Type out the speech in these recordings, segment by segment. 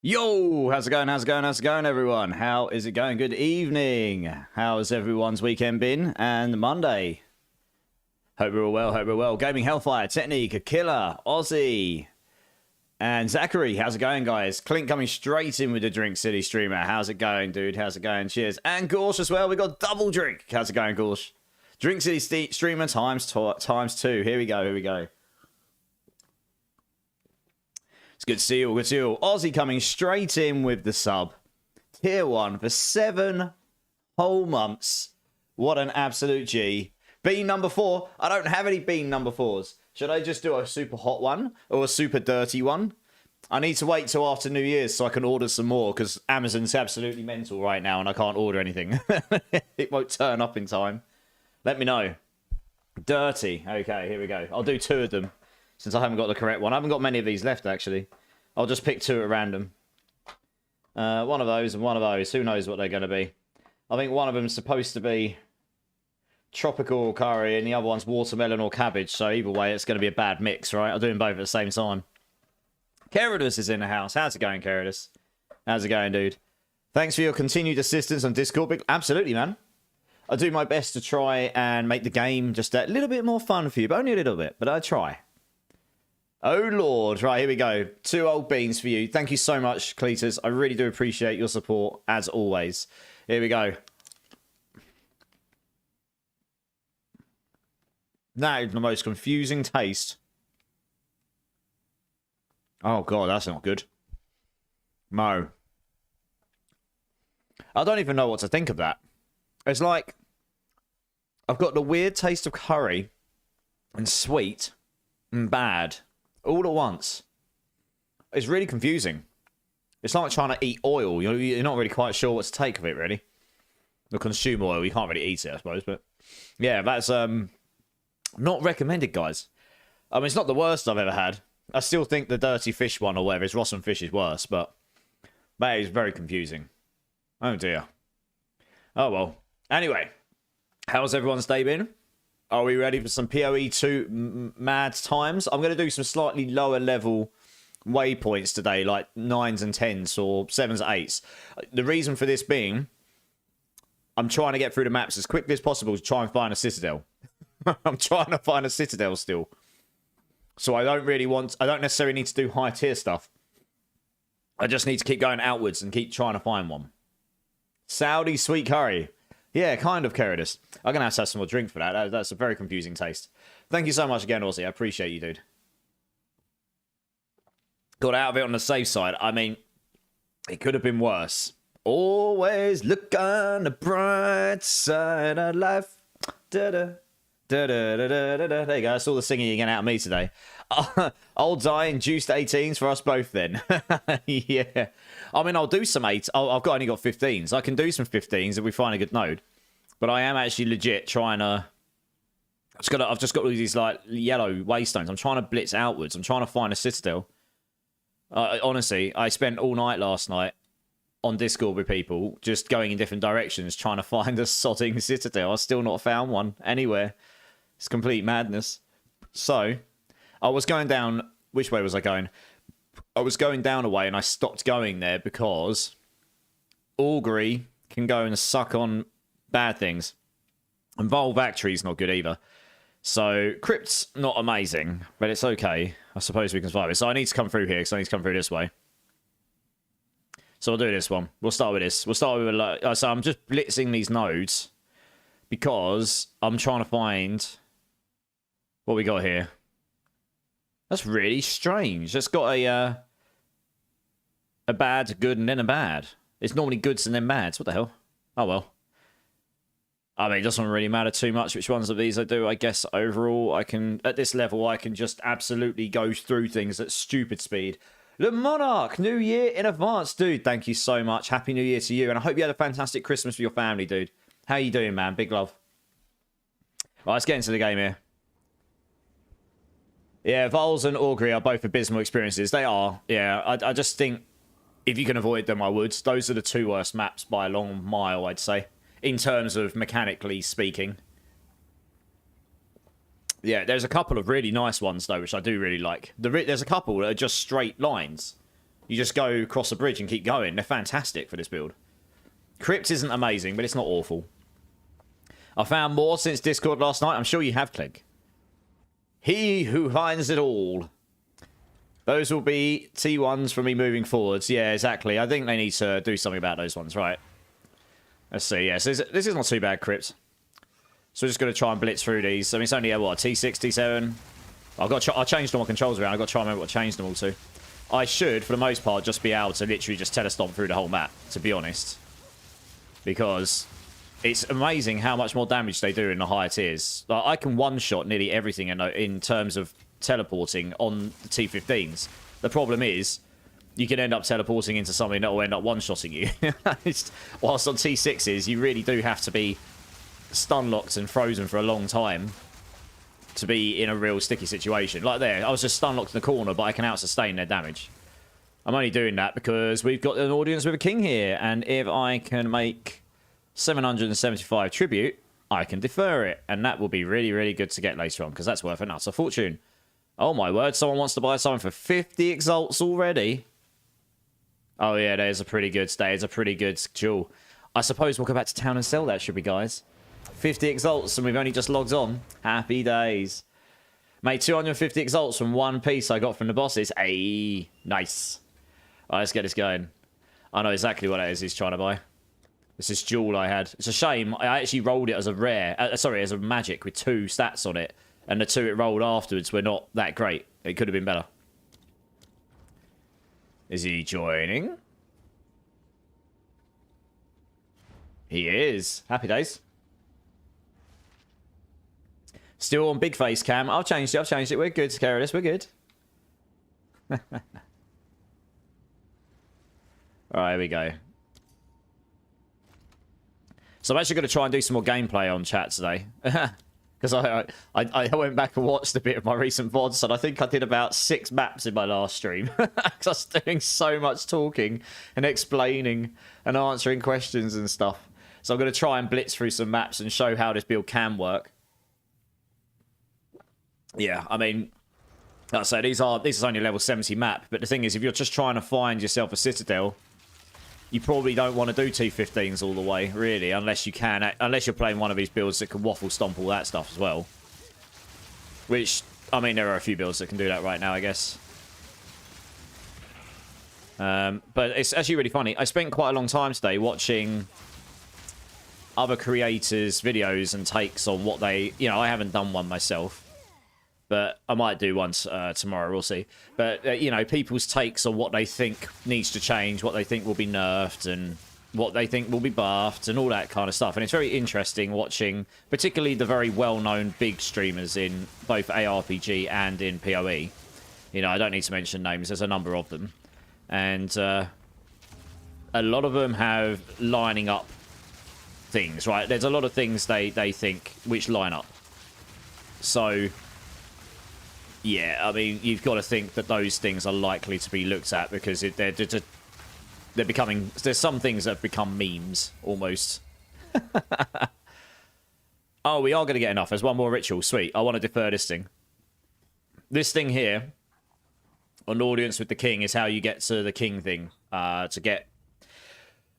Yo, how's it going? How's it going? How's it going, everyone? How is it going? Good evening. How's everyone's weekend been? And Monday. Hope we're all well. Hope we're well. Gaming Hellfire, Technique, Killer, Aussie, and Zachary. How's it going, guys? Clint coming straight in with the Drink City streamer. How's it going, dude? How's it going? Cheers. And Gorsh as well. We got double drink. How's it going, Gorsh? Drink City streamer times two. Here we go. Here we go. It's good to see you all, good to see you all. Aussie coming straight in with the sub. Tier 1 for 7 whole months. What an absolute G. Bean number 4. I don't have any bean number 4s. Should I just do a super hot one or a super dirty one? I need to wait till after New Year's so I can order some more because Amazon's absolutely mental right now and I can't order anything. It won't turn up in time. Let me know. Dirty. Okay, here we go. I'll do 2 of them. Since I haven't got the correct one. I haven't got many of these left, actually. I'll just pick 2 at random. One of those and one of those. Who knows what they're going to be. I think one of them's supposed to be tropical curry and the other one's watermelon or cabbage. So either way, it's going to be a bad mix, right? I'll do them both at the same time. Keridus is in the house. How's it going, Keridus? How's it going, dude? Thanks for your continued assistance on Discord. Absolutely, man. I'll do my best to try and make the game just a little bit more fun for you. But only a little bit. But I'll try. Oh, Lord. Right, here we go. 2 old beans for you. Thank you so much, Cletus. I really do appreciate your support, as always. Here we go. That is the most confusing taste. Oh, God, that's not good. No. I don't even know what to think of that. It's like I've got the weird taste of curry and sweet and bad all at once. It's really confusing. It's like trying to eat oil. You're not really quite sure what to take of it, really. Or consume oil. You can't really eat it, I suppose. But yeah, that's not recommended, guys. I mean, it's not the worst I've ever had. I still think the dirty fish one or whatever is Ross and Fish is worse, but that is very confusing. Oh, dear. Oh, well. Anyway, how's everyone's day been? Are we ready for some PoE2 mad times? I'm going to do some slightly lower level waypoints today, like 9s and 10s or 7s and 8s. The reason for this being, I'm trying to get through the maps as quickly as possible to try and find a Citadel. I'm trying to find a Citadel still. So I don't necessarily need to do high tier stuff. I just need to keep going outwards and keep trying to find one. Saudi sweet curry. Yeah, kind of, Keridus. I'm going to have some more drink for that. That's a very confusing taste. Thank you so much again, Aussie. I appreciate you, dude. Got out of it on the safe side. I mean, it could have been worse. Always look on the bright side of life. Da-da. Da-da-da-da-da-da. There you go. That's all the singing you're getting out of me today. I'll die induced 18s for us both then. Yeah. I mean, I'll do some 8s. I've only got 15s. I can do some 15s if we find a good node. But I am actually legit trying to... I've just got all these like yellow waystones. I'm trying to blitz outwards. I'm trying to find a Citadel. Honestly, I spent all night last night on Discord with people, just going in different directions, trying to find a sodding Citadel. I've still not found one anywhere. It's complete madness. So, I was going down... Which way was I going? I was going down a way and I stopped going there because Augury can go and suck on bad things. And Vol Factory's not good either. So, Crypt's not amazing, but it's okay. I suppose we can survive it. So I need to come through here because I need to come through this way. So we'll do this one. We'll start with this. We'll start with... so I'm just blitzing these nodes because I'm trying to find... What we got here? That's really strange. It's got a bad, a good, and then a bad. It's normally goods and then bads. What the hell? Oh, well. I mean, it doesn't really matter too much which ones of these I do. I guess overall, I can... At this level, I can just absolutely go through things at stupid speed. The Monarch! New Year in advance, dude. Thank you so much. Happy New Year to you. And I hope you had a fantastic Christmas with your family, dude. How you doing, man? Big love. Right, let's get into the game here. Yeah, Vols and Augury are both abysmal experiences. They are. Yeah, I just think if you can avoid them, I would. Those are the 2 worst maps by a long mile, I'd say. In terms of mechanically speaking. Yeah, there's a couple of really nice ones, though, which I do really like. There's a couple that are just straight lines. You just go across the bridge and keep going. They're fantastic for this build. Crypt isn't amazing, but it's not awful. I found more since Discord last night. I'm sure you have, Clegg. He who finds it all. Those will be T1s for me moving forwards. Yeah, exactly. I think they need to do something about those ones, right? Let's see. Yes, this is not too bad, Crypt. So we're just going to try and blitz through these. I mean, it's only, what, T6, T7? I changed all my controls around. I've got to try and remember what I changed them all to. I should, for the most part, just be able to literally just telestomp through the whole map, to be honest. Because it's amazing how much more damage they do in the higher tiers. Like, I can one-shot nearly everything in terms of teleporting on the T15s. The problem is, you can end up teleporting into something that will end up one-shotting you. Whilst on T6s, you really do have to be stun-locked and frozen for a long time to be in a real sticky situation. Like there, I was just stun-locked in the corner, but I can out-sustain their damage. I'm only doing that because we've got an audience with a king here, and if I can make 775 tribute, I can defer it, and that will be really, really good to get later on, because that's worth an utter fortune. Oh my word, someone wants to buy something for 50 exalts already. Oh yeah, there's a pretty good jewel. I suppose we'll go back to town and sell that, should we, guys? 50 exalts, and we've only just logged on. Happy days. Made 250 exalts from one piece I got from the bosses. Ayy, nice. Alright, let's get this going. I know exactly what it is he's trying to buy. This is jewel I had. It's a shame. I actually rolled it as a rare. Sorry, as a magic with 2 stats on it. And the 2 it rolled afterwards were not that great. It could have been better. Is he joining? He is. Happy days. Still on big face cam. I've changed it. We're good, Carolus. We're good. Alright, here we go. So I'm actually going to try and do some more gameplay on chat today. Because I went back and watched a bit of my recent VODs, and I think I did about 6 maps in my last stream. Because I was doing so much talking and explaining and answering questions and stuff. So I'm going to try and blitz through some maps and show how this build can work. Yeah, I mean, like I say, this is only a level 70 map, but the thing is, if you're just trying to find yourself a Citadel, you probably don't want to do T15s all the way, really, unless you're playing one of these builds that can waffle stomp all that stuff as well. Which, I mean, there are a few builds that can do that right now, I guess. But it's actually really funny. I spent quite a long time today watching other creators' videos and takes on what they... You know, I haven't done one myself. But I might do one tomorrow, we'll see. But, you know, people's takes on what they think needs to change, what they think will be nerfed, and what they think will be buffed, and all that kind of stuff. And it's very interesting watching, particularly the very well-known big streamers in both ARPG and in PoE. You know, I don't need to mention names, there's a number of them. And a lot of them have lining up things, right? There's a lot of things they think which line up. So... yeah, I mean, you've got to think that those things are likely to be looked at because they're becoming... There's some things that have become memes, almost. Oh, we are going to get enough. There's one more ritual. Sweet. I want to defer this thing. This thing here, on Audience with the King, is how you get to the King thing. To get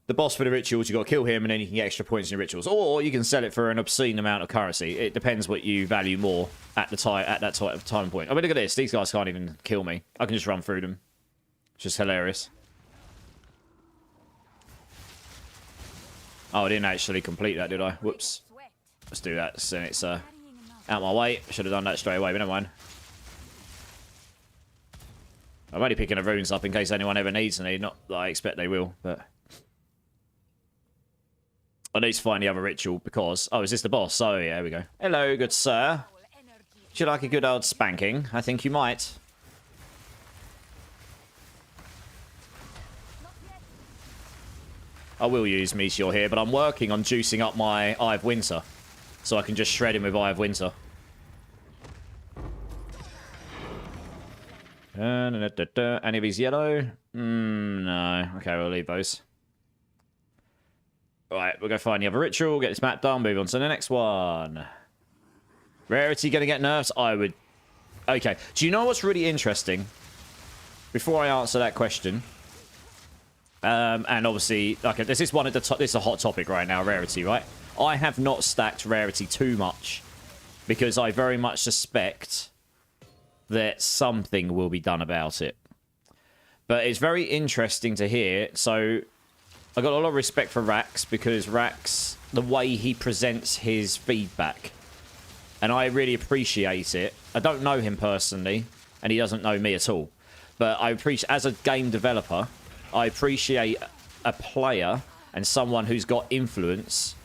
the boss for the rituals, you've got to kill him, and then you can get extra points in your rituals. Or you can sell it for an obscene amount of currency. It depends what you value more at that time point. I mean, look at this. These guys can't even kill me. I can just run through them. It's just hilarious. Oh, I didn't actually complete that, did I? Whoops. Let's do that. So it's out my way. Should have done that straight away, but never mind. I'm only picking the runes up in case anyone ever needs any. Not that I expect they will, but... I need to find the other ritual because... Oh, is this the boss? Oh, yeah, here we go. Hello, good sir. Would you like a good old spanking? I think you might. I will use Meteor here, but I'm working on juicing up my Eye of Winter. So I can just shred him with Eye of Winter. Any of these yellow? No. Okay, we'll leave those. Right, we'll go find the other ritual, get this map done, move on to the next one. Rarity going to get nerfs? I would... Okay, do you know what's really interesting? Before I answer that question, And obviously, like this is one of the this is a hot topic right now, rarity, right? I have not stacked rarity too much because I very much suspect that something will be done about it. But it's very interesting to hear. So I got a lot of respect for Rax because Rax, the way he presents his feedback, and I really appreciate it. I don't know him personally, and he doesn't know me at all. But I appreciate, as a game developer, I appreciate a player and someone who's got influence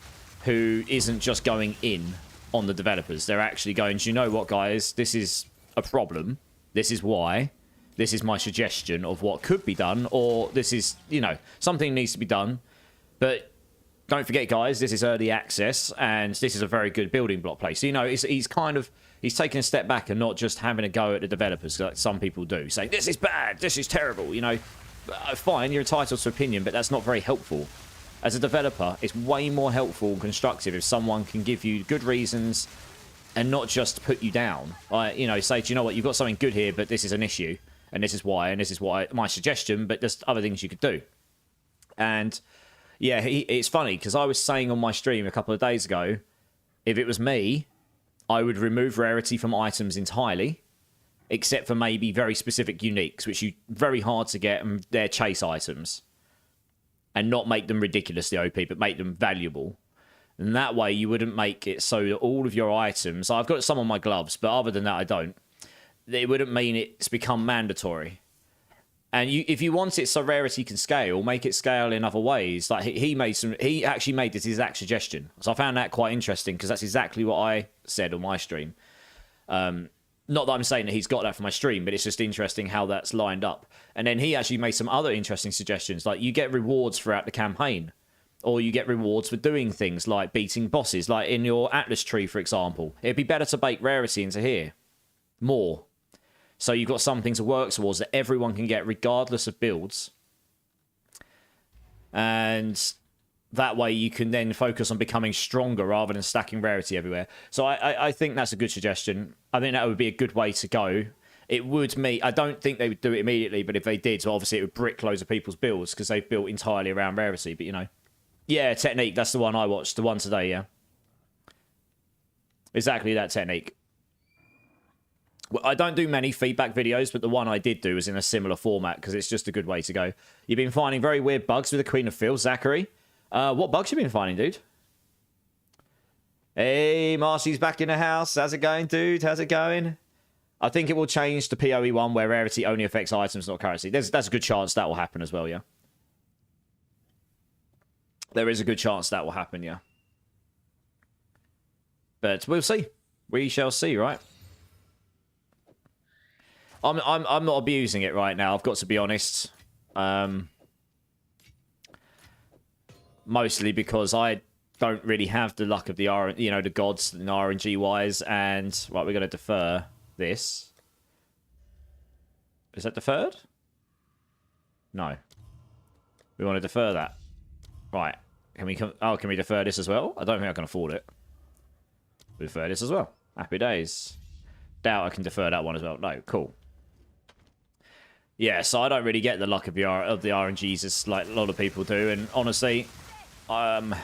who isn't just going in on the developers. They're actually going, do you know what, guys? This is a problem. This is why. This is my suggestion of what could be done. Or this is, you know, something needs to be done. But don't forget, guys, this is early access. And this is a very good building block place. So, you know, he's kind of... He's taking a step back and not just having a go at the developers like some people do. Saying, this is bad. This is terrible. You know, fine, you're entitled to opinion, but that's not very helpful. As a developer, it's way more helpful and constructive if someone can give you good reasons and not just put you down. Like, you know, say, do you know what, you've got something good here, but this is an issue, and this is why, and this is why my suggestion, but there's other things you could do. And yeah, it's funny because I was saying on my stream a couple of days ago, if it was me, I would remove rarity from items entirely, except for maybe very specific uniques, which are very hard to get, and they're chase items. And not make them ridiculously OP, but make them valuable. And that way, you wouldn't make it so that all of your items... I've got some on my gloves, but other than that, I don't. It wouldn't mean it's become mandatory. And if you want it so rarity can scale, make it scale in other ways. Like, he actually made this exact suggestion. So I found that quite interesting, because that's exactly what I said on my stream. Not that I'm saying that he's got that from my stream, but it's just interesting how that's lined up. And then he actually made some other interesting suggestions, like you get rewards throughout the campaign, or you get rewards for doing things like beating bosses, like in your Atlas tree, for example. It'd be better to bake rarity into here more. So you've got something to work towards that everyone can get regardless of builds. And that way you can then focus on becoming stronger rather than stacking rarity everywhere. So I think that's a good suggestion. I think that would be a good way to go. It would mean... I don't think they would do it immediately, but if they did, so obviously it would brick loads of people's builds because they've built entirely around rarity, but you know. Yeah, Technique, that's the one I watched. The one today, yeah. Exactly that Technique. Well, I don't do many feedback videos, but the one I did do was in a similar format because it's just a good way to go. You've been finding very weird bugs with the Queen of Fields, Zachary. What bugs you been finding, dude? Hey, Marcy's back in the house. How's it going, dude? How's it going? I think it will change to PoE1 where rarity only affects items, not currency. That's a good chance that will happen as well, yeah? There is a good chance that will happen, yeah. But we'll see. We shall see, right? I'm not abusing it right now, I've got to be honest. Mostly because I don't really have the luck of the the gods and RNG wise, and right, we're gonna defer this. Is that deferred? No. We want to defer that. Right. Can we defer this as well? I don't think I can afford it. We defer this as well. Happy days. Doubt I can defer that one as well. No, cool. Yeah, so I don't really get the luck of the RNGs as like a lot of people do, and honestly, I'm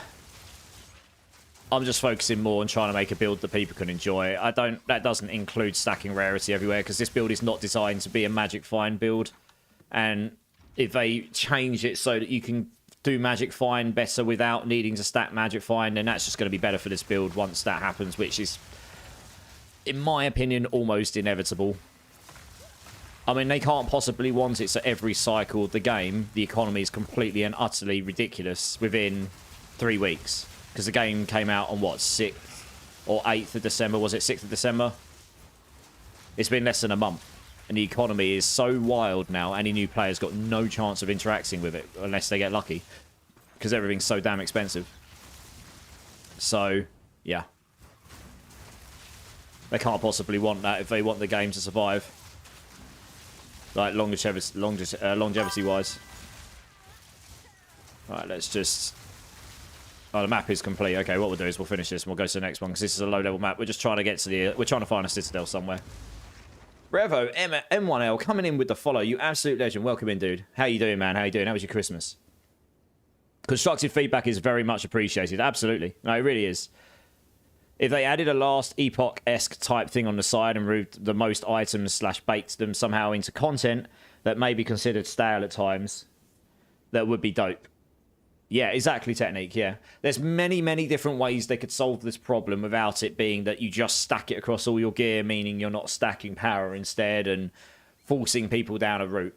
just focusing more on trying to make a build that people can enjoy. That doesn't include stacking rarity everywhere, because this build is not designed to be a Magic Find build. And if they change it so that you can do Magic Find better without needing to stack Magic Find, then that's just going to be better for this build once that happens, which is, in my opinion, almost inevitable. I mean, they can't possibly want it so every cycle of the game, the economy is completely and utterly ridiculous within 3 weeks. Because the game came out on, what, 6th or 8th of December? Was it 6th of December? It's been less than a month. And the economy is so wild now, any new player's got no chance of interacting with it unless they get lucky. Because everything's so damn expensive. So, yeah. They can't possibly want that if they want the game to survive. Like, longevity-wise. Right, let's just... Oh, the map is complete. Okay, what we'll do is we'll finish this and we'll go to the next one, because this is a low-level map. We're just trying to get to the... We're trying to find a Citadel somewhere. Revo, M1L, coming in with the follow. You absolute legend. Welcome in, dude. How you doing, man? How you doing? How was your Christmas? Constructive feedback is very much appreciated. Absolutely. No, it really is. If they added a last epoch-esque type thing on the side and moved the most items / baked them somehow into content that may be considered stale at times, that would be dope. Yeah, exactly, Technique, yeah. There's many, many different ways they could solve this problem without it being that you just stack it across all your gear, meaning you're not stacking power instead and forcing people down a route.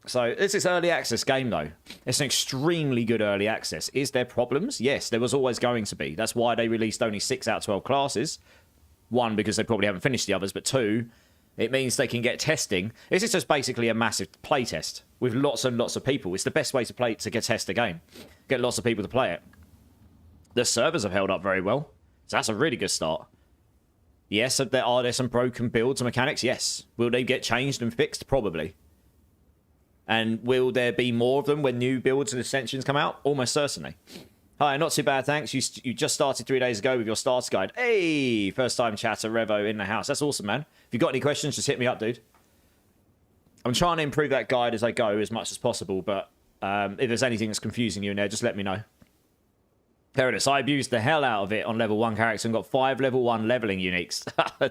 So this is early access game, though. It's an extremely good early access. Is there problems? Yes, there was always going to be. That's why they released only 6 out of 12 classes. 1, because they probably haven't finished the others, but 2, it means they can get testing. This is just basically a massive play test with lots and lots of people. It's the best way to get test a game. Get lots of people to play it. The servers have held up very well, so that's a really good start. Yes, are there some broken builds and mechanics? Yes. Will they get changed and fixed? Probably. And will there be more of them when new builds and extensions come out? Almost certainly. Hi, not too bad, thanks. You just started 3 days ago with your starter guide. Hey, first time chatter, Revo in the house. That's awesome, man. If you've got any questions, just hit me up, dude. I'm trying to improve that guide as I go as much as possible, but if there's anything that's confusing you in there, just let me know. There it is. I abused the hell out of it on level 1 character and got 5 level 1 leveling uniques.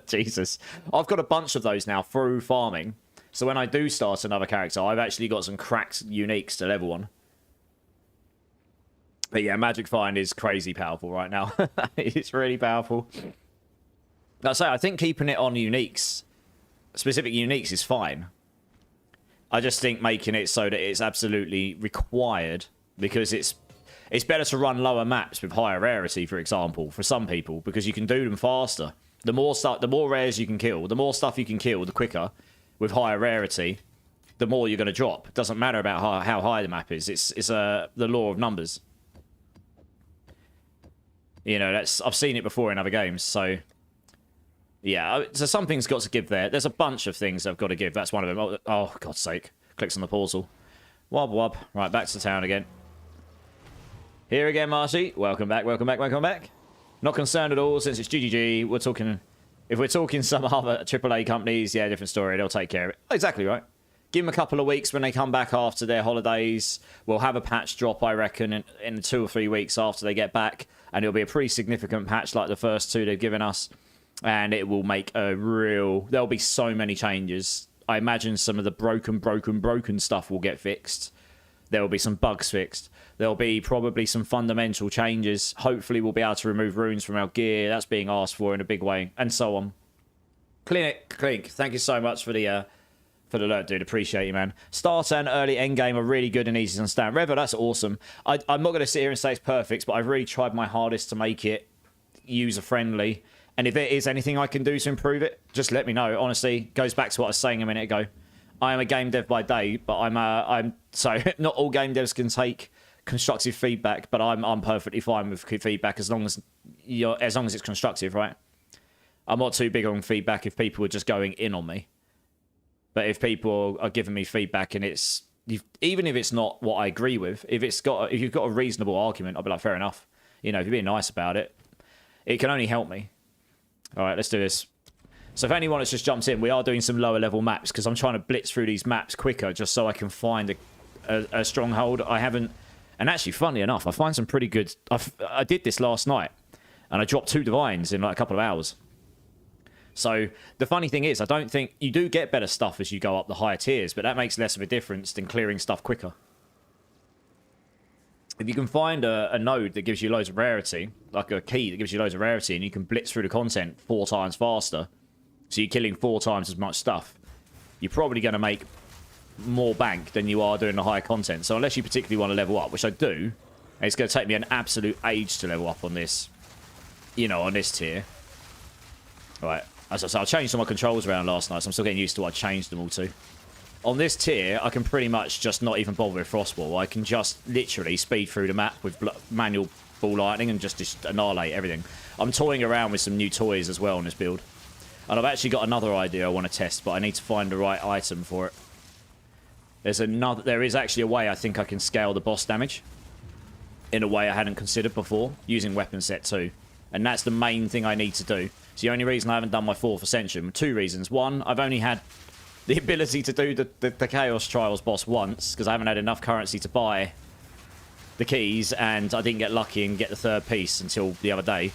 Jesus. I've got a bunch of those now through farming. So when I do start another character, I've actually got some cracked uniques to level 1. But yeah, Magic Find is crazy powerful right now. It's really powerful. I think keeping it on uniques, specific uniques, is fine. I just think making it so that it's absolutely required, because it's better to run lower maps with higher rarity, for example, for some people, because you can do them faster. The more rares you can kill, the more stuff you can kill, the quicker. With higher rarity, the more you're going to drop. It doesn't matter about how high the map is. It's the law of numbers. You know, I've seen it before in other games. So yeah, so something's got to give there. There's a bunch of things I've got to give. That's one of them. Oh, God's sake! Clicks on the portal. Wob wob. Right, back to town again. Here again, Marcy. Welcome back. Welcome back. Welcome back. Not concerned at all since it's GGG. We're talking. If we're talking some other AAA companies, yeah, different story. They'll take care of it. Exactly right. Give them a couple of weeks when they come back after their holidays. We'll have a patch drop, I reckon, in 2 or 3 weeks after they get back. And it'll be a pretty significant patch like the first 2 they've given us. And it will make a real... There'll be so many changes. I imagine some of the broken stuff will get fixed. There will be some bugs fixed. There'll be probably some fundamental changes. Hopefully we'll be able to remove runes from our gear. That's being asked for in a big way. And so on. Clink, thank you so much for the alert, dude. Appreciate you, man. Start and early endgame are really good and easy to understand. Revo, that's awesome. I'm not going to sit here and say it's perfect, but I've really tried my hardest to make it user-friendly. And if there is anything I can do to improve it, just let me know. Honestly, goes back to what I was saying a minute ago. I am a game dev by day, but I'm so not all game devs can take constructive feedback, but I'm perfectly fine with feedback as long as it's constructive, right? I'm not too big on feedback if people are just going in on me. But if people are giving me feedback and even if it's not what I agree with, if you've got a reasonable argument, I'll be like, fair enough. You know, if you're being nice about it, it can only help me. All right, let's do this. So if anyone has just jumped in, we are doing some lower level maps because I'm trying to blitz through these maps quicker just so I can find a stronghold. I haven't... And actually, funnily enough, I find some pretty good... I did this last night, and I dropped 2 divines in like a couple of hours. So the funny thing is, I don't think... You do get better stuff as you go up the higher tiers, but that makes less of a difference than clearing stuff quicker. If you can find a node that gives you loads of rarity, like a key that gives you loads of rarity, and you can blitz through the content 4 times faster, so you're killing 4 times as much stuff, you're probably going to make more bank than you are doing the higher content. So unless you particularly want to level up, which I do, it's going to take me an absolute age to level up on this, you know, on this tier. All right, as I said, I changed some of my controls around last night, so I'm still getting used to what I changed them all to. On this tier, I can pretty much just not even bother with Frostball. I can just literally speed through the map with manual ball lightning and just annihilate everything. I'm toying around with some new toys as well on this build. And I've actually got another idea I want to test, but I need to find the right item for it. There is actually a way I think I can scale the boss damage in a way I hadn't considered before, using weapon set 2. And that's the main thing I need to do. It's the only reason I haven't done my 4th Ascension. 2 reasons. One, I've only had the ability to do the Chaos Trials boss once, because I haven't had enough currency to buy the keys, and I didn't get lucky and get the third piece until the other day.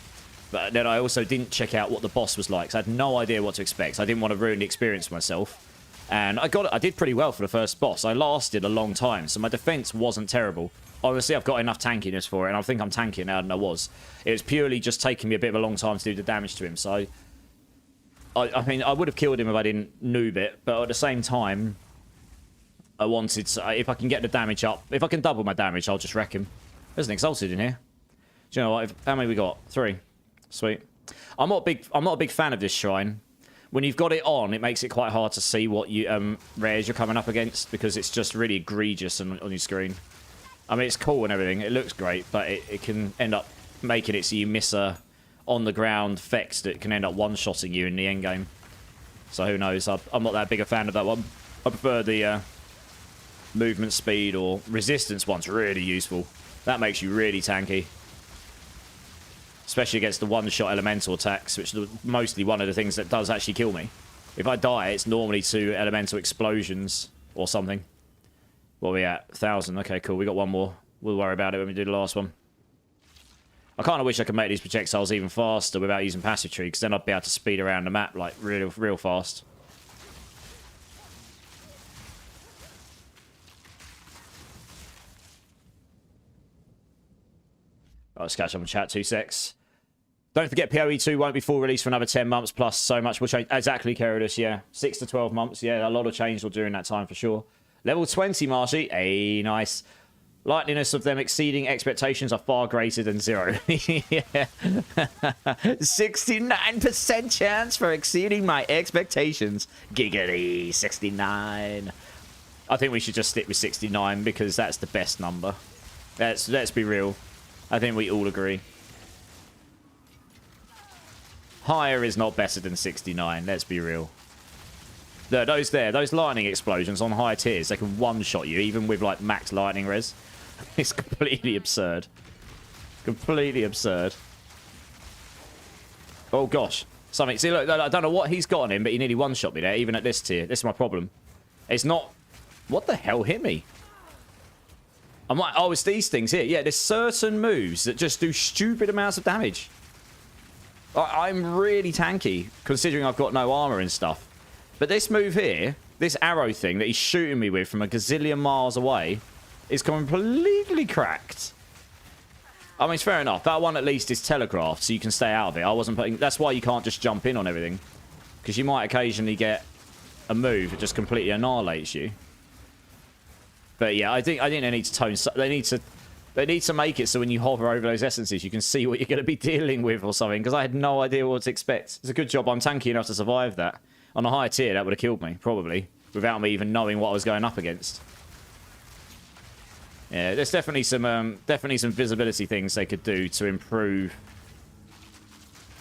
But then I also didn't check out what the boss was like, so I had no idea what to expect. So I didn't want to ruin the experience for myself. And I did pretty well for the first boss. I lasted a long time, so my defense wasn't terrible. Obviously, I've got enough tankiness for it, and I think I'm tankier now than I was. It was purely just taking me a bit of a long time to do the damage to him. So, I mean, I would have killed him if I didn't noob it, but at the same time, I wanted to, if I can get the damage up, if I can double my damage, I'll just wreck him. There's an Exalted in here. Do you know what? How many we got? 3. Sweet. I'm not a big fan of this shrine. When you've got it on, it makes it quite hard to see what you rares you're coming up against, because it's just really egregious on your screen. I mean, it's cool and everything. It looks great, but it can end up making it so you miss a on-the-ground Vex that can end up one-shotting you in the endgame. So who knows? I'm not that big a fan of that one. I prefer the movement speed or resistance one's really useful. That makes you really tanky. Especially against the one-shot elemental attacks, which is mostly one of the things that does actually kill me. If I die, it's normally to elemental explosions or something. What are we at? 1,000. Okay, cool. We got one more. We'll worry about it when we do the last one. I kind of wish I could make these projectiles even faster without using passive tree, because then I'd be able to speed around the map like real fast. Let's catch up on chat 2 secs. Don't forget, PoE2 won't be full release for another 10 months, plus so much will change. Exactly, Kerodus, yeah. 6 to 12 months, yeah. A lot of change will during that time, for sure. Level 20, Marshy. Hey, nice. Likeliness of them exceeding expectations are far greater than 0. Yeah. 69% chance for exceeding my expectations. Giggity, 69. I think we should just stick with 69, because that's the best number. Let's be real. I think we all agree. Higher is not better than 69, let's be real. Those lightning explosions on high tiers, they can one-shot you, even with, like, max lightning res. It's completely absurd. Completely absurd. Oh, gosh. Something. See, look, I don't know what he's got on him, but he nearly one-shot me there, even at this tier. This is my problem. It's not... What the hell hit me? I'm like, oh, it's these things here. Yeah, there's certain moves that just do stupid amounts of damage. I'm really tanky, considering I've got no armor and stuff. But this move here, this arrow thing that he's shooting me with from a gazillion miles away, is completely cracked. I mean, it's fair enough. That one at least is telegraphed, so you can stay out of it. I wasn't putting... That's why you can't just jump in on everything. Because you might occasionally get a move that just completely annihilates you. But yeah, I think they need to tone... They need to make it so when you hover over those essences, you can see what you're going to be dealing with or something, because I had no idea what to expect. It's a good job I'm tanky enough to survive that. On a higher tier, that would have killed me, probably, without me even knowing what I was going up against. Yeah, there's definitely some visibility things they could do to improve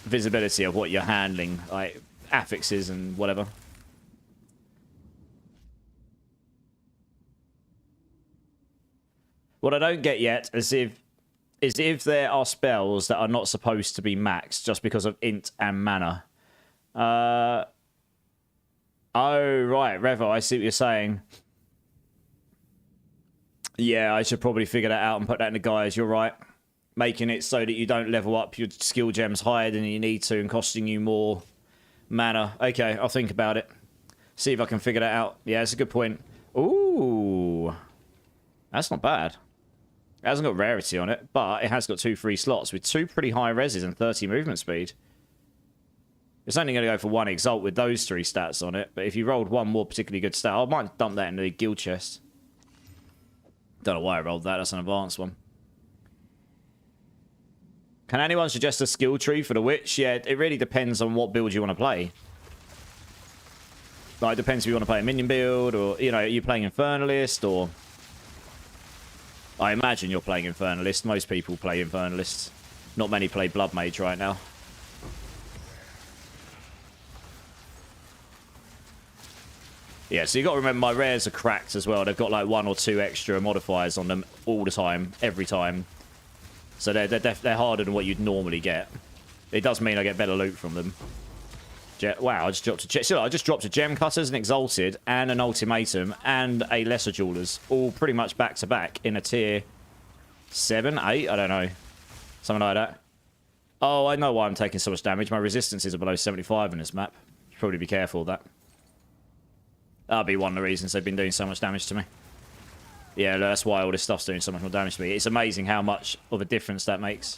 visibility of what you're handling, like affixes and whatever. What I don't get yet is if there are spells that are not supposed to be maxed just because of int and mana. Oh, right, Revo, I see what you're saying. Yeah, I should probably figure that out and put that in the guides. You're right. Making it so that you don't level up your skill gems higher than you need to and costing you more mana. Okay, I'll think about it. See if I can figure that out. Yeah, it's a good point. Ooh. That's not bad. It hasn't got rarity on it, but it has got 2 free slots with 2 pretty high reses and 30 movement speed. It's only going to go for 1 exalt with those 3 stats on it, but if you rolled one more particularly good stat, I might dump that into the guild chest. Don't know why I rolled that, that's an advanced one. Can anyone suggest a skill tree for the witch? Yeah, it really depends on what build you want to play. Like, it depends if you want to play a minion build, or, you know, are you playing Infernalist, or... I imagine you're playing Infernalist. Most people play Infernalist. Not many play Blood Mage right now. Yeah, so you got to remember my rares are cracked as well. They've got like 1 or 2 extra modifiers on them all the time, every time. So they're harder than what you'd normally get. It does mean I get better loot from them. Wow, I just dropped a Gem Cutters, an Exalted, and an Ultimatum, and a Lesser Jewelers, all pretty much back to back in a tier 7, 8, I don't know. Something like that. Oh, I know why I'm taking so much damage. My resistances are below 75 in this map. Should probably be careful of that. That'll be one of the reasons they've been doing so much damage to me. Yeah, that's why all this stuff's doing so much more damage to me. It's amazing how much of a difference that makes.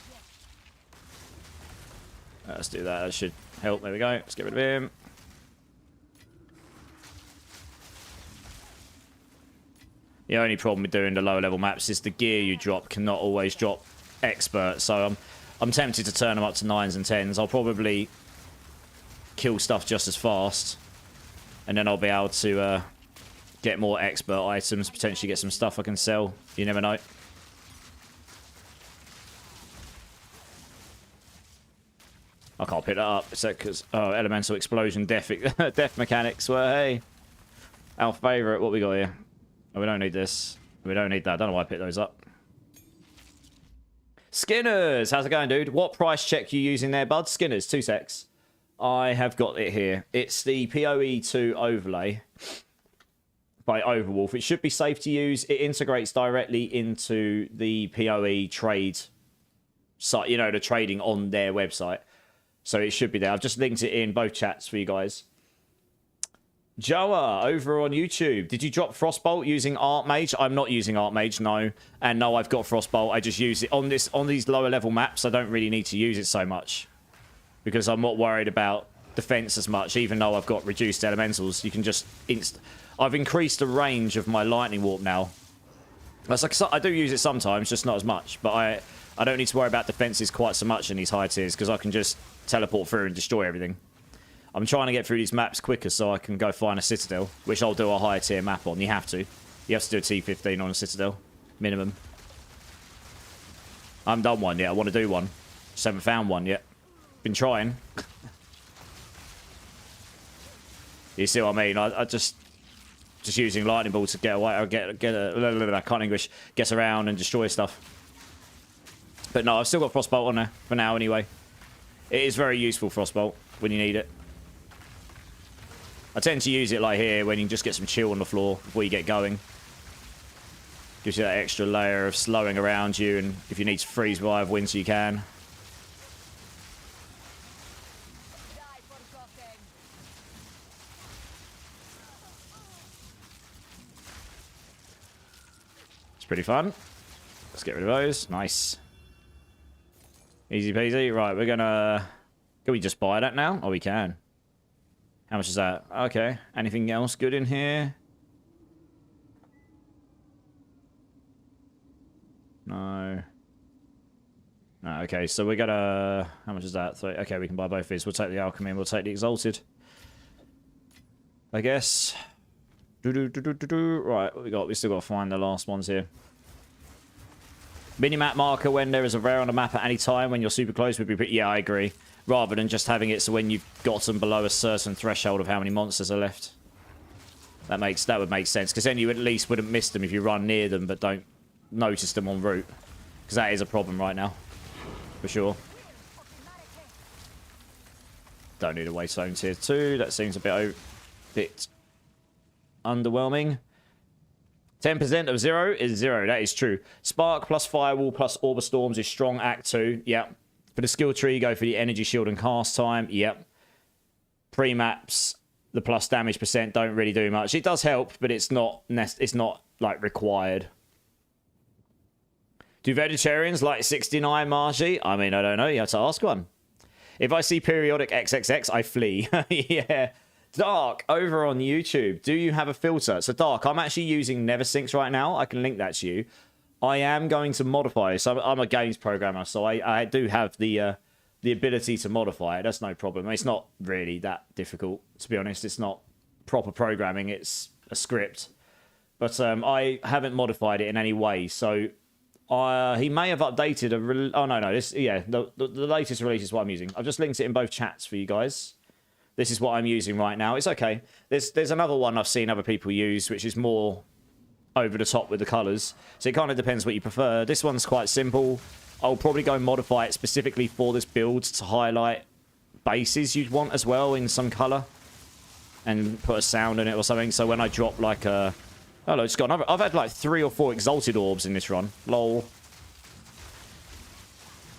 Let's do that. That should help. There we go. Let's get rid of him. The only problem with doing the lower level maps is the gear you drop cannot always drop expert. So I'm tempted to turn them up to 9s and 10s. I'll probably kill stuff just as fast. And then I'll be able to get more expert items, potentially get some stuff I can sell. You never know. I can't pick that up. It's because elemental explosion death mechanics. Well, hey, our favourite. What we got here? Oh, we don't need this. We don't need that. I don't know why I picked those up. Skinners, how's it going, dude? What price check you using there, bud? Skinners, 2 secs. I have got it here. It's the PoE2 overlay by Overwolf. It should be safe to use. It integrates directly into the PoE trade site, you know, the trading on their website. So it should be there. I've just linked it in both chats for you guys. Joa, over on YouTube. Did you drop Frostbolt using Archmage? I'm not using Archmage, no. And no, I've got Frostbolt. I just use it on these lower level maps. I don't really need to use it so much. Because I'm not worried about defense as much, even though I've got reduced elementals. You can just I've increased the range of my lightning warp now. That's like, I do use it sometimes, just not as much. But I don't need to worry about defenses quite so much in these high tiers, because I can just teleport through and destroy everything. I'm trying to get through these maps quicker so I can go find a Citadel, which I'll do a higher tier map on. You have to. You have to do a T15 on a Citadel. Minimum. I haven't done one yet. I want to do one. Just haven't found one yet. Been trying. You see what I mean? I just using lightning ball to get away. I can't English. Get around and destroy stuff. But no, I've still got Frostbolt on there for now anyway. It is very useful, Frostbolt, when you need it. I tend to use it like here when you can just get some chill on the floor before you get going. Gives you that extra layer of slowing around you, and if you need to freeze while I have winter, you can. It's pretty fun. Let's get rid of those. Nice. Easy peasy. Right, we're gonna... Can we just buy that now? Oh, we can. How much is that? Okay. Anything else good in here? No. No, okay, so we're gonna... How much is that? Okay, we can buy both of these. We'll take the alchemy and we'll take the exalted. I guess. Right, what we got? We still got to find the last ones here. Minimap marker when there is a rare on the map at any time when you're super close would be pretty... Yeah, I agree. Rather than just having it so when you've gotten below a certain threshold of how many monsters are left. That would make sense. Because then you at least wouldn't miss them if you run near them but don't notice them en route. Because that is a problem right now. For sure. Don't need a Waystone tier 2. That seems a bit underwhelming. 10% of 0 is 0. That is true. Spark plus Firewall plus Orb of Storms is strong Act 2. Yep. For the skill tree, go for the Energy Shield and Cast Time. Yep. Pre-maps, the plus damage percent don't really do much. It does help, but it's not like required. Do vegetarians like 69, Marshy? I mean, I don't know. You have to ask one. If I see periodic XXX, I flee. Yeah. Dark, over on YouTube, do you have a filter? So Dark, I'm actually using Neversinks right now. I can link that to you. I am going to modify it. So I'm a games programmer, so I do have the ability to modify it. That's no problem. It's not really that difficult, to be honest. It's not proper programming. It's a script. But I haven't modified it in any way. So he may have updated a... Oh, no. The latest release is what I'm using. I've just linked it in both chats for you guys. This is what I'm using right now. It's okay. There's another one I've seen other people use, which is more over the top with the colours. So it kind of depends what you prefer. This one's quite simple. I'll probably go and modify it specifically for this build to highlight bases you'd want as well in some colour. And put a sound in it or something. So when I drop like a... Oh, no, just got another... I've had like 3 or 4 exalted orbs in this run. Lol.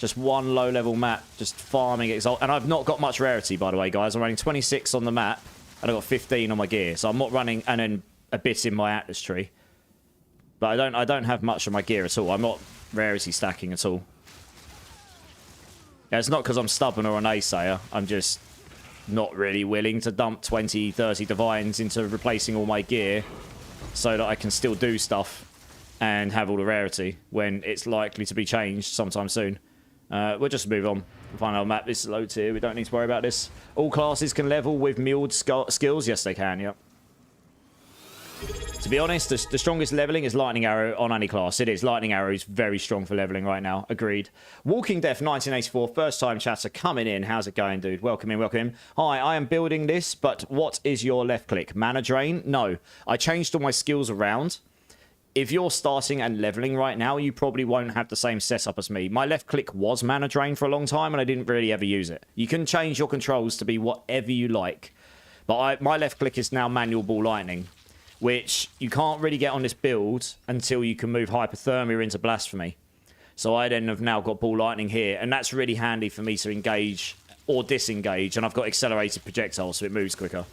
Just one low-level map, just farming Exalt. And I've not got much rarity, by the way, guys. I'm running 26 on the map, and I've got 15 on my gear. So I'm not running, and then a bit in my Atlas tree. But I don't have much of my gear at all. I'm not rarity stacking at all. Yeah, it's not because I'm stubborn or a naysayer. I'm just not really willing to dump 20, 30 divines into replacing all my gear so that I can still do stuff and have all the rarity when it's likely to be changed sometime soon. We'll just move on. Final map. This is low tier. We don't need to worry about this. All classes can level with milled skills. Yes, they can. Yep. To be honest, the strongest leveling is Lightning Arrow on any class. It is. Lightning Arrow is very strong for leveling right now. Agreed. Walking Death 1984, first time chatter coming in. How's it going, dude? Welcome in, welcome in. Hi, I am building this, but what is your left click? Mana drain? No. I changed all my skills around. If you're starting and leveling right now, you probably won't have the same setup as me. My left click was mana drain for a long time, and I didn't really ever use it. You can change your controls to be whatever you like. But my left click is now manual ball lightning, which you can't really get on this build until you can move Hypothermia into Blasphemy. So I then have now got ball lightning here, and that's really handy for me to engage or disengage, and I've got accelerated projectiles, so it moves quicker.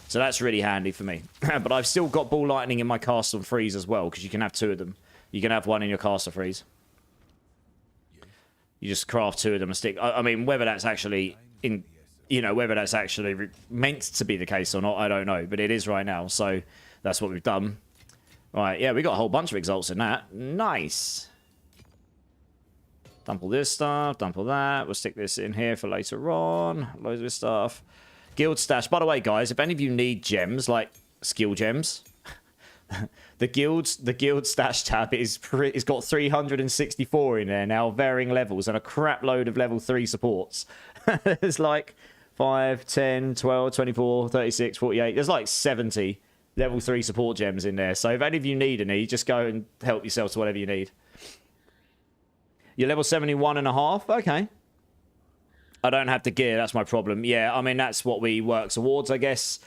So that's really handy for me. But I've still got ball lightning in my castle freeze as well, because you can have two of them. You can have one in your castle freeze. You just craft two of them and stick. I mean, whether that's actually in, you know, whether that's actually meant to be the case or not, I don't know. But it is right now, so that's what we've done. Right, yeah, we got a whole bunch of exalts in that. Nice. Dump all this stuff, dump all that. We'll stick this in here for later on. Loads of this stuff. Guild stash. By the way, guys, if any of you need gems, like skill gems, the guild stash tab it's got 364 in there now, varying levels, and a crap load of level 3 supports. There's like 5, 10, 12, 24, 36, 48. There's like 70 level 3 support gems in there. So if any of you need any, just go and help yourself to whatever you need. You're level 71.5? Okay. I don't have the gear, that's my problem. Yeah, I mean, that's what we work towards, I guess.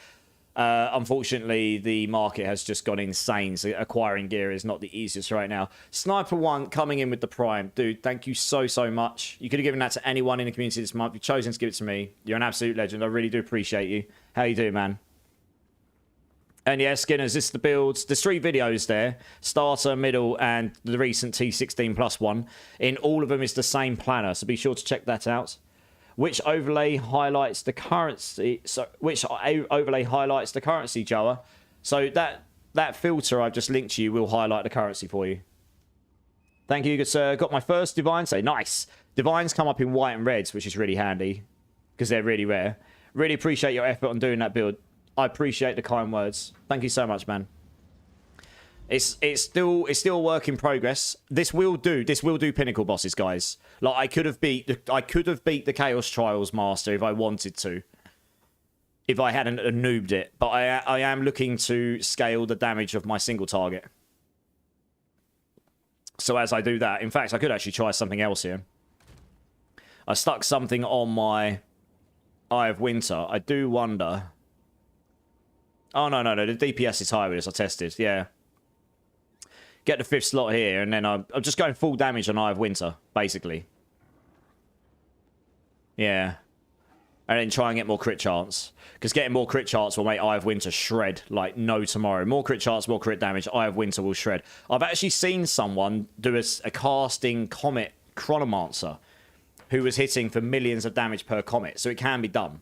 Unfortunately, the market has just gone insane, so acquiring gear is not the easiest right now. Sniper1 coming in with the Prime. Dude, thank you so, so much. You could have given that to anyone in the community this month. You've chosen to give it to me. You're an absolute legend. I really do appreciate you. How you doing, man? And yeah, Skinners, this is the builds. There's 3 videos there. Starter, middle, and the recent T16 plus one. In all of them, it's the same planner, so be sure to check that out. Which overlay highlights the currency? So, which overlay highlights the currency, Joa? So that filter I've just linked to you will highlight the currency for you. Thank you, good sir. Got my first divine. Say nice. Divines come up in white and reds, which is really handy because they're really rare. Really appreciate your effort on doing that build. I appreciate the kind words. Thank you so much, man. It's still a work in progress. This will do pinnacle bosses, guys. Like I could have beat the Chaos Trials Master if I wanted to, if I hadn't noobed it. But I am looking to scale the damage of my single target. So as I do that, in fact, I could actually try something else here. I stuck something on my Eye of Winter. I do wonder. Oh no, the DPS is high with this. I tested, yeah. Get the 5th slot here, and then I'm just going full damage on Eye of Winter, basically. Yeah. And then try and get more crit chance. Because getting more crit chance will make Eye of Winter shred like no tomorrow. More crit chance, more crit damage. Eye of Winter will shred. I've actually seen someone do a casting Comet Chronomancer who was hitting for millions of damage per Comet. So it can be done.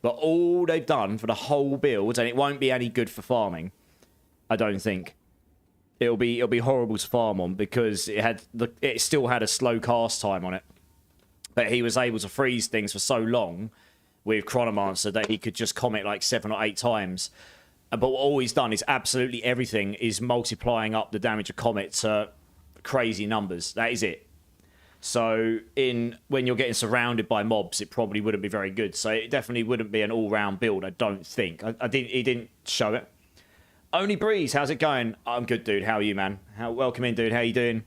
But all they've done for the whole build, and it won't be any good for farming, I don't think. It'll be horrible to farm on because it still had a slow cast time on it. But he was able to freeze things for so long with Chronomancer that he could just comet like 7 or 8 times. But all he's done is absolutely everything is multiplying up the damage of Comet to crazy numbers. That is it. So when you're getting surrounded by mobs, it probably wouldn't be very good. So it definitely wouldn't be an all-round build, I don't think. He didn't show it. Only Breeze, how's it going? I'm good, dude. How are you, man? Welcome in, dude. How you doing?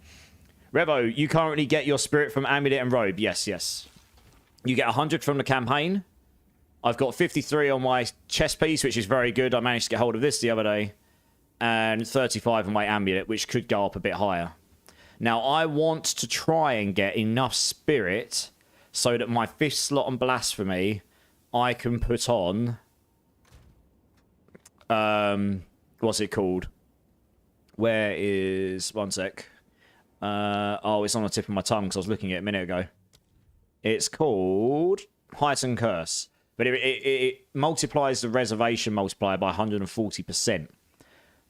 Revo, you currently get your spirit from Amulet and Robe. Yes. You get 100 from the campaign. I've got 53 on my chest piece, which is very good. I managed to get hold of this the other day. And 35 on my Amulet, which could go up a bit higher. Now, I want to try and get enough spirit so that my 5th slot on Blasphemy, I can put on... what's it called? Where is... One sec. Oh, it's on the tip of my tongue because I was looking at it a minute ago. It's called Heightened Curse. But it multiplies the reservation multiplier by 140%.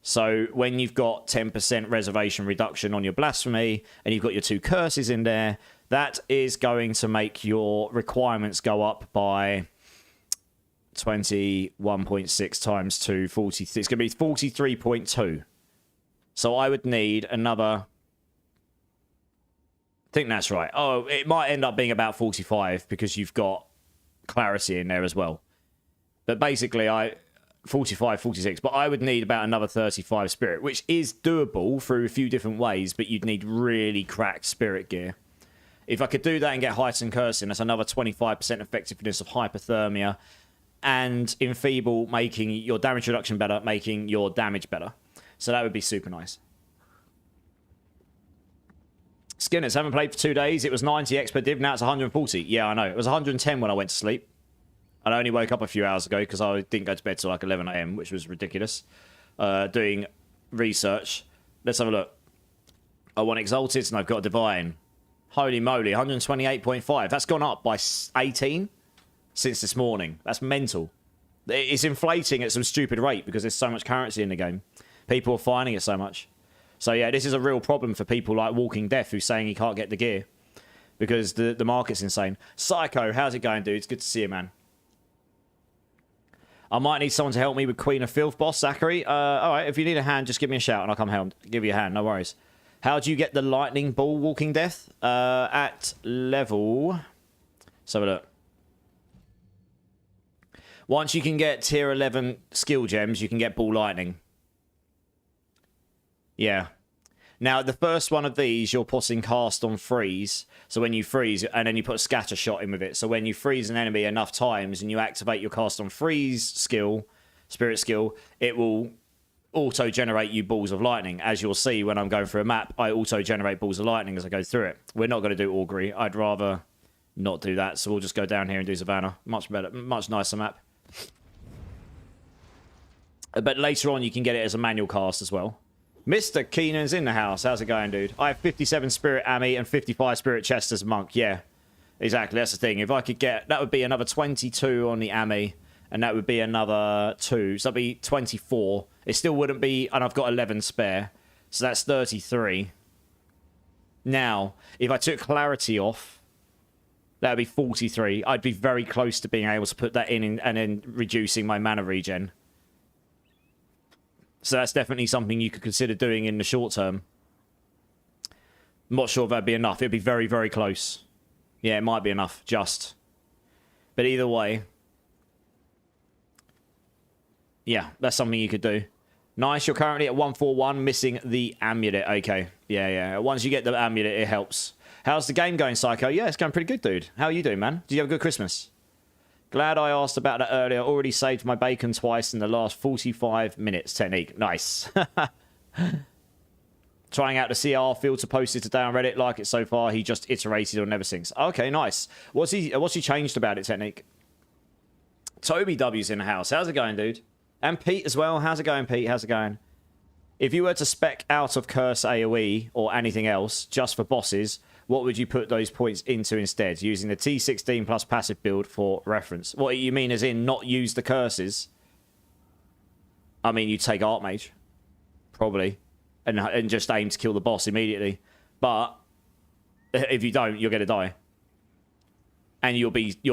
So when you've got 10% reservation reduction on your Blasphemy and you've got your 2 curses in there, that is going to make your requirements go up by 21.6 times 2, 40. It's going to be 43.2. So I would need another... I think that's right. Oh, it might end up being about 45 because you've got clarity in there as well. But basically, 45, 46, but I would need about another 35 spirit, which is doable through a few different ways, but you'd need really cracked spirit gear. If I could do that and get Heightened Cursing, that's another 25% effectiveness of hypothermia, and Enfeeble making your damage reduction better, making your damage better. So that would be super nice. Skinners, haven't played for 2 days. It was 90 X per div, now it's 140. Yeah, I know. It was 110 when I went to sleep. And I only woke up a few hours ago because I didn't go to bed till like 11 AM, which was ridiculous. Doing research. Let's have a look. I want Exalted and I've got a Divine. Holy moly, 128.5. That's gone up by 18 since this morning. That's mental. It's inflating at some stupid rate because there's so much currency in the game. People are finding it so much. So yeah, this is a real problem for people like Walking Death who's saying he can't get the gear because the market's insane. Psycho, how's it going, dude? It's good to see you, man. I might need someone to help me with Queen of Filth, boss, Zachary. All right, if you need a hand, just give me a shout and I'll come help. Give you a hand, no worries. How do you get the Lightning Ball, Walking Death? At level... Let's have a look. Once you can get tier 11 skill gems, you can get Ball Lightning. Yeah. Now, the first one of these, you're putting cast on freeze. So when you freeze, and then you put a scatter shot in with it. So when you freeze an enemy enough times and you activate your cast on freeze skill, spirit skill, it will auto-generate you balls of lightning. As you'll see when I'm going through a map, I auto-generate balls of lightning as I go through it. We're not going to do Augury. I'd rather not do that. So we'll just go down here and do Savannah. Much better, much nicer map. But later on, you can get it as a manual cast as well. Mr. Keenan's in the house. How's it going, dude? I have 57 Spirit Ami and 55 Spirit Chest as a monk. Yeah, exactly. That's the thing. If I could get... That would be another 22 on the Ami. And that would be another 2. So that'd be 24. It still wouldn't be... And I've got 11 spare. So that's 33. Now, if I took Clarity off, that would be 43. I'd be very close to being able to put that in and then reducing my mana regen. So that's definitely something you could consider doing in the short term. I'm not sure if that'd be enough. It'd be very, very close. Yeah, it might be enough, just. But either way. Yeah, that's something you could do. Nice, you're currently at 141, missing the amulet. Okay, yeah. Once you get the amulet, it helps. How's the game going, Psycho? Yeah, it's going pretty good, dude. How are you doing, man? Did you have a good Christmas? Glad I asked about that earlier. Already saved my bacon twice in the last 45 minutes. Technique. Nice. Trying out the CR filter posted today on Reddit. Like it so far. He just iterated on Never Sinks. Okay, nice. What's he changed about it, Technique? Toby W's in the house. How's it going, dude? And Pete as well. How's it going, Pete? How's it going? If you were to spec out of Curse AoE or anything else just for bosses, what would you put those points into instead? Using the T16 plus passive build for reference. What you mean as in not use the curses? I mean, you take Archmage. Probably. And just aim to kill the boss immediately. But if you don't, you're going to die. And you'll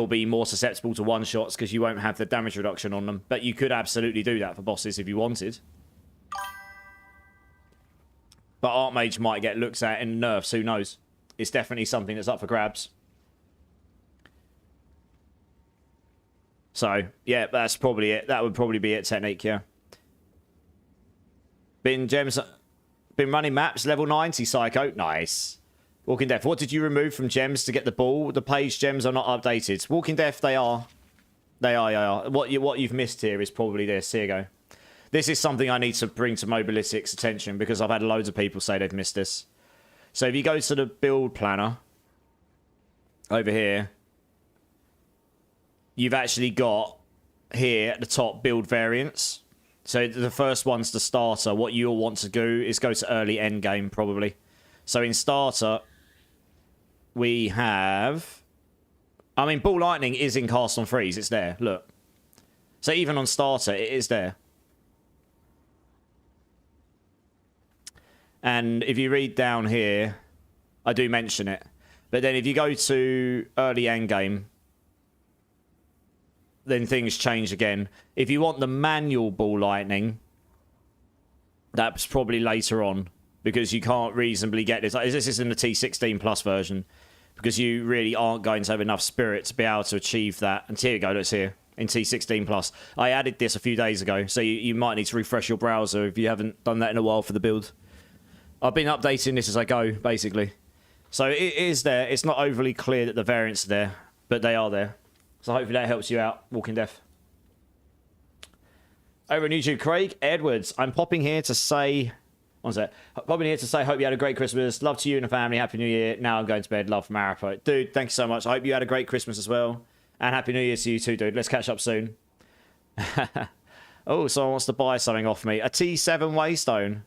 be more susceptible to one-shots because you won't have the damage reduction on them. But you could absolutely do that for bosses if you wanted. But Archmage might get looked at in nerfs, who knows? It's definitely something that's up for grabs. So, yeah, that's probably it. That would probably be it, Technique, yeah. Been running maps, level 90, Psycho. Nice. Walking Death, what did you remove from gems to get the ball? The page gems are not updated. Walking Death, they are. They are. What you've missed here is probably this. Here you go. This is something I need to bring to Mobalytics' attention because I've had loads of people say they've missed this. So if you go to the build planner over here, you've actually got here at the top build variants. So the first one's the starter. What you'll want to do is go to early endgame probably. So in starter, we have... I mean, Ball Lightning is in Cast on Freeze. It's there. Look. So even on starter, it is there. And if you read down here, I do mention it. But then if you go to early endgame, then things change again. If you want the manual Ball Lightning, that's probably later on. Because you can't reasonably get this. This is in the T16 Plus version. Because you really aren't going to have enough spirit to be able to achieve that. And here we go, let's here. In T16 Plus. I added this a few days ago. So you might need to refresh your browser if you haven't done that in a while for the build. I've been updating this as I go, basically. So it is there. It's not overly clear that the variants are there. But they are there. So hopefully that helps you out, Walking Death. Over on YouTube, Craig Edwards. I'm popping here to say... One sec. Popping here to say, hope you had a great Christmas. Love to you and the family. Happy New Year. Now I'm going to bed. Love from Arapo. Dude, thank you so much. I hope you had a great Christmas as well. And Happy New Year to you too, dude. Let's catch up soon. Oh, someone wants to buy something off me. A T7 Waystone.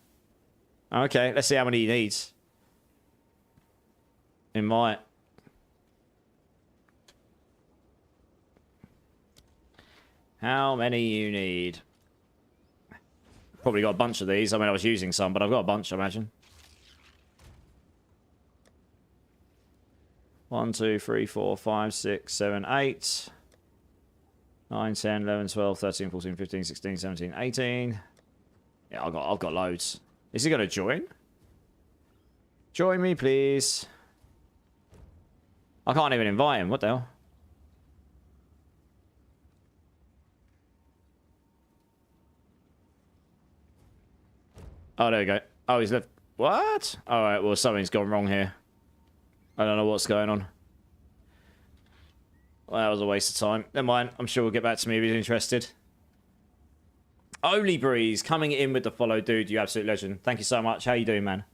Okay, let's see how many he needs. It might. How many you need? Probably got a bunch of these. I mean, I was using some, but I've got a bunch, I imagine. 1, 2, 3, 4, 5, 6, 7, 8. 9, 10, 11, 12, 13, 14, 15, 16, 17, 18. Yeah, I've got loads. Is he going to join? Join me, please. I can't even invite him. What the hell? Oh, there we go. Oh, he's left. What? Alright, well, something's gone wrong here. I don't know what's going on. Well, that was a waste of time. Never mind. I'm sure he'll get back to me if he's interested. Only Breeze coming in with the follow, dude. You absolute legend. Thank you so much. How you doing, man?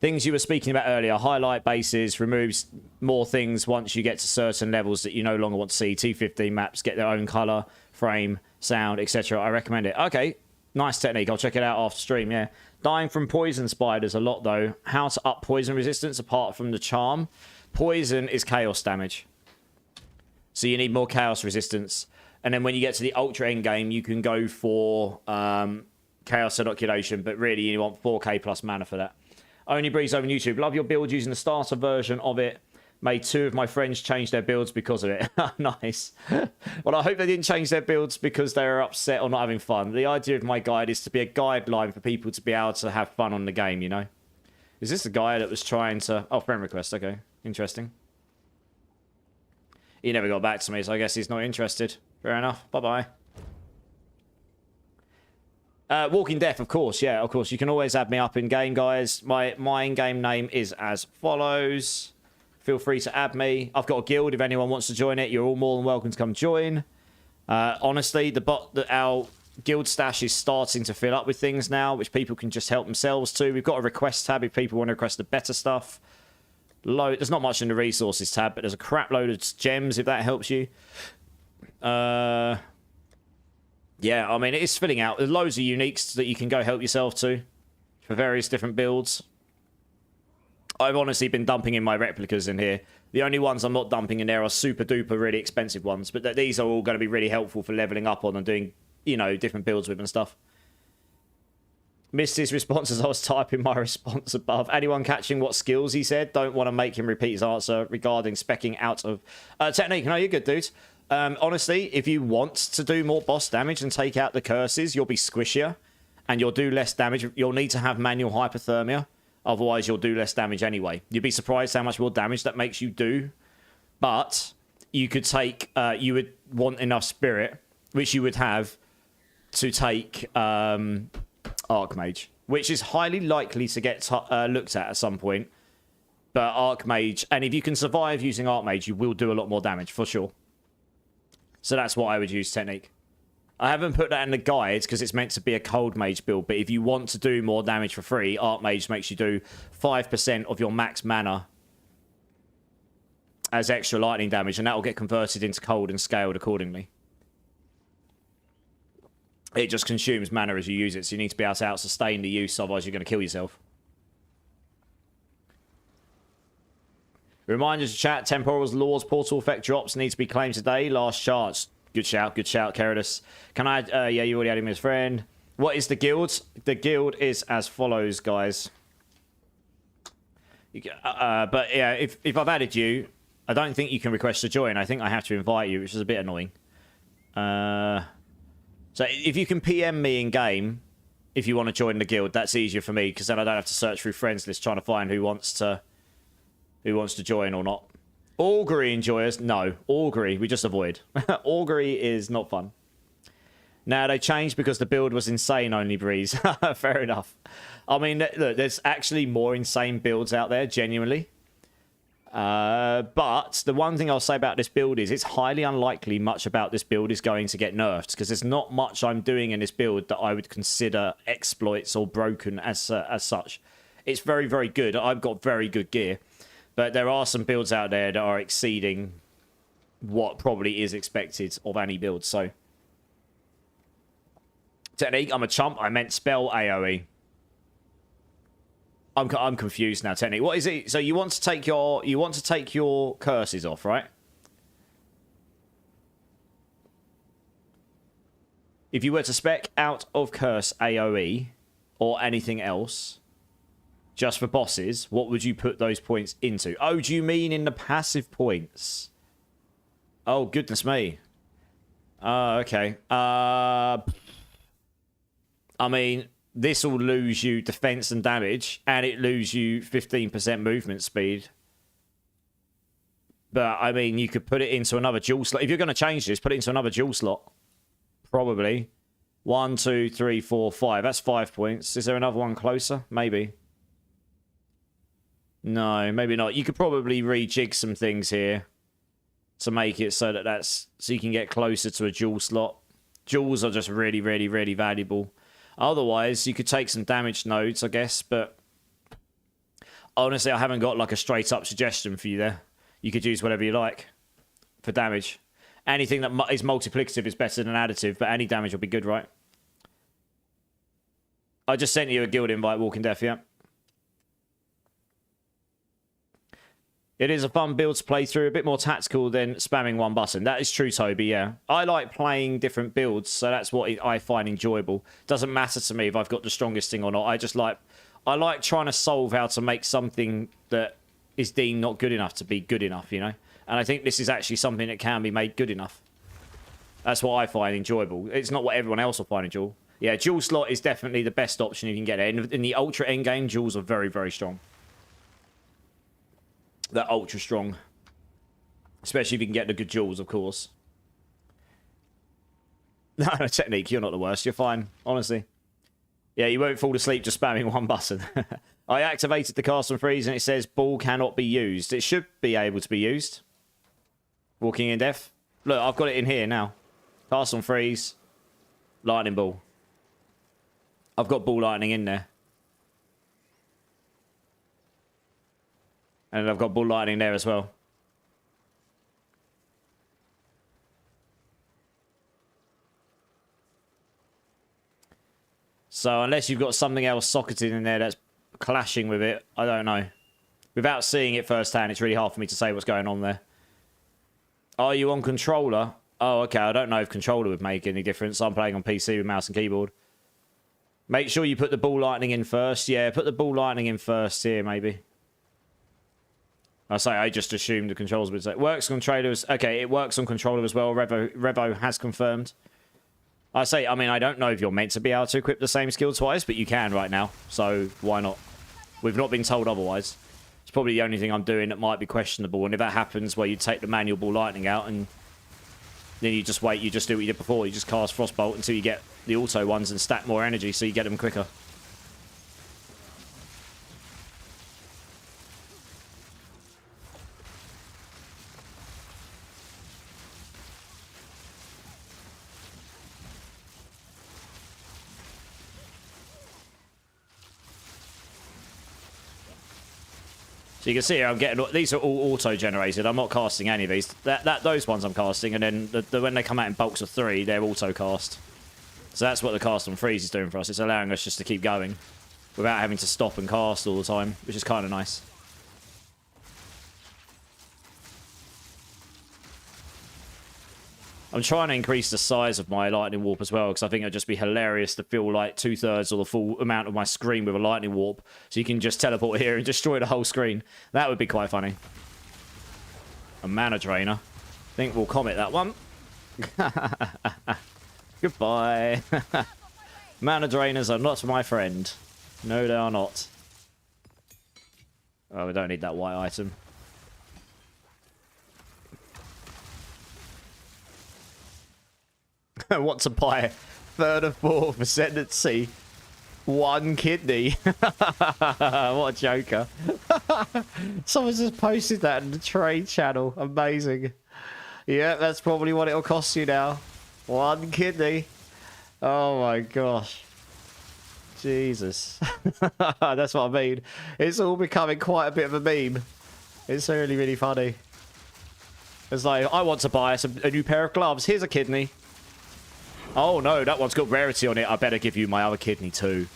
Things you were speaking about earlier. Highlight bases removes more things once you get to certain levels that you no longer want to see. T15 maps get their own color, frame, sound, etc. I recommend it. Okay. Nice technique. I'll check it out after stream, yeah. Dying from poison spiders a lot, though. How to up poison resistance apart from the charm? Poison is chaos damage. So you need more chaos resistance. And then when you get to the ultra end game, you can go for chaos inoculation. But really, you want 4k plus mana for that. Only Breeze over on YouTube. Love your build using the starter version of it. Made 2 of my friends change their builds because of it. Nice. Well, I hope they didn't change their builds because they were upset or not having fun. The idea of my guide is to be a guideline for people to be able to have fun on the game, you know? Is this the guy that was trying to... Oh, friend request. Okay. Interesting. He never got back to me, so I guess he's not interested. Fair enough. Bye-bye. Walking Death, of course. Yeah, of course. You can always add me up in-game, guys. My in-game name is as follows... Feel free to add me. I've got a guild. If anyone wants to join it, you're all more than welcome to come join. Honestly, our guild stash is starting to fill up with things now, which people can just help themselves to. We've got a request tab if people want to request the better stuff. There's not much in the resources tab, but there's a crap load of gems if that helps you. Yeah, I mean, it is filling out. There's loads of uniques that you can go help yourself to for various different builds. I've honestly been dumping in my replicas in here. The only ones I'm not dumping in there are super duper really expensive ones. But these are all going to be really helpful for leveling up on and doing, you know, different builds with and stuff. Missed his response as I was typing my response above. Anyone catching what skills he said? Don't want to make him repeat his answer regarding specking out of technique. No, you're good, dude. Honestly, if you want to do more boss damage and take out the curses, you'll be squishier. And you'll do less damage. You'll need to have manual hypothermia. Otherwise, you'll do less damage anyway. You'd be surprised how much more damage that makes you do. But you could take... you would want enough spirit, which you would have, to take Archmage. Which is highly likely to get looked at some point. But Archmage... And if you can survive using Archmage, you will do a lot more damage, for sure. So that's what I would use technique. I haven't put that in the guide because it's meant to be a cold mage build, but if you want to do more damage for free, Archmage makes you do 5% of your max mana as extra lightning damage, and that will get converted into cold and scaled accordingly. It just consumes mana as you use it, so you need to be able to out-sustain the use, otherwise you're going to kill yourself. Reminders to chat, Temporal's Laws Portal Effect drops need to be claimed today. Last chance. Good shout, Keradus. Can I... yeah, you already had him as friend. What is the guild? The guild is as follows, guys. But yeah, if I've added you, I don't think you can request to join. I think I have to invite you, which is a bit annoying. So if you can PM me in-game, if you want to join the guild, that's easier for me, because then I don't have to search through friends list trying to find who wants to join or not. Augury enjoyers? No. Augury, we just avoid. Augury is not fun. Now, they changed because the build was insane only, Breeze. Fair enough. I mean, look, there's actually more insane builds out there, genuinely. But the one thing I'll say about this build is it's highly unlikely much about this build is going to get nerfed, because there's not much I'm doing in this build that I would consider exploits or broken as such. It's very, very good. I've got very good gear. But there are some builds out there that are exceeding what probably is expected of any build. So, technique, I'm a chump. I meant spell AoE. I'm confused now. Technique, what is it? So you want to take your curses off, right? If you were to spec out of curse AoE or anything else, just for bosses, what would you put those points into? Oh, do you mean in the passive points? Oh, goodness me. Okay. I mean, this will lose you defense and damage, and it lose you 15% movement speed. But, I mean, you could put it into another dual slot. If you're going to change this, put it into another dual slot. Probably. 1, 2, 3, 4, 5. That's 5 points. Is there another one closer? Maybe. No, maybe not. You could probably rejig some things here to make it so that so you can get closer to a dual slot. Duals are just really, really, really valuable. Otherwise, you could take some damage nodes, I guess, but honestly, I haven't got like a straight up suggestion for you there. You could use whatever you like for damage. Anything that is multiplicative is better than additive, but any damage will be good, right? I just sent you a guild invite, Walking Death, yeah. It is a fun build to play through, a bit more tactical than spamming one button. That is true, Toby, yeah. I like playing different builds, so that's what I find enjoyable. Doesn't matter to me if I've got the strongest thing or not. I like trying to solve how to make something that is deemed not good enough to be good enough, you know? And I think this is actually something that can be made good enough. That's what I find enjoyable. It's not what everyone else will find enjoyable. Yeah, dual slot is definitely the best option if you can get it. In the Ultra endgame, duals are very, very strong. They're ultra strong. Especially if you can get the good jewels, of course. No, technique, you're not the worst. You're fine, honestly. Yeah, you won't fall asleep just spamming one button. I activated the cast and freeze and it says ball cannot be used. It should be able to be used. Walking in Death. Look, I've got it in here now. Cast and freeze. Lightning ball. I've got ball lightning in there. And I've got bull lightning there as well. So unless you've got something else socketed in there that's clashing with it, I don't know. Without seeing it firsthand, it's really hard for me to say what's going on there. Are you on controller? Oh, okay. I don't know if controller would make any difference. I'm playing on PC with mouse and keyboard. Make sure you put the bull lightning in first. Yeah, put the bull lightning in first here, maybe. I just assumed the controls would say it works on controllers. Okay, it works on controller as well. Revo has confirmed. I mean, I don't know if you're meant to be able to equip the same skill twice, but you can right now. So why not? We've not been told otherwise. It's probably the only thing I'm doing that might be questionable. And if that happens, where you take the manual ball lightning out and then you just wait, you just do what you did before. You just cast Frostbolt until you get the auto ones and stack more energy so you get them quicker. So you can see here, I'm getting, these are all auto-generated. I'm not casting any of these. Those ones I'm casting, and then when they come out in bulks of 3, they're auto-cast. So that's what the cast on freeze is doing for us. It's allowing us just to keep going without having to stop and cast all the time, which is kind of nice. I'm trying to increase the size of my lightning warp as well, because I think it'd just be hilarious to fill like 2/3 or the full amount of my screen with a lightning warp, so you can just teleport here and destroy the whole screen. That would be quite funny. A mana drainer. I think we'll comment that one. Goodbye. Mana drainers are not my friend. No, they are not. Oh, we don't need that white item. Want to buy 3rd or 4th ascendancy, 1 kidney. What a joker. Someone just posted that in the trade channel. Amazing. Yeah, that's probably what it'll cost you now. 1 kidney. Oh my gosh. Jesus. That's what I mean. It's all becoming quite a bit of a meme. It's really, really funny. It's like, I want to buy a new pair of gloves. Here's a kidney. Oh no, that one's got rarity on it. I better give you my other kidney too.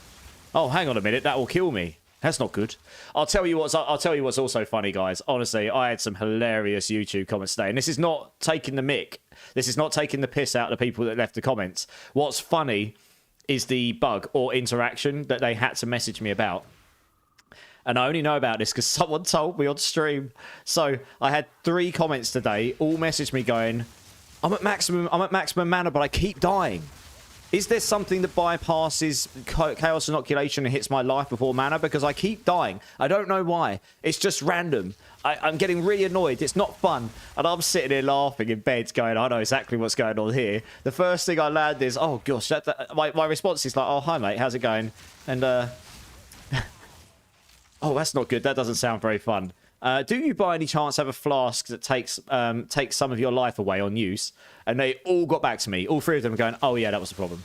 Oh, hang on a minute, that will kill me. That's not good. I'll tell you what's also funny, guys. Honestly, I had some hilarious YouTube comments today, and this is not taking the mick. This is not taking the piss out of the people that left the comments. What's funny is the bug or interaction that they had to message me about. And I only know about this because someone told me on stream. So I had 3 comments today, all messaged me going, I'm at maximum mana, but I keep dying. Is there something that bypasses Chaos Inoculation and hits my life before mana? Because I keep dying. I don't know why. It's just random. I'm getting really annoyed. It's not fun. And I'm sitting here laughing in bed going, I know exactly what's going on here. The first thing I land is, oh gosh, my response is like, oh, hi mate, how's it going? And, oh, that's not good. That doesn't sound very fun. Do you by any chance have a flask that takes some of your life away on use? And they all got back to me. All 3 of them going, oh yeah, that was the problem.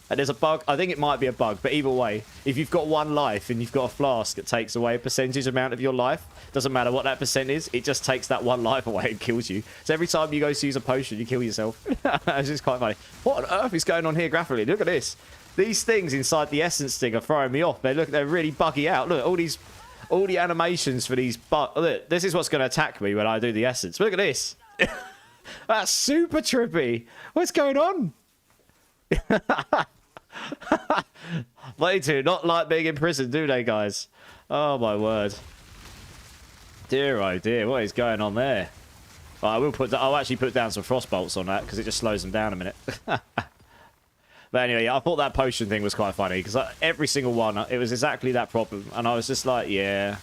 And there's a bug. I think it might be a bug, but either way, if you've got 1 life and you've got a flask that takes away a percentage amount of your life, doesn't matter what that percent is, it just takes that 1 life away and kills you. So every time you go to use a potion, you kill yourself. It's just quite funny. What on earth is going on here graphically? Look at this. These things inside the essence thing are throwing me off. They're really buggy out. Look, all the animations for these, but look, this is what's going to attack me when I do the essence. Look at this. That's super trippy. What's going on? They do not like being in prison, do they, guys? Oh my word. Dear oh dear, what is going on there? Well, I'll actually put down some frost bolts on that because it just slows them down a minute. But anyway, I thought that potion thing was quite funny because every single one, it was exactly that problem. And I was just like, yeah.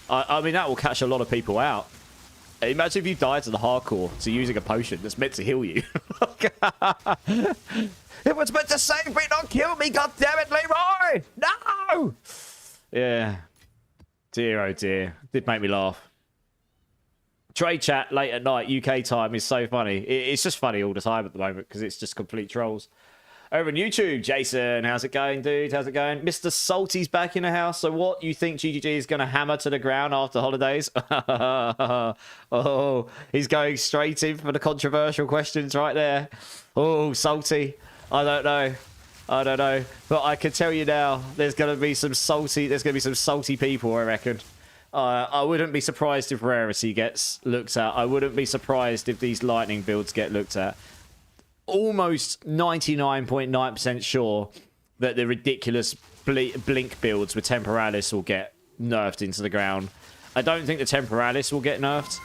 I mean, that will catch a lot of people out. Imagine if you died to the hardcore to using a potion that's meant to heal you. It was meant to save me, not kill me, God damn it, Leroy! No! Yeah. Dear, oh dear. Did make me laugh. Trade chat late at night, UK time, is so funny. It's just funny all the time at the moment because it's just complete trolls. Over on YouTube, Jason, how's it going, dude? How's it going? Mr. Salty's back in the house. So what, you think GGG is going to hammer to the ground after holidays? Oh, he's going straight in for the controversial questions right there. Oh, Salty. I don't know. But I can tell you now, there's going to be some salty people, I reckon. I wouldn't be surprised if rarity gets looked at. I wouldn't be surprised if these lightning builds get looked at. Almost 99.9% sure that the ridiculous blink builds with Temporalis will get nerfed into the ground. I don't think the Temporalis will get nerfed.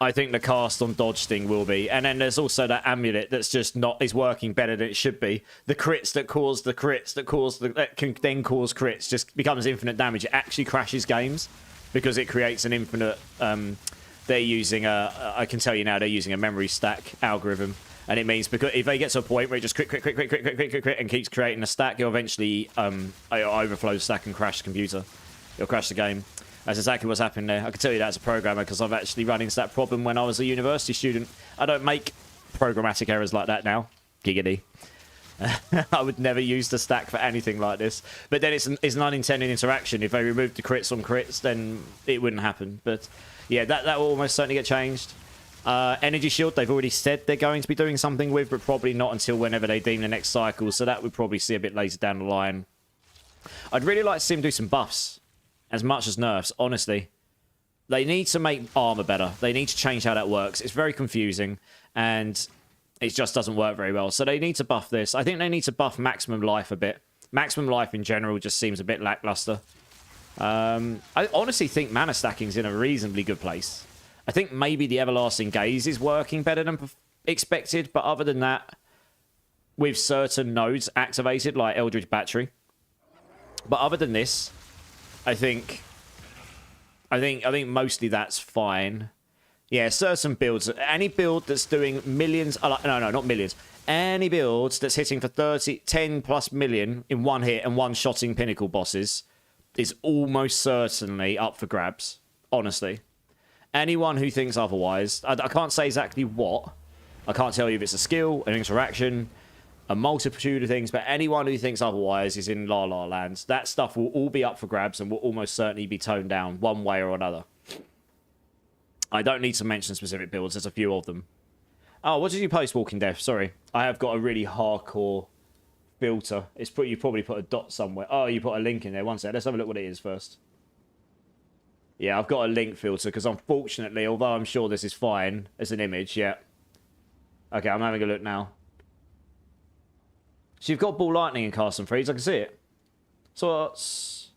I think the cast on dodge thing will be. And then there's also that amulet that's just is working better than it should be. The crits that cause the crits that can then cause crits just becomes infinite damage. It actually crashes games because it creates an infinite they're using I can tell you now, they're using a memory stack algorithm. And it means because if they get to a point where it just crit and keeps creating a stack, it'll eventually overflow the stack and crash the computer. It'll crash the game. That's exactly what's happening there. I can tell you that as a programmer because I've actually run into that problem when I was a university student. I don't make programmatic errors like that now. Giggity. I would never use the stack for anything like this. But then it's an unintended interaction. If they removed the crits on crits, then it wouldn't happen. But yeah, that will almost certainly get changed. Energy Shield, they've already said they're going to be doing something with, but probably not until whenever they deem the next cycle. So that would probably see a bit later down the line. I'd really like to see them do some buffs as much as nerfs, honestly. They need to make armor better. They need to change how that works. It's very confusing, and it just doesn't work very well. So they need to buff this. I think they need to buff maximum life a bit. Maximum life in general just seems a bit lackluster. I honestly think mana stacking's in a reasonably good place. I think maybe the Everlasting Gaze is working better than expected, but other than that, with certain nodes activated, like Eldritch Battery. But other than this, I think mostly that's fine. Yeah, certain builds. Any build that's doing millions... no, not millions. Any builds that's hitting for 10 plus million in one hit and one-shotting Pinnacle bosses is almost certainly up for grabs, honestly. Anyone who thinks otherwise, I can't say exactly what. I can't tell you if it's a skill, an interaction, a multitude of things, but anyone who thinks otherwise is in La La Land. That stuff will all be up for grabs and will almost certainly be toned down one way or another. I don't need to mention specific builds. There's a few of them. Oh, what did you post, Walking Death? Sorry. I have got a really hardcore filter. You probably put a dot somewhere. Oh, you put a link in there. One sec. Let's have a look what it is first. Yeah, I've got a link filter because unfortunately, although I'm sure this is fine as an image, yeah. Okay, I'm having a look now. So you've got Ball Lightning in Cast and Freeze. I can see it. So what's...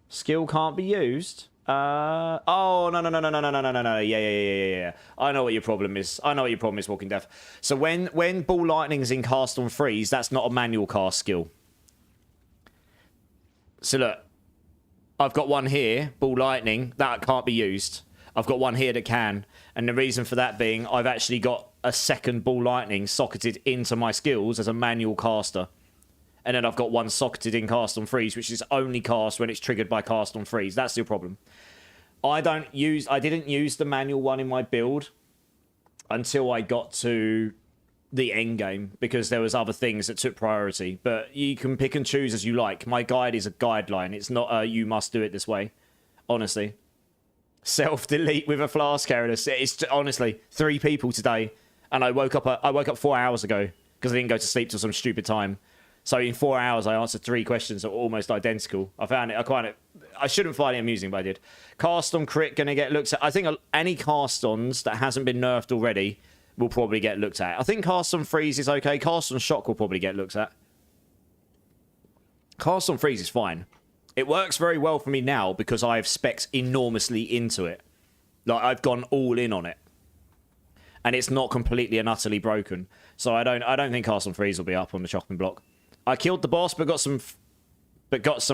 Skill can't be used. Oh, no. Yeah. I know what your problem is. Walking Death. So when Ball Lightning is in Cast on Freeze, that's not a manual cast skill. So look, I've got one here, Ball Lightning, that can't be used. I've got one here that can. And the reason for that being, I've actually got a second Ball Lightning socketed into my skills as a manual caster. And then I've got one socketed in Cast on Freeze, which is only cast when it's triggered by Cast on Freeze. That's the problem. I didn't use the manual one in my build until I got to the Endgame, because there was other things that took priority. But you can pick and choose as you like. My guide is a guideline. It's not a you must do it this way. Honestly. Self-delete with a flask carrier. It's honestly 3 people today. And I woke up 4 hours ago because I didn't go to sleep till some stupid time. So in 4 hours, I answered 3 questions that were almost identical. I shouldn't find it amusing, but I did. Cast on crit going to get looked at. I think any cast ons that hasn't been nerfed already will probably get looked at. I think Cast on Freeze is okay. Cast on Shock will probably get looked at. Cast on Freeze is fine. It works very well for me now because I have specced enormously into it. Like, I've gone all in on it. And it's not completely and utterly broken. So I don't think Cast on Freeze will be up on the chopping block. I killed the boss, but got some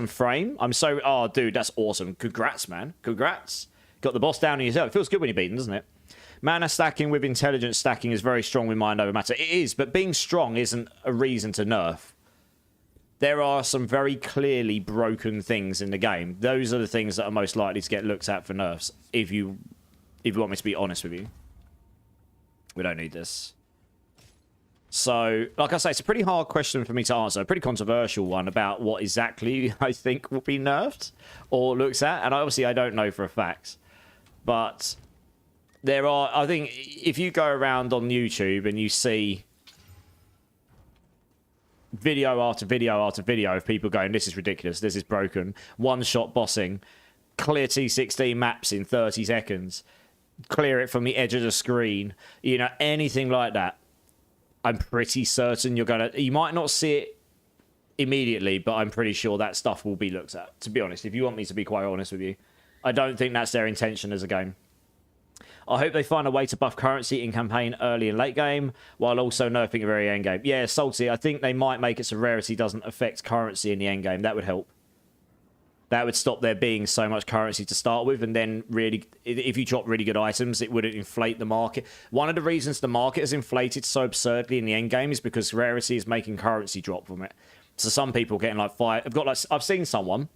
frame. Oh, dude, that's awesome. Congrats, man. Congrats. Got the boss down on yourself. It feels good when you're beaten, doesn't it? Mana stacking with intelligence stacking is very strong with mind over matter. It is, but being strong isn't a reason to nerf. There are some very clearly broken things in the game. Those are the things that are most likely to get looked at for nerfs, if you want me to be honest with you. We don't need this. So, like I say, it's a pretty hard question for me to answer. A pretty controversial one about what exactly I think will be nerfed or looked at. And obviously, I don't know for a fact. But there are, I think, if you go around on YouTube and you see video after video after video of people going, this is ridiculous, this is broken, one-shot bossing, clear T16 maps in 30 seconds, clear it from the edge of the screen, you know, anything like that, I'm pretty certain you might not see it immediately, but I'm pretty sure that stuff will be looked at, to be honest, if you want me to be quite honest with you. I don't think that's their intention as a game. I hope they find a way to buff currency in campaign early and late game, while also nerfing a very end game. Yeah, Salty, I think they might make it so rarity doesn't affect currency in the end game. That would help. That would stop there being so much currency to start with, and then really, if you drop really good items, it wouldn't inflate the market. One of the reasons the market has inflated so absurdly in the end game is because rarity is making currency drop from it. So some people getting like 5... I've seen someone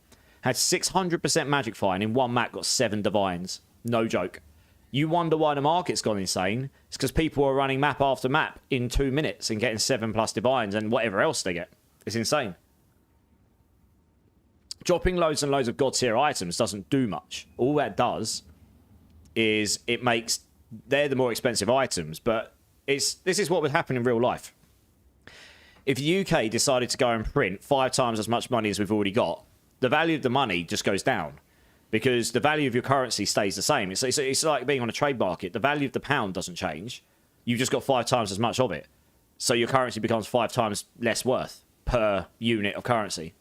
had 600% magic fire and in one map got 7 divines. No joke. You wonder why the market's gone insane. It's because people are running map after map in 2 minutes and getting 7+ divines and whatever else they get. It's insane. Dropping loads and loads of god tier items doesn't do much. All that does is it makes... They're the more expensive items, but this is what would happen in real life. If the UK decided to go and print 5 times as much money as we've already got, the value of the money just goes down. Because the value of your currency stays the same. It's like being on a trade market. The value of the pound doesn't change. You've just got 5 times as much of it. So your currency becomes 5 times less worth per unit of currency.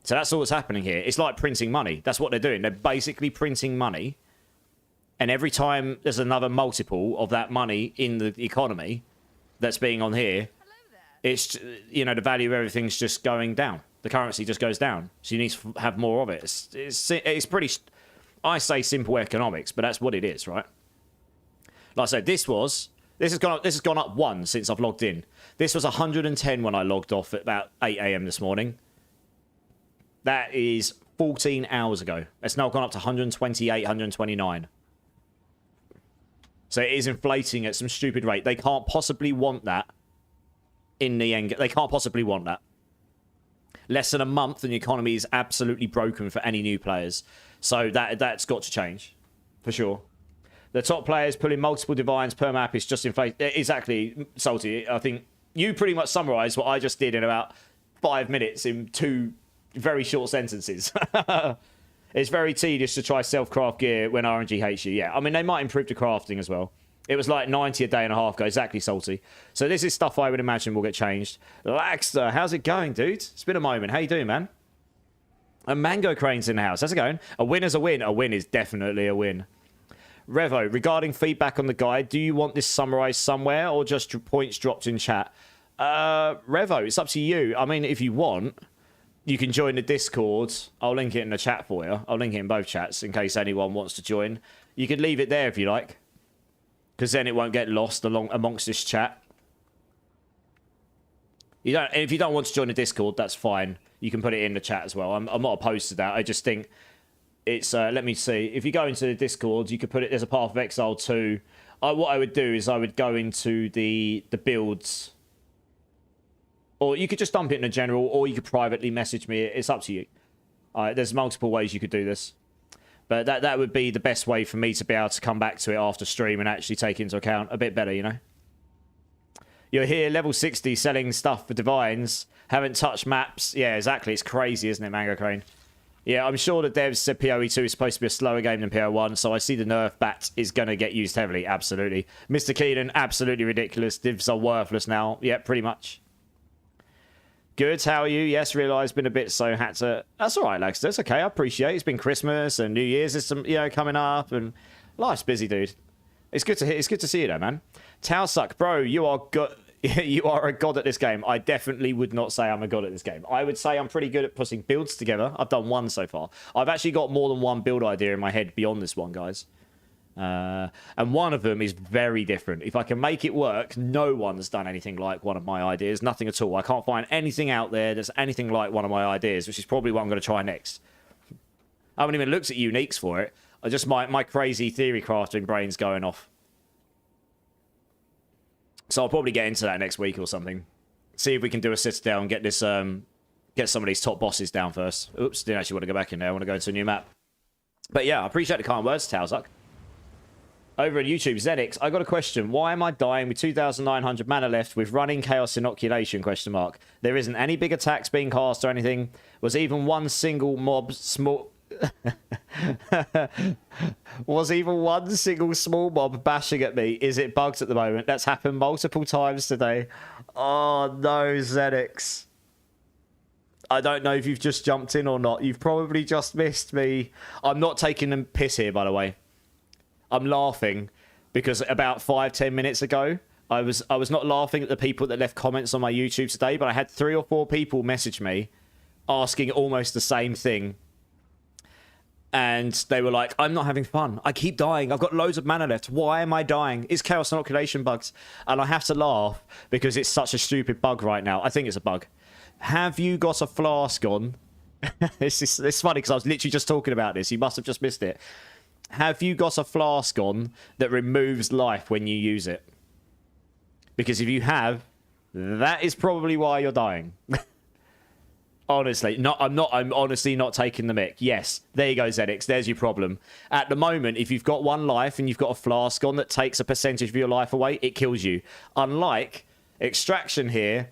So that's all that's happening here. It's like printing money. That's what they're doing. They're basically printing money. And every time there's another multiple of that money in the economy that's being on here, it's, you know, the value of everything's just going down. The currency just goes down. So you need to have more of it. It's pretty, I say simple economics, but that's what it is, right? Like I said, this has gone up 1 since I've logged in. This was 110 when I logged off at about 8 AM this morning. That is 14 hours ago. It's now gone up to 128, 129. So it is inflating at some stupid rate. They can't possibly want that in the end. They can't possibly want that. Less than a month and the economy is absolutely broken for any new players. So that's got to change, for sure. The top players pulling multiple divines per map is just inflating. Exactly, Salty. I think you pretty much summarised what I just did in about 5 minutes in 2 very short sentences. It's very tedious to try self-craft gear when RNG hates you. Yeah, I mean, they might improve the crafting as well. It was like 90 a day and a half ago. Exactly, Salty. So this is stuff I would imagine will get changed. Laxter, how's it going, dude? It's been a moment. How you doing, man? And Mango Crane's in the house. How's it going? A win is a win. A win is definitely a win. Revo, regarding feedback on the guide, do you want this summarised somewhere or just points dropped in chat? Revo, it's up to you. I mean, if you want, you can join the Discord. I'll link it in the chat for you. I'll link it in both chats in case anyone wants to join. You can leave it there if you like, because then it won't get lost amongst this chat. If you don't want to join the Discord, that's fine. You can put it in the chat as well. I'm not opposed to that. I just think it's... let me see. If you go into the Discord, you could put it... There's a Path of Exile 2. What I would do is I would go into the builds... Or you could just dump it in the general, or you could privately message me. It's up to you. There's multiple ways you could do this. But that would be the best way for me to be able to come back to it after stream and actually take into account a bit better, you know? You're here, level 60, selling stuff for divines. Haven't touched maps. Yeah, exactly. It's crazy, isn't it, Mango Crane? Yeah, I'm sure the devs said PoE2 is supposed to be a slower game than PoE1, so I see the nerf bat is going to get used heavily. Absolutely. Mr. Keenan, absolutely ridiculous. Divs are worthless now. Yeah, pretty much. Good, how are you? Yes, realised been a bit so had to... That's all right, Lex. That's okay. I appreciate it. It's been Christmas and New Year's is some, coming up and life's busy, dude. It's good to hear. It's good to see you, though, man. Towsuck, bro, you are you are a god at this game. I definitely would not say I'm a god at this game. I would say I'm pretty good at putting builds together. I've done 1 so far. I've actually got more than 1 build idea in my head beyond this one, guys. And one of them is very different. If I can make it work, no one's done anything like one of my ideas. Nothing at all. I can't find anything out there that's anything like one of my ideas, which is probably what I'm going to try next. I haven't even looked at uniques for it. I just my crazy theory crafting brain's going off. So I'll probably get into that next week or something. See if we can do a Citadel and get this get some of these top bosses down first. Oops, didn't actually want to go back in there. I want to go into a new map. But yeah, I appreciate the kind words, Towsuck. Over on YouTube, ZX, I got a question. Why am I dying with 2,900 mana left with running Chaos Inoculation, question mark? There isn't any big attacks being cast or anything. Was even one single mob small... Was even one single small mob bashing at me? Is it bugged at the moment? That's happened multiple times today. Oh no, ZX. I don't know if you've just jumped in or not. You've probably just missed me. I'm not taking a piss here, by the way. I'm laughing because about 5-10 minutes ago, I was not laughing at the people that left comments on my YouTube today, but I had 3 or 4 people message me asking almost the same thing. And they were like, I'm not having fun. I keep dying. I've got loads of mana left. Why am I dying? It's Chaos Inoculation bugs. And I have to laugh because it's such a stupid bug right now. I think it's a bug. Have you got a flask on? It's funny because I was literally just talking about this. You must have just missed it. have you got a flask on that removes life when you use it? Because if you have, that is probably why you're dying. Honestly, I'm honestly not taking the mick. Yes, there you go, Zenix. There's your problem. At the moment, if you've got one life and you've got a flask on that takes a percentage of your life away, it kills you. Unlike Extraction here,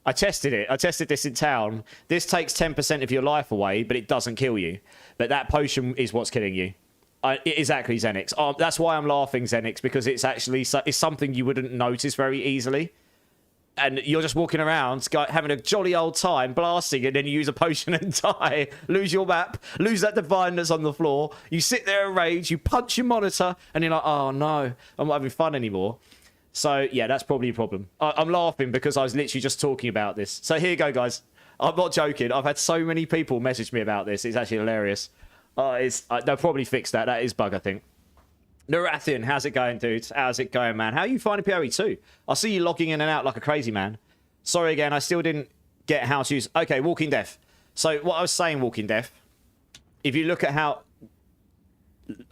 I tested it. I tested this in town. This takes 10% of your life away, but it doesn't kill you. But that potion is what's killing you. Exactly, Zenix. That's why I'm laughing, Zenix, because it's actually it's something you wouldn't notice very easily. And you're just walking around, having a jolly old time, blasting, and then you use a potion and die. Lose your map, lose that divine that's on the floor. You sit there in rage, you punch your monitor, and you're like, oh no, I'm not having fun anymore. So, yeah, that's probably a problem. I'm laughing because I was literally just talking about this. So here you go, guys. I'm not joking. I've had so many people message me about this. It's actually hilarious. They'll probably fix that. That is bug, I think. Narathian, how's it going, dudes? How's it going, man? How are you finding PoE2? I see you logging in and out like a crazy man. Sorry again, I still didn't get how to use... Okay, Walking Death. So what I was saying, Walking Death, if you look at how...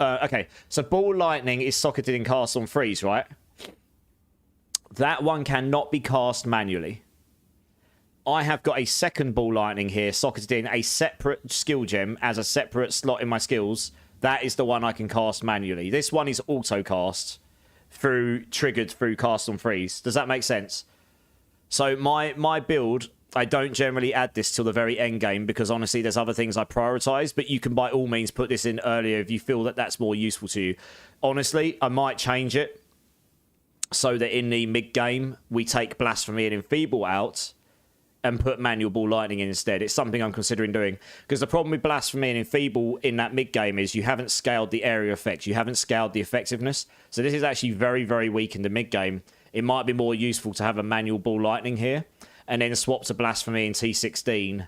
okay, so Ball Lightning is socketed in Cast on Freeze, right? That one cannot be cast manually. I have got a second Ball Lightning here socketed in a separate skill gem as a separate slot in my skills. That is the one I can cast manually. This one is auto cast triggered through Cast on Freeze. Does that make sense? So my build, I don't generally add this till the very end game because honestly there's other things I prioritize, but you can by all means put this in earlier if you feel that that's more useful to you. Honestly, I might change it so that in the mid game we take Blasphemy and Enfeeble out and put manual Ball Lightning in instead. It's something I'm considering doing. Because the problem with Blasphemy and Enfeeble in that mid-game is you haven't scaled the area effects. You haven't scaled the effectiveness. So this is actually very, very weak in the mid-game. It might be more useful to have a manual Ball Lightning here and then swap to Blasphemy and T16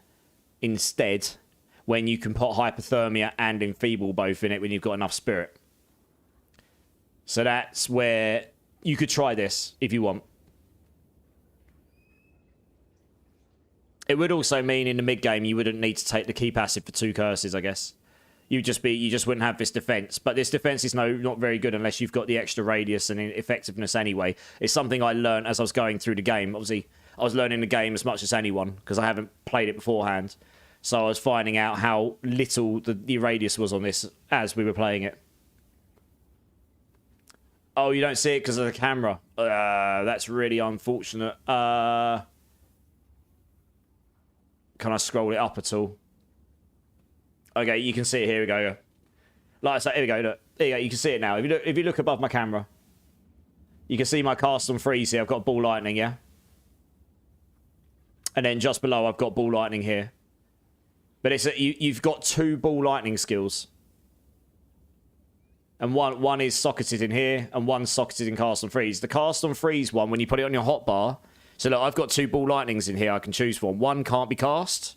instead when you can put Hypothermia and Enfeeble both in it when you've got enough Spirit. So that's where you could try this if you want. It would also mean in the mid-game you wouldn't need to take the Key Passive for 2 curses, I guess. You just wouldn't have this defense. But this defense is not very good unless you've got the extra radius and effectiveness anyway. It's something I learned as I was going through the game. Obviously, I was learning the game as much as anyone because I haven't played it beforehand. So I was finding out how little the radius was on this as we were playing it. Oh, you don't see it because of the camera. That's really unfortunate. Can I scroll it up at all? Okay, you can see it. Here we go. Like I said, here we go. Look, there you go. You can see it now. If you look above my camera, you can see my Cast on Freeze here. I've got Ball Lightning, yeah? And then just below, I've got Ball Lightning here. But it's you've got 2 Ball Lightning skills. And one is socketed in here, and one's socketed in Cast on Freeze. The Cast on Freeze one, when you put it on your hotbar... So look, I've got 2 Ball Lightnings in here I can choose from. One can't be cast,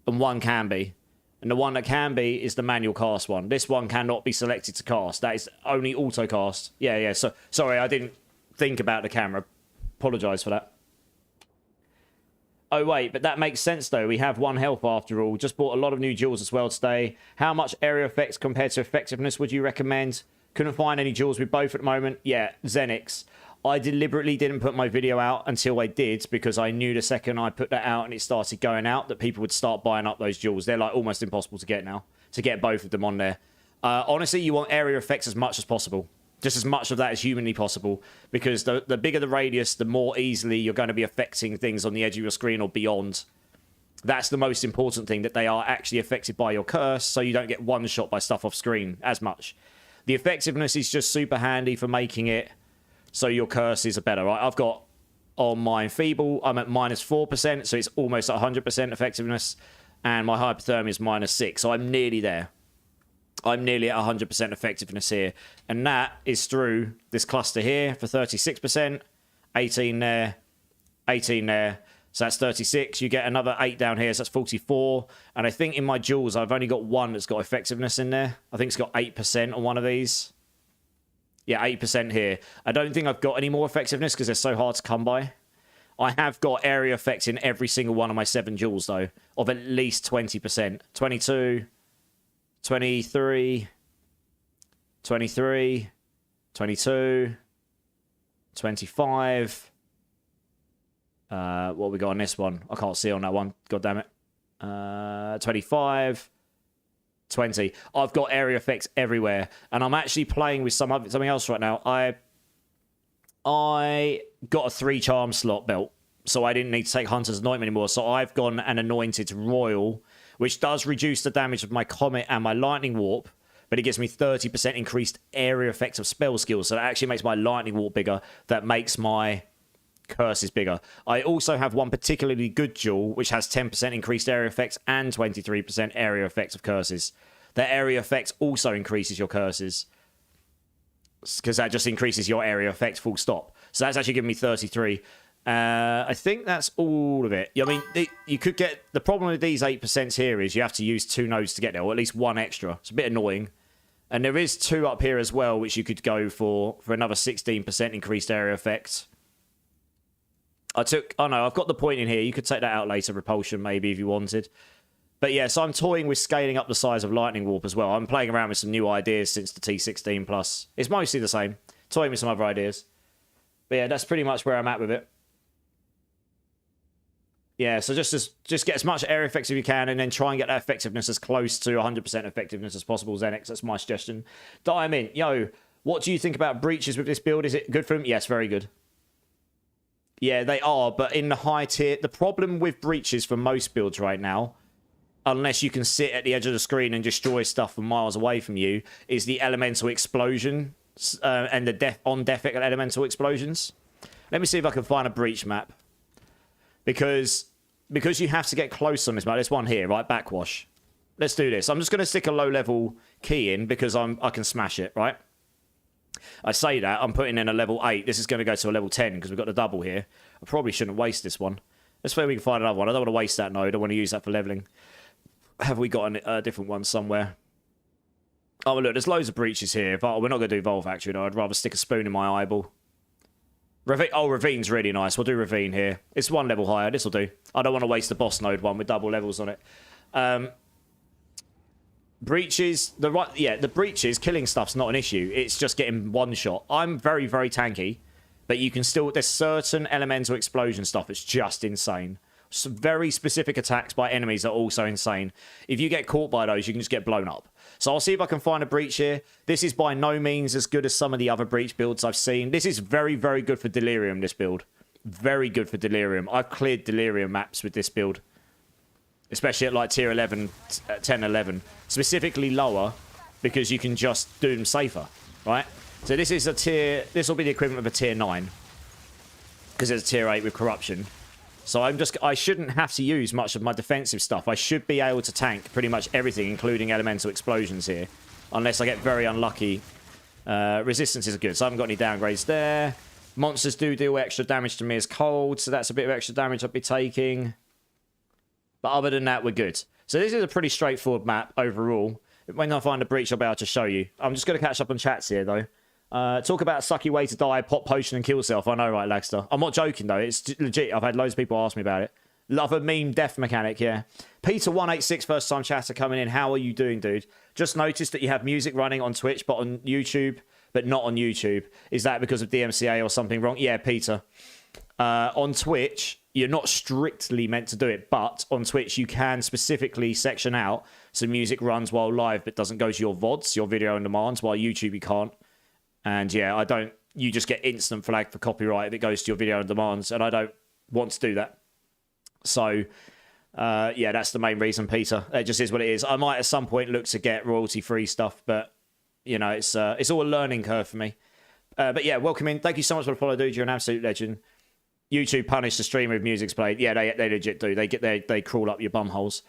and one can be. And the one that can be is the manual cast one. This one cannot be selected to cast. That is only auto cast. Yeah. So sorry, I didn't think about the camera. Apologise for that. Oh wait, but that makes sense though. We have 1 health after all. Just bought a lot of new jewels as well today. How much area effects compared to effectiveness would you recommend? Couldn't find any jewels with both at the moment. Yeah, Zenix. I deliberately didn't put my video out until I did because I knew the second I put that out and it started going out that people would start buying up those jewels. They're like almost impossible to get now, to get both of them on there. Honestly, you want area effects as much as possible. Just as much of that as humanly possible because the bigger the radius, the more easily you're going to be affecting things on the edge of your screen or beyond. That's the most important thing, that they are actually affected by your curse so you don't get one shot by stuff off screen as much. The effectiveness is just super handy for making it so your curses are better, right? I've got on my Enfeeble, I'm at -4%, so it's almost 100% effectiveness. And my Hypothermia is -6, so I'm nearly there. I'm nearly at 100% effectiveness here. And that is through this cluster here for 36%, 18 there, 18 there. So that's 36. You get another 8 down here, so that's 44. And I think in my jewels, I've only got one that's got effectiveness in there. I think it's got 8% on one of these. Yeah, 8% here. I don't think I've got any more effectiveness because they're so hard to come by. I have got area effects in every single one of my 7 jewels, though, of at least 20%. 22, 23, 23, 22, 25. What we got on this one? I can't see on that one. God damn it. 25, 20. I've got area effects everywhere, and I'm actually playing with something else right now. I got a 3 charm slot belt, so I didn't need to take Hunter's Anointment anymore. So I've gone an Anointed Royal, which does reduce the damage of my Comet and my Lightning Warp, but it gives me 30% increased area effect of spell skills. So that actually makes my Lightning Warp bigger. That makes my curses bigger. I also have one particularly good jewel, which has 10% increased area effects and 23% area effects of curses. That area effect also increases your curses, because that just increases your area effect full stop. So that's actually giving me 33. I think that's all of it. I mean, you could get... The problem with these 8% here is you have to use 2 nodes to get there, or at least 1 extra. It's a bit annoying. And there is 2 up here as well, which you could go for another 16% increased area effect. Oh no, I've got the point in here. You could take that out later, Repulsion, maybe, if you wanted. But yeah, so I'm toying with scaling up the size of Lightning Warp as well. I'm playing around with some new ideas since the T16 Plus. It's mostly the same. Toying with some other ideas. But yeah, that's pretty much where I'm at with it. Yeah, so just get as much area effects as you can, and then try and get that effectiveness as close to 100% effectiveness as possible, Xenix. That's my suggestion. Diamond, yo, what do you think about breaches with this build? Is it good for them? Yes, very good. Yeah, they are, but in the high tier... The problem with breaches for most builds right now, unless you can sit at the edge of the screen and destroy stuff from miles away from you, is the elemental explosion and the on-death elemental explosions. Let me see if I can find a breach map. Because you have to get close on this map. There's one here, right? Backwash. Let's do this. I'm just going to stick a low-level key in because I can smash it, right? I say that, I'm putting in a level 8. This is going to go to a level 10 because we've got the double here. I probably shouldn't waste this one. Let's see if we can find another one. I don't want to waste that node. I want to use that for leveling. Have we got a different one somewhere? Oh, look, there's loads of breaches here. But we're not going to do Vol Factory, though. I'd rather stick a spoon in my eyeball. Ravine's really nice. We'll do Ravine here. It's 1 level higher. This will do. I don't want to waste the boss node one with double levels on it. Breaches, the breaches, killing stuff's not an issue. It's just getting one shot. I'm very, very tanky, but you can still... There's certain elemental explosion stuff that's just insane. Some very specific attacks by enemies are also insane. If you get caught by those, you can just get blown up. So I'll see if I can find a breach here. This is by no means as good as some of the other breach builds I've seen. This is very, very good for Delirium, this build. Very good for Delirium. I've cleared Delirium maps with this build. Especially at like tier 11, 10, 11. Specifically lower, because you can just do them safer, right? So this is a tier... This will be the equivalent of a tier 9. Because it's a tier 8 with corruption. So I shouldn't have to use much of my defensive stuff. I should be able to tank pretty much everything, including elemental explosions here. Unless I get very unlucky. Resistances are good, so I haven't got any downgrades there. Monsters do deal extra damage to me as cold, so that's a bit of extra damage I'll be taking. But other than that, we're good. So this is a pretty straightforward map overall. When I find a breach, I'll be able to show you. I'm just going to catch up on chats here, though. Talk about a sucky way to die, pop potion and kill yourself. I know, right, Lagster? I'm not joking, though. It's legit. I've had loads of people ask me about it. Love a meme death mechanic, yeah. Peter186, first time chatter coming in. How are you doing, dude? Just noticed that you have music running on Twitch, but on YouTube, but not on YouTube. Is that because of DMCA or something wrong? Yeah, Peter. On Twitch, you're not strictly meant to do it, but on Twitch, you can specifically section out so music runs while live, but doesn't go to your VODs, your video on demand, while YouTube you can't. And yeah, you just get instant flag for copyright if it goes to your video on demands, and I don't want to do that. So, yeah, that's the main reason, Peter. It just is what it is. I might at some point look to get royalty-free stuff, but, you know, it's all a learning curve for me. But yeah, welcome in. Thank you so much for the follow, dude. You're an absolute legend. YouTube punish the streamer if music's played. Yeah, they legit do. They crawl up your bum holes.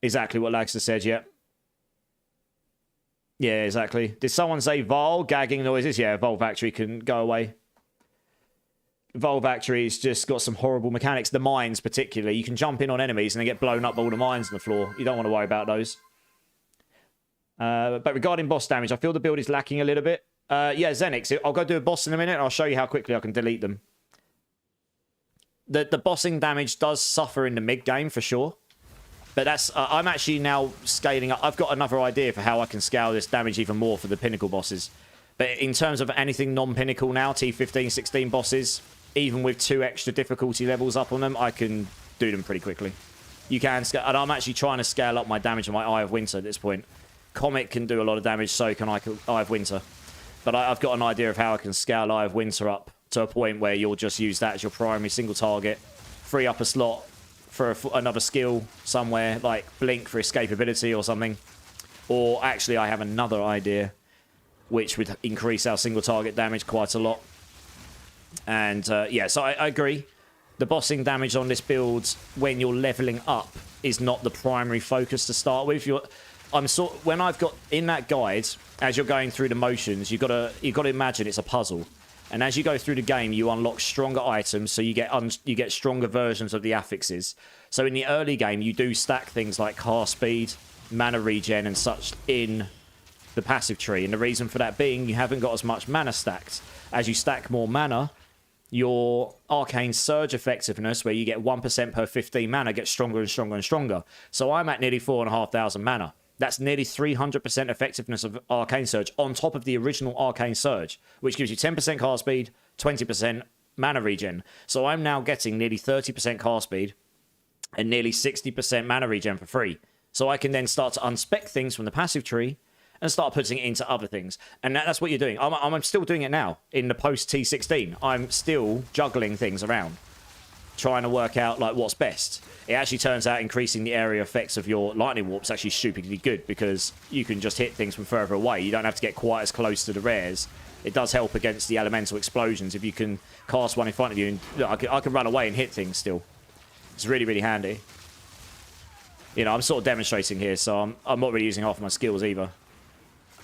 Exactly what Lagster said, yeah. Yeah, exactly. Did someone say Vol? Gagging noises? Yeah, Vol Factory can go away. Vol Factory's just got some horrible mechanics. The mines, particularly. You can jump in on enemies and then get blown up by all the mines on the floor. You don't want to worry about those. But regarding boss damage, I feel the build is lacking a little bit. Yeah, Xenix. I'll go do a boss in a minute and I'll show you how quickly I can delete them. The bossing damage does suffer in the mid-game, for sure. But that's I'm actually now scaling up. I've got another idea for how I can scale this damage even more for the pinnacle bosses. But in terms of anything non-pinnacle now, T15, 16 bosses, even with 2 extra difficulty levels up on them, I can do them pretty quickly. You can scale, and I'm actually trying to scale up my damage on my Eye of Winter at this point. Comet can do a lot of damage, so can Eye of Winter. But I've got an idea of how I can scale Eye of Winter up to a point where you'll just use that as your primary single target, free up a slot for another skill somewhere, like Blink for escapability or something. Or actually, I have another idea, which would increase our single target damage quite a lot. And yeah, so I agree. The bossing damage on this build, when you're leveling up, is not the primary focus to start with. When I've got in that guide, as you're going through the motions, you've got to imagine it's a puzzle. And as you go through the game, you unlock stronger items, so you get stronger versions of the affixes. So in the early game, you do stack things like cast speed, mana regen, and such in the passive tree. And the reason for that being, you haven't got as much mana stacked. As you stack more mana, your Arcane Surge effectiveness, where you get 1% per 15 mana, gets stronger and stronger and stronger. So I'm at nearly 4,500 mana. That's nearly 300% effectiveness of Arcane Surge on top of the original Arcane Surge, which gives you 10% cast speed, 20% mana regen. So I'm now getting nearly 30% cast speed and nearly 60% mana regen for free. So I can then start to unspec things from the passive tree and start putting it into other things. And that's what you're doing. I'm still doing it now in the post T16. I'm still juggling things around, trying to work out like what's best. It actually turns out increasing the area effects of your lightning warp is actually stupidly good, because you can just hit things from further away. You don't have to get quite as close to the rares. It does help against the elemental explosions. If you can cast one in front of you, and look, I can run away and hit things still. It's really, really handy. You know, I'm sort of demonstrating here, so I'm not really using half of my skills either.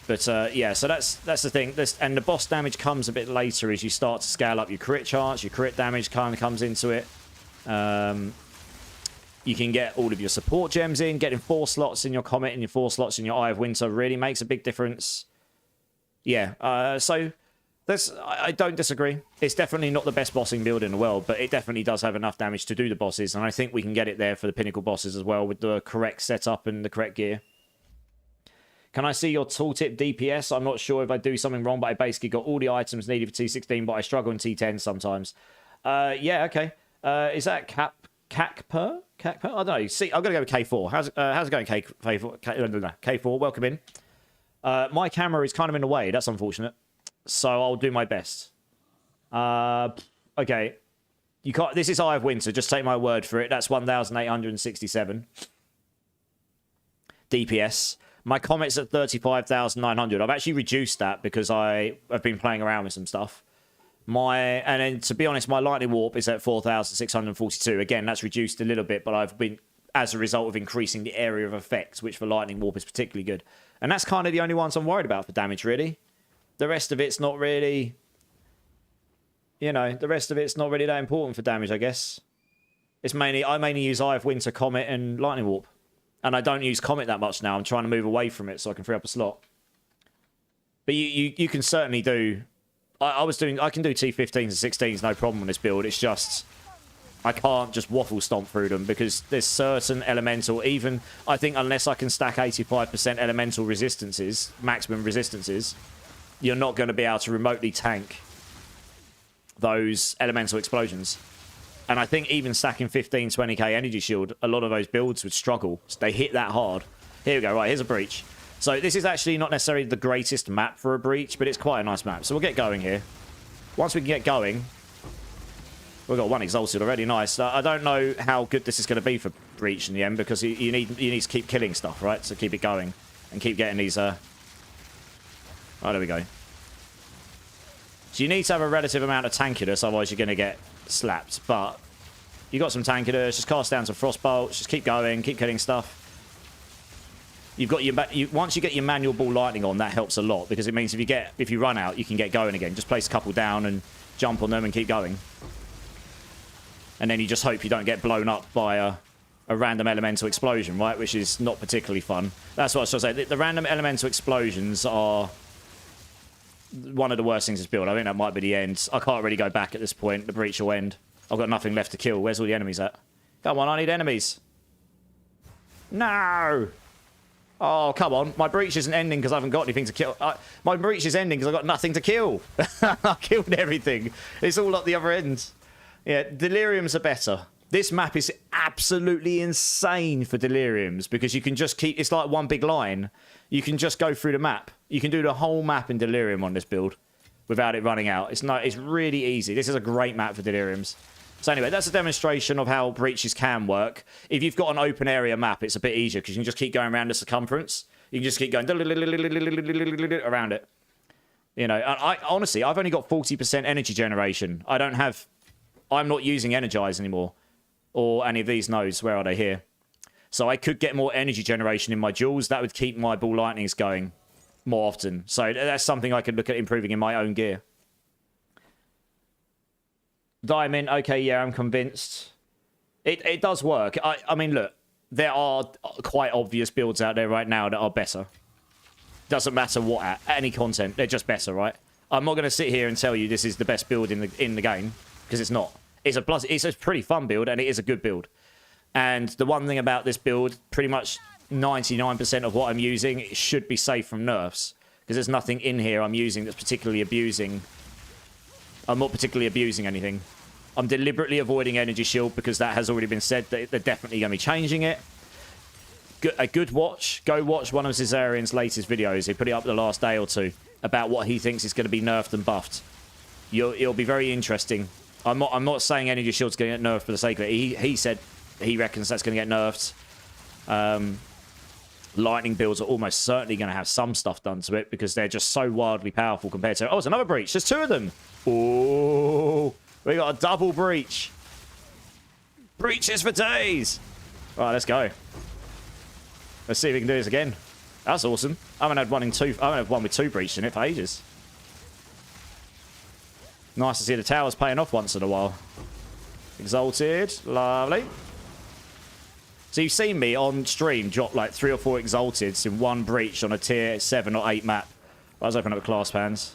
But yeah, so that's the thing. And the boss damage comes a bit later as you start to scale up your crit chance. Your crit damage kind of comes into it. You can get all of your support gems in. Getting 4 slots in your Comet and your 4 slots in your Eye of Winter really makes a big difference. Yeah, so I don't disagree. It's definitely not the best bossing build in the world, but it definitely does have enough damage to do the bosses, and I think we can get it there for the pinnacle bosses as well with the correct setup and the correct gear. Can I see your tooltip DPS? I'm not sure if I do something wrong, but I basically got all the items needed for T16, but I struggle in T10 sometimes. Yeah, okay. Is that CACPER? I don't know. See, I'm going to go with K4. How's it going, K4? Welcome in. My camera is kind of in the way. That's unfortunate. So I'll do my best. Okay. You can't. This is Eye of Winter. Just take my word for it. That's 1,867 DPS. My Comet's at 35,900. I've actually reduced that because I have been playing around with some stuff. And then, to be honest, my Lightning Warp is at 4,642. Again, that's reduced a little bit, but I've been, as a result of increasing the area of effect, which for Lightning Warp is particularly good. And that's kind of the only ones I'm worried about for damage, really. The rest of it's not really, you know, the rest of it's not really that important for damage, I guess. I mainly use Eye of Winter, Comet, and Lightning Warp. And I don't use Comet that much now. I'm trying to move away from it so I can free up a slot. But you can certainly do... I can do T15s and 16s, no problem on this build. It's just... I can't just waffle stomp through them because there's certain elemental... Even, I think, unless I can stack 85% elemental resistances, maximum resistances, you're not going to be able to remotely tank those elemental explosions. And I think even stacking 15, 20k energy shield, a lot of those builds would struggle. They hit that hard. Here we go. Right, here's a breach. So this is actually not necessarily the greatest map for a breach, but it's quite a nice map. So we'll get going here. Once we can get going, we've got one exalted already. Nice. I don't know how good this is going to be for breach in the end, because you need to keep killing stuff, right? To keep it going and keep getting these... Oh, there we go. So you need to have a relative amount of tankiness, otherwise you're going to get slapped. But you got some tankiness. Just cast down some frostbolts. Just keep going. Keep killing stuff. You've got your once you get your manual ball lightning on, that helps a lot, because it means if you run out, you can get going again. Just place a couple down and jump on them and keep going. And then you just hope you don't get blown up by a random elemental explosion, right? Which is not particularly fun. That's what I was trying to say. The random elemental explosions are one of the worst things to build. I think that might be the end. I can't really go back at this point. The breach will end. I've got nothing left to kill. Where's all the enemies at? Come on, I need enemies. No! Oh, come on. My breach isn't ending because I haven't got anything to kill. My breach is ending because I've got nothing to kill. I killed everything. It's all up the other end. Yeah, deliriums are better. This map is absolutely insane for deliriums because you can just keep... It's like one big line. You can just go through the map. You can do the whole map in delirium on this build without it running out. It's really easy. This is a great map for deliriums. So anyway, that's a demonstration of how breaches can work. If you've got an open area map, it's a bit easier because you can just keep going around the circumference. You can just keep going around it. You know, I honestly, I've only got 40% energy generation. I'm not using Energize anymore. Or any of these nodes. Where are they? Here. So I could get more energy generation in my jewels. That would keep my ball lightnings going more often. So that's something I could look at improving in my own gear. Diamond, okay, yeah, I'm convinced. It does work. I mean, look, there are quite obvious builds out there right now that are better. Doesn't matter what any content, they're just better, right? I'm not going to sit here and tell you this is the best build in the game because it's not. It's a pretty fun build and it is a good build. And the one thing about this build, pretty much 99% of what I'm using, it should be safe from nerfs because there's nothing in here I'm using that's particularly abusing. I'm not particularly abusing anything. I'm deliberately avoiding Energy Shield because that has already been said that they're definitely going to be changing it. A good watch. Go watch one of Caesarian's latest videos. He put it up the last day or two about what he thinks is going to be nerfed and buffed. It'll be very interesting. I'm not saying Energy Shield's going to get nerfed for the sake of it. He said he reckons that's going to get nerfed. Lightning builds are almost certainly going to have some stuff done to it because they're just so wildly powerful compared to... Oh, it's another breach. There's two of them. Oh, we got a double breach. Breaches for days. All right, let's go. Let's see if we can do this again. That's awesome. I haven't had one with two breaches in it for ages. Nice to see the towers paying off once in a while. Exalted. Lovely. So you've seen me on stream drop like 3 or 4 Exalteds in one breach on a tier 7 or 8 map. Let's open up the class pans.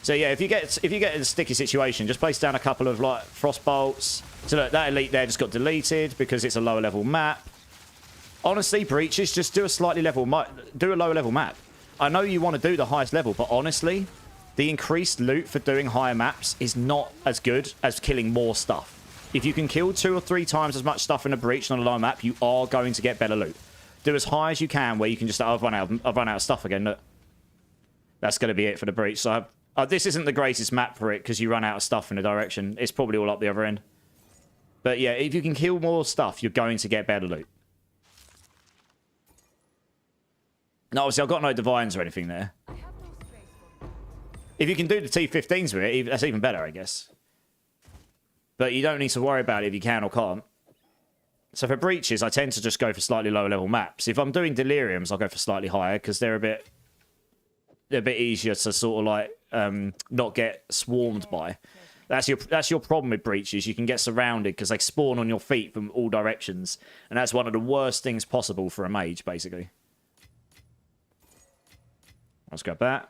So yeah, if you get in a sticky situation, just place down a couple of like frost bolts. So look, that elite there just got deleted because it's a lower level map. Honestly, breaches, just do a lower level map. I know you want to do the highest level, but honestly, the increased loot for doing higher maps is not as good as killing more stuff. If you can kill 2 or 3 times as much stuff in a breach on a low map, you are going to get better loot. Do as high as you can where you can just... I've run out of stuff again. Look. That's going to be it for the breach. So this isn't the greatest map for it because you run out of stuff in the direction. It's probably all up the other end. But yeah, if you can kill more stuff, you're going to get better loot. No, obviously, I've got no divines or anything there. If you can do the T15s with it, that's even better, I guess. But you don't need to worry about it if you can or can't. So for breaches, I tend to just go for slightly lower level maps. If I'm doing deliriums, I'll go for slightly higher because they're a bit easier to sort of like not get swarmed by. That's your problem with breaches. You can get surrounded because they spawn on your feet from all directions, and that's one of the worst things possible for a mage, basically. Let's grab that.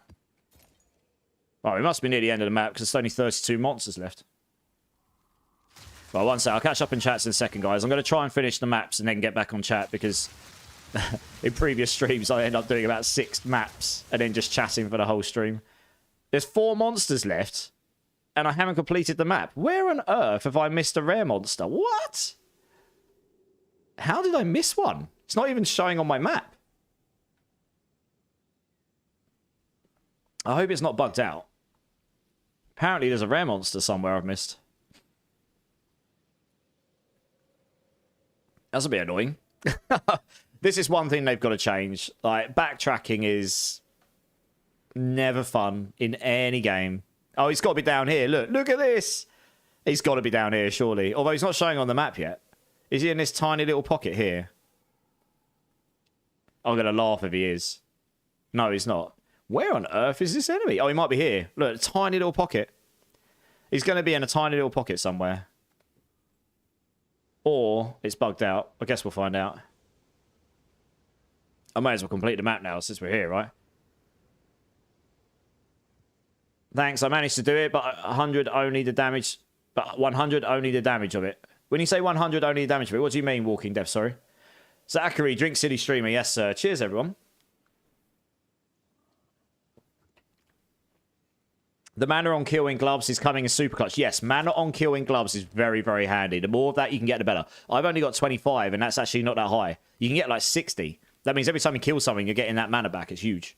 Oh, we must be near the end of the map because there's only 32 monsters left. Well, one sec. I'll catch up in chats in a second, guys. I'm going to try and finish the maps and then get back on chat because in previous streams I end up doing about 6 maps and then just chatting for the whole stream. There's 4 monsters left and I haven't completed the map. Where on earth have I missed a rare monster? What? How did I miss one? It's not even showing on my map. I hope it's not bugged out. Apparently there's a rare monster somewhere I've missed. That's a bit annoying. This is one thing they've got to change. Like, backtracking is never fun in any game. Oh, he's got to be down here. Look at this. He's got to be down here, surely. Although he's not showing on the map yet. Is he in this tiny little pocket here? I'm going to laugh if he is. No, he's not. Where on earth is this enemy? Oh, he might be here. Look, a tiny little pocket. He's going to be in a tiny little pocket somewhere. Or it's bugged out. I guess we'll find out. I might as well complete the map now since we're here, right? Thanks, I managed to do it, but 100 only the damage. But 100 only the damage of it. When you say 100 only the damage of it, what do you mean, Walking Death? Sorry. Zachary, Drink City Streamer. Yes, sir. Cheers, everyone. The mana on killing gloves is coming in super clutch. Yes, mana on killing gloves is very, very handy. The more of that you can get, the better. I've only got 25, and that's actually not that high. You can get like 60. That means every time you kill something, you're getting that mana back. It's huge.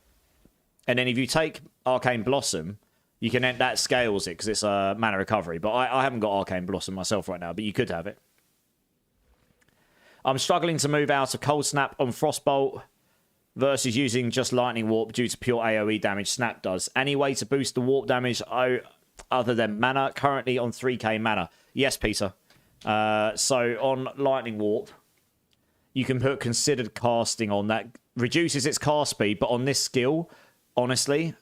And then if you take Arcane Blossom, you can end that scales it because it's a mana recovery. But I haven't got Arcane Blossom myself right now, but you could have it. I'm struggling to move out of Cold Snap on Frostbolt versus using just Lightning Warp due to pure AoE damage Snap does. Any way to boost the Warp damage other than mana? Currently on 3k mana. Yes, Peter. So on Lightning Warp, you can put considered casting on that. Reduces its cast speed, but on this skill, honestly,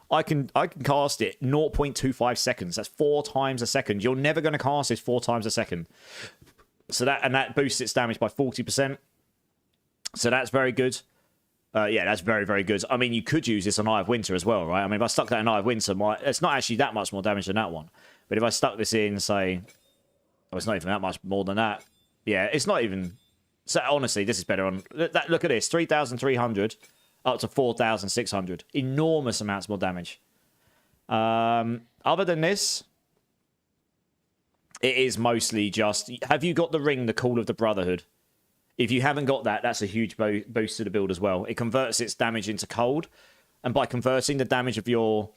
I can cast it 0.25 seconds. That's 4 times a second. You're never going to cast this 4 times a second. So that boosts its damage by 40%. So that's very good. Yeah, that's very, very good. I mean, you could use this on Eye of Winter as well, right? I mean, if I stuck that in Eye of Winter, it's not actually that much more damage than that one. But if I stuck this in, say... Oh, it's not even that much more than that. Yeah, it's not even... So, honestly, this is better on... Look at this. 3,300 up to 4,600. Enormous amounts more damage. Other than this... It is mostly just... Have you got the ring, the Call of the Brotherhood? If you haven't got that, that's a huge boost to the build as well. It converts its damage into cold. And by converting the damage of your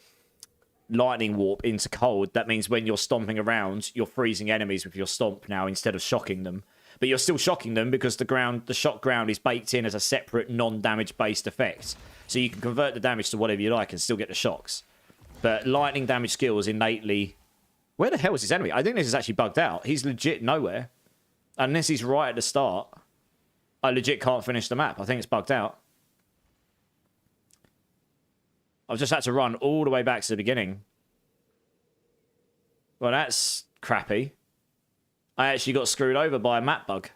Lightning Warp into cold, that means when you're stomping around, you're freezing enemies with your stomp now instead of shocking them. But you're still shocking them because the shock ground is baked in as a separate non-damage based effect. So you can convert the damage to whatever you like and still get the shocks. But lightning damage skills innately... Where the hell is his enemy? I think this is actually bugged out. He's legit nowhere. Unless he's right at the start. I legit can't finish the map. I think it's bugged out. I've just had to run all the way back to the beginning. Well, that's crappy. I actually got screwed over by a map bug.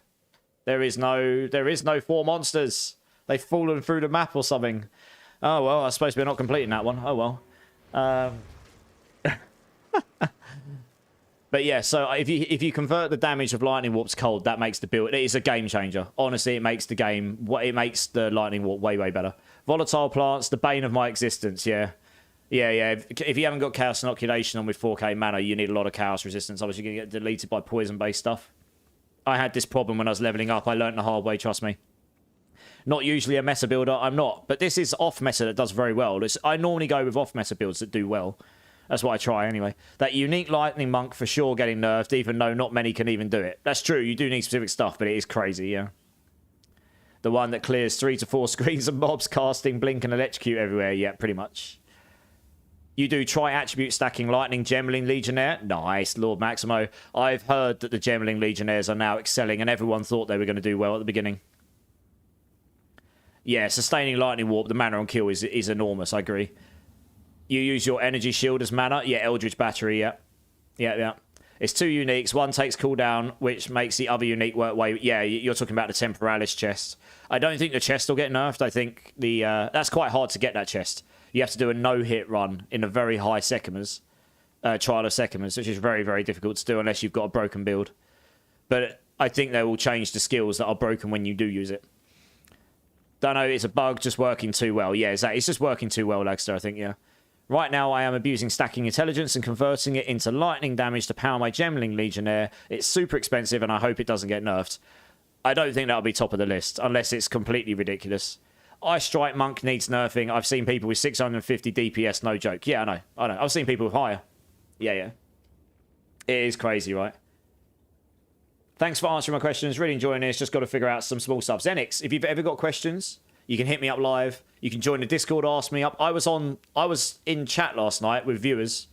There is no 4 monsters. They've fallen through the map or something. Oh, well, I suppose we're not completing that one. Oh, well. But yeah, so if you convert the damage of Lightning Warp to cold, that makes the build... It is a game changer. Honestly, it makes the game... It makes the Lightning Warp way, way better. Volatile plants, the bane of my existence, yeah. Yeah. If you haven't got Chaos Inoculation on with 4k mana, you need a lot of Chaos Resistance. Otherwise, you're going to get deleted by poison-based stuff. I had this problem when I was leveling up. I learned the hard way, trust me. Not usually a meta builder, I'm not. But this is off-meta that does very well. I normally go with off-meta builds that do well. That's what I try anyway. That unique Lightning Monk for sure getting nerfed, even though not many can even do it. That's true, you do need specific stuff, but it is crazy, yeah. The one that clears 3 to 4 screens of mobs casting, blink, and electrocute everywhere. Yeah, pretty much. You do try attribute stacking Lightning Gemling Legionnaire. Nice, Lord Maximo. I've heard that the Gemling Legionnaires are now excelling, and everyone thought they were going to do well at the beginning. Yeah, sustaining Lightning Warp, the mana on kill is enormous, I agree. You use your energy shield as mana. Yeah, Eldritch Battery, yeah. Yeah. It's 2 uniques. One takes cooldown, which makes the other unique work way... Yeah, you're talking about the Temporalis chest. I don't think the chest will get nerfed. I think the... that's quite hard to get, that chest. You have to do a no-hit run in a very high Sekimas. Trial of Sekimas, which is very, very difficult to do unless you've got a broken build. But I think they will change the skills that are broken when you do use it. Don't know, it's a bug just working too well. Yeah, exactly. It's just working too well, Lagster, I think, yeah. Right now, I am abusing stacking intelligence and converting it into lightning damage to power my Gemling Legionnaire. It's super expensive, and I hope it doesn't get nerfed. I don't think that'll be top of the list, unless it's completely ridiculous. Ice Strike Monk needs nerfing. I've seen people with 650 DPS, no joke. Yeah, I know. I've seen people with higher. Yeah. It is crazy, right? Thanks for answering my questions. Really enjoying this. Just got to figure out some small stuff. Zenix, if you've ever got questions... You can hit me up live. You can join the Discord, ask me up. I was in chat last night with viewers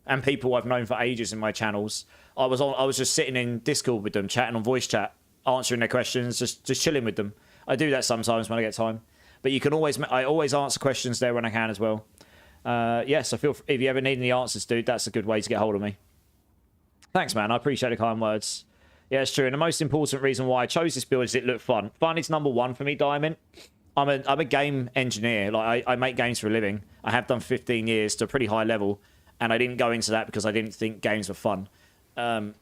and people I've known for ages in my channels. I was just sitting in Discord with them, chatting on voice chat, answering their questions, just chilling with them. I do that sometimes when I get time. But I always answer questions there when I can as well. So if you ever need any answers, dude, that's a good way to get hold of me. Thanks, man. I appreciate the kind words. Yeah, it's true. And the most important reason why I chose this build is it looked fun. Fun is number one for me, Diamond. I'm a game engineer. Like I make games for a living. I have done 15 years to a pretty high level, and I didn't go into that because I didn't think games were fun. That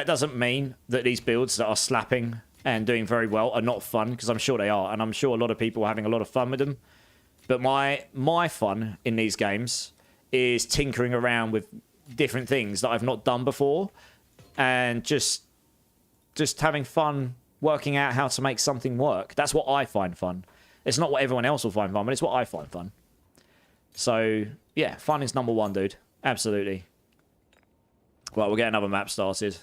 doesn't mean that these builds that are slapping and doing very well are not fun, because I'm sure they are, and I'm sure a lot of people are having a lot of fun with them. But my fun in these games is tinkering around with different things that I've not done before, and just having fun working out how to make something work. That's what I find fun. It's not what everyone else will find fun, but it's what I find fun. So, yeah, fun is number one, dude. Absolutely. Well, we'll get another map started.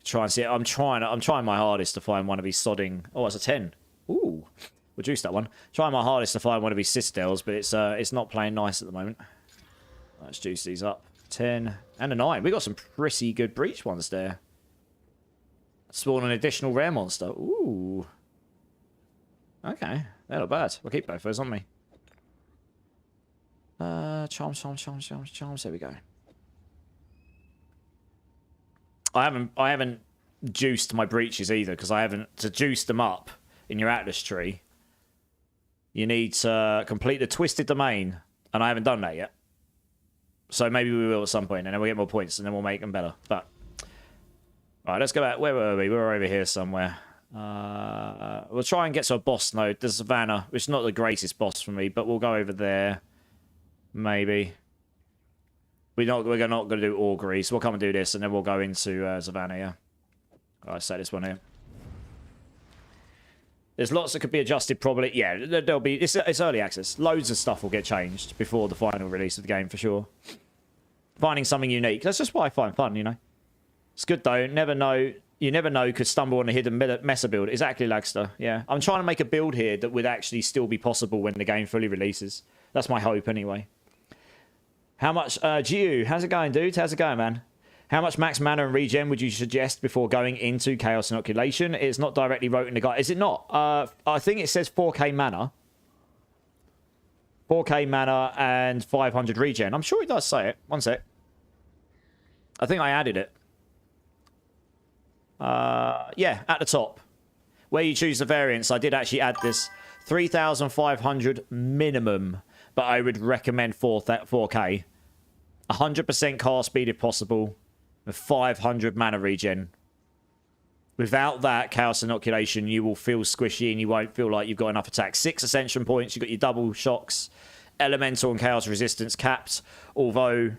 Try and see it. I'm trying my hardest to find one of these sodding... Oh, it's a 10. Ooh. We'll juice that one. Trying my hardest to find one of these Citadels, but it's not playing nice at the moment. Let's juice these up. 10 and a 9. We got some pretty good breach ones there. Spawn an additional rare monster. Ooh. Okay. They're not bad. We'll keep both those on me. Charms. There we go. I haven't juiced my breaches either, because I haven't... To juice them up in your Atlas tree, you need to complete the Twisted Domain, and I haven't done that yet. So maybe we will at some point, and then we'll get more points, and then we'll make them better. But... Alright, let's go back. Where were we? We were over here somewhere. We'll try and get to a boss node. There's Savannah, which is not the greatest boss for me, but we'll go over there. Maybe. We're not going to do Augury, so we'll come and do this, and then we'll go into Savannah, yeah. Alright, set this one here. There's lots that could be adjusted, probably. Yeah, there'll be... It's early access. Loads of stuff will get changed before the final release of the game, for sure. Finding something unique. That's just what I find fun, you know? It's good, though. Never know... You never know, could stumble on a hidden mesa build. Exactly, Lagster. Yeah. I'm trying to make a build here that would actually still be possible when the game fully releases. That's my hope, anyway. How much... Giu, how's it going, dude? How's it going, man? How much max mana and regen would you suggest before going into Chaos Inoculation? It's not directly wrote in the guide. Is it not? I think it says 4k mana. 4k mana and 500 regen. I'm sure it does say it. One sec. I think I added it. Yeah, at the top. Where you choose the variants, I did actually add this. 3,500 minimum, but I would recommend 4K. 100% cast speed if possible, with 500 mana regen. Without that Chaos Inoculation, you will feel squishy and you won't feel like you've got enough attack. 6 Ascension points, you've got your double shocks, Elemental and Chaos Resistance capped, although...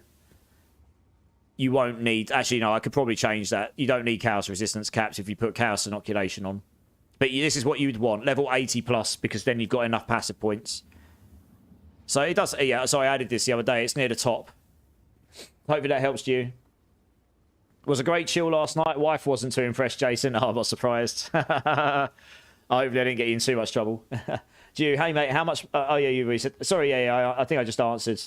You won't need... Actually, no, I could probably change that. You don't need Chaos Resistance caps if you put Chaos Inoculation on. But this is what you'd want. Level 80 plus, because then you've got enough passive points. So it does... Yeah, so I added this the other day. It's near the top. Hopefully that helps you. It was a great chill last night. Wife wasn't too impressed, Jason. Oh, I'm not surprised. Hopefully I didn't get you in too much trouble. Gio, hey, mate, how much... oh, yeah, you reset. Sorry, yeah, I think I just answered...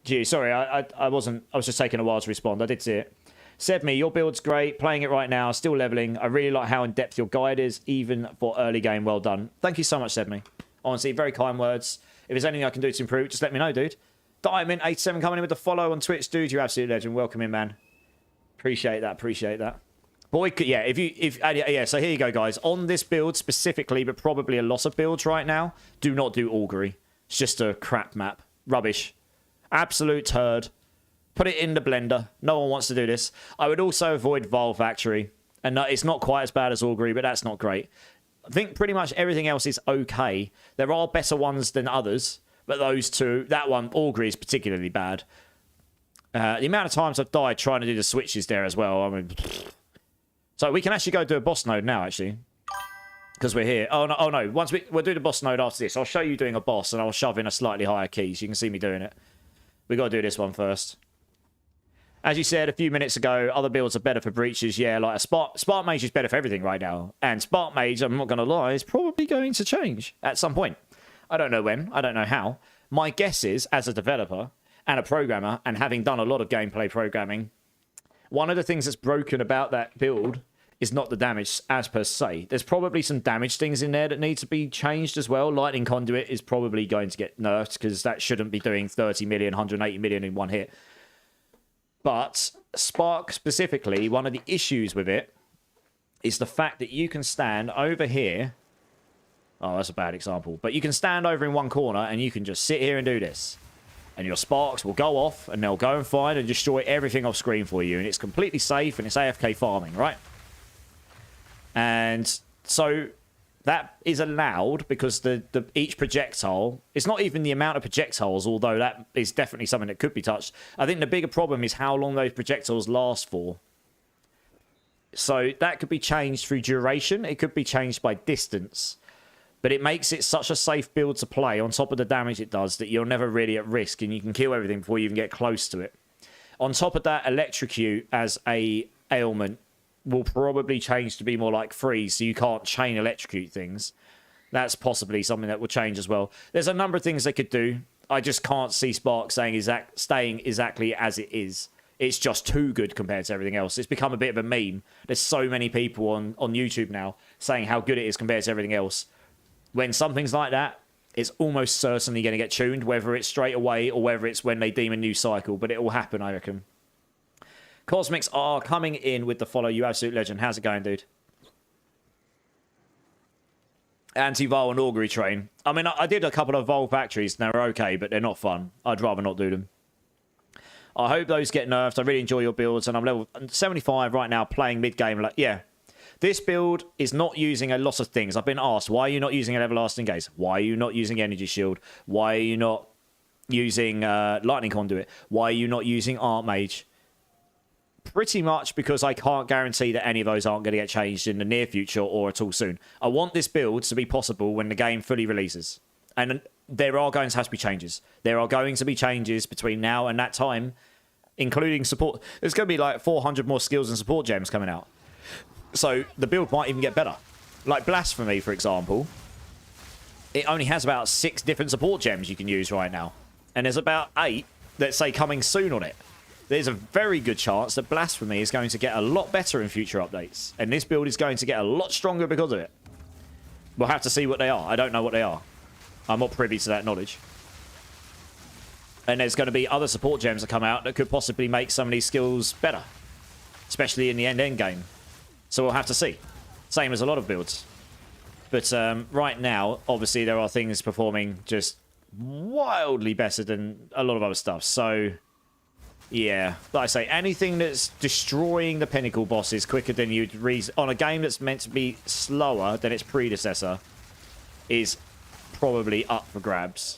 Gee, sorry, I wasn't... I was just taking a while to respond. I did see it. Sebme, your build's great. Playing it right now. Still leveling. I really like how in-depth your guide is, even for early game. Well done. Thank you so much, Sebme. Honestly, very kind words. If there's anything I can do to improve, just let me know, dude. Diamond87 coming in with the follow on Twitch. Dude, you're absolute legend. Welcome in, man. Appreciate that. Appreciate that. Boy, yeah, yeah, so here you go, guys. On this build specifically, but probably a lot of builds right now, do not do Augury. It's just a crap map. Rubbish. Absolute turd. Put it in the blender. No one wants to do this. I would also avoid Vile Factory. And it's not quite as bad as Augury, but that's not great. I think pretty much everything else is okay. There are better ones than others, but those two, that one, Augury, is particularly bad. The amount of times I've died trying to do the switches there as well. I mean, so we can actually go do a boss node now, actually. Because we're here. Oh, no. Once we'll do the boss node after this. I'll show you doing a boss, and I'll shove in a slightly higher key, so you can see me doing it. We got to do this one first. As you said a few minutes ago, other builds are better for breaches. Yeah, like a Spark Mage is better for everything right now. And Spark Mage, I'm not going to lie, is probably going to change at some point. I don't know when. I don't know how. My guess is, as a developer and a programmer, and having done a lot of gameplay programming, one of the things that's broken about that build is not the damage as per se. There's probably some damage things in there that need to be changed as well. Lightning Conduit is probably going to get nerfed because that shouldn't be doing 30 million, 180 million in one hit. But Spark specifically, one of the issues with it is the fact that you can stand over here. Oh, that's a bad example. But you can stand over in one corner and you can just sit here and do this. And your sparks will go off and they'll go and find and destroy everything off screen for you. And it's completely safe and it's AFK farming, right? And So that is allowed because each projectile, it's not even the amount of projectiles, although that is definitely something that could be touched. I think the bigger problem is how long those projectiles last for. So that could be changed through duration. It could be changed by distance. But it makes it such a safe build to play on top of the damage it does that you're never really at risk and you can kill everything before you even get close to it. On top of that, electrocute as a ailment will probably change to be more like freeze, so you can't chain electrocute things. That's possibly something that will change as well. There's a number of things they could do. I just can't see Spark staying exactly as it is. It's just too good compared to everything else. It's become a bit of a meme. There's so many people on YouTube now saying how good it is compared to everything else. When something's like that, it's almost certainly going to get tuned, whether it's straight away or whether it's when they deem a new cycle. But it will happen, I reckon. Cosmics are coming in with the follow. You absolute legend. How's it going, dude? Anti-Vol and Augury Train. I mean, I did a couple of Vol factories, and they're okay, but they're not fun. I'd rather not do them. I hope those get nerfed. I really enjoy your builds, and I'm level 75 right now playing mid-game. Like, yeah. This build is not using a lot of things. I've been asked, why are you not using an Everlasting Gaze? Why are you not using Energy Shield? Why are you not using Lightning Conduit? Why are you not using Archmage? Pretty much because I can't guarantee that any of those aren't going to get changed in the near future or at all soon. I want this build to be possible when the game fully releases. And there are going to have to be changes. There are going to be changes between now and that time, including support. There's going to be like 400 more skills and support gems coming out. So the build might even get better. Like Blasphemy, for example, it only has about 6 different support gems you can use right now. And there's about 8, let's say, coming soon on it. There's a very good chance that Blasphemy is going to get a lot better in future updates. And this build is going to get a lot stronger because of it. We'll have to see what they are. I don't know what they are. I'm not privy to that knowledge. And there's going to be other support gems that come out that could possibly make some of these skills better. Especially in the end game. So we'll have to see. Same as a lot of builds. But right now, obviously, there are things performing just wildly better than a lot of other stuff. So, yeah. Like I say, anything that's destroying the pinnacle bosses quicker than you'd reason on a game that's meant to be slower than its predecessor is probably up for grabs.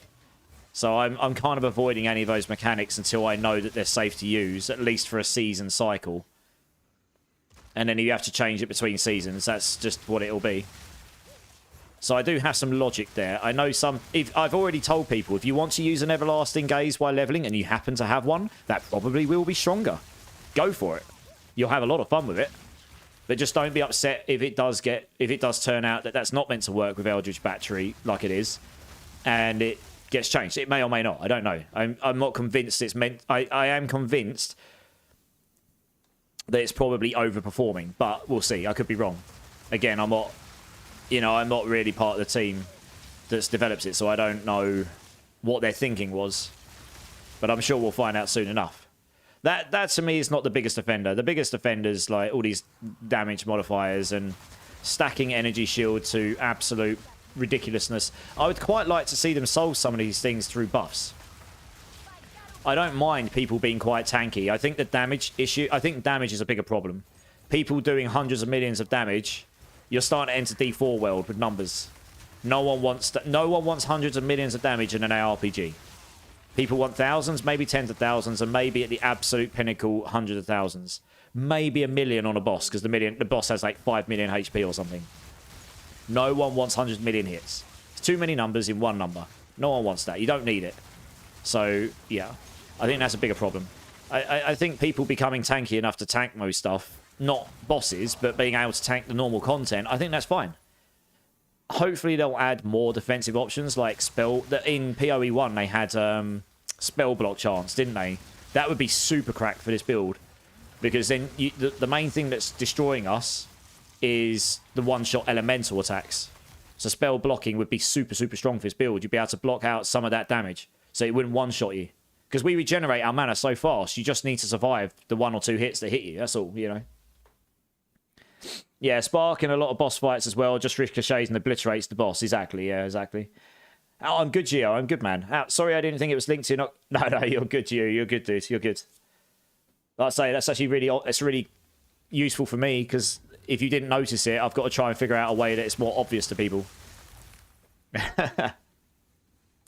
So I'm kind of avoiding any of those mechanics until I know that they're safe to use, at least for a season cycle. And then you have to change it between seasons. That's just what it'll be. So I do have some logic there. I know some... I've already told people, if you want to use an Everlasting Gaze while leveling and you happen to have one, that probably will be stronger. Go for it. You'll have a lot of fun with it. But just don't be upset if it does turn out that that's not meant to work with Eldritch Battery like it is. And it gets changed. It may or may not. I don't know. I'm not convinced it's meant... I am convinced that it's probably overperforming, but we'll see. I could be wrong. Again, I'm not really part of the team that's developed it, so I don't know what their thinking was. But I'm sure we'll find out soon enough. That to me is not the biggest offender. The biggest offenders, like all these damage modifiers and stacking energy shield to absolute ridiculousness. I would quite like to see them solve some of these things through buffs. I don't mind people being quite tanky. I think the damage issue... I think damage is a bigger problem. People doing hundreds of millions of damage... You're starting to enter D4 world with numbers. No one wants hundreds of millions of damage in an ARPG. People want thousands, maybe tens of thousands, and maybe at the absolute pinnacle, hundreds of thousands. Maybe a million on a boss, because the boss has like 5 million HP or something. No one wants 100 million hits. It's too many numbers in one number. No one wants that. You don't need it. So, yeah. I think that's a bigger problem. I think people becoming tanky enough to tank most stuff, not bosses, but being able to tank the normal content, I think that's fine. Hopefully they'll add more defensive options like spell... In PoE1 they had spell block chance, didn't they? That would be super cracked for this build. Because then the main thing that's destroying us is the one-shot elemental attacks. So spell blocking would be super, super strong for this build. You'd be able to block out some of that damage. So it wouldn't one-shot you. Because we regenerate our mana so fast, you just need to survive the 1 or 2 hits that hit you. That's all, you know. Yeah, Spark in a lot of boss fights as well. Just ricochets and obliterates the boss. Exactly, yeah, exactly. Oh, I'm good, Gio. I'm good, man. Sorry, I didn't think it was linked to... No, you're good, Gio. You're good, dude. You're good. Like I say, that's actually really... It's really useful for me, because if you didn't notice it, I've got to try and figure out a way that it's more obvious to people.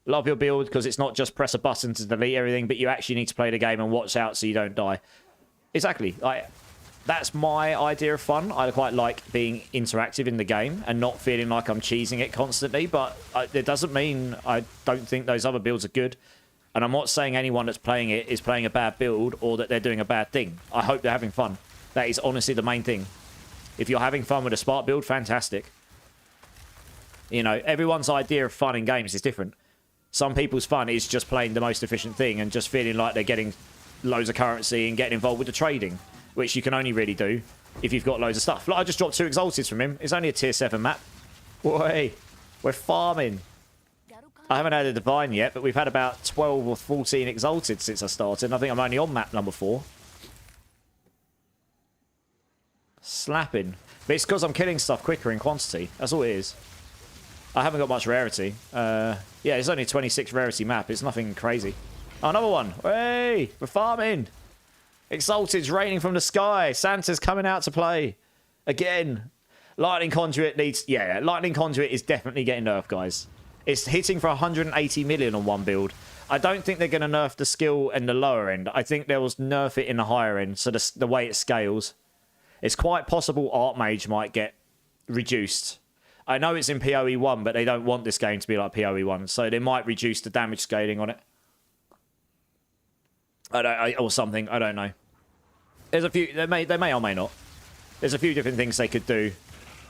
Love your build because it's not just press a button to delete everything, but you actually need to play the game and watch out so you don't die. Exactly. That's my idea of fun. I quite like being interactive in the game and not feeling like I'm cheesing it constantly, but it doesn't mean I don't think those other builds are good. And I'm not saying anyone that's playing it is playing a bad build or that they're doing a bad thing. I hope they're having fun. That is honestly the main thing. If you're having fun with a Spark build, fantastic. You know, everyone's idea of fun in games is different. Some people's fun is just playing the most efficient thing and just feeling like they're getting loads of currency and getting involved with the trading, which you can only really do if you've got loads of stuff. Look, I just dropped 2 Exalteds from him. It's only a tier 7 map. Boy, we're farming. I haven't had a Divine yet, but we've had about 12 or 14 Exalted since I started. And I think I'm only on map number 4. Slapping. But it's because I'm killing stuff quicker in quantity. That's all it is. I haven't got much rarity. Yeah, it's only a 26 rarity map. It's nothing crazy. Oh, another one. Hey, we're farming. Exalted's raining from the sky. Santa's coming out to play. Again. Lightning Conduit needs... Yeah, Lightning Conduit is definitely getting nerfed, guys. It's hitting for 180 million on one build. I don't think they're going to nerf the skill in the lower end. I think they'll nerf it in the higher end, so the way it scales. It's quite possible Archmage might get reduced. I know it's in PoE1, but they don't want this game to be like PoE1, so they might reduce the damage scaling on it. Or something, I don't know. There's a few, they may or may not. There's a few different things they could do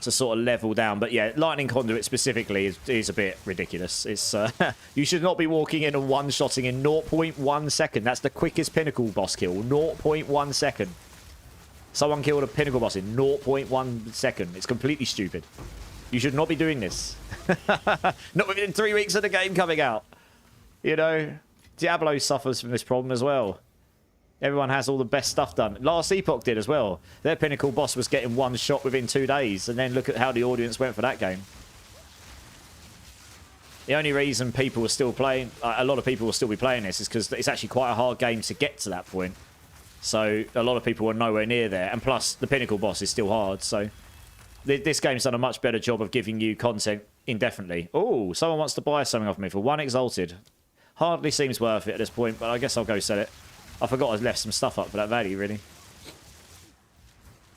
to sort of level down, but yeah, Lightning Conduit specifically is a bit ridiculous. It's you should not be walking in and one-shotting in 0.1 second. That's the quickest Pinnacle boss kill, 0.1 second. Someone killed a Pinnacle boss in 0.1 second. It's completely stupid. You should not be doing this. Not within 3 weeks of the game coming out. You know, Diablo suffers from this problem as well. Everyone has all the best stuff done. Last Epoch did as well. Their Pinnacle boss was getting one shot within 2 days. And then look at how the audience went for that game. The only reason people are still playing, a lot of people will still be playing this, is because it's actually quite a hard game to get to that point. So a lot of people are nowhere near there. And plus, the Pinnacle boss is still hard, so... This game's done a much better job of giving you content indefinitely. Oh, someone wants to buy something off me for 1 Exalted. Hardly seems worth it at this point, but I guess I'll go sell it. I forgot I left some stuff up for that value, really.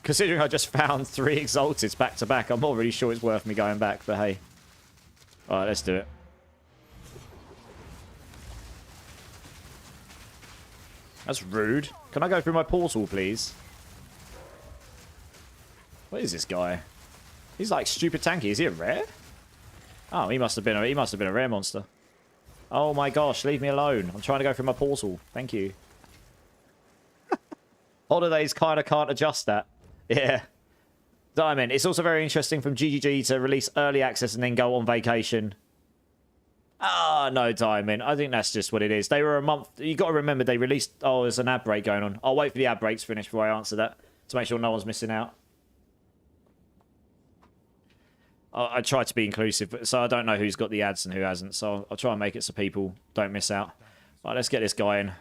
Considering I just found 3 Exalteds back to back, I'm not really sure it's worth me going back, but hey. Alright, let's do it. That's rude. Can I go through my portal, please? What is this guy? He's like stupid tanky. Is he a rare? Oh, he must have been a rare monster. Oh my gosh, leave me alone. I'm trying to go through my portal. Thank you. Holidays kind of can't adjust that. Yeah. Diamond. It's also very interesting from GGG to release early access and then go on vacation. Ah, no, Diamond. I think that's just what it is. They were a month... You got to remember they released... Oh, there's an ad break going on. I'll wait for the ad break to finish before I answer that. To make sure no one's missing out. I try to be inclusive, so I don't know who's got the ads and who hasn't. So I'll try and make it so people don't miss out. Right, let's get this guy in.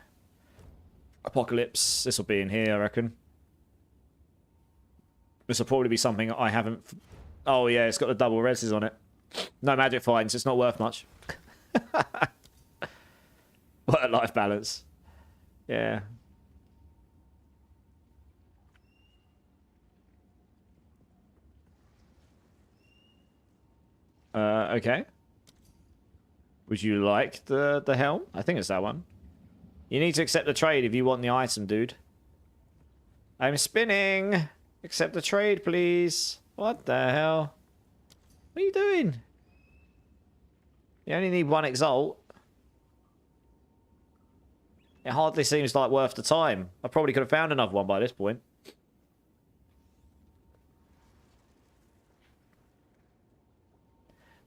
Apocalypse. This will be in here, I reckon. This will probably be something I haven't... Oh, yeah, it's got the double reses on it. No magic finds. It's not worth much. Work-life balance. Yeah. Okay. Would you like the helm? I think it's that one. You need to accept the trade if you want the item, dude. I'm spinning. Accept the trade, please. What the hell? What are you doing? You only need 1 Exalt. It hardly seems like worth the time. I probably could have found another one by this point.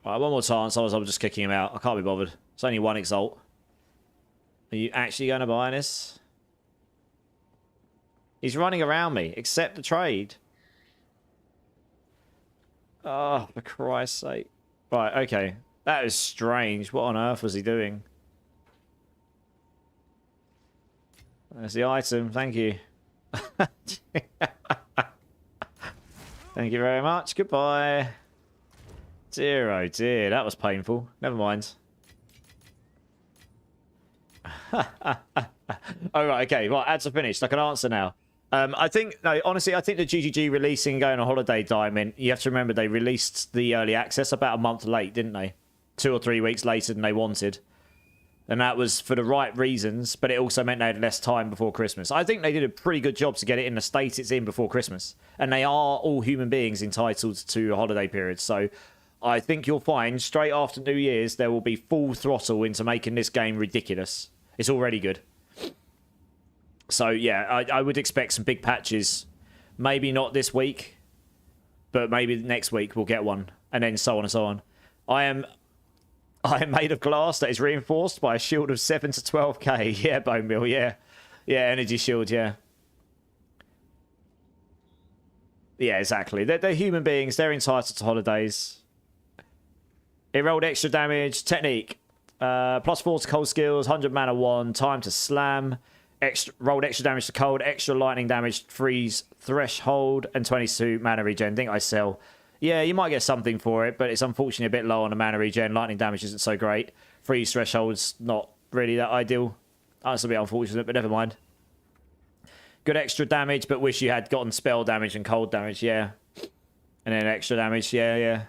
Alright, one more chance, otherwise I'm just kicking him out. I can't be bothered. It's only 1 Exalt. Are you actually going to buy this? He's running around me. Accept the trade. Oh, for Christ's sake. Right, okay. That is strange. What on earth was he doing? There's the item. Thank you. Thank you very much. Goodbye. Dear, oh dear. That was painful. Never mind. Oh, right, okay. Well, ads are finished. I can answer now. I think, no, honestly, I think the GGG releasing going on holiday diamond, you have to remember they released the early access about a month late, didn't they? 2 or 3 weeks later than they wanted. And that was for the right reasons, but it also meant they had less time before Christmas. I think they did a pretty good job to get it in the state it's in before Christmas. And they are all human beings entitled to a holiday period. So I think you'll find straight after New Year's, there will be full throttle into making this game ridiculous. It's already good. So, yeah, I would expect some big patches. Maybe not this week, but maybe next week we'll get one. And then so on and so on. I am made of glass that is reinforced by a shield of 7 to 12k. Yeah, Bone Mill, yeah. Yeah, energy shield, yeah. Yeah, exactly. They're human beings. They're entitled to holidays. It rolled extra damage. Technique. +4 to cold skills. 100 mana 1. Time to slam. Rolled extra damage to cold. Extra lightning damage. Freeze. Threshold. And 22 mana regen. Think I sell. Yeah, you might get something for it, but it's unfortunately a bit low on the mana regen. Lightning damage isn't so great. Freeze threshold's not really that ideal. That's a bit unfortunate, but never mind. Good extra damage, but wish you had gotten spell damage and cold damage, yeah. And then extra damage, yeah.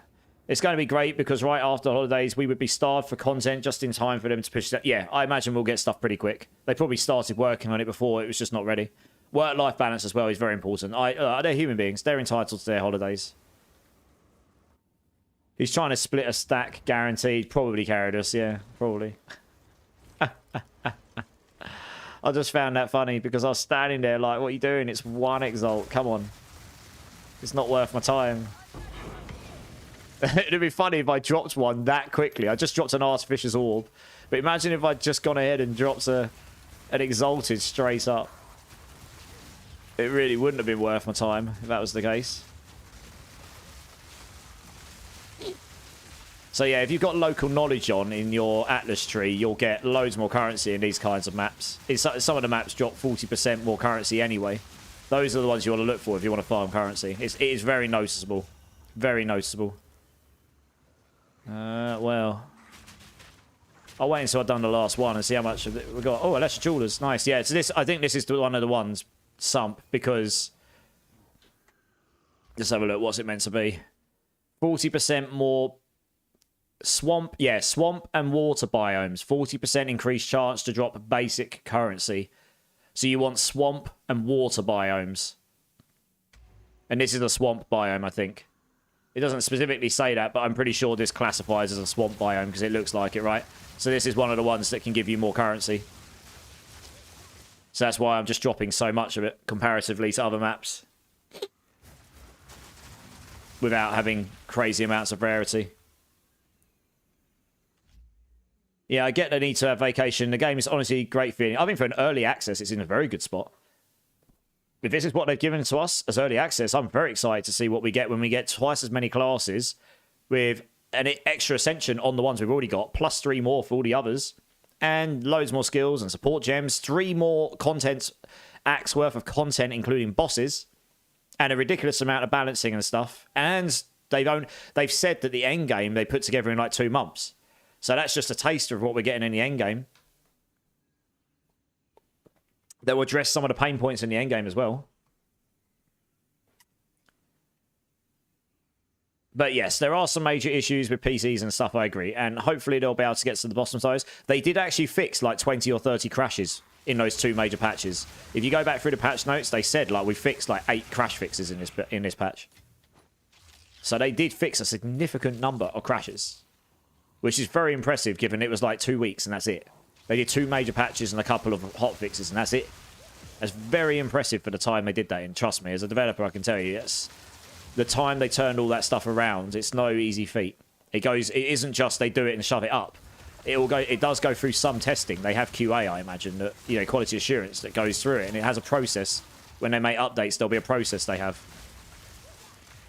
It's going to be great because right after the holidays, we would be starved for content just in time for them to push that. Yeah, I imagine we'll get stuff pretty quick. They probably started working on it before. It was just not ready. Work-life balance as well is very important. They're human beings. They're entitled to their holidays. He's trying to split a stack, guaranteed. Probably carried us, yeah, probably. I just found that funny because I was standing there like, what are you doing? It's 1 exalt, come on. It's not worth my time. It'd be funny if I dropped one that quickly. I just dropped an Artificer's Orb. But imagine if I'd just gone ahead and dropped an Exalted straight up. It really wouldn't have been worth my time if that was the case. So yeah, if you've got local knowledge on in your Atlas tree, you'll get loads more currency in these kinds of maps. Some of the maps drop 40% more currency anyway. Those are the ones you want to look for if you want to farm currency. It is very noticeable. Very noticeable. Well. I'll wait until I've done the last one and see how much we've got. Oh, Electric Jewelers. Nice. Yeah, so I think this is one of the ones, Sump, because... Let's have a look. What's it meant to be? 40% more... Swamp, yeah, swamp and water biomes. 40% increased chance to drop basic currency. So you want swamp and water biomes. And this is a swamp biome, I think. It doesn't specifically say that, but I'm pretty sure this classifies as a swamp biome because it looks like it, right? So this is one of the ones that can give you more currency. So that's why I'm just dropping so much of it comparatively to other maps. Without having crazy amounts of rarity. Yeah, I get the need to have vacation. The game is honestly great feeling. I think for an early access, it's in a very good spot. If this is what they've given to us as early access, I'm very excited to see what we get when we get twice as many classes with an extra ascension on the ones we've already got, plus 3 more for all the others, and loads more skills and support gems, 3 more content acts worth of content, including bosses, and a ridiculous amount of balancing and stuff. And they've said that the end game they put together in like 2 months. So that's just a taster of what we're getting in the end game. That will address some of the pain points in the end game as well. But yes, there are some major issues with PCs and stuff, I agree. And hopefully they'll be able to get to the bottom of those. They did actually fix like 20 or 30 crashes in those 2 major patches. If you go back through the patch notes, they said like we fixed like 8 crash fixes in this patch. So they did fix a significant number of crashes. Which is very impressive given it was like 2 weeks and that's it. They did 2 major patches and a couple of hot fixes and that's it. That's very impressive for the time they did that. And trust me, as a developer, I can tell you, it's the time they turned all that stuff around. It's no easy feat. It isn't just they do it and shove it up. It does go through some testing. They have QA, I imagine, that, you know, quality assurance that goes through it, and it has a process. When they make updates, there'll be a process they have,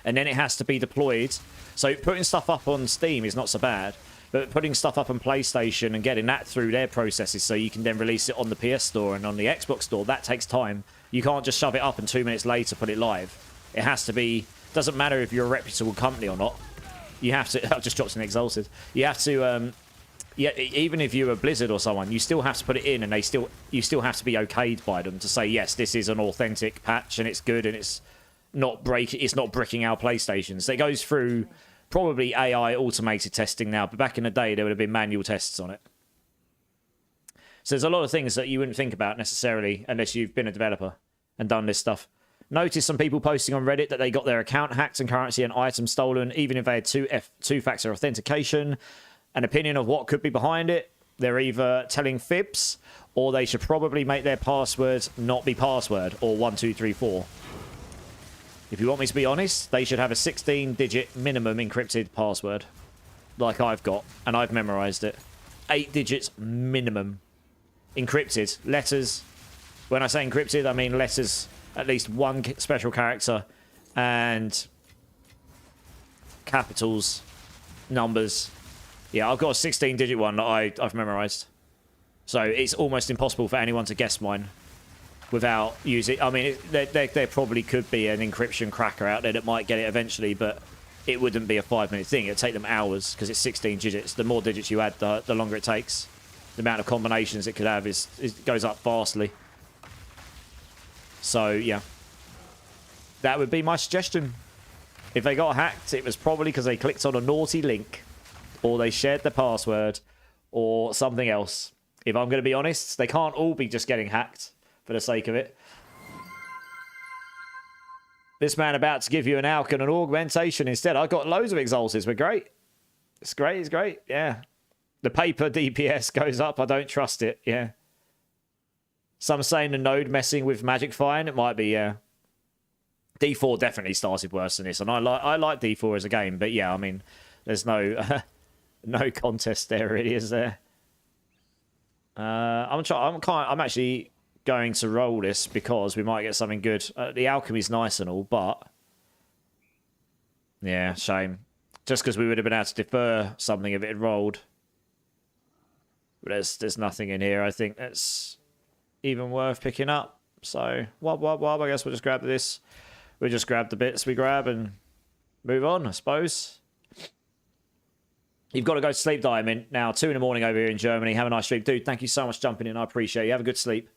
and then it has to be deployed. So putting stuff up on Steam is not so bad. But putting stuff up on PlayStation and getting that through their processes so you can then release it on the PS Store and on the Xbox Store, that takes time. You can't just shove it up and 2 minutes later put it live. It has to be Doesn't matter if you're a reputable company or not. You have to... I've just dropped an Exalted. You have to... yeah, even if you're a Blizzard or someone, you still have to put it in, and you still have to be okayed by them to say, yes, this is an authentic patch, and it's good, and it's not bricking our PlayStations. So it goes through probably AI automated testing now, but back in the day, there would have been manual tests on it. So there's a lot of things that you wouldn't think about necessarily unless you've been a developer and done this stuff. Notice some people posting on Reddit that they got their account hacked and currency and items stolen, even if they had two-factor authentication. An opinion of what could be behind it. They're either telling fibs, or they should probably make their passwords not be password, or 1234. If you want me to be honest, they should have a 16-digit minimum encrypted password, like I've got, and I've memorized it. 8 digits minimum. Encrypted. Letters. When I say encrypted, I mean letters, at least one special character, and capitals, numbers. Yeah, I've got a 16-digit one that I've memorized. So it's almost impossible for anyone to guess mine without using... I mean, there probably could be an encryption cracker out there that might get it eventually, but it wouldn't be a 5-minute thing. It'd take them hours because it's 16 digits. The more digits you add, the longer it takes. The amount of combinations it could have it goes up vastly. So, yeah. That would be my suggestion. If they got hacked, it was probably because they clicked on a naughty link, or they shared the password, or something else. If I'm going to be honest, they can't all be just getting hacked for the sake of it. This man about to give you an alch and an augmentation instead. I got loads of exalts. We're great. It's great. It's great. Yeah. The paper DPS goes up. I don't trust it. Yeah. Some saying the node messing with Magic Fine. It might be, yeah. D4 definitely started worse than this. And I like D4 as a game. But yeah, I mean, there's no no contest there really, is there? I'm actually going to roll this because we might get something good. The alchemy's nice and all, but yeah, shame. Just because we would have been able to defer something if it had rolled. But there's nothing in here. I think that's even worth picking up. So wob. I guess we'll just grab this. We'll just grab the bits we grab and move on, I suppose. You've got to go to sleep, Diamond. Now, 2 in the morning over here in Germany. Have a nice sleep. Dude, thank you so much for jumping in. I appreciate you. Have a good sleep.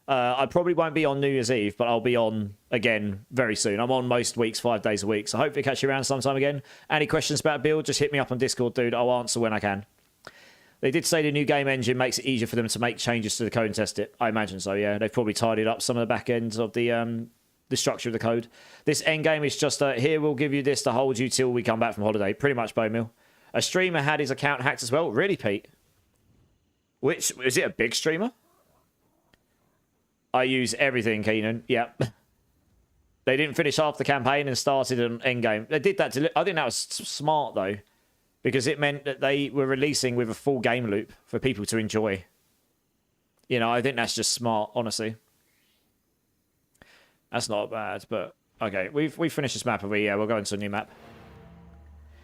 I probably won't be on New Year's Eve, but I'll be on again very soon. I'm on most weeks, 5 days a week. So hopefully catch you around sometime again. Any questions about build, just hit me up on Discord, dude. I'll answer when I can. They did say the new game engine makes it easier for them to make changes to the code and test it. I imagine so, yeah. They've probably tidied up some of the back ends of the structure of the code. This endgame is just here, we'll give you this to hold you till we come back from holiday. Pretty much, Bowmill. A streamer had his account hacked as well. Really, Pete? Which, is it a big streamer? I use everything, Keenan. Yep. They didn't finish half the campaign and started an endgame. They did that. I think that was smart, though. Because it meant that they were releasing with a full game loop for people to enjoy. You know, I think that's just smart, honestly. That's not bad, but... Okay, we've finished this map, have we? Yeah, we'll go into a new map.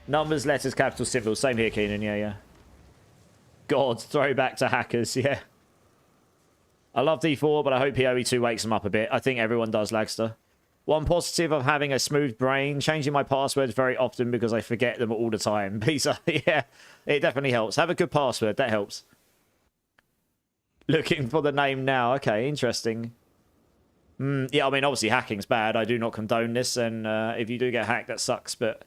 Numbers, letters, capital, civil. Same here, Keenan. Yeah. God, throwback to hackers, yeah. I love D4, but I hope PoE2 wakes them up a bit. I think everyone does, Lagster. One positive of having a smooth brain, changing my passwords very often because I forget them all the time. Pizza, yeah, it definitely helps. Have a good password, that helps. Looking for the name now. Okay, interesting. Yeah, I mean, obviously hacking's bad. I do not condone this, and if you do get hacked, that sucks, but...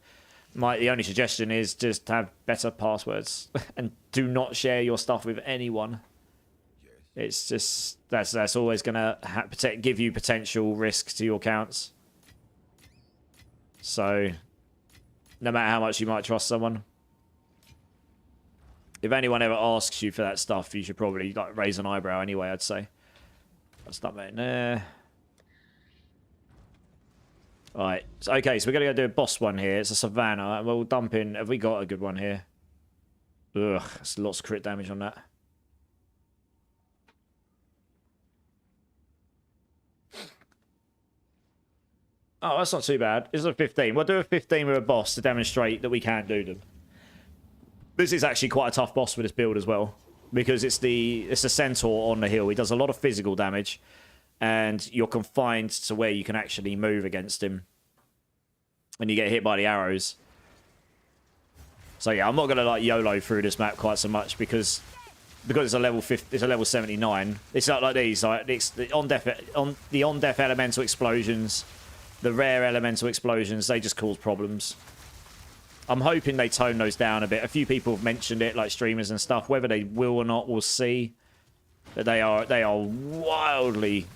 the only suggestion is just have better passwords and do not share your stuff with anyone. It's just that's always gonna give you potential risk to your accounts. So no matter how much you might trust someone, if anyone ever asks you for that stuff, you should probably like raise an eyebrow anyway. I'd say. That's not bad. Nah. Right, so, okay, so we're going to go do a boss one here. It's a Savannah. We'll dump in... Have we got a good one here? Ugh, that's lots of crit damage on that. Oh, that's not too bad. This is a 15. We'll do a 15 with a boss to demonstrate that we can do them. This is actually quite a tough boss with this build as well. Because it's a centaur on the hill. He does a lot of physical damage. And you're confined to where you can actually move against him. when you get hit by the arrows. So yeah, I'm not gonna like YOLO through this map quite so much because it's a level 50, it's a level 79. It's not like these, like it's the on-death elemental explosions, the rare elemental explosions. They just cause problems. I'm hoping they tone those down a bit. A few people have mentioned it, like streamers and stuff. Whether they will or not, we'll see. But they are wildly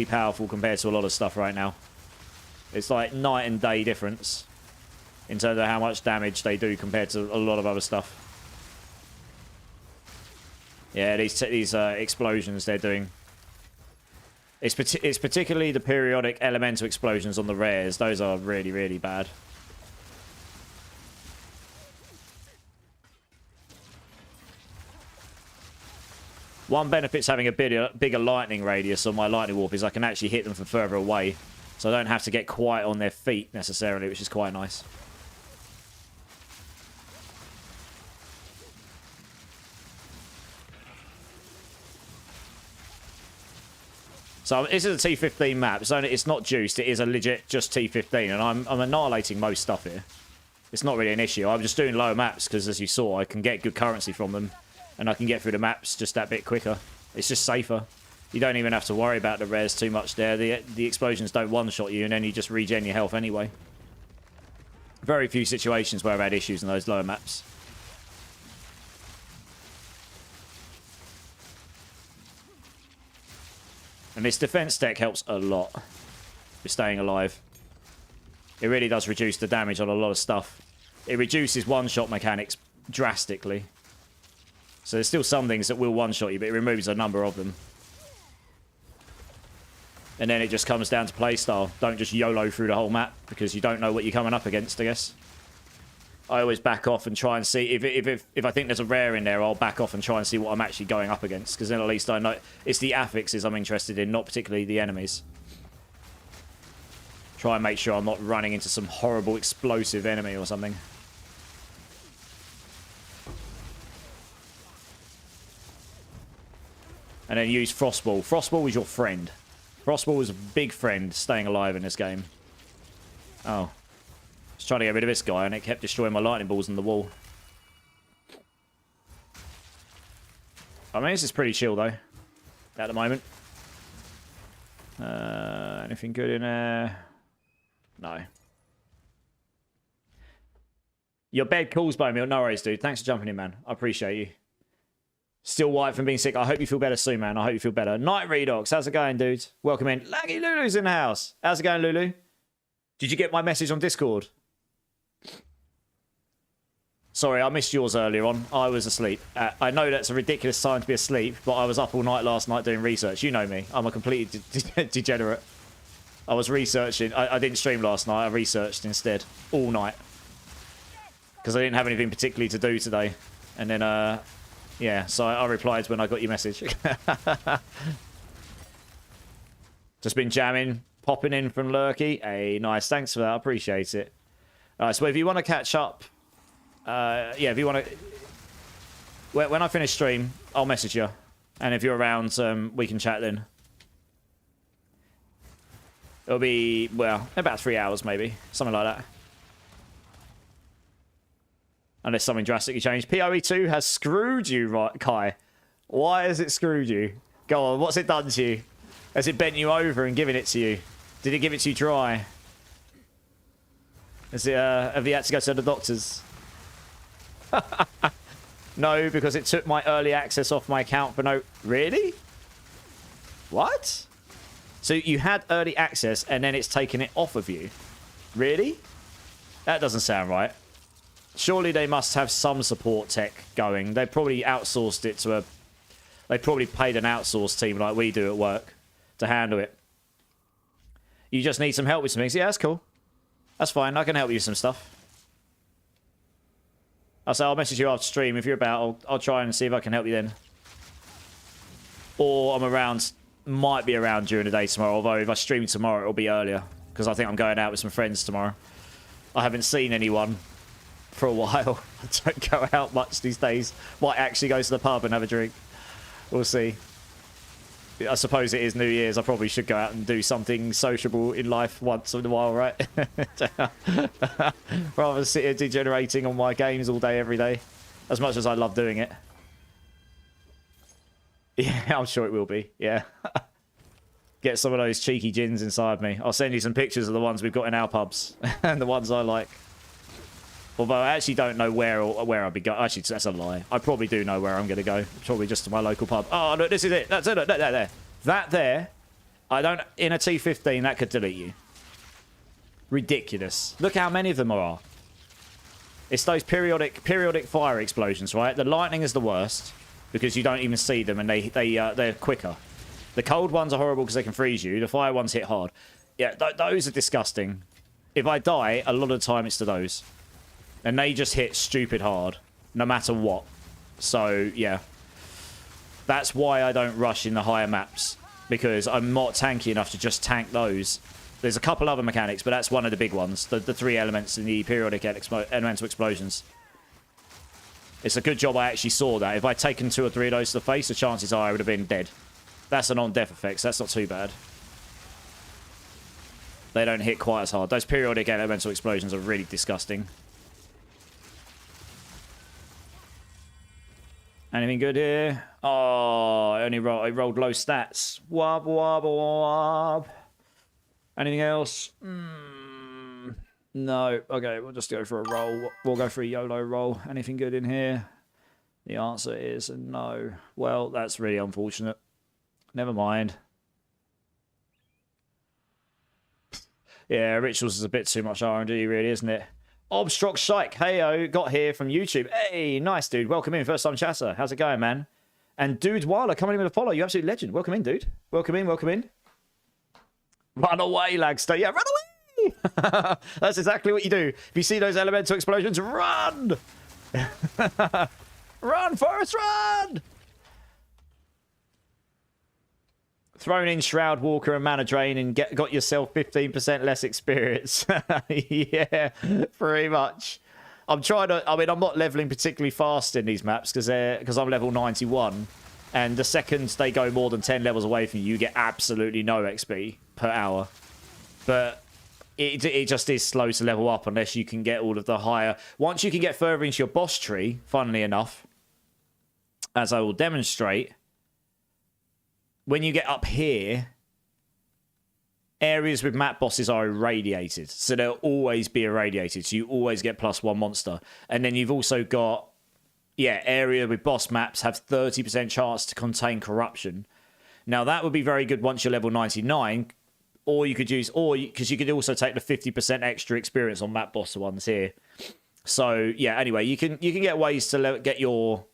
powerful compared to a lot of stuff right now. It's like night and day difference in terms of how much damage they do compared to a lot of other stuff. Yeah, these explosions they're doing. It's particularly the periodic elemental explosions on the rares. Those are really, really bad. One benefit's having a bigger lightning radius on my lightning warp is I can actually hit them from further away. So I don't have to get quite on their feet necessarily, which is quite nice. So this is a T15 map. It's not juiced. It is a legit just T15, and I'm annihilating most stuff here. It's not really an issue. I'm just doing lower maps because, as you saw, I can get good currency from them, and I can get through the maps just that bit quicker. It's just safer. You don't even have to worry about the rares too much there. The explosions don't one-shot you, and then you just regen your health anyway. Very few situations where I've had issues in those lower maps. And this defense deck helps a lot with staying alive. It really does reduce the damage on a lot of stuff. It reduces one-shot mechanics drastically. So there's still some things that will one-shot you, but it removes a number of them. And then it just comes down to playstyle. Don't just YOLO through the whole map, because you don't know what you're coming up against, I guess. I always back off and try and see if I think there's a rare in there, I'll back off and try and see what I'm actually going up against, because then at least I know it's the affixes I'm interested in, not particularly the enemies. Try and make sure I'm not running into some horrible explosive enemy or something. And then use Frostball. Frostball is your friend. Frostball is a big friend staying alive in this game. Oh. I was trying to get rid of this guy and it kept destroying my lightning balls on the wall. I mean, this is pretty chill though. At the moment. Anything good in there? No. Your bed calls by me. No worries, dude. Thanks for jumping in, man. I appreciate you. Still white from being sick. I hope you feel better soon, man. I hope you feel better. Night Redox. How's it going, dude? Welcome in. Laggy Lulu's in the house. How's it going, Lulu? Did you get my message on Discord? Sorry, I missed yours earlier on. I was asleep. I know that's a ridiculous time to be asleep, but I was up all night last night doing research. You know me. I'm a complete degenerate. I was researching. I didn't stream last night. I researched instead. All night. Because I didn't have anything particularly to do today. And then, yeah, so I replied when I got your message. Just been jamming, popping in from Lurky. Hey, nice. Thanks for that. I appreciate it. Alright, so if you want to catch up, yeah, if you want to... When I finish stream, I'll message you. And if you're around, we can chat then. It'll be, well, about 3 hours maybe. Something like that. Unless something drastically changed. PoE2 has screwed you, right, Kai? Why has it screwed you? Go on, what's it done to you? Has it bent you over and given it to you? Did it give it to you dry? Has it, have you had to go to the doctors? No, because it took my early access off my account for no... Really? What? So you had early access and then it's taken it off of you? Really? That doesn't sound right. Surely they must have some support tech going. They probably outsourced it to a... They probably paid an outsourced team like we do at work to handle it. You just need some help with some things. Yeah, that's cool. That's fine. I can help you with some stuff. I'll say I'll message you after stream. If you're about, I'll try and see if I can help you then. Or I'm around... Might be around during the day tomorrow. Although if I stream tomorrow, it'll be earlier. Because I think I'm going out with some friends tomorrow. I haven't seen anyone for a while. I don't go out much these days. Might actually go to the pub and have a drink. We'll see. I suppose it is New Year's. I probably should go out and do something sociable in life once in a while, right? Rather than sit here degenerating on my games all day, every day. As much as I love doing it. Yeah, I'm sure it will be. Yeah. Get some of those cheeky gins inside me. I'll send you some pictures of the ones we've got in our pubs. And the ones I like. Although I actually don't know where I'll be going. Actually, that's a lie. I probably do know where I'm going to go. Probably just to my local pub. Oh, look, this is it. That's it. Look, there. That there. I don't... In a T15, that could delete you. Ridiculous. Look how many of them there are. It's those periodic fire explosions, right? The lightning is the worst. Because you don't even see them and they're quicker. The cold ones are horrible because they can freeze you. The fire ones hit hard. Yeah, those are disgusting. If I die, a lot of the time it's to those. And they just hit stupid hard. No matter what. So, yeah. That's why I don't rush in the higher maps. Because I'm not tanky enough to just tank those. There's a couple other mechanics, but that's one of the big ones. The 3 elements in the periodic elemental explosions. It's a good job I actually saw that. If I'd taken 2 or 3 of those to the face, the chances are I would have been dead. That's a non-death effect, so that's not too bad. They don't hit quite as hard. Those periodic elemental explosions are really disgusting. Anything good here? Oh, I rolled low stats. Wob, wob, wob. Anything else? No. Okay, we'll just go for a roll. We'll go for a YOLO roll. Anything good in here? The answer is no. Well, that's really unfortunate. Never mind. Yeah, Rituals is a bit too much R&D, really, isn't it? Obstruct Shike, heyo, got here from YouTube. Hey, nice, dude. Welcome in, first time chatter. How's it going, man? And Dude Weiler coming in with a follow. You absolute legend. Welcome in, dude. Welcome in, welcome in. Run away, Lagster. Yeah, run away! That's exactly what you do. If you see those elemental explosions, run! Run, Forrest, run! Thrown in Shroud Walker and Mana Drain and got yourself 15% less experience. Yeah, pretty much. I'm trying to... I mean, I'm not leveling particularly fast in these maps because I'm level 91. And the second they go more than 10 levels away from you, you get absolutely no XP per hour. But it just is slow to level up unless you can get all of the higher... Once you can get further into your boss tree, funnily enough, as I will demonstrate, when you get up here, areas with map bosses are irradiated. So they'll always be irradiated. So you always get +1 monster. And then you've also got... Yeah, area with boss maps have 30% chance to contain corruption. Now, that would be very good once you're level 99. Or you could use... Because you could also take the 50% extra experience on map boss ones here. So, yeah, anyway, you can get ways to get your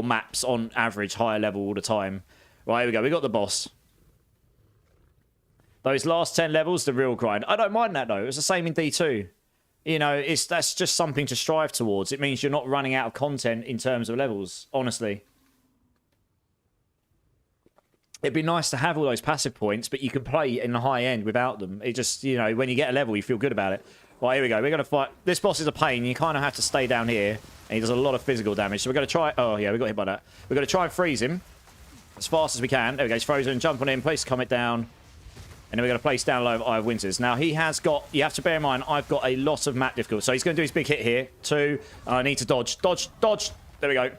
maps on average higher level all the time. Right, here we go. We got the boss. Those last 10 levels, the real grind. I don't mind that, though. It's the same in D2. You know, that's just something to strive towards. It means you're not running out of content in terms of levels, honestly. It'd be nice to have all those passive points, but you can play in the high end without them. It just, you know, when you get a level, you feel good about it. Right, here we go. We're going to fight. This boss is a pain. You kind of have to stay down here, and he does a lot of physical damage. So we're going to try... Oh, yeah, we got hit by that. We're going to try and freeze him as fast as we can. There we go. He's frozen. Jump on him. Place the comet down. And then we're going to place down low Eye of Winters. Now, he has got... You have to bear in mind, I've got a lot of map difficulty. So he's going to do his big hit here. 2. I need to dodge. Dodge. Dodge. There we go.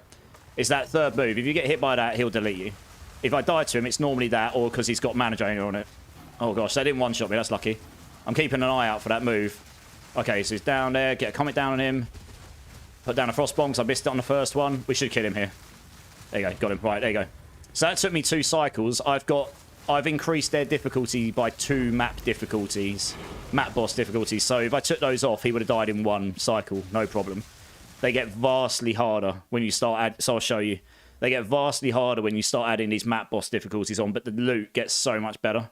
It's that third move. If you get hit by that, he'll delete you. If I die to him, it's normally that or because he's got Mana Drainer on it. Oh, gosh. They didn't one-shot me. That's lucky. I'm keeping an eye out for that move. Okay, so he's down there. Get a comet down on him. Put down a Frost Bomb because I missed it on the first one. We should kill him here. There you go. Got him. Right, there you go. So that took me 2 cycles. I've increased their difficulty by 2 map difficulties. Map boss difficulties. So if I took those off, he would have died in 1 cycle. No problem. They get vastly harder when you start... So I'll show you. They get vastly harder when you start adding these map boss difficulties on, but the loot gets so much better.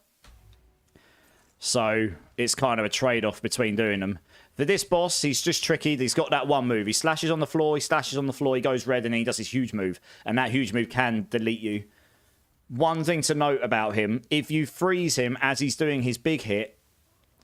So it's kind of a trade-off between doing them. For this boss, he's just tricky. He's got that one move. He slashes on the floor, he slashes on the floor, he goes red, and then he does his huge move. And that huge move can delete you. One thing to note about him, if you freeze him as he's doing his big hit,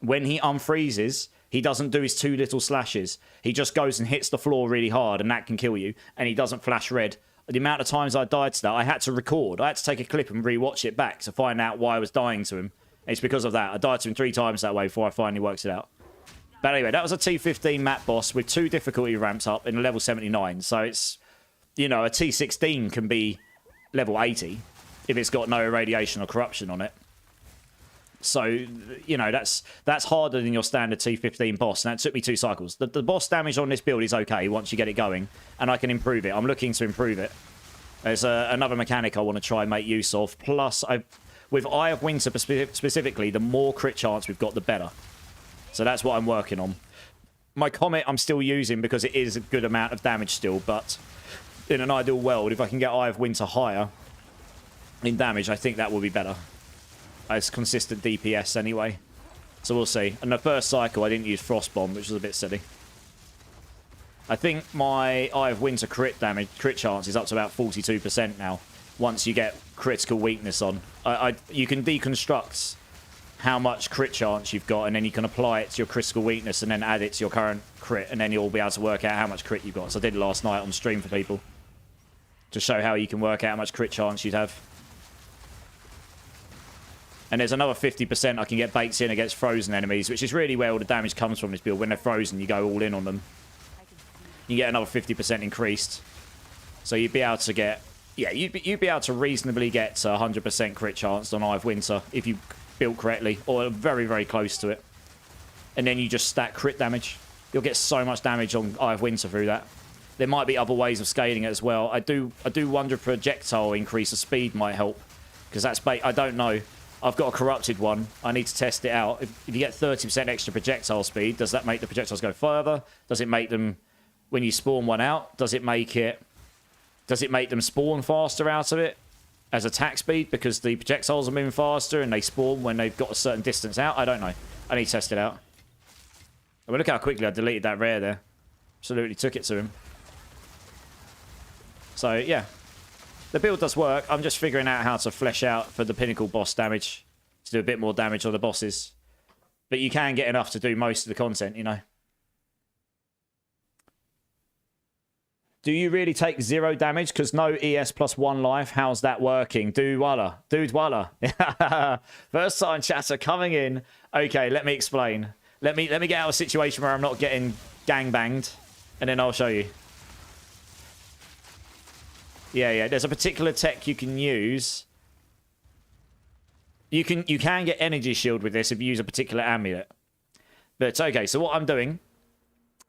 when he unfreezes, he doesn't do his 2 little slashes. He just goes and hits the floor really hard, and that can kill you. And he doesn't flash red the amount of times I died to that, I had to record. I had to take a clip and rewatch it back to find out why I was dying to him. It's because of that. I died to him 3 times that way before I finally worked it out. But anyway, that was a T15 map boss with 2 difficulty ramps up in a level 79. So it's, you know, a T16 can be level 80 if it's got no irradiation or corruption on it. So, you know, that's harder than your standard T15 boss, and that took me 2 cycles. The boss damage on this build is okay once you get it going, and I can improve it. I'm looking to improve it. There's another mechanic I want to try and make use of. Plus, with Eye of Winter specifically, the more crit chance we've got, the better. So that's what I'm working on. My Comet I'm still using because it is a good amount of damage still, but in an ideal world, if I can get Eye of Winter higher in damage, I think that will be better. It's consistent DPS anyway. So we'll see. And the first cycle, I didn't use Frost Bomb, which was a bit silly. I think my Eye of Winter crit chance is up to about 42% now. Once you get critical weakness on. You can deconstruct how much crit chance you've got, and then you can apply it to your critical weakness and then add it to your current crit, and then you'll be able to work out how much crit you've got. So I did it last night on stream for people. To show how you can work out how much crit chance you'd have. And there's another 50% I can get baked in against frozen enemies, which is really where all the damage comes from this build. When they're frozen, you go all in on them. You get another 50% increased. So you'd be able to get... Yeah, you'd be able to reasonably get 100% crit chance on Eye of Winter if you built correctly, or very, very close to it. And then you just stack crit damage. You'll get so much damage on Eye of Winter through that. There might be other ways of scaling it as well. I do wonder if projectile increase of speed might help. Because that's... I don't know. I've got a corrupted one. I need to test it out. If you get 30% extra projectile speed, does that make the projectiles go further? Does it make them, when you spawn one out, does it make them spawn faster out of it as attack speed because the projectiles are moving faster and they spawn when they've got a certain distance out? I don't know. I need to test it out. I mean, look how quickly I deleted that rare there. Absolutely took it to him. So, yeah. The build does work. I'm just figuring out how to flesh out for the pinnacle boss damage. To do a bit more damage on the bosses. But you can get enough to do most of the content, you know. Do you really take 0 damage? Because no ES plus 1 life. How's that working? Dude Walla. First time chatter coming in. Okay, let me explain. Let me get out of a situation where I'm not getting gangbanged. And then I'll show you. Yeah. There's a particular tech you can use. You can get energy shield with this if you use a particular amulet. But okay, so what I'm doing,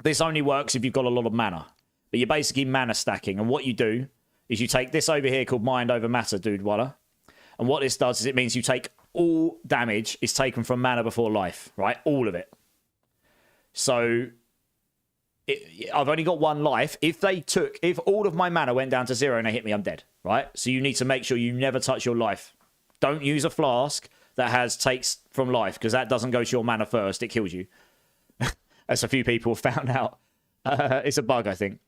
this only works if you've got a lot of mana. But you're basically mana stacking. And what you do is you take this over here called Mind Over Matter, Dude Walla. And what this does is it means you take all damage is taken from mana before life, right? All of it. So I've only got 1 life. If all of my mana went down to 0 and they hit me, I'm dead, right? So you need to make sure you never touch your life. Don't use a flask that takes from life, because that doesn't go to your mana first. It kills you. As a few people have found out. It's a bug, I think.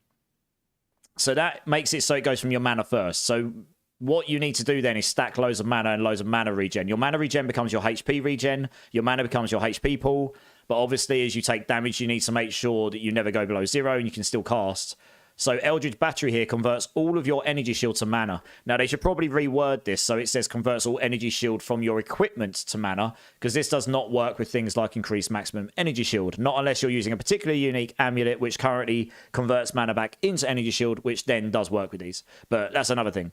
So that makes it so it goes from your mana first. So what you need to do then is stack loads of mana and loads of mana regen. Your mana regen becomes your HP regen. Your mana becomes your HP pool. But obviously, as you take damage, you need to make sure that you never go below 0 and you can still cast. So Eldritch Battery here converts all of your energy shield to mana. Now, they should probably reword this so it says converts all energy shield from your equipment to mana, because this does not work with things like increased maximum energy shield. Not unless you're using a particularly unique amulet, which currently converts mana back into energy shield, which then does work with these. But that's another thing.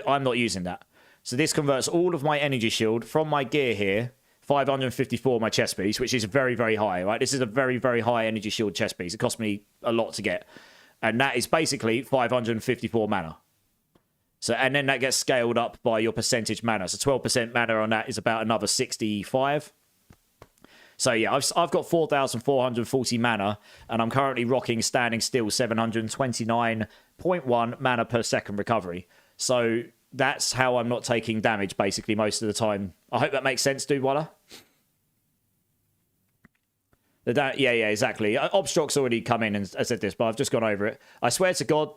I'm not using that. So this converts all of my energy shield from my gear here, 554 my chest piece, which is very, very high, right? This is a very, very high energy shield chest piece. It cost me a lot to get. And that is basically 554 mana. So, and then that gets scaled up by your percentage mana. So 12% mana on that is about another 65. So yeah, I've got 4,440 mana, and I'm currently rocking standing still 729.1 mana per second recovery. So that's how I'm not taking damage basically most of the time. I hope that makes sense, Dude Walla. Yeah, exactly. Obstruct's already come in and said this, but I've just gone over it. I swear to God,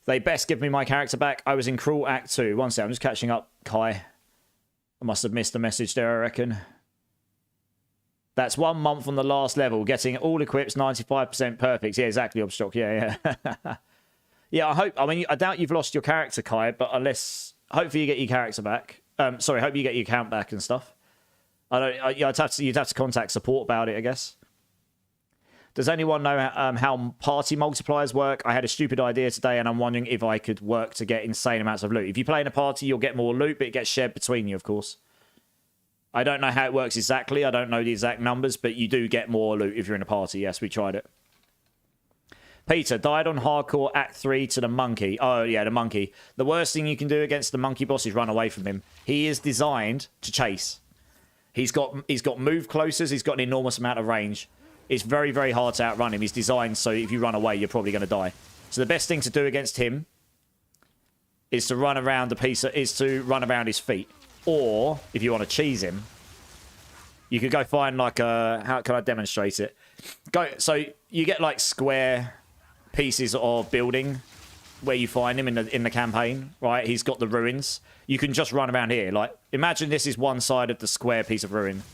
they best give me my character back. I was in Cruel Act 2. One second, I'm just catching up, Kai. I must have missed the message there, I reckon. That's 1 month on the last level, getting all equips 95% perfect. Yeah, exactly, Obstruct. Yeah. Yeah, I hope. I mean, I doubt you've lost your character, Kai, but unless hopefully you get your character back. Sorry, hope you get your account back and stuff. I don't. You'd have to contact support about it, I guess. Does anyone know how party multipliers work? I had a stupid idea today, and I'm wondering if I could work to get insane amounts of loot. If you play in a party, you'll get more loot, but it gets shared between you, of course. I don't know how it works exactly. I don't know the exact numbers, but you do get more loot if you're in a party. Yes, we tried it. Peter, died on hardcore Act 3 to the monkey. Oh, yeah, the monkey. The worst thing you can do against the monkey boss is run away from him. He is designed to chase. He's got move closers. He's got an enormous amount of range. It's very, very hard to outrun him. He's designed so if you run away, you're probably going to die. So the best thing to do against him is to run around run around his feet. Or, if you want to cheese him, you could go find like a... How can I demonstrate it? So you get like square pieces of building where you find him in the campaign, right? He's got the ruins. You can just run around here. Like, imagine this is one side of the square piece of ruin.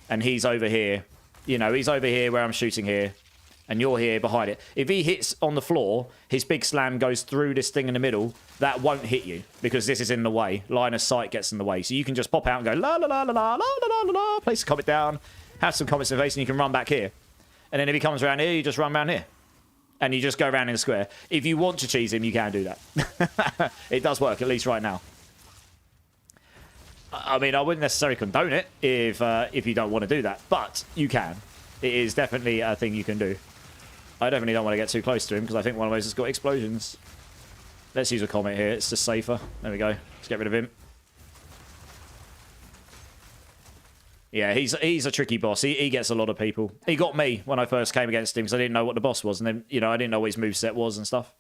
And he's over here. You know, he's over here where I'm shooting here. And you're here behind it. If he hits on the floor, his big slam goes through this thing in the middle. That won't hit you because this is in the way. Line of sight gets in the way. So you can just pop out and go la la la la la la la la la. Place a comet down. Have some comets in the face and you can run back here. And then if he comes around here, you just run around here. And you just go around in the square. If you want to cheese him, you can do that. It does work, at least right now. I mean, I wouldn't necessarily condone it if you don't want to do that. But you can. It is definitely a thing you can do. I definitely don't want to get too close to him because I think one of those has got explosions. Let's use a comet here. It's just safer. There we go. Let's get rid of him. Yeah, he's a tricky boss. He gets a lot of people. He got me when I first came against him because I didn't know what the boss was. And then, you know, I didn't know what his moveset was and stuff.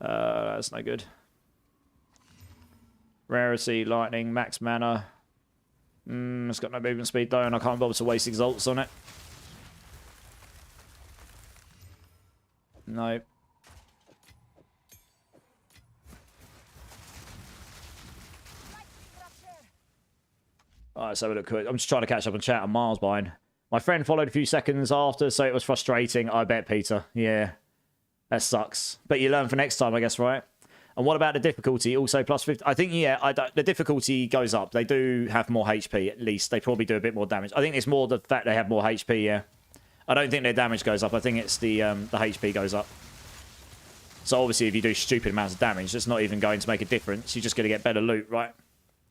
That's no good. Rarity, lightning, max mana. It's got no movement speed though, and I can't bother to waste exalts on it. No. Alright, so we look. I'm just trying to catch up on chat. I'm miles behind. My friend followed a few seconds after, so it was frustrating. I bet, Peter. Yeah. That sucks. But you learn for next time, I guess, right? And what about the difficulty? Also plus 50? I think, yeah, the difficulty goes up. They do have more HP, at least. They probably do a bit more damage. I think it's more the fact they have more HP, yeah. I don't think their damage goes up. I think it's the HP goes up. So obviously, if you do stupid amounts of damage, it's not even going to make a difference. You're just going to get better loot, right?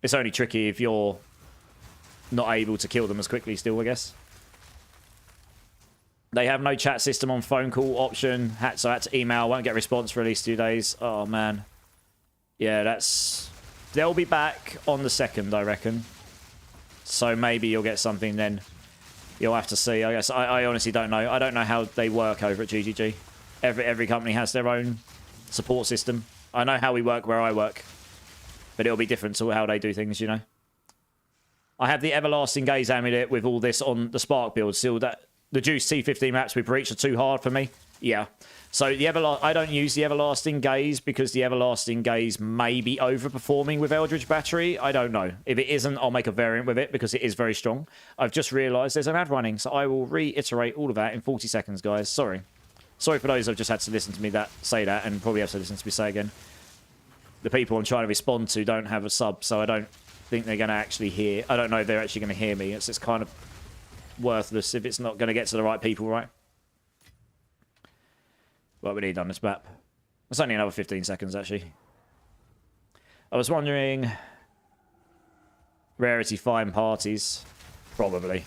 It's only tricky if you're not able to kill them as quickly still, I guess. They have no chat system on phone call option. So I had to email. Won't get a response for at least 2 days. Oh, man. Yeah, that's... They'll be back on the 2nd, I reckon. So maybe you'll get something then. You'll have to see. I guess I honestly don't know. I don't know how they work over at GGG. Every company has their own support system. I know how we work where I work. But it'll be different to how they do things, you know. I have the Everlasting Gaze Amulet with all this on the Spark build. Still, that the Juice T15 maps we breach are too hard for me. Yeah. So I don't use the Everlasting Gaze because the Everlasting Gaze may be overperforming with Eldritch Battery. I don't know. If it isn't, I'll make a variant with it because it is very strong. I've just realised there's an ad running, so I will reiterate all of that in 40 seconds, guys. Sorry. Sorry for those who've just had to listen to me say that and probably have to listen to me say again. The people I'm trying to respond to don't have a sub, so I don't think they're going to actually hear. I don't know if they're actually going to hear me. It's kind of worthless if it's not going to get to the right people, right? What we need on this map. It's only another 15 seconds, actually. I was wondering... Rarity fine parties. Probably.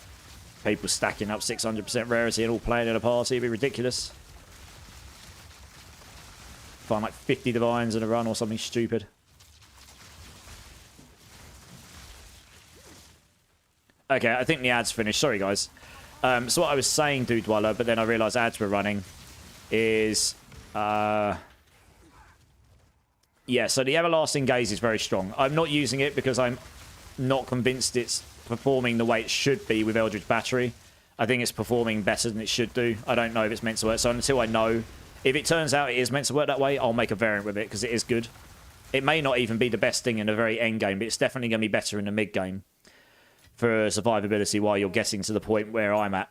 People stacking up 600% rarity and all playing in a party. It'd be ridiculous. Find like 50 divines in a run or something stupid. Okay, I think the ad's finished. Sorry, guys. So what I was saying, Dude Dweller, but then I realised ads were running, is... yeah, so the Everlasting Gaze is very strong. I'm not using it because I'm not convinced it's performing the way it should be with Eldritch Battery. I think it's performing better than it should do. I don't know if it's meant to work. So until I know, if it turns out it is meant to work that way, I'll make a variant with it because it is good. It may not even be the best thing in the very end game, but it's definitely going to be better in the mid game for survivability while you're getting to the point where I'm at.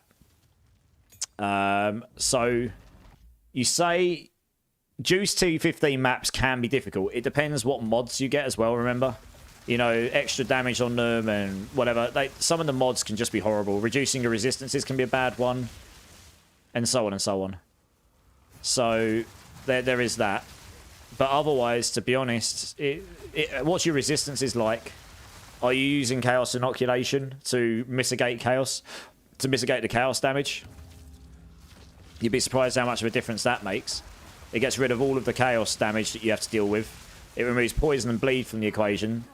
So you say Juice T15 maps can be difficult. It depends what mods you get as well, remember? You know, extra damage on them and whatever. Some of the mods can just be horrible. Reducing your resistances can be a bad one. And so on and so on. So, there is that. But otherwise, to be honest, what's your resistances like? Are you using Chaos Inoculation to mitigate Chaos? To mitigate the Chaos damage? You'd be surprised how much of a difference that makes. It gets rid of all of the Chaos damage that you have to deal with. It removes poison and bleed from the equation.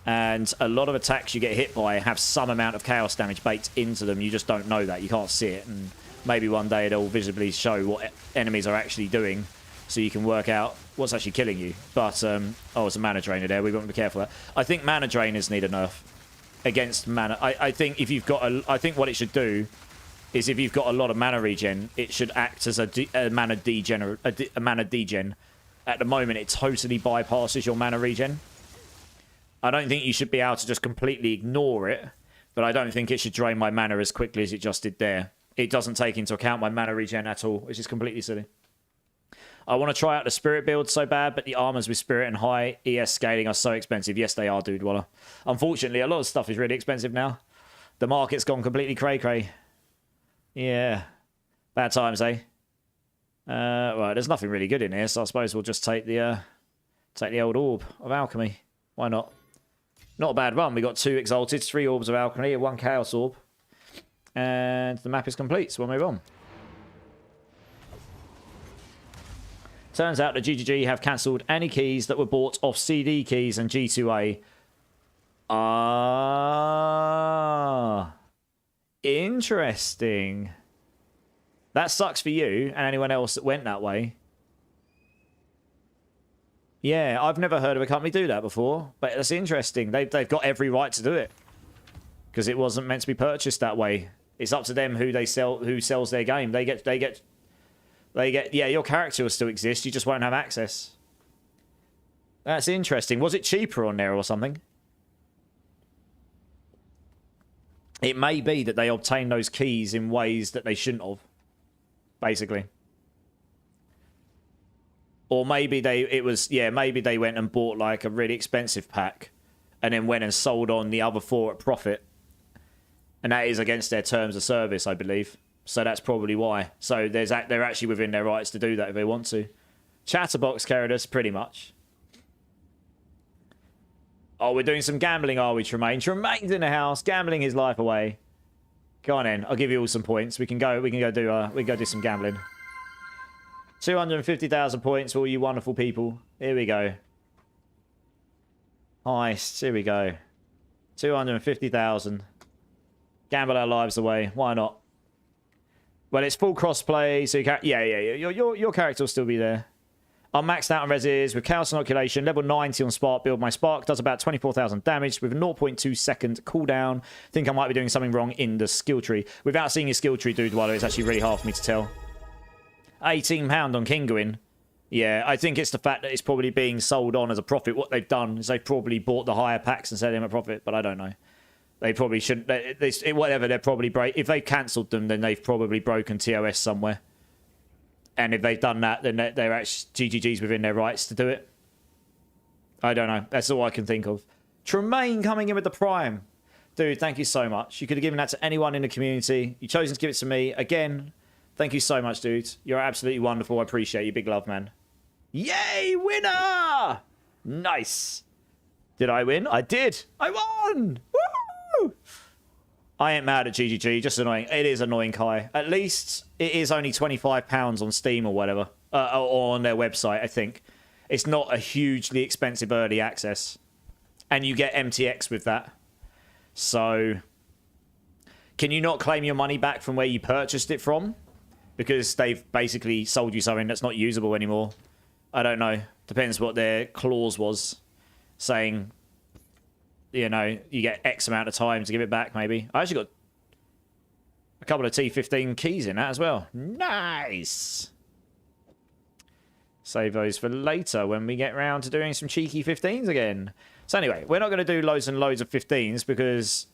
And a lot of attacks you get hit by have some amount of Chaos damage baked into them. You just don't know that. You can't see it. And maybe one day they'll visibly show what enemies are actually doing, so you can work out what's actually killing you. But, oh, it's a mana drainer there. We want to be careful of that. I think mana drainers need a nerf against mana. I think if you've got I think what it should do is if you've got a lot of mana regen, it should act as a mana degen. At the moment, it totally bypasses your mana regen. I don't think you should be able to just completely ignore it, but I don't think it should drain my mana as quickly as it just did there. It doesn't take into account my mana regen at all, which is completely silly. I want to try out the Spirit build so bad, but the armors with Spirit and high ES scaling are so expensive. Yes, they are, dude. Walla. Unfortunately, a lot of stuff is really expensive now. The market's gone completely cray-cray. Yeah. Bad times, eh? Right, there's nothing really good in here, so I suppose we'll just take the old Orb of Alchemy. Why not? Not a bad run. We got 2 Exalted, 3 Orbs of Alchemy, 1 Chaos Orb. And the map is complete, so we'll move on. Turns out that GGG have cancelled any keys that were bought off CD keys and G2A. Ah. Interesting. That sucks for you and anyone else that went that way. Yeah, I've never heard of a company do that before, but that's interesting. They've got every right to do it because it wasn't meant to be purchased that way. It's up to them who sells their game. They get. Yeah, your character will still exist. You just won't have access. That's interesting. Was it cheaper on there or something? It may be that they obtained those keys in ways that they shouldn't have, basically. Or maybe maybe they went and bought like a really expensive pack and then went and sold on the other 4 at profit. And that is against their terms of service, I believe. So that's probably why. So they're actually within their rights to do that if they want to. Chatterbox carried us, pretty much. Oh, we're doing some gambling, are we, Tremaine? Tremaine's in the house, gambling his life away. Go on in. I'll give you all some points. We can go do some gambling. 250,000 points for all you wonderful people. Here we go. Nice. Here we go. 250,000. Gamble our lives away. Why not? Well, it's full crossplay, so you can... Yeah. Your character will still be there. I'm maxed out on reses with Chaos Inoculation, level 90 on Spark build. My Spark does about 24,000 damage with a 0.2 second cooldown. Think I might be doing something wrong in the skill tree. Without seeing your skill tree, dude, Wallow, it's actually really hard for me to tell. £18 on Kinguin. Yeah, I think it's the fact that it's probably being sold on as a profit. What they've done is they've probably bought the higher packs and sold them at profit, but I don't know. They probably shouldn't. Whatever, they're probably break. If they've cancelled them, then they've probably broken TOS somewhere. And if they've done that, then they're actually GGG's within their rights to do it. I don't know. That's all I can think of. Tremaine coming in with the Prime. Dude, thank you so much. You could have given that to anyone in the community. You've chosen to give it to me. Again, thank you so much, dude. You're absolutely wonderful. I appreciate you. Big love, man. Yay, winner! Nice. Did I win? I did. I won! Woo! I ain't mad at GGG. Just annoying. It is annoying, Kai. At least it is only £25 on Steam or whatever. Or on their website, I think. It's not a hugely expensive early access. And you get MTX with that. So, can you not claim your money back from where you purchased it from? Because they've basically sold you something that's not usable anymore. I don't know. Depends what their clause was. Saying, you know, you get X amount of time to give it back, maybe. I actually got a couple of T15 keys in that as well. Nice! Save those for later when we get round to doing some cheeky 15s again. So anyway, we're not going to do loads and loads of 15s because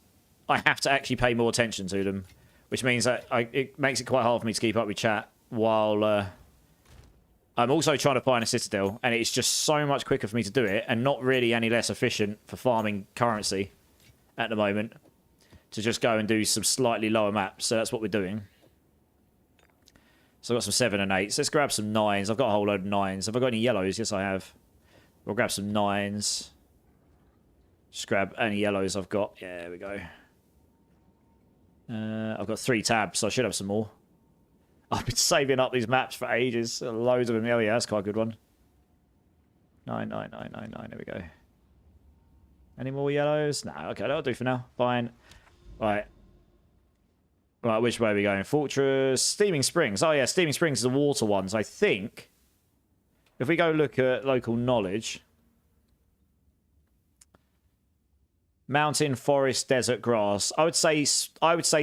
I have to actually pay more attention to them. Which means that it makes it quite hard for me to keep up with chat while I'm also trying to find a Citadel, and it's just so much quicker for me to do it, and not really any less efficient for farming currency at the moment, to just go and do some slightly lower maps. So that's what we're doing. So I've got some 7 and 8s. Let's grab some 9s. I've got a whole load of 9s. Have I got any yellows? Yes, I have. We'll grab some 9s. Just grab any yellows I've got. Yeah, there we go. I've got 3 tabs, so I should have some more. I've been saving up these maps for ages. Loads of them. Oh, yeah, that's quite a good one. 9, 9, 9, 9, 9. There we go. Any more yellows? No, okay, that'll do for now. Fine. Right. Right, which way are we going? Fortress. Steaming Springs. Oh, yeah, Steaming Springs is the water ones. I think if we go look at local knowledge. Mountain, forest, desert, grass. I would say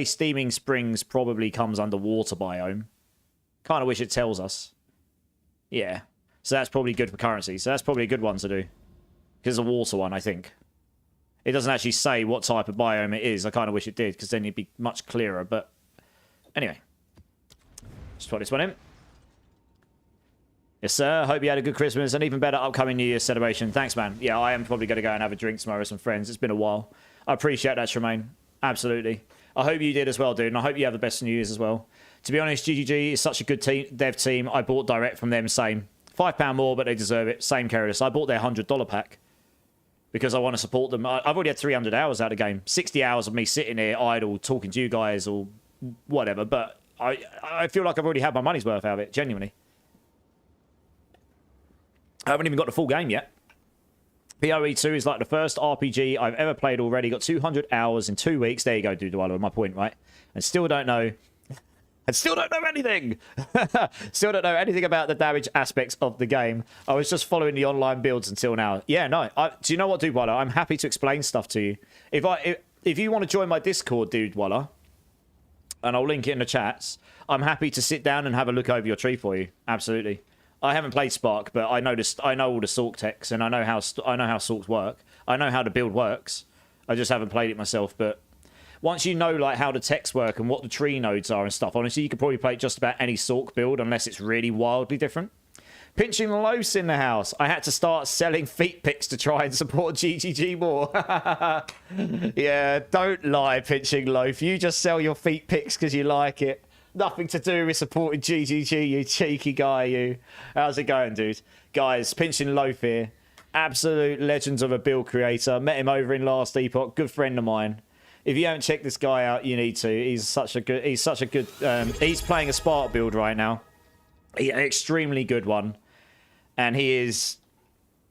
Steaming Springs probably comes under water biome. Kind of wish it tells us. Yeah. So that's probably good for currency. So that's probably a good one to do. Because it's a water one, I think. It doesn't actually say what type of biome it is. I kind of wish it did, because then it'd be much clearer. But anyway. Just put this one in. Yes, sir. Hope you had a good Christmas and even better upcoming New Year's celebration. Thanks, man. Yeah, I am probably going to go and have a drink tomorrow with some friends. It's been a while. I appreciate that, Tremaine. Absolutely. I hope you did as well, dude. And I hope you have the best New Year's as well. To be honest, GGG is such a good dev team. I bought direct from them. Same. £5 more, but they deserve it. Same careless. I bought their $100 pack because I want to support them. I've already had 300 hours out of the game. 60 hours of me sitting here idle, talking to you guys or whatever. But I feel like I've already had my money's worth out of it, genuinely. I haven't even got the full game yet. PoE2 is like the first RPG I've ever played already. Got 200 hours in 2 weeks. There you go, dude. My point, right? And still don't know. And still don't know anything. Still don't know anything about the damage aspects of the game. I was just following the online builds until now. Yeah, no. Do you know what, Dude Waller? I'm happy to explain stuff to you. If you want to join my Discord, Dude Waller, and I'll link it in the chats, I'm happy to sit down and have a look over your tree for you. Absolutely. I haven't played Spark, but I know all the Sork techs, and I know how Sorks work. I know how the build works. I just haven't played it myself, but once you know like how the techs work and what the tree nodes are and stuff, honestly, you could probably play just about any Sork build unless it's really wildly different. Pinching Loaf's in the house. I had to start selling feet pics to try and support GGG more. Yeah, don't lie, Pinching Loaf. You just sell your feet pics because you like it. Nothing to do with supporting GGG, you cheeky guy, you. How's it going, dude? Guys, Pinching Loaf here. Absolute legends of a build creator. Met him over in Last Epoch. Good friend of mine. If you haven't checked this guy out, you need to. He's such a good. He's playing a Spark build right now. An extremely good one, and he is.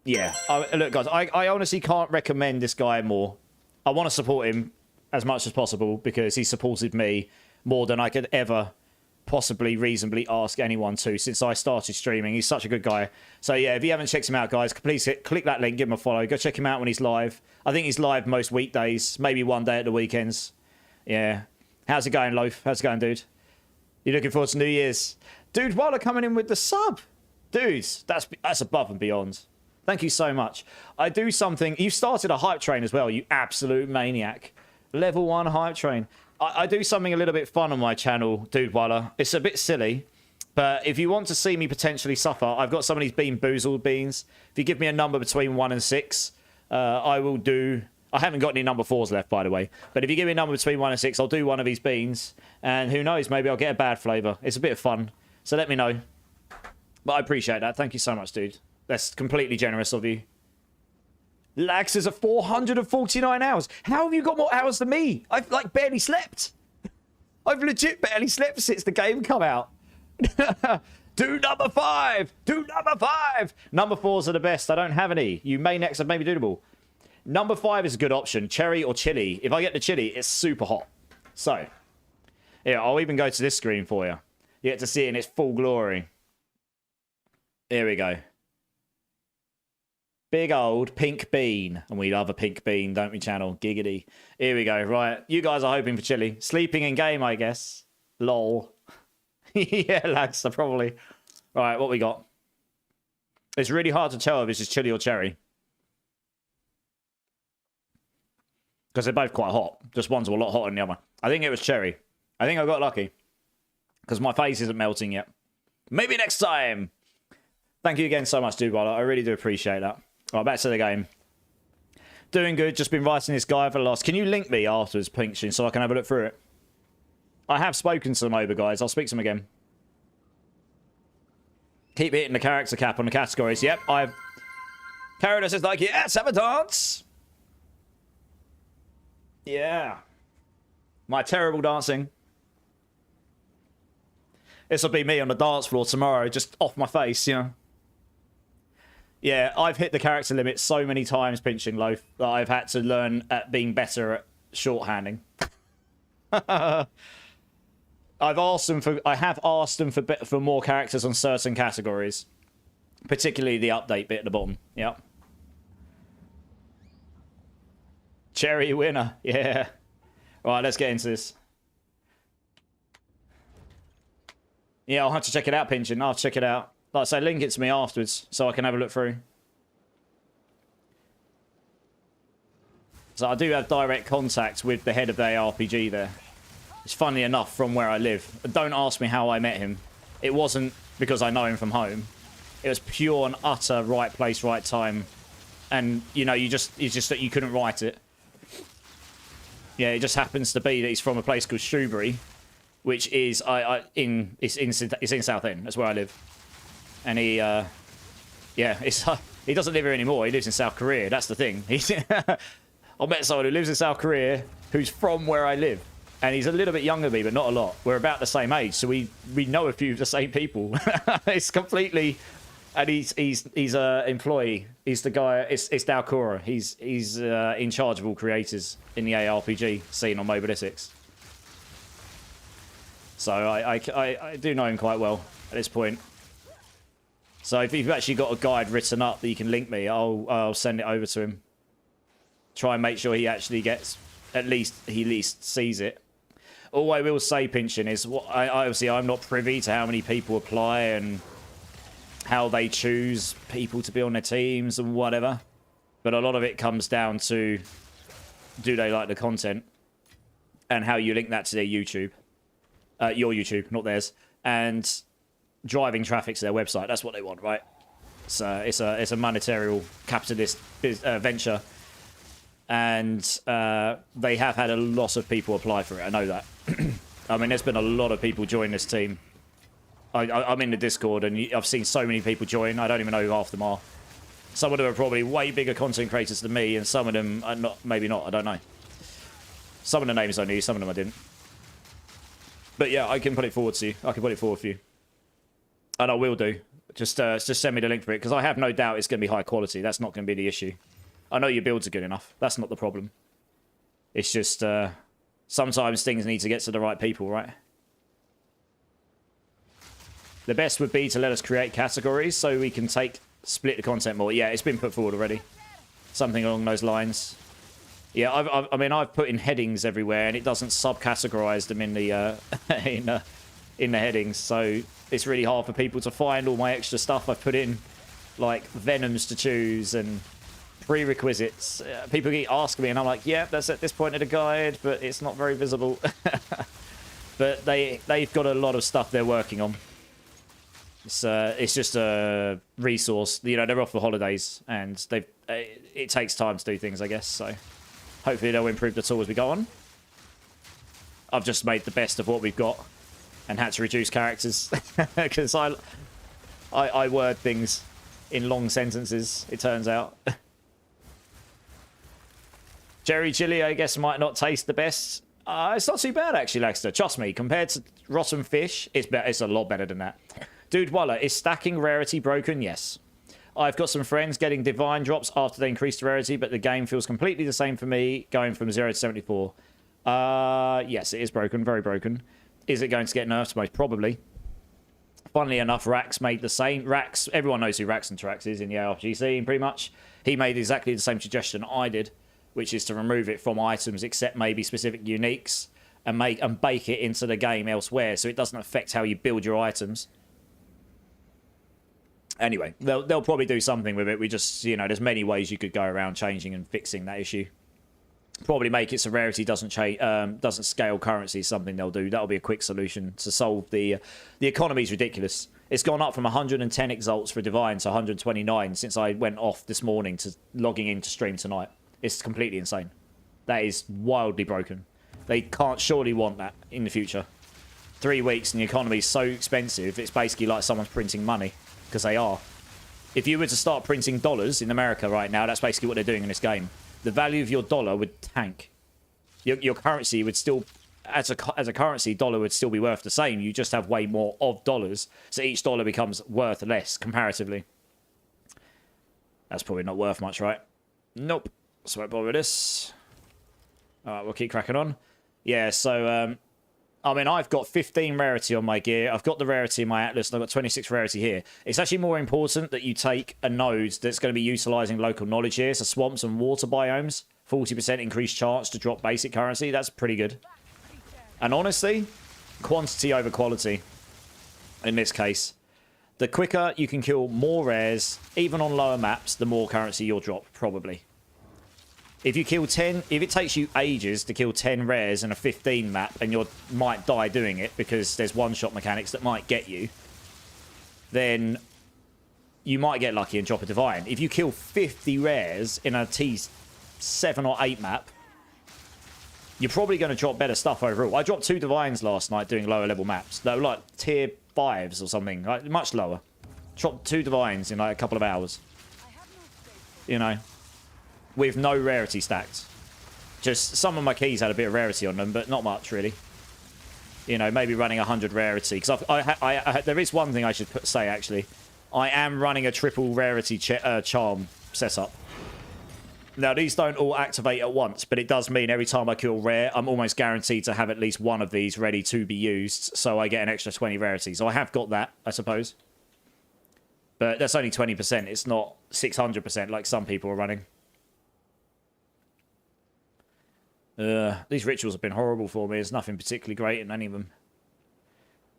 Yeah. Look, guys, I honestly can't recommend this guy more. I want to support him as much as possible because he supported me more than I could ever possibly reasonably ask anyone to since I started streaming. He's such a good guy. So yeah, if you haven't checked him out, guys, please click that link, give him a follow. Go check him out when he's live. I think he's live most weekdays, maybe one day at the weekends. Yeah. How's it going, Loaf? How's it going, dude? You looking forward to New Year's? Dude, Wilder coming in with the sub. Dudes, that's above and beyond. Thank you so much. I do something. You started a hype train as well, you absolute maniac. Level 1 hype train. I do something a little bit fun on my channel, Dude Waller. It's a bit silly, but if you want to see me potentially suffer, I've got some of these Bean Boozled beans. If you give me a number between 1 and 6, I will do... I haven't got any number 4s left, by the way. But if you give me a number between 1 and 6, I'll do one of these beans. And who knows, maybe I'll get a bad flavour. It's a bit of fun. So let me know. But I appreciate that. Thank you so much, dude. That's completely generous of you. Lax is at 449 hours. How have you got more hours than me? I've like barely slept. I've legit barely slept since the game come out. Do number 5. Do number 5. Number 4s are the best. I don't have any. You may next have maybe doable. Number 5 is a good option. Cherry or chili. If I get the chili, it's super hot. So, yeah, I'll even go to this screen for you. You get to see it in its full glory. Here we go. Big old pink bean. And we love a pink bean, don't we, channel? Giggity. Here we go. Right. You guys are hoping for chili. Sleeping in game, I guess. Lol. Yeah, lads, probably. Right, what we got? It's really hard to tell if this is chili or cherry. Because they're both quite hot. Just one's a lot hotter than the other. I think it was cherry. I think I got lucky. Because my face isn't melting yet. Maybe next time. Thank you again so much, dude. I really do appreciate that. All right, back to the game. Doing good. Just been writing this guy for the last... Can you link me afterwards, Pinkshin, so I can have a look through it? I have spoken to them over, guys. I'll speak to them again. Keep hitting the character cap on the categories. Yep, I've... Carolus is like, yes, have a dance! Yeah. My terrible dancing. This will be me on the dance floor tomorrow, just off my face, you know. Yeah, I've hit the character limit so many times, Pinching Loaf, that I've had to learn at being better at shorthanding. I have asked them for more characters on certain categories, particularly the update bit at the bottom. Yep. Cherry winner, yeah. Right, let's get into this. Yeah, I'll have to check it out, Pinchin. I'll check it out. Like I say, link it to me afterwards so I can have a look through. So I do have direct contact with the head of the ARPG there. It's funny enough from where I live. Don't ask me how I met him. It wasn't because I know him from home. It was pure and utter right place, right time. And, you know, it's just that you couldn't write it. Yeah, it just happens to be that he's from a place called Shrewsbury, which is it's in Southend. That's where I live. And he doesn't live here anymore. He lives in South Korea. That's the thing. I met someone who lives in South Korea who's from where I live, and he's a little bit younger than me, but not a lot. We're about the same age, so we know a few of the same people. It's completely, and he's a employee. He's the guy. It's Dalcora. He's in charge of all creators in the ARPG scene on Mobilitics. So I do know him quite well at this point. So if you've actually got a guide written up that you can link me, I'll send it over to him. Try and make sure he actually gets, at least sees it. All I will say, Pinchin, is obviously I'm not privy to how many people apply and how they choose people to be on their teams and whatever. But a lot of it comes down to, do they like the content? And how you link that to their YouTube. Your YouTube, not theirs. And driving traffic to their website. That's what they want, right? So it's a monetary capitalist venture. And they have had a lot of people apply for it. I know that. I mean, there's been a lot of people join this team. I'm in the Discord, and I've seen so many people join. I don't even know who half them are. Some of them are probably way bigger content creators than me, and some of them are not. Maybe not. I don't know. Some of the names I knew, some of them I didn't. But yeah, I can put it forward to you. I can put it forward for you. And I will do. Just send me the link for it, because I have no doubt it's going to be high quality. That's not going to be the issue. I know your builds are good enough. That's not the problem. It's just sometimes things need to get to the right people, right? The best would be to let us create categories so we can split the content more. Yeah, it's been put forward already. Something along those lines. Yeah, I mean, I've put in headings everywhere, and it doesn't subcategorize them in the in the headings, so it's really hard for people to find all my extra stuff I've put in, like venoms to choose and prerequisites. People keep asking me, and I'm like, yeah, that's at this point in the guide, but it's not very visible. But they've got a lot of stuff they're working on. It's just a resource. You know, they're off for holidays, and it takes time to do things, I guess. So hopefully they'll improve the tool as we go on. I've just made the best of what we've got and had to reduce characters because I word things in long sentences, it turns out. Jerry chili, I guess, might not taste the best. It's not too bad, actually, Lexter. Trust me, compared to rotten fish, it's a lot better than that. Dude, Waller, is stacking rarity broken? Yes. I've got some friends getting divine drops after they increase the rarity, but the game feels completely the same for me, going from 0 to 74. Yes, it is broken, very broken. Is it going to get nerfed? Most probably. Funnily enough, Rax made the same. Rax, everyone knows who Rax and Trax is in the ARPG scene, pretty much. He made exactly the same suggestion I did, which is to remove it from items except maybe specific uniques and bake it into the game elsewhere, so it doesn't affect how you build your items. Anyway, they'll probably do something with it. We just, you know, there's many ways you could go around changing and fixing that issue. Probably make it so rarity doesn't scale currency is something they'll do. That'll be a quick solution to solve the economy's ridiculous. It's gone up from 110 exalts for Divine to 129 since I went off this morning to logging into stream tonight. It's completely insane. That is wildly broken. They can't surely want that in the future. 3 weeks and the economy is so expensive, it's basically like someone's printing money. Because they are. If you were to start printing dollars in America right now, that's basically what they're doing in this game. The value of your dollar would tank. Your currency would still, as a currency, dollar would still be worth the same. You just have way more of dollars, so each dollar becomes worth less comparatively. That's probably not worth much, right? Nope. So I won't bother with this. All right, we'll keep cracking on. Yeah, so I mean, I've got 15 rarity on my gear. I've got the rarity in my Atlas, and I've got 26 rarity here. It's actually more important that you take a node that's going to be utilizing local knowledge here, so swamps and water biomes. 40% increased chance to drop basic currency. That's pretty good. And honestly, quantity over quality in this case. The quicker you can kill more rares, even on lower maps, the more currency you'll drop, probably. If you kill 10, if it takes you ages to kill 10 rares in a 15 map, and you might die doing it because there's one-shot mechanics that might get you, then you might get lucky and drop a Divine. If you kill 50 rares in a T7 or 8 map, you're probably going to drop better stuff overall. I dropped 2 Divines last night doing lower level maps. They were like tier 5s or something, like much lower. Dropped 2 Divines in like a couple of hours. You know, with no rarity stacked. Just some of my keys had a bit of rarity on them, but not much really. You know, maybe running 100 rarity. Because there is one thing I should say actually. I am running a triple rarity charm setup. Now, these don't all activate at once, but it does mean every time I kill rare, I'm almost guaranteed to have at least one of these ready to be used, so I get an extra 20 rarity. So I have got that, I suppose. But that's only 20%. It's not 600% like some people are running. These rituals have been horrible for me. There's nothing particularly great in any of them.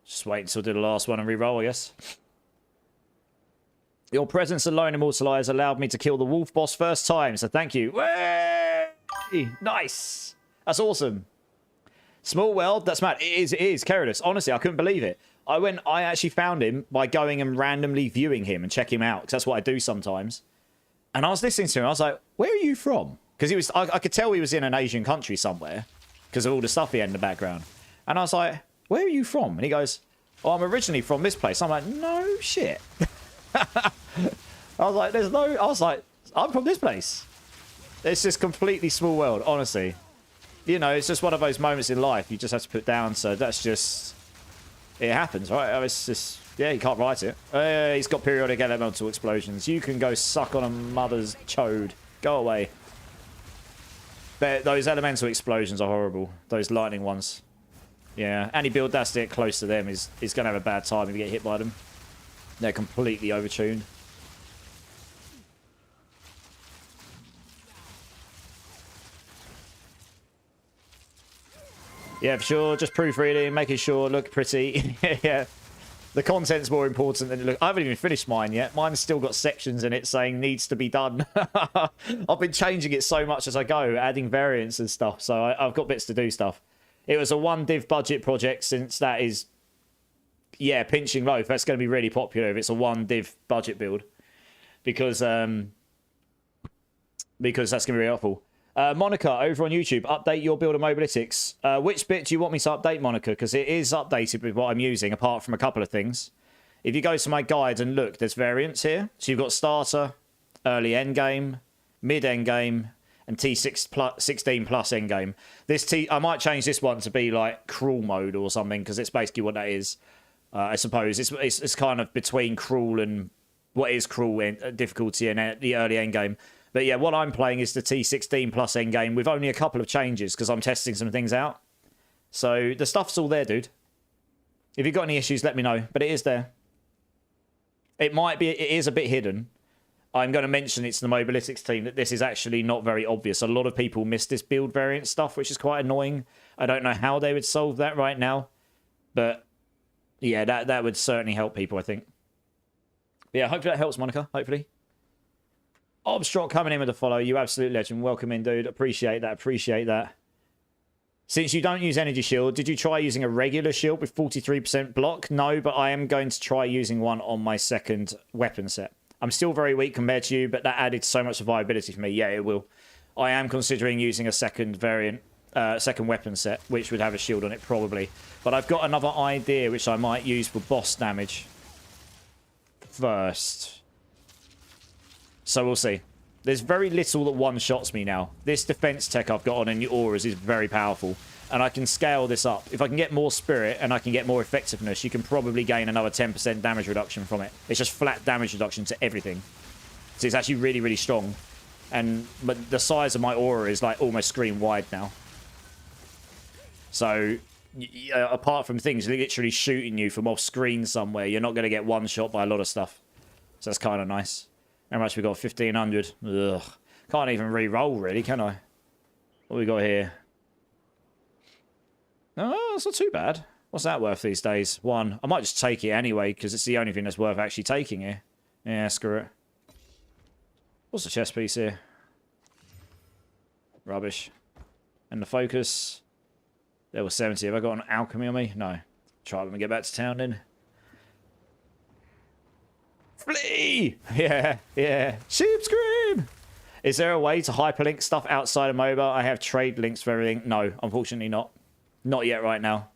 Just wait until I do the last one and re-roll, I guess. Your presence alone, Immortalize, allowed me to kill the wolf boss first time, so thank you. Way! Nice! That's awesome. Small world, that's mad. It is, Keradus. Honestly, I couldn't believe it. I actually found him by going and randomly viewing him and checking him out, because that's what I do sometimes. And I was listening to him, I was like, where are you from? Because I could tell he was in an Asian country somewhere, because of all the stuff he had in the background. And I was like, where are you from? And he goes, oh, I'm originally from this place. I'm like, no shit. I was like, I'm from this place. It's just completely small world, honestly. You know, it's just one of those moments in life you just have to put down, so that's just... It happens, right? It's just... Yeah, you can't write it. He's got periodic elemental explosions. You can go suck on a mother's chode. Go away. Those elemental explosions are horrible. Those lightning ones. Yeah, any build that's it close to them is going to have a bad time if you get hit by them. They're completely overtuned. Yeah, for sure. Just proofreading, making sure look pretty. Yeah. The content's more important than it looks. I haven't even finished mine yet. Mine's still got sections in it saying needs to be done. I've been changing it so much as I go, adding variants and stuff. So I've got bits to do stuff. It was a 1 div budget project since that is... Yeah, pinching loaf. That's going to be really popular if it's a 1 div budget build. Because that's going to be really helpful. Monica, over on YouTube, update your build of Mobalytics. Which bit do you want me to update, Monica? Because it is updated with what I'm using, apart from a couple of things. If you go to my guide and look, there's variants here. So you've got starter, early endgame, mid endgame, and T16 plus endgame. I might change this one to be like cruel mode or something, because it's basically what that is. I suppose it's kind of between cruel and what is cruel difficulty and the early endgame. But yeah, what I'm playing is the T16 plus endgame with only a couple of changes because I'm testing some things out. So the stuff's all there, dude. If you've got any issues, let me know. But it is there. It is a bit hidden. I'm going to mention it to the Mobalytics team that this is actually not very obvious. A lot of people miss this build variant stuff, which is quite annoying. I don't know how they would solve that right now. But yeah, that would certainly help people, I think. But yeah, hopefully that helps, Monica. Hopefully. Obstrock coming in with a follow. You absolute legend. Welcome in, dude. Appreciate that. Appreciate that. Since you don't use energy shield, did you try using a regular shield with 43% block? No, but I am going to try using one on my second weapon set. I'm still very weak compared to you, but that added so much survivability for me. Yeah, it will. I am considering using a second variant, second weapon set, which would have a shield on it probably. But I've got another idea which I might use for boss damage first. So we'll see. There's very little that one-shots me now. This defense tech I've got on in the auras is very powerful. And I can scale this up. If I can get more spirit and I can get more effectiveness, you can probably gain another 10% damage reduction from it. It's just flat damage reduction to everything. So it's actually really, really strong. But the size of my aura is like almost screen wide now. So apart from things literally shooting you from off screen somewhere, you're not going to get one shot by a lot of stuff. So that's kind of nice. How much we got? 1,500. Ugh. Can't even re-roll, really, can I? What we got here? Oh, it's not too bad. What's that worth these days? 1. I might just take it anyway, because it's the only thing that's worth actually taking here. Yeah, screw it. What's the chest piece here? Rubbish. And the focus. There was 70. Have I got an alchemy on me? No. Try when we get back to town then. Flee! Yeah, yeah. Sheep scream! Is there a way to hyperlink stuff outside of mobile? I have trade links for everything. No, unfortunately not. Not yet right now.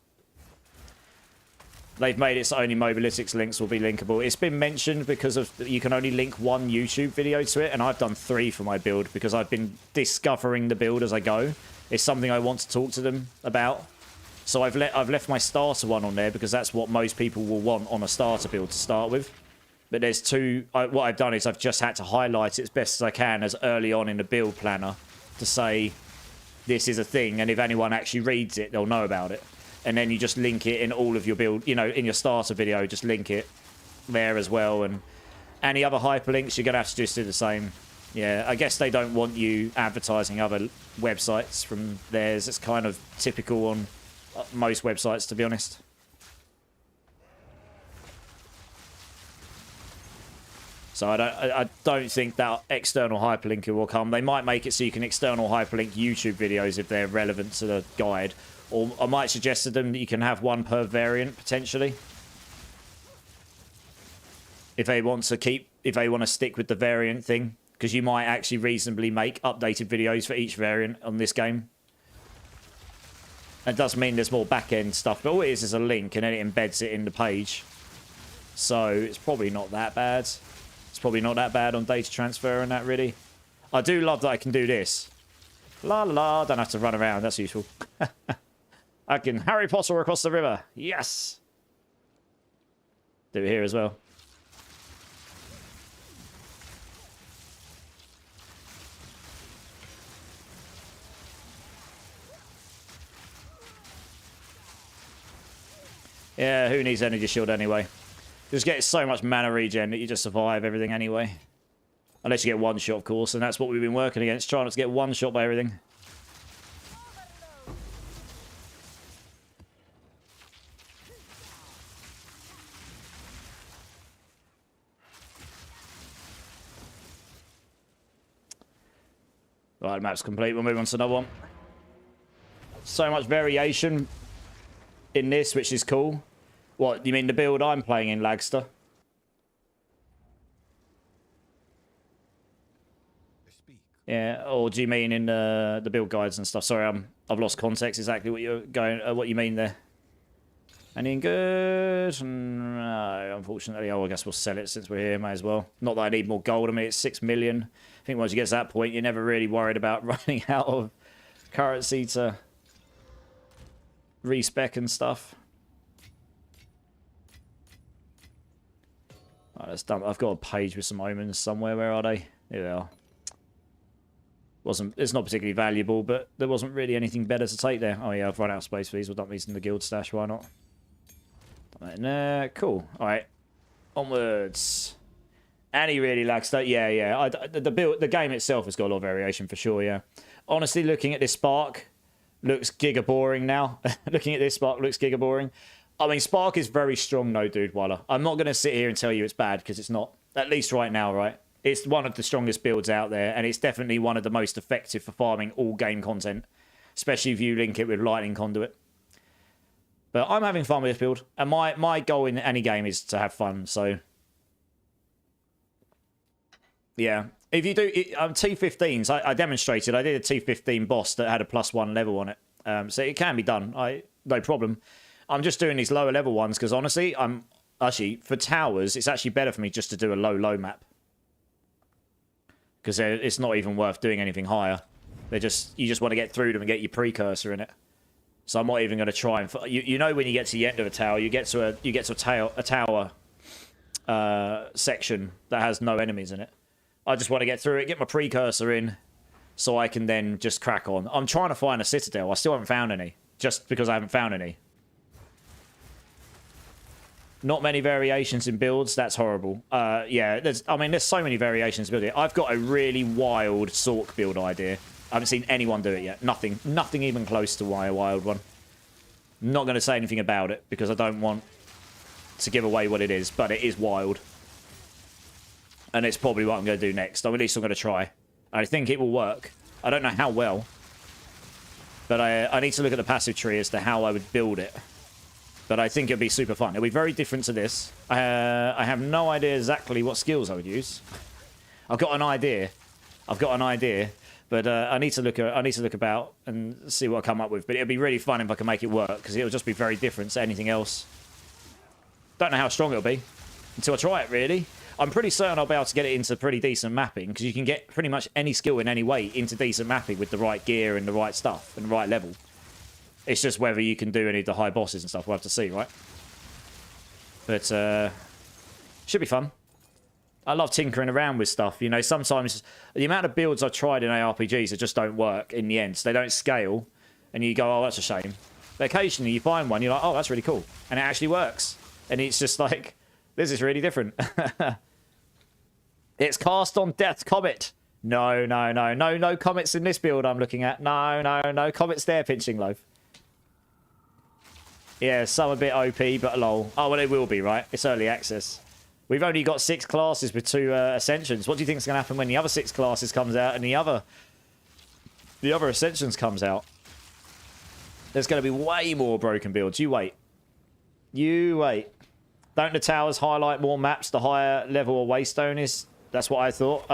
They've made it so only Mobalytics links will be linkable. It's been mentioned because of you can only link one YouTube video to it, and I've done 3 for my build because I've been discovering the build as I go. It's something I want to talk to them about. So I've left my starter one on there because that's what most people will want on a starter build to start with. But there's 2... what I've done is I've just had to highlight it as best as I can as early on in the build planner to say this is a thing, and if anyone actually reads it, they'll know about it. And then you just link it in all of your build, you know, in your starter video, just link it there as well. And any other hyperlinks, you're going to have to just do the same. Yeah, I guess they don't want you advertising other websites from theirs. It's kind of typical on most websites, to be honest. So I don't think that external hyperlinking will come. They might make it so you can external hyperlink YouTube videos if they're relevant to the guide. Or I might suggest to them that you can have one per variant, potentially. If they want to stick with the variant thing. Because you might actually reasonably make updated videos for each variant on this game. It does mean there's more back-end stuff, but all it is a link, and then it embeds it in the page. So it's probably not that bad. It's probably not that bad on data transfer and that, really. I do love that I can do this. La la la, don't have to run around, that's useful. I can Harry Potter across the river. Yes! Do it here as well. Yeah, who needs energy shield anyway? Just get so much mana regen that you just survive everything anyway. Unless you get one shot, of course, and that's what we've been working against, trying not to get one shot by everything. Right, map's complete. We'll move on to another one. So much variation in this, which is cool. What, you mean the build I'm playing in, Lagster? Yeah, or do you mean in the build guides and stuff? Sorry, I've lost context exactly what you're what you mean there. Anything good? No, unfortunately. Oh, I guess we'll sell it since we're here. May as well. Not that I need more gold. I mean, it's 6 million. I think once you get to that point, you're never really worried about running out of currency to respec and stuff. Right, that's done. I've got a page with some omens somewhere. Where are they? Here they are. It's not particularly valuable, but there wasn't really anything better to take there. Oh yeah, I've run out of space for these. We'll dump these in the guild stash. Why not? Dump that in there. Cool. All right. Onwards. And he really likes that. Yeah, yeah. The game itself has got a lot of variation for sure. Yeah. Honestly, looking at this Spark looks giga boring now. Looking at this Spark looks giga boring. I mean, Spark is very strong, no, dude, Weiler. I'm not going to sit here and tell you it's bad, because it's not. At least right now, right? It's one of the strongest builds out there, and it's definitely one of the most effective for farming all game content. especially if you link it with Lightning Conduit. But I'm having fun with this build, and my goal in any game is to have fun, so... Yeah. If you do... T15s, I demonstrated, I did a T15 boss that had a +1 level on it. So it can be done, no problem. I'm just doing these lower level ones, because honestly, actually, for towers, it's actually better for me just to do a low map. Because it's not even worth doing anything higher. You just want to get through them and get your precursor in it. So I'm not even going to try and... You know when you get to the end of a tower, you get to a tower section that has no enemies in it. I just want to get through it, get my precursor in, so I can then just crack on. I'm trying to find a Citadel. I still haven't found any, just because I haven't found any. Not many variations in builds. That's horrible. Yeah, there's so many variations in building. I've got a really wild Sork build idea. I haven't seen anyone do it yet. Nothing even close to a wild one. I'm not going to say anything about it because I don't want to give away what it is, but it is wild. And it's probably what I'm going to do next. Or at least I'm going to try. I think it will work. I don't know how well. But I need to look at the passive tree as to how I would build it. But I think it'll be super fun. It'll be very different to this. I have no idea exactly what skills I would use. I've got an idea. But I need to look about and see what I come up with. But it'll be really fun if I can make it work, because it'll just be very different to anything else. Don't know how strong it'll be until I try it, really. I'm pretty certain I'll be able to get it into pretty decent mapping, because you can get pretty much any skill in any way into decent mapping with the right gear and the right stuff and the right level. It's just whether you can do any of the high bosses and stuff. We'll have to see, right? But should be fun. I love tinkering around with stuff. You know, sometimes the amount of builds I've tried in ARPGs that just don't work in the end. So they don't scale. And you go, oh, that's a shame. But occasionally you find one, you're like, oh, that's really cool. And it actually works. And it's just like, this is really different. It's cast on Death Comet. No comets in this build I'm looking at. No comets there, Pinching Loaf. Yeah, some a bit OP, but lol. Oh, well, it will be, right? It's early access. We've only got 6 classes with 2 Ascensions. What do you think is going to happen when the other 6 classes comes out and the other Ascensions comes out? There's going to be way more broken builds. You wait. You wait. Don't the towers highlight more maps the higher level a Waystone is? That's what I thought.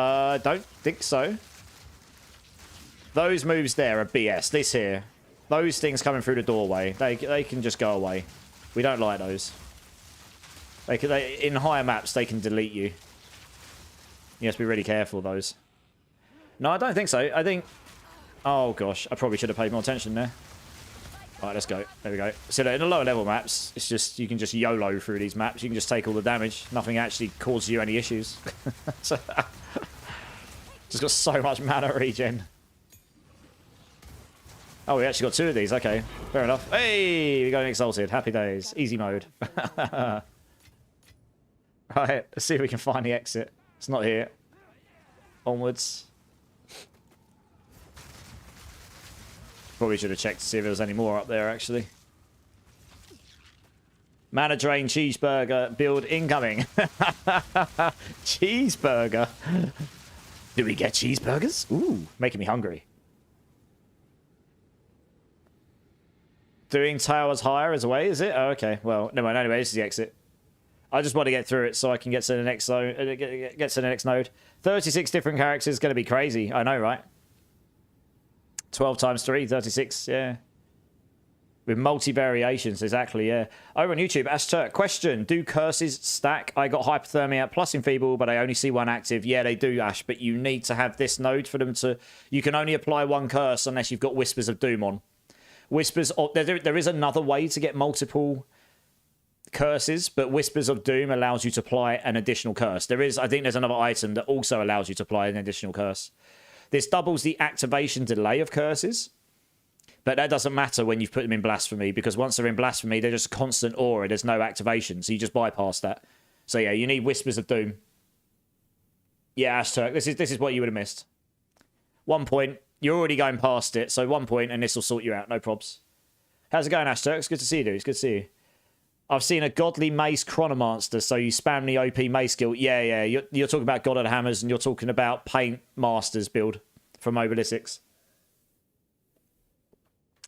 Don't think so. Those moves there are BS. This here. Those things coming through the doorway. They can just go away. We don't like those. In higher maps, they can delete you. You have to be really careful of those. No, I don't think so. I think... Oh, gosh. I probably should have paid more attention there. Alright, let's go. There we go. So in the lower level maps, it's just... You can just YOLO through these maps. You can just take all the damage. Nothing actually causes you any issues. Just got so much mana regen. Oh, we actually got 2 of these. Okay. Fair enough. Hey! We're going Exalted. Happy days. Easy mode. Right, let's see if we can find the exit. It's not here. Onwards. Probably should have checked to see if there was any more up there, actually. Mana drain cheeseburger build incoming. Cheeseburger. Do we get cheeseburgers? Ooh, making me hungry. Doing towers higher is a way, is it? Oh, okay. Well, no mind. Anyway, this is the exit. I just want to get through it so I can get to the next zone, get to the next node. 36 different characters is going to be crazy. I know, right? 12 times 3, 36, yeah. With multi-variations, exactly, yeah. Over on YouTube, Ashturk, question, do curses stack? I got hypothermia plus enfeeble, but I only see 1 active. Yeah, they do, Ash, but you need to have this node for them to... You can only apply 1 curse unless you've got Whispers of Doom on. Whispers... There is another way to get multiple curses, but Whispers of Doom allows you to apply an additional curse. I think there's another item that also allows you to apply an additional curse. This doubles the activation delay of curses, but that doesn't matter when you've put them in Blasphemy, because once they're in Blasphemy, they're just constant aura. There's no activation, so you just bypass that. So yeah, you need Whispers of Doom. Yeah, Ashturk, this is what you would have missed. 1 point. You're already going past it, so 1 point, and this will sort you out. No probs. How's it going, Ashturk? It's good to see you, dude. It's good to see you. I've seen a godly mace chronomancer, so you spam the OP mace skill. Yeah. You're talking about God of the Hammers, and you're talking about Paint Masters build from Obelisix.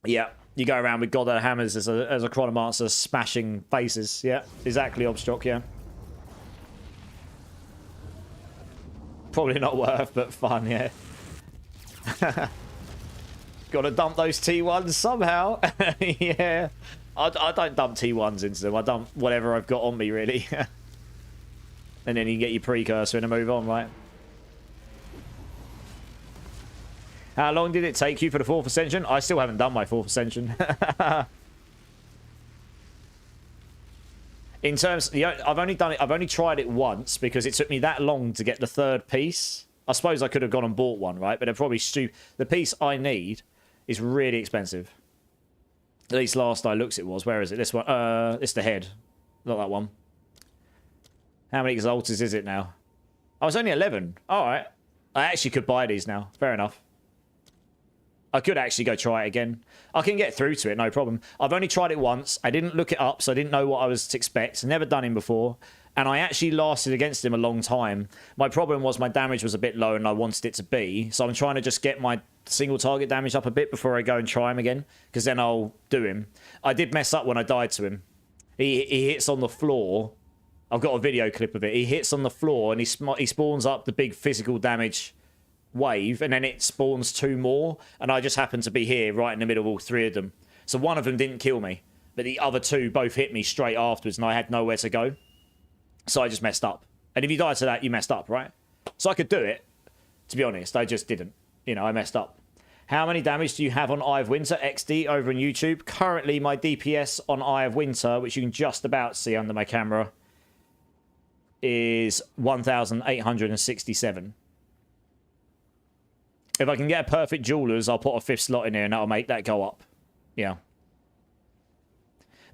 Yeah, you go around with God Hammers as a Chronomancer smashing faces. Yeah, exactly, Obstrock, yeah. Probably not worth, but fun, yeah. Gotta dump those T1s somehow. Yeah. I don't dump T1s into them. I dump whatever I've got on me, really. And then you can get your precursor and move on, right? How long did it take you for the 4th Ascension? I still haven't done my 4th Ascension. In terms, I've only tried it once because it took me that long to get the 3rd piece. I suppose I could have gone and bought one, right? But they're probably stupid. The piece I need is really expensive. At least last I looked it was. Where is it? This one. It's the head. Not that one. How many Exalters is it now? Oh, it's only 11. Alright. I actually could buy these now. Fair enough. I could actually go try it again. I can get through to it, no problem. I've only tried it once. I didn't look it up, so I didn't know what I was to expect. Never done him before. And I actually lasted against him a long time. My problem was my damage was a bit low and I wanted it to be. So I'm trying to just get my single target damage up a bit before I go and try him again. Because then I'll do him. I did mess up when I died to him. He hits on the floor. I've got a video clip of it. He hits on the floor and he spawns up the big physical damage wave, and then it spawns 2 more, and I just happened to be here right in the middle of all 3 of them. So one of them didn't kill me, but the other 2 both hit me straight afterwards, and I had nowhere to go. So I just messed up. And if you die to that, you messed up, right? So I could do it, to be honest. I just didn't. You know, I messed up. How many damage do you have on Eye of Winter XD over on YouTube? Currently, my DPS on Eye of Winter, which you can just about see under my camera, is 1,867. If I can get a perfect Jewelers, I'll put a 5th slot in here and that'll make that go up. Yeah.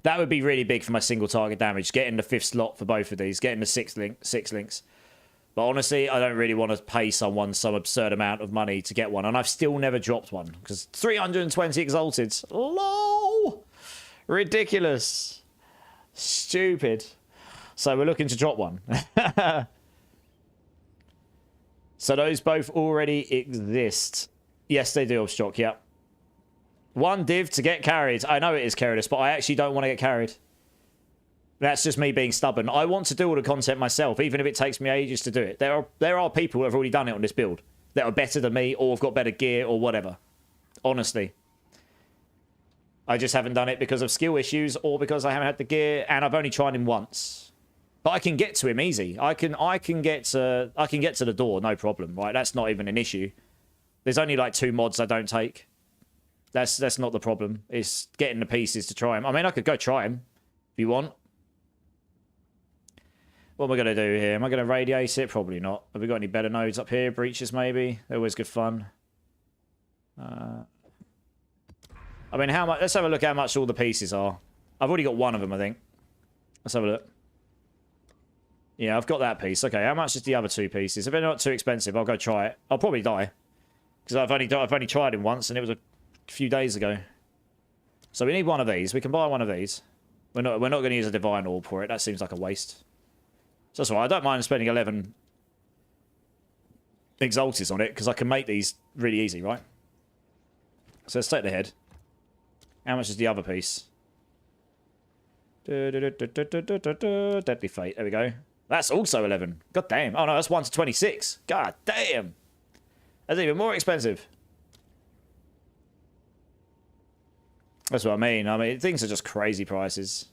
That would be really big for my single target damage. Getting the 5th slot for both of these. Getting the 6 links. But honestly, I don't really want to pay someone some absurd amount of money to get one. And I've still never dropped one. Because 320 Exalted. LOL! Ridiculous. Stupid. So we're looking to drop one. So those both already exist. Yes, they do, Obstrock, yeah. 1 div to get carried. I know it is careless, but I actually don't want to get carried. That's just me being stubborn. I want to do all the content myself, even if it takes me ages to do it. There are people who have already done it on this build that are better than me or have got better gear or whatever. Honestly. I just haven't done it because of skill issues or because I haven't had the gear, and I've only tried him once. But I can get to him easy. I can get to the door, no problem, right? That's not even an issue. There's only like 2 mods I don't take. That's not the problem. It's getting the pieces to try him. I mean, I could go try him if you want. What am I going to do here? Am I going to radiate it? Probably not. Have we got any better nodes up here? Breaches, maybe? They're always good fun. I mean, how much? Let's have a look how much all the pieces are. I've already got one of them, I think. Let's have a look. Yeah, I've got that piece. Okay, how much is the other 2 pieces? If they're not too expensive, I'll go try it. I'll probably die. Because I've only tried him once, and it was a few days ago. So we need one of these. We can buy one of these. We're not going to use a Divine Orb for it. That seems like a waste. So that's all right. I don't mind spending 11 Exalties on it, because I can make these really easy, right? So let's take the head. How much is the other piece? Deadly Fate. There we go. That's also 11. God damn. Oh no, that's 1 to 26. God damn. That's even more expensive. That's what I mean. I mean, things are just crazy prices.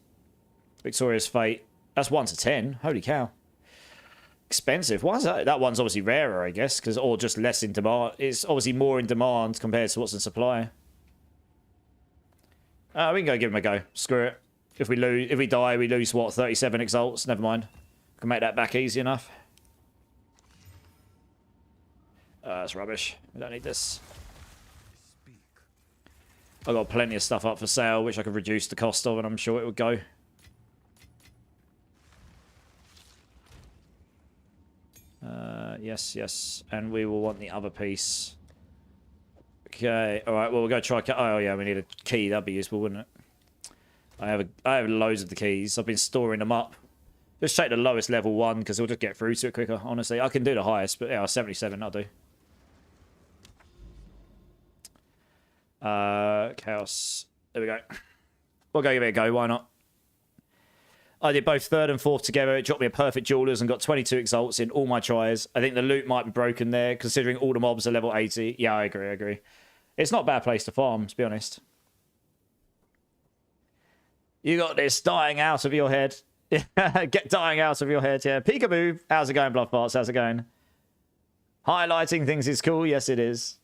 Victorious Fate. That's 1 to 10. Holy cow. Expensive. Why is that? That one's obviously rarer, I guess, or just less in demand. It's obviously more in demand compared to what's in supply. We can go give him a go. Screw it. If we die, we lose, what, 37 Exalts? Never mind. Can make that back easy enough. That's rubbish. We don't need this. I've got plenty of stuff up for sale, which I could reduce the cost of, and I'm sure it would go. Yes. And we will want the other piece. Okay. Alright, well, we'll go try... Oh, yeah, we need a key. That'd be useful, wouldn't it? I have loads of the keys. I've been storing them up. Let's take the lowest level one, because we'll just get through to it quicker, honestly. I can do the highest, but yeah, 77, I'll do. Chaos. There we go. We'll go give it a go. Why not? I did both third and fourth together. It dropped me a perfect Jewelers and got 22 exalts in all my tries. I think the loot might be broken there, considering all the mobs are level 80. Yeah, I agree. It's not a bad place to farm, to be honest. You got this dying out of your head. Get dying out of your head, yeah. Peekaboo. How's it going, Bluff Parts? How's it going? Highlighting things is cool. Yes, it is.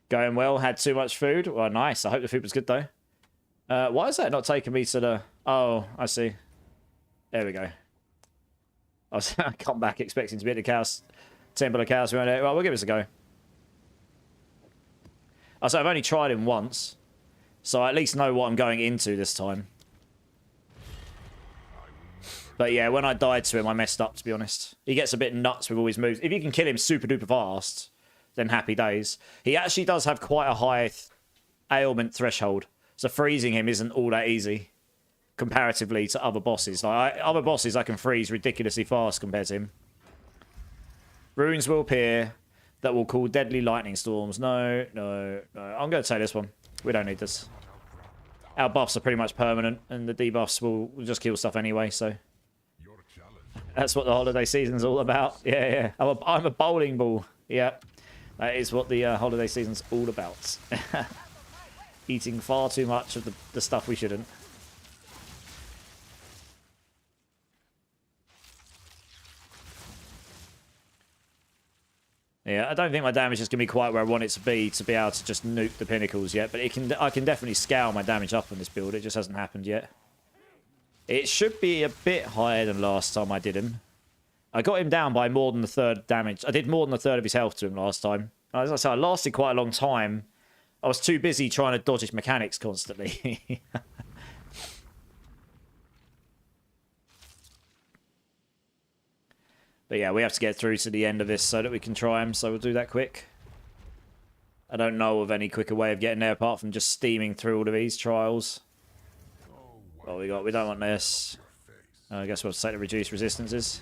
Going well. Had too much food. Well, nice. I hope the food was good, though. Why is that not taking me to the... Oh, I see. There we go. I come back expecting to be at the Chaos Temple of Chaos. Well, we'll give this a go. So I've only tried him once, so I at least know what I'm going into this time. But yeah, when I died to him, I messed up, to be honest. He gets a bit nuts with all his moves. If you can kill him super duper fast, then happy days. He actually does have quite a high ailment threshold, so freezing him isn't all that easy comparatively to other bosses. Like other bosses I can freeze ridiculously fast compared to him. Runes will appear that will call deadly lightning storms. No. I'm going to take this one. We don't need this. Our buffs are pretty much permanent, and the debuffs will just kill stuff anyway, so... That's what the holiday season's all about. Yeah. I'm a bowling ball. Yeah. That is what the holiday season's all about. Eating far too much of the stuff we shouldn't. Yeah, I don't think my damage is going to be quite where I want it to be able to just nuke the pinnacles yet, but I can definitely scale my damage up on this build. It just hasn't happened yet. It should be a bit higher than last time I did him. I got him down by more than the third damage. I did more than a third of his health to him last time. As I said, I lasted quite a long time. I was too busy trying to dodge his mechanics constantly. But yeah, we have to get through to the end of this so that we can try him, so we'll do that quick. I don't know of any quicker way of getting there apart from just steaming through all of these trials. What we got? We don't want this. I guess we'll take the reduced resistances.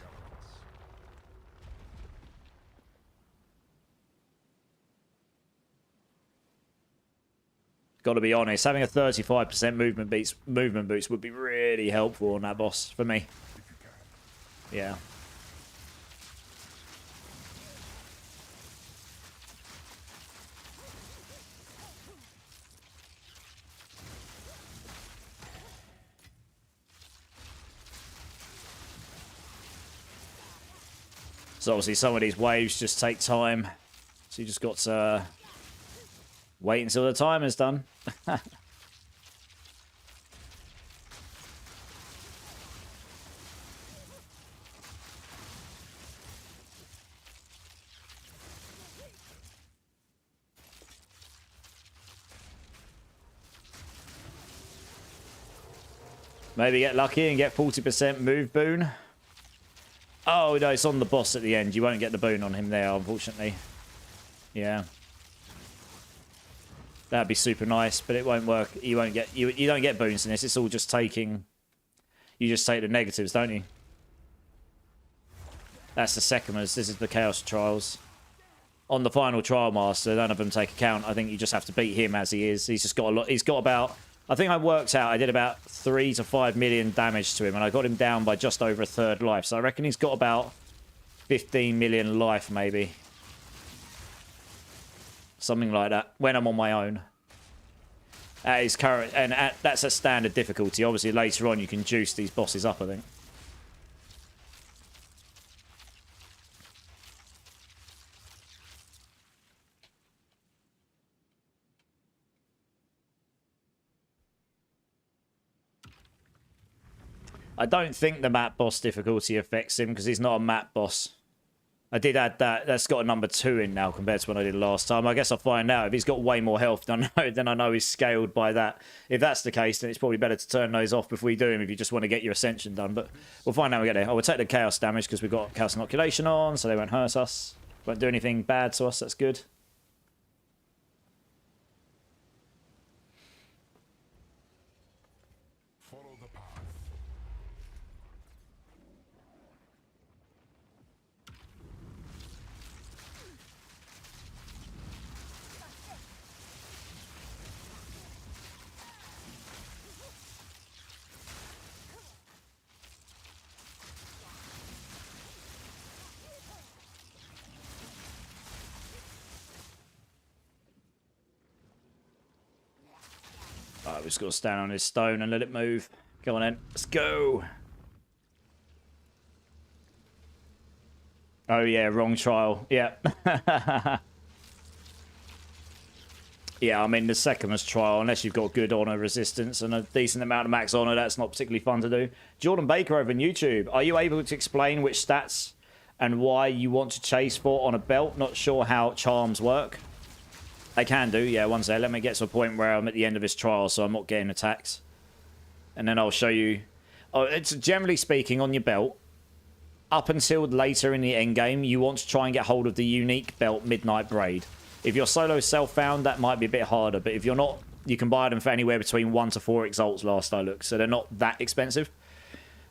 Got to be honest, having a 35% movement boost would be really helpful on that boss for me. Yeah. So obviously some of these waves just take time. So you just got to wait until the timer's done. Maybe get lucky and get 40% move boon. Oh, no, it's on the boss at the end. You won't get the boon on him there, unfortunately. Yeah. That'd be super nice, but it won't work. You won't get you don't get boons in this. It's all just taking. You just take the negatives, don't you? That's the Sekimas. This is the Chaos Trials. On the final Trial Master, none of them take account. I think you just have to beat him as he is. He's just got a lot. He's got about. I think I worked out I did about 3 to 5 million damage to him, and I got him down by just over a third life. So I reckon he's got about 15 million life, maybe. Something like that, when I'm on my own. At his current, and that's a standard difficulty. Obviously, later on, you can juice these bosses up, I think. I don't think the map boss difficulty affects him because he's not a map boss. I did add that. That's got a number 2 in now compared to when I did last time. I guess I'll find out. If he's got way more health, then I know he's scaled by that. If that's the case, then it's probably better to turn those off before you do him if you just want to get your Ascension done. But we'll find out when we get there. Oh, we'll take the Chaos damage because we've got Chaos Inoculation on, so they won't hurt us. Won't do anything bad to us. That's good. just got to stand on his stone and let it move. Go on then. Let's go. Oh, yeah. Wrong trial. Yeah. Yeah, I mean, the second trial, unless you've got good honor resistance and a decent amount of max honor, that's not particularly fun to do. Jordan Baker over on YouTube. Are you able to explain which stats and why you want to chase for on a belt? Not sure how charms work. I can do, yeah, one sec. Let me get to a point where I'm at the end of this trial, so I'm not getting attacks. And then I'll show you. Oh, it's generally speaking, on your belt, up until later in the end game, you want to try and get hold of the unique belt Midnight Braid. If you're solo self-found, that might be a bit harder. But if you're not, you can buy them for anywhere between 1 to 4 exalts last I looked. So they're not that expensive.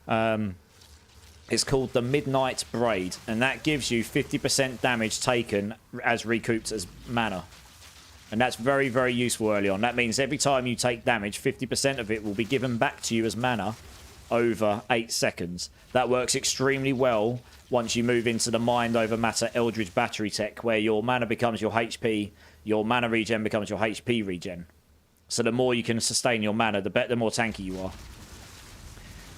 It's called the Midnight Braid. And that gives you 50% damage taken as recouped as mana. And that's very, very useful early on. That means every time you take damage, 50% of it will be given back to you as mana over 8 seconds. That works extremely well once you move into the Mind Over Matter Eldritch Battery tech, where your mana becomes your HP, your mana regen becomes your HP regen. So the more you can sustain your mana, the more tanky you are.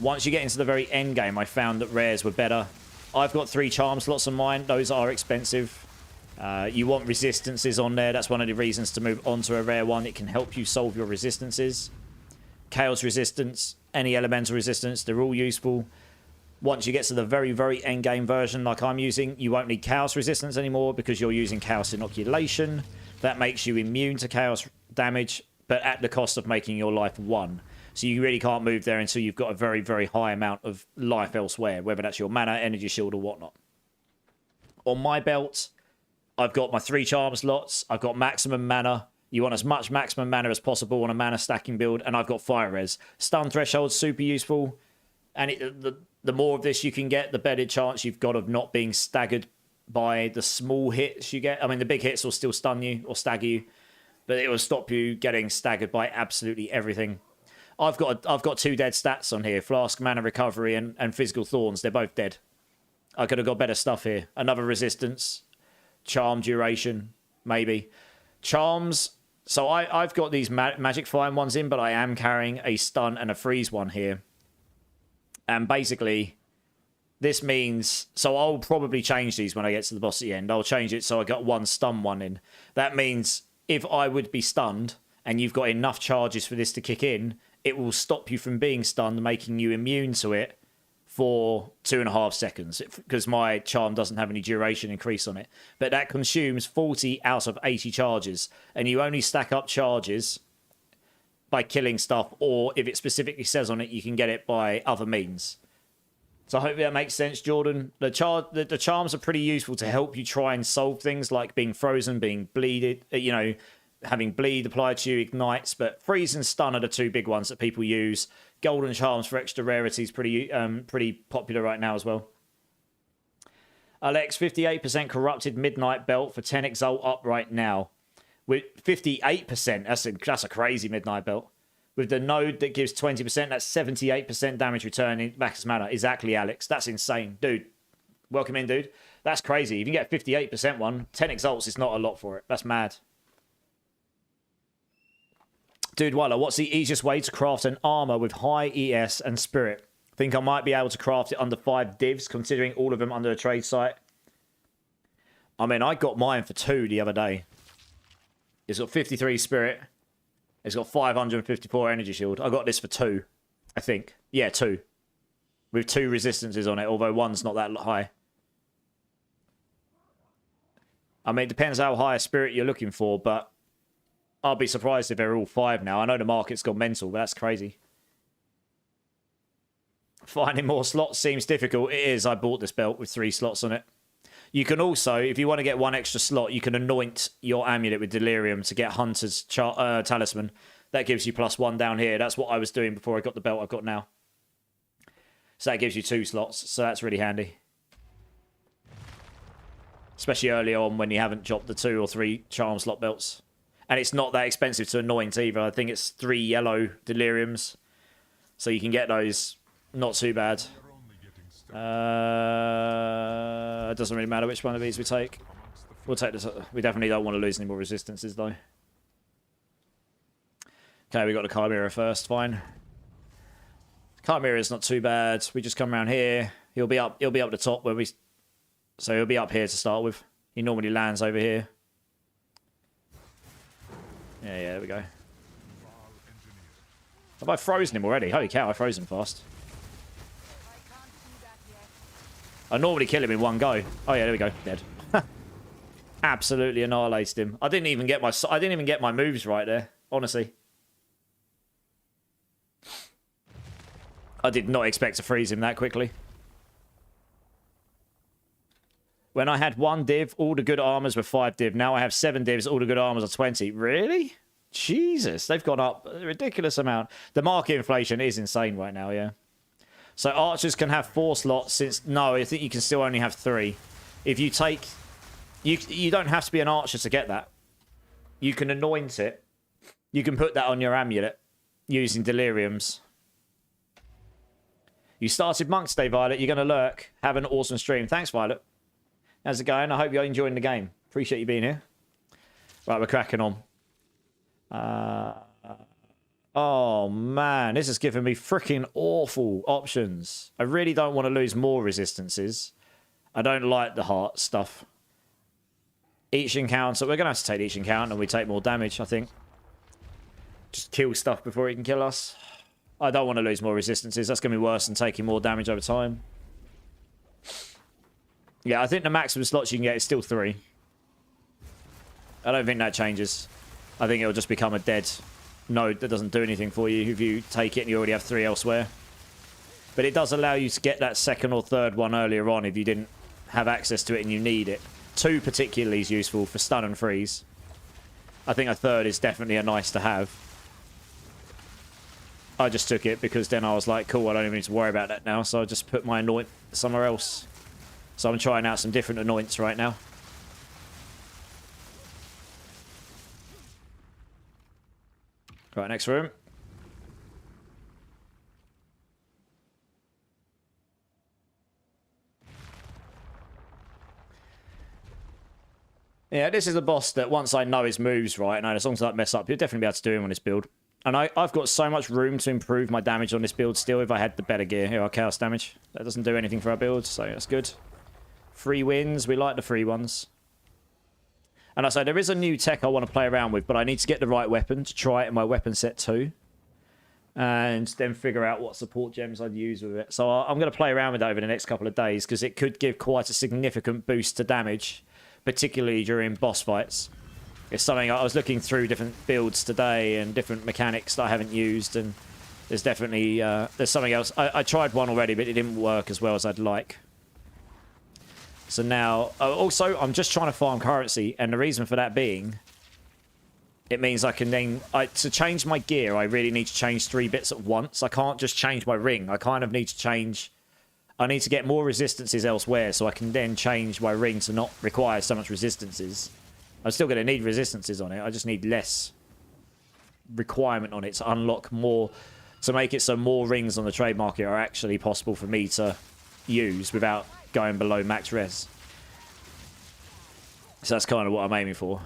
Once you get into the very end game, I found that rares were better. I've got 3 charm slots on mine. Those are expensive. You want resistances on there. That's one of the reasons to move on to a rare one. It can help you solve your resistances. Chaos resistance, any elemental resistance, they're all useful. Once you get to the very, very end game version like I'm using, you won't need chaos resistance anymore because you're using chaos inoculation. That makes you immune to chaos damage, but at the cost of making your life 1. So you really can't move there until you've got a very, very high amount of life elsewhere, whether that's your mana, energy shield, or whatnot. On my belt, I've got my 3 charm slots. I've got maximum mana. You want as much maximum mana as possible on a mana stacking build, and I've got fire res. Stun threshold's super useful, and the more of this you can get, the better chance you've got of not being staggered by the small hits you get. I mean, the big hits will still stun you or stagger you, but it will stop you getting staggered by absolutely everything. I've got 2 dead stats on here: Flask, Mana Recovery, and Physical Thorns. They're both dead. I could have got better stuff here. Another resistance, charm duration, maybe. Charms. So I've got these magic flying ones in, but I am carrying a stun and a freeze one here. And basically, this means... So I'll probably change these when I get to the boss at the end. I'll change it so I got 1 stun one in. That means if I would be stunned and you've got enough charges for this to kick in, it will stop you from being stunned, making you immune to it for 2.5 seconds. Because my charm doesn't have any duration increase on it. But that consumes 40 out of 80 charges. And you only stack up charges by killing stuff, or if it specifically says on it, you can get it by other means. So I hope that makes sense, Jordan. The charms are pretty useful to help you try and solve things like being frozen, being bleeded, you know, having bleed applied to you ignites, but freeze and stun are the 2 big ones that people use. Golden charms for extra rarity is pretty popular right now as well. Alex, 58% corrupted midnight belt for 10 exalt up right now. With 58%, that's a crazy midnight belt. With the node that gives 20%, that's 78% damage return in max mana. Exactly, Alex. That's insane. Dude, welcome in, dude. That's crazy. If you can get 58% one, 10 exalts is not a lot for it. That's mad. Dude, Weiler, what's the easiest way to craft an armor with high ES and spirit? Think I might be able to craft it under 5 divs, considering all of them under a trade site. I mean, I got mine for 2 the other day. It's got 53 spirit. It's got 554 energy shield. I got this for 2, I think. Yeah, 2. With 2 resistances on it, although one's not that high. I mean, it depends how high a spirit you're looking for, but I'll be surprised if they're all 5 now. I know the market's gone mental, but that's crazy. Finding more slots seems difficult. It is. I bought this belt with 3 slots on it. You can also, if you want to get 1 extra slot, you can anoint your amulet with Delirium to get Hunter's Talisman. That gives you +1 down here. That's what I was doing before I got the belt I've got now. So that gives you 2 slots. So that's really handy. Especially early on when you haven't dropped the 2 or 3 charm slot belts. And it's not that expensive to anoint either. I think it's 3 yellow Deliriums. So you can get those not too bad. It doesn't really matter which one of these we take. We'll take this. We definitely don't want to lose any more resistances though. Okay, we got the Chimera first. Fine. Chimera is not too bad. We just come around here. He'll be up the top where we. So he'll be up here to start with. He normally lands over here. Yeah, there we go. Have I frozen him already? Holy cow, I froze him fast. I normally kill him in one go. Oh yeah, there we go. Dead. Absolutely annihilated him. I didn't even get my moves right there, honestly. I did not expect to freeze him that quickly. When I had 1 div, all the good armors were 5 div. Now I have 7 divs, all the good armors are 20. Really? Jesus, they've gone up a ridiculous amount. The market inflation is insane right now, yeah. So archers can have 4 slots since... No, I think you can still only have 3. If you take... You don't have to be an archer to get that. You can anoint it. You can put that on your amulet using deliriums. You started monk today, Violet. You're going to lurk. Have an awesome stream. Thanks, Violet. How's it going? I hope you're enjoying the game. Appreciate you being here. Right, we're cracking on. Oh, man. This is giving me freaking awful options. I really don't want to lose more resistances. I don't like the heart stuff. Each encounter. We're going to have to take each encounter and we take more damage, I think. Just kill stuff before it can kill us. I don't want to lose more resistances. That's going to be worse than taking more damage over time. Yeah, I think the maximum slots you can get is still 3. I don't think that changes. I think it'll just become a dead node that doesn't do anything for you if you take it and you already have 3 elsewhere. But it does allow you to get that 2nd or 3rd one earlier on if you didn't have access to it and you need it. 2 particularly is useful for stun and freeze. I think a 3rd is definitely a nice to have. I just took it because then I was like, cool, I don't even need to worry about that now. So I just put my anoint somewhere else. So I'm trying out some different anoints right now. Right, next room. Yeah, this is a boss that once I know his moves right, and as long as I don't mess up, you'll definitely be able to do him on this build. And I've got so much room to improve my damage on this build still if I had the better gear. Here, our chaos damage. That doesn't do anything for our build, so that's good. Free wins. We like the free ones. And I say there is a new tech I want to play around with, but I need to get the right weapon to try it in my weapon set too. And then figure out what support gems I'd use with it. So I'm going to play around with that over the next couple of days because it could give quite a significant boost to damage, particularly during boss fights. It's something I was looking through different builds today and different mechanics that I haven't used, and there's definitely there's something else. I tried one already, but it didn't work as well as I'd like. So now, also, I'm just trying to farm currency, and the reason for that being, it means I can then, to change my gear, I really need to change 3 bits at once. I can't just change my ring. I kind of need to change, I need to get more resistances elsewhere, so I can then change my ring to not require so much resistances. I'm still going to need resistances on it. I just need less requirement on it to unlock more, to make it so more rings on the trade market are actually possible for me to use without going below max res. So that's kind of what I'm aiming for.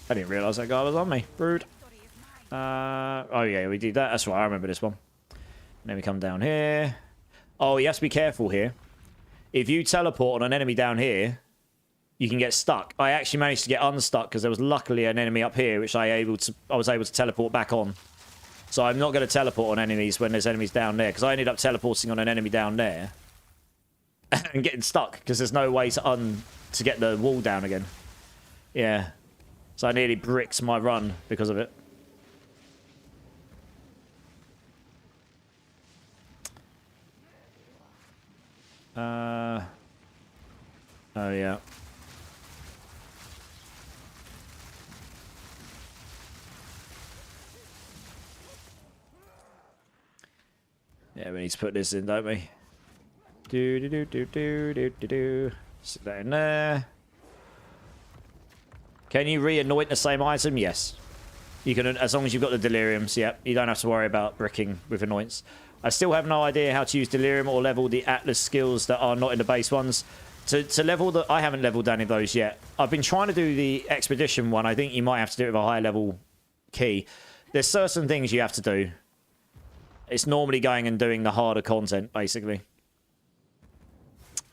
I didn't realise that guy was on me. Rude. Oh yeah, we did that. That's right, I remember this one. And then we come down here. Oh, you have to be careful here. If you teleport on an enemy down here, you can get stuck. I actually managed to get unstuck because there was luckily an enemy up here which I was able to teleport back on. So I'm not going to teleport on enemies when there's enemies down there, because I ended up teleporting on an enemy down there and getting stuck because there's no way to get the wall down again. Yeah. So I nearly bricked my run because of it. Oh yeah. Yeah, we need to put this in, don't we? Do. Stick that in there. Can you re-anoint the same item? Yes. You can, as long as you've got the deliriums, yep. You don't have to worry about bricking with anoints. I still have no idea how to use delirium or level the Atlas skills that are not in the base ones. To level the... I haven't leveled any of those yet. I've been trying to do the expedition one. I think you might have to do it with a high level key. There's certain things you have to do. It's normally going and doing the harder content, basically.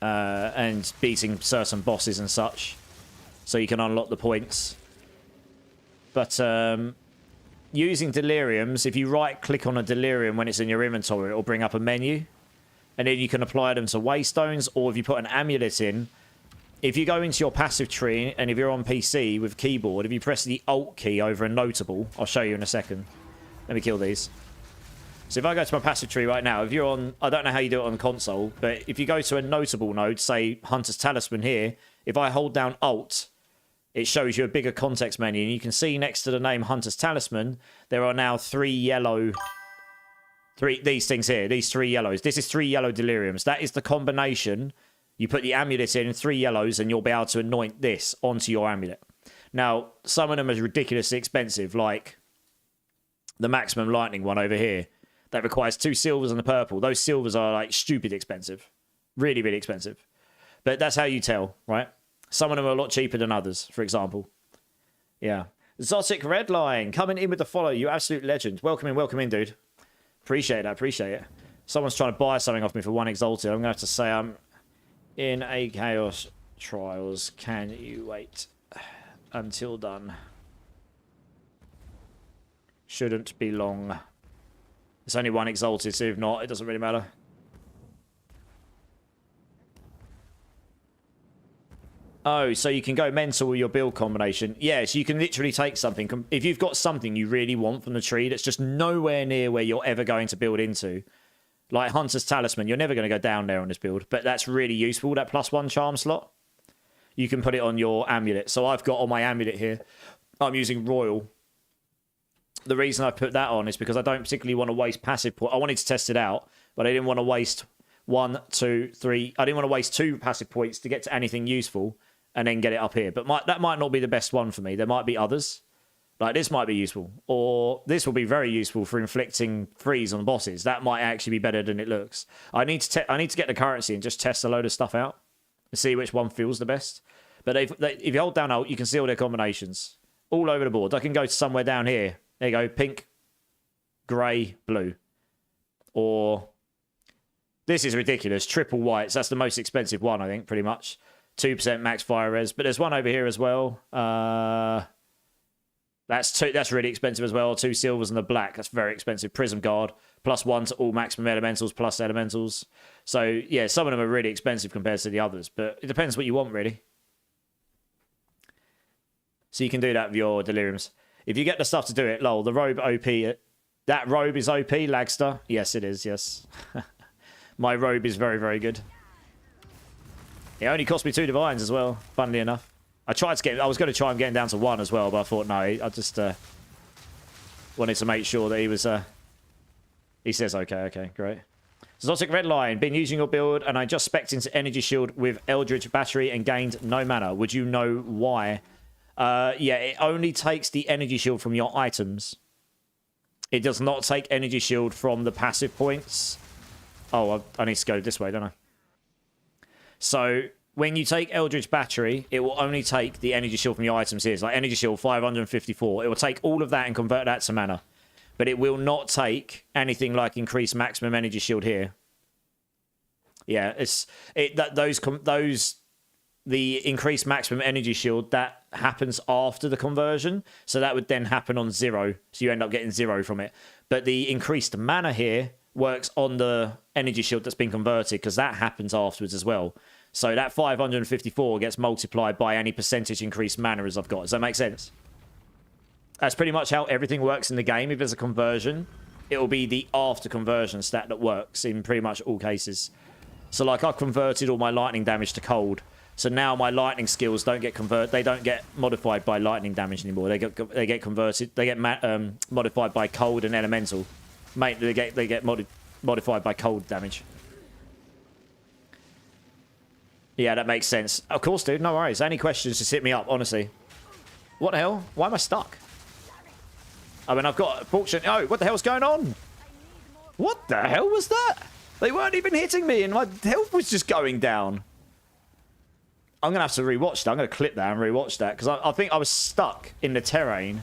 And beating certain bosses and such. So you can unlock the points. But using deliriums, if you right-click on a delirium when it's in your inventory, it'll bring up a menu. And then you can apply them to waystones, or if you put an amulet in, if you go into your passive tree, and if you're on PC with keyboard, if you press the Alt key over a notable, I'll show you in a second. Let me kill these. So if I go to my passive tree right now, if you're on, I don't know how you do it on the console, but if you go to a notable node, say Hunter's Talisman here, if I hold down Alt, it shows you a bigger context menu, and you can see next to the name Hunter's Talisman, there are now these things here, these 3 yellows. This is 3 yellow deliriums. That is the combination. You put the amulet in 3 yellows and you'll be able to anoint this onto your amulet. Now, some of them are ridiculously expensive, like the maximum lightning one over here. That requires 2 silvers and a purple. Those silvers are like stupid expensive. Really, really expensive. But that's how you tell, right? Some of them are a lot cheaper than others, for example. Yeah. Zotic Redline, coming in with the follow. You absolute legend. Welcome in, dude. Appreciate it, appreciate it. Someone's trying to buy something off me for 1 exalted. I'm going to have to say I'm in a Chaos Trials. Can you wait until done? Shouldn't be long. It's only 1 exalted, so if not, it doesn't really matter. Oh, so you can go mental with your build combination. Yeah, so you can literally take something. If you've got something you really want from the tree that's just nowhere near where you're ever going to build into, like Hunter's Talisman, you're never going to go down there on this build, but that's really useful, that +1 charm slot. You can put it on your amulet. So I've got on my amulet here, I'm using Royal. The reason I put that on is because I don't particularly want to waste passive points. I wanted to test it out, but I didn't want to waste 1, 2, 3. I didn't want to waste 2 passive points to get to anything useful and then get it up here. But that might not be the best one for me. There might be others. Like this might be useful. Or this will be very useful for inflicting freeze on bosses. That might actually be better than it looks. I need to get the currency and just test a load of stuff out and see which one feels the best. But if you hold down Alt, you can see all their combinations. All over the board. I can go to somewhere down here. There you go. Pink, grey, blue. Or this is ridiculous. Triple whites. That's the most expensive one, I think, pretty much. 2% max fire res. But there's one over here as well. That's really expensive as well. 2 silvers and the black. That's very expensive. Prism Guard. +1 to all maximum elementals plus elementals. So, yeah, some of them are really expensive compared to the others. But it depends what you want, really. So you can do that with your deliriums. If you get the stuff to do it, lol, the robe OP. That robe is OP, Lagster. Yes, it is, yes. My robe is very, very good. It only cost me 2 divines as well, funnily enough. I was going to try and get him down to 1 as well, but I thought, no, I just wanted to make sure that he was... He says, okay, great. Zotic Redline, been using your build, and I just specced into Energy Shield with Eldritch Battery and gained no mana. Would you know why? Yeah, it only takes the Energy Shield from your items. It does not take Energy Shield from the passive points. Oh, I need to go this way, don't I? So, when you take Eldritch Battery, it will only take the Energy Shield from your items here. It's like Energy Shield 554. It will take all of that and convert that to mana. But it will not take anything like increased maximum Energy Shield here. Yeah, the increased maximum Energy Shield, that happens after the conversion. So that would then happen on 0. So you end up getting 0 from it. But the increased mana here works on the Energy Shield that's been converted, because that happens afterwards as well. So that 554 gets multiplied by any percentage increased mana as I've got. Does that make sense? That's pretty much how everything works in the game. If there's a conversion, it will be the after conversion stat that works in pretty much all cases. So like I converted all my lightning damage to cold. So now my lightning skills don't get they don't get modified by lightning damage anymore. They get converted. They get modified by cold and elemental. Mate, they get modified by cold damage. Yeah, that makes sense. Of course, dude. No worries. Any questions, just hit me up, honestly. What the hell? Why am I stuck? I mean, I've got... Fortunately... Oh, what the hell's going on? What the hell was that? They weren't even hitting me and my health was just going down. I'm going to have to rewatch that. I'm going to clip that and rewatch that. Because I think I was stuck in the terrain.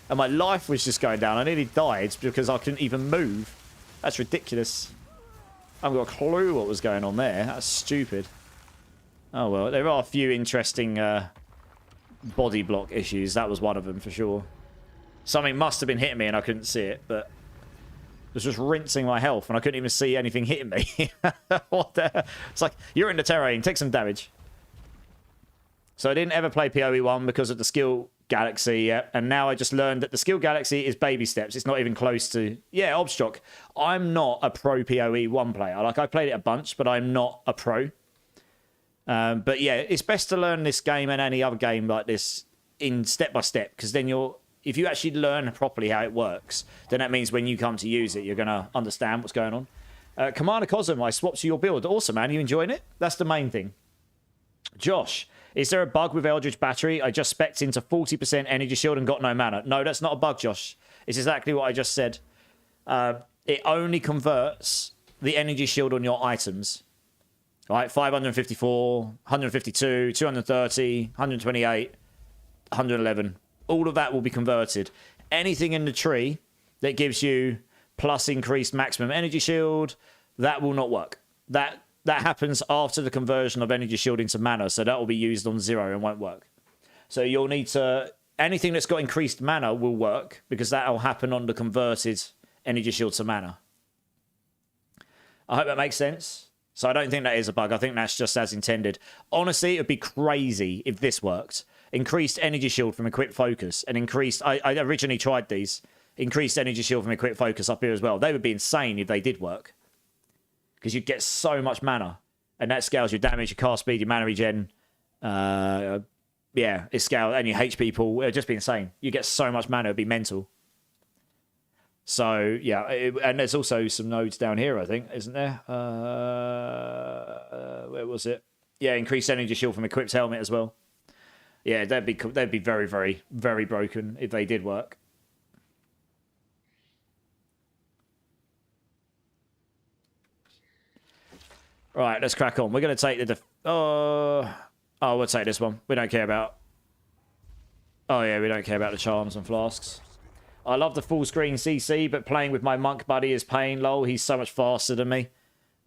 And my life was just going down. I nearly died because I couldn't even move. That's ridiculous. I haven't got a clue what was going on there. That's stupid. Oh, well. There are a few interesting body block issues. That was one of them for sure. Something must have been hitting me and I couldn't see it. But it was just rinsing my health. And I couldn't even see anything hitting me. What the... It's like, you're in the terrain. Take some damage. So I didn't ever play PoE1 because of the skill galaxy yet. And now I just learned that the skill galaxy is baby steps. It's not even close to... Yeah, Obstrock. I'm not a pro PoE1 player. Like, I played it a bunch, but I'm not a pro. But yeah, it's best to learn this game and any other game like this in step by step. Because then you're... If you actually learn properly how it works, then that means when you come to use it, you're going to understand what's going on. Commander Cosm, I swapped to your build. Awesome, man. You enjoying it? That's the main thing. Josh... Is there a bug with Eldritch Battery? I just specced into 40% energy shield and got no mana. No, that's not a bug, Josh. It's exactly what I just said. It only converts the energy shield on your items. All right, 554, 152, 230, 128, 111. All of that will be converted. Anything in the tree that gives you plus increased maximum energy shield, that will not work. That happens after the conversion of energy shield into mana, so that will be used on 0 and won't work. So you'll need to... Anything that's got increased mana will work, because that will happen on the converted energy shield to mana. I hope that makes sense. So I don't think that is a bug. I think that's just as intended. Honestly, it would be crazy if this worked. Increased energy shield from equipped focus, and increased... I originally tried these. Increased energy shield from equipped focus up here as well. They would be insane if they did work. Because you'd get so much mana. And that scales your damage, your cast speed, your mana regen. Yeah, it scales. And your HP pool. It would just be insane. You get so much mana, it would be mental. So, yeah. And there's also some nodes down here, I think, isn't there? Where was it? Yeah, increased energy shield from equipped helmet as well. Yeah, they'd be very, very, very broken if they did work. Right, let's crack on. We're going to take the... Oh, we'll take this one. We don't care about... Oh, yeah, we don't care about the charms and flasks. I love the full screen CC, but playing with my monk buddy is pain, lol. He's so much faster than me.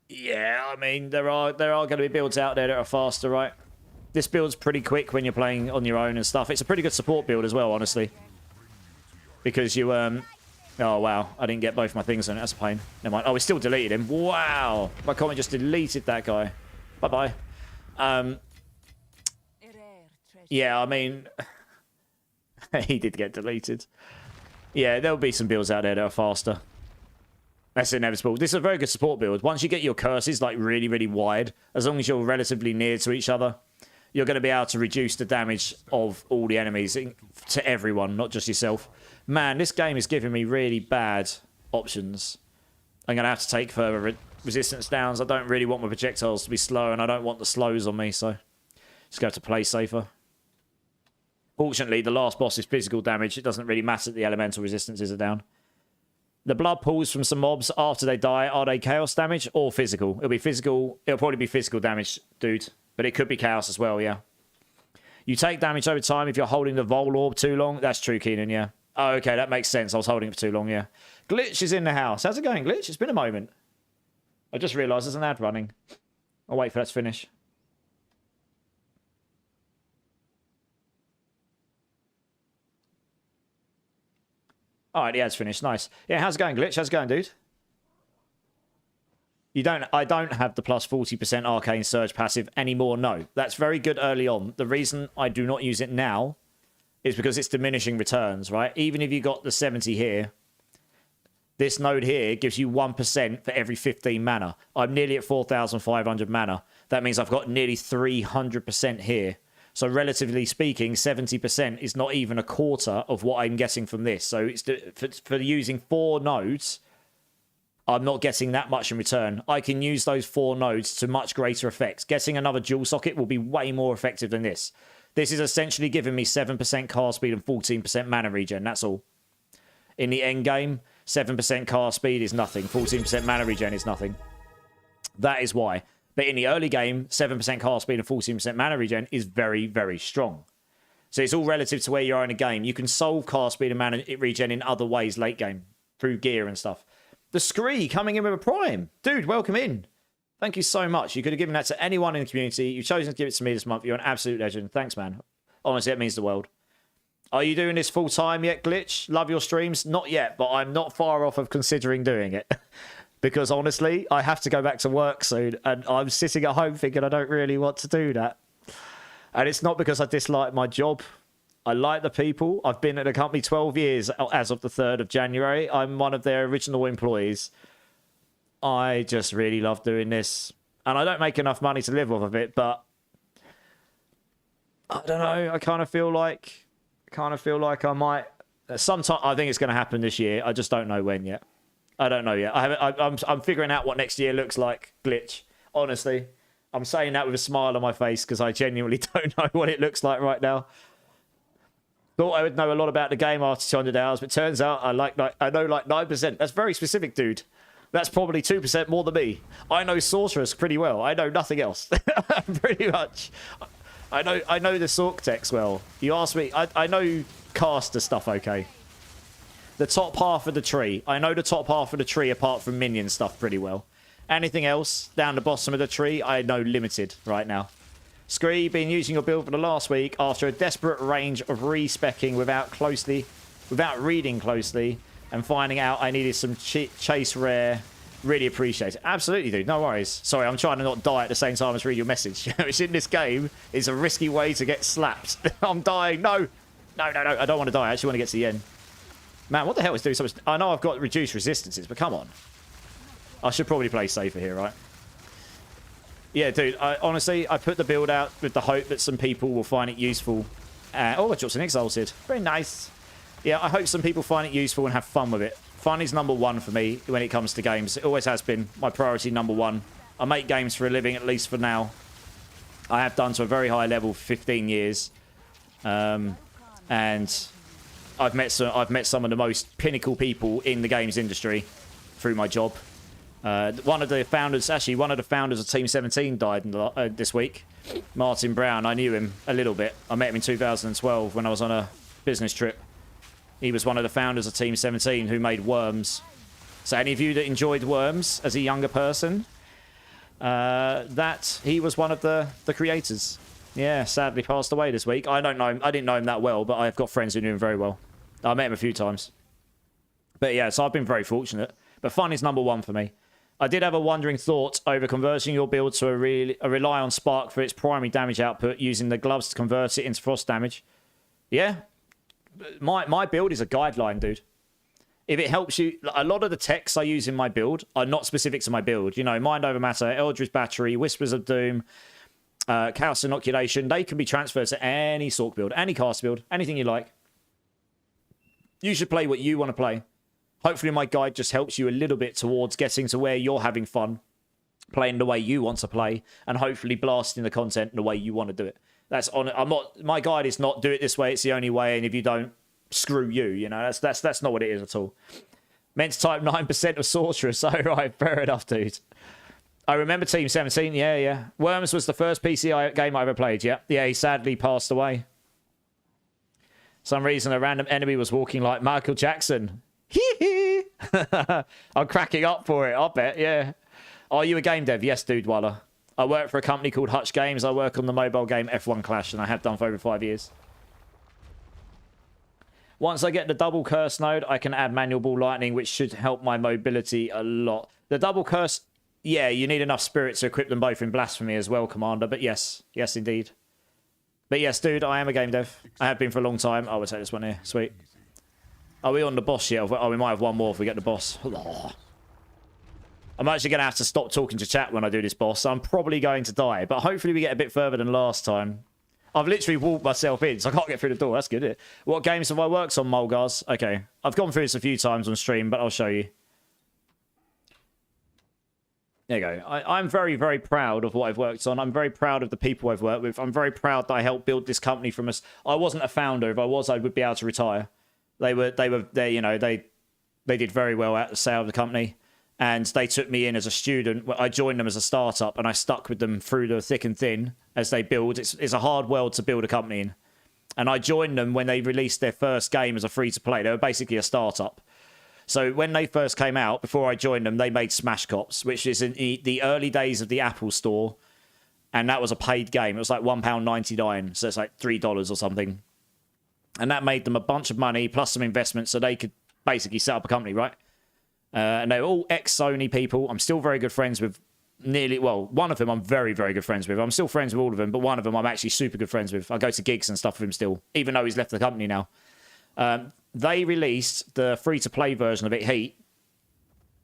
Yeah, I mean, there are going to be builds out there that are faster, right? This build's pretty quick when you're playing on your own and stuff. It's a pretty good support build as well, honestly. Because you... Oh, wow. I didn't get both my things on it. That's a pain. Never mind. Oh, we still deleted him. Wow. My comment just deleted that guy. Bye-bye. Yeah, I mean... he did get deleted. Yeah, there'll be some builds out there that are faster. That's inevitable. This is a very good support build. Once you get your curses, like, really, really wide, as long as you're relatively near to each other, you're going to be able to reduce the damage of all the enemies to everyone, not just yourself. Man, this game is giving me really bad options. I'm going to have to take further resistance downs. I don't really want my projectiles to be slow, and I don't want the slows on me, so just going to have to play safer. Fortunately, the last boss is physical damage. It doesn't really matter that the elemental resistances are down. The blood pools from some mobs after they die, are they chaos damage or physical? It'll be physical. It'll probably be physical damage, dude. But it could be chaos as well, yeah. You take damage over time if you're holding the Vol Orb too long. That's true, Keenan, yeah. Oh, okay, that makes sense. I was holding it for too long, yeah. Glitch is in the house. How's it going, Glitch? It's been a moment. I just realised there's an ad running. I'll wait for that to finish. All right, the ad's finished. Nice. Yeah, how's it going, Glitch? How's it going, dude? I don't have the plus 40% Arcane Surge passive anymore, no. That's very good early on. The reason I do not use it now is because it's diminishing returns, right? Even if you got the 70 here, this node here gives you 1% for every 15 mana. I'm nearly at 4,500 mana. That means I've got nearly 300% here. So relatively speaking, 70% is not even a quarter of what I'm getting from this. So it's for using 4 nodes, I'm not getting that much in return. I can use those 4 nodes to much greater effect. Getting another dual socket will be way more effective than this. This is essentially giving me 7% cast speed and 14% mana regen. That's all. In the end game, 7% cast speed is nothing. 14% mana regen is nothing. That is why. But in the early game, 7% cast speed and 14% mana regen is very, very strong. So it's all relative to where you are in a game. You can solve cast speed and mana regen in other ways late game, through gear and stuff. The Scree coming in with a Prime. Dude, welcome in. Thank you so much. You could have given that to anyone in the community. You've chosen to give it to me this month. You're an absolute legend. Thanks, man. Honestly, it means the world. Are you doing this full time yet, Glitch? Love your streams? Not yet, but I'm not far off of considering doing it. Because honestly, I have to go back to work soon, and I'm sitting at home thinking I don't really want to do that. And it's not because I dislike my job. I like the people. I've been at the company 12 years as of the 3rd of January. I'm one of their original employees. I just really love doing this. And I don't make enough money to live off of it, but I don't know. I kind of feel like I might. Sometime, I think it's going to happen this year. I just don't know when yet. I don't know yet. I'm figuring out what next year looks like, Glitch. Honestly, I'm saying that with a smile on my face because I genuinely don't know what it looks like right now. Thought I would know a lot about the game after 200 hours, but turns out I know like 9%. That's very specific, dude. That's probably 2% more than me. I know Sorceress pretty well. I know nothing else. Pretty much. I know the Sorc techs well. You ask me, I know caster stuff okay. The top half of the tree. I know the top half of the tree apart from minion stuff pretty well. Anything else down the bottom of the tree, I know limited right now. Scree, been using your build for the last week after a desperate range of respecking without reading closely and finding out I needed some chase rare. Really appreciate it. Absolutely, dude. No worries. Sorry, I'm trying to not die at the same time as read your message. Which in this game is a risky way to get slapped. I'm dying. No. No. I don't want to die. I actually want to get to the end. Man, what the hell is doing so much? I know I've got reduced resistances, but come on. I should probably play safer here, right? Yeah, dude. Honestly, I put the build out with the hope that some people will find it useful. Oh, I dropped an Exalted. Very nice. Yeah, I hope some people find it useful and have fun with it. Fun is number one for me when it comes to games. It always has been my priority number one. I make games for a living, at least for now. I have done to a very high level for 15 years. And I've met some of the most pinnacle people in the games industry through my job. One of the founders of Team 17 died this week. Martin Brown. I knew him a little bit. I met him in 2012 when I was on a business trip. He was one of the founders of Team 17 who made Worms. So any of you that enjoyed Worms as a younger person, he was one of the creators. Yeah, sadly passed away this week. I didn't know him that well, but I've got friends who knew him very well. I met him a few times. But yeah, so I've been very fortunate. But fun is number one for me. I did have a wandering thought over converting your build to a rely on Spark for its primary damage output, using the gloves to convert it into frost damage. Yeah. My build is a guideline, dude. If it helps you, a lot of the techs I use in my build are not specific to my build. You know, Mind Over Matter, Eldritch Battery, Whispers of Doom, Chaos Inoculation. They can be transferred to any Sorc build, any cast build, anything you like. You should play what you want to play. Hopefully my guide just helps you a little bit towards getting to where you're having fun, playing the way you want to play, and hopefully blasting the content the way you want to do it. My guide is not do it this way, it's the only way, and if you don't, screw you, you know. That's not what it is at all. Meant to type 9% of Sorceress. Oh, right, fair enough, dude. I remember Team 17, yeah. Worms was the first PC game I ever played, yeah. Yeah, he sadly passed away. Some reason a random enemy was walking like Michael Jackson. Hee. I'm cracking up for it, I bet, yeah. Are you a game dev? Yes, dude, Waller. I work for a company called Hutch Games. I work on the mobile game F1 Clash, and I have done for over 5 years. Once I get the double curse node, I can add manual ball lightning, which should help my mobility a lot. The double curse, yeah, you need enough spirit to equip them both in blasphemy as well, Commander. But yes, indeed. But yes, dude, I am a game dev. I have been for a long time. I would take this one here. Sweet. Are we on the boss yet? Oh, we might have one more if we get the boss. I'm actually going to have to stop talking to chat when I do this boss. So I'm probably going to die. But hopefully we get a bit further than last time. I've literally walked myself in, so I can't get through the door. That's good, isn't it? What games have I worked on, Mulgars? Okay. I've gone through this a few times on stream, but I'll show you. There you go. I'm very, very proud of what I've worked on. I'm very proud of the people I've worked with. I'm very proud that I helped build this company from us. I wasn't a founder. If I was, I would be able to retire. They did very well at the sale of the company. And they took me in as a student. I joined them as a startup, and I stuck with them through the thick and thin as they build. It's a hard world to build a company in. And I joined them when they released their first game as a free-to-play. They were basically a startup. So when they first came out, before I joined them, they made Smash Cops, which is in the early days of the Apple Store. And that was a paid game. It was like £1.99, so it's like $3 or something. And that made them a bunch of money, plus some investment, so they could basically set up a company, right? And they were all ex-Sony people. I'm still very good friends with one of them I'm very, very good friends with. I'm still friends with all of them, but one of them I'm actually super good friends with. I go to gigs and stuff with him still, even though he's left the company now. They released the free-to-play version of it, Heat,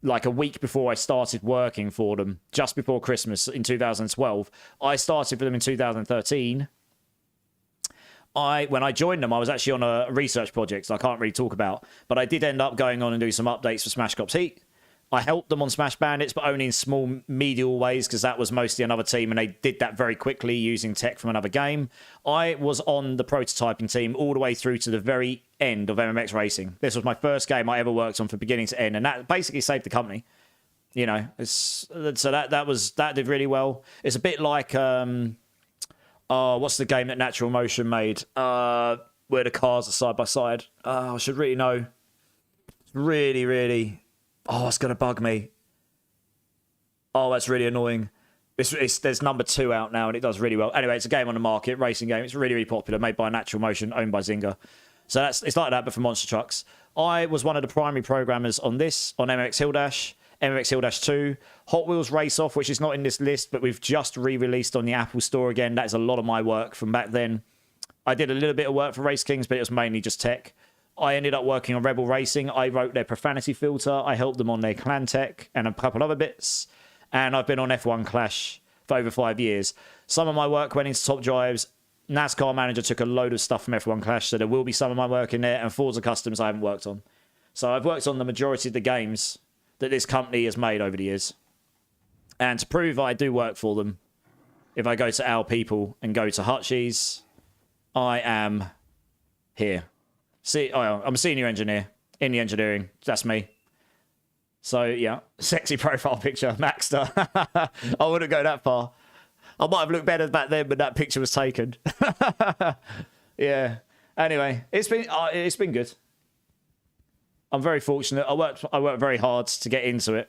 like a week before I started working for them, just before Christmas in 2012. I started with them in 2013. When I joined them, I was actually on a research project, so I can't really talk about. But I did end up going on and do some updates for Smash Cops Heat. I helped them on Smash Bandits, but only in small, medial ways, because that was mostly another team, and they did that very quickly using tech from another game. I was on the prototyping team all the way through to the very end of MMX Racing. This was my first game I ever worked on from beginning to end, and that basically saved the company. You know, so that did really well. It's a bit like what's the game that Natural Motion made? Where the cars are side by side. I should really know. Really, really. Oh, it's going to bug me. Oh, that's really annoying. There's number 2 out now, and it does really well. Anyway, it's a game on the market, racing game. It's really, really popular, made by Natural Motion, owned by Zynga. So it's like that, but for monster trucks. I was one of the primary programmers on this, on MX Hill Dash, MX Hill Dash 2, Hot Wheels Race Off, which is not in this list, but we've just re-released on the Apple Store again. That is a lot of my work from back then. I did a little bit of work for Race Kings, but it was mainly just tech. I ended up working on Rebel Racing. I wrote their profanity filter. I helped them on their clan tech and a couple other bits. And I've been on F1 Clash for over 5 years. Some of my work went into Top Drives. NASCAR Manager took a load of stuff from F1 Clash, so there will be some of my work in there. And Forza Customs I haven't worked on. So I've worked on the majority of the games that this company has made over the years. And to prove I do work for them, if I go to Our People and go to Hutchies, I am here. See, I'm a senior engineer in the engineering. That's me. So, yeah. Sexy profile picture. Maxter. I wouldn't go that far. I might have looked better back then when that picture was taken. Yeah. Anyway, it's been good. I'm very fortunate. I worked very hard to get into it.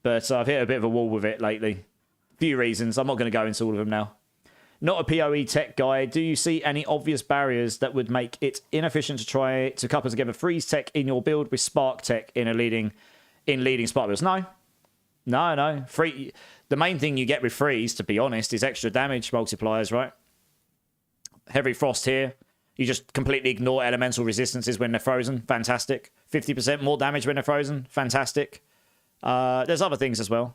But I've hit a bit of a wall with it lately. Few reasons. I'm not going to go into all of them now. Not a PoE tech guy. Do you see any obvious barriers that would make it inefficient to try to couple together freeze tech in your build with spark tech in leading spark builds? No. The main thing you get with freeze, to be honest, is extra damage multipliers, right? Heavy frost here. You just completely ignore elemental resistances when they're frozen. Fantastic. 50% more damage when they're frozen. Fantastic. There's other things as well.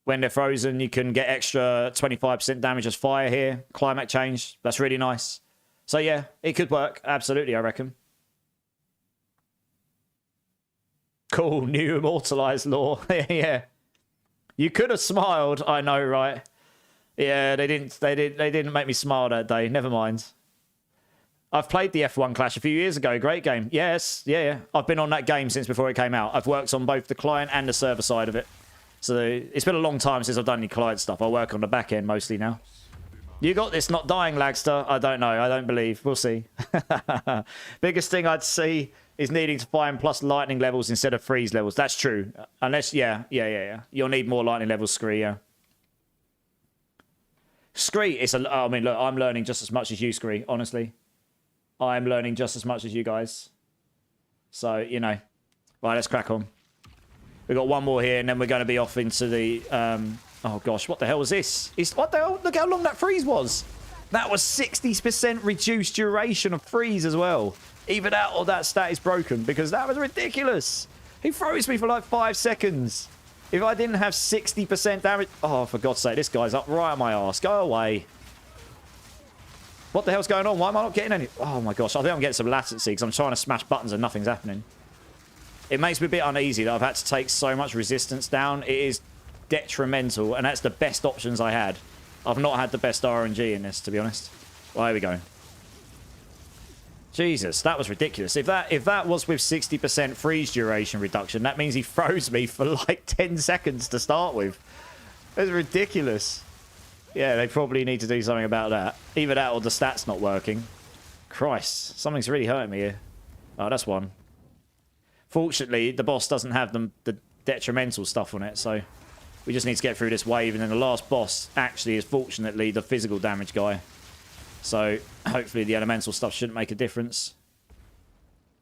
When they're frozen, you can get extra 25% damage as fire here. Climate change. That's really nice. So, yeah, it could work. Absolutely, I reckon. Cool. New immortalized lore. Yeah. You could have smiled. I know, right? Yeah, they didn't make me smile that day. Never mind. I've played the F1 Clash a few years ago. Great game. Yes. Yeah. I've been on that game since before it came out. I've worked on both the client and the server side of it. So it's been a long time since I've done any client stuff. I work on the back end mostly now. You got this not dying, Lagster? I don't know. I don't believe. We'll see. Biggest thing I'd see is needing to find plus lightning levels instead of freeze levels. That's true. Unless, yeah. You'll need more lightning levels, Scree, yeah. Scree, I mean, look, I'm learning just as much as you, Scree, honestly. I'm learning just as much as you guys. So, you know. Right, let's crack on. We've got one more here, and then we're going to be off into the... oh, gosh, what the hell was this? What the hell? Look how long that freeze was. That was 60% reduced duration of freeze as well. Even out of that stat is broken, because that was ridiculous. He froze me for like 5 seconds. If I didn't have 60% damage... Oh, for God's sake, this guy's up right on my arse. Go away. What the hell's going on? Why am I not getting any... Oh, my gosh. I think I'm getting some latency, because I'm trying to smash buttons and nothing's happening. It makes me a bit uneasy that I've had to take so much resistance down. It is detrimental, and that's the best options I had. I've not had the best RNG in this, to be honest. Well, here we go. Jesus, that was ridiculous. If that was with 60% freeze duration reduction, that means he froze me for like 10 seconds to start with. That's ridiculous. Yeah, they probably need to do something about that. Either that or the stats not working. Christ, something's really hurting me here. Oh, that's one. Fortunately, the boss doesn't have the detrimental stuff on it, so we just need to get through this wave, and then the last boss actually is fortunately the physical damage guy. So hopefully the elemental stuff shouldn't make a difference.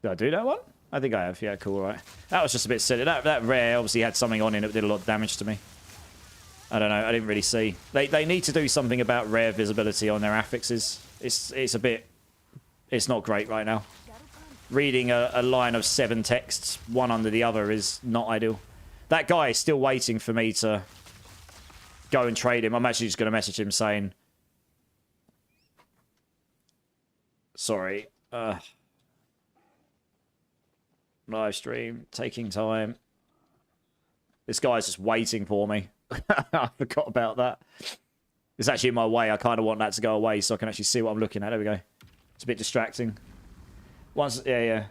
Did I do that one? I think I have. Yeah, cool, right. That was just a bit silly. That rare obviously had something on it that did a lot of damage to me. I don't know. I didn't really see. They need to do something about rare visibility on their affixes. It's a bit... It's not great right now. Reading a line of 7 texts, one under the other, is not ideal. That guy is still waiting for me to go and trade him. I'm actually just going to message him saying... Sorry. Live stream. Taking time. This guy's just waiting for me. I forgot about that. It's actually in my way. I kind of want that to go away so I can actually see what I'm looking at. There we go. It's a bit distracting. Yeah.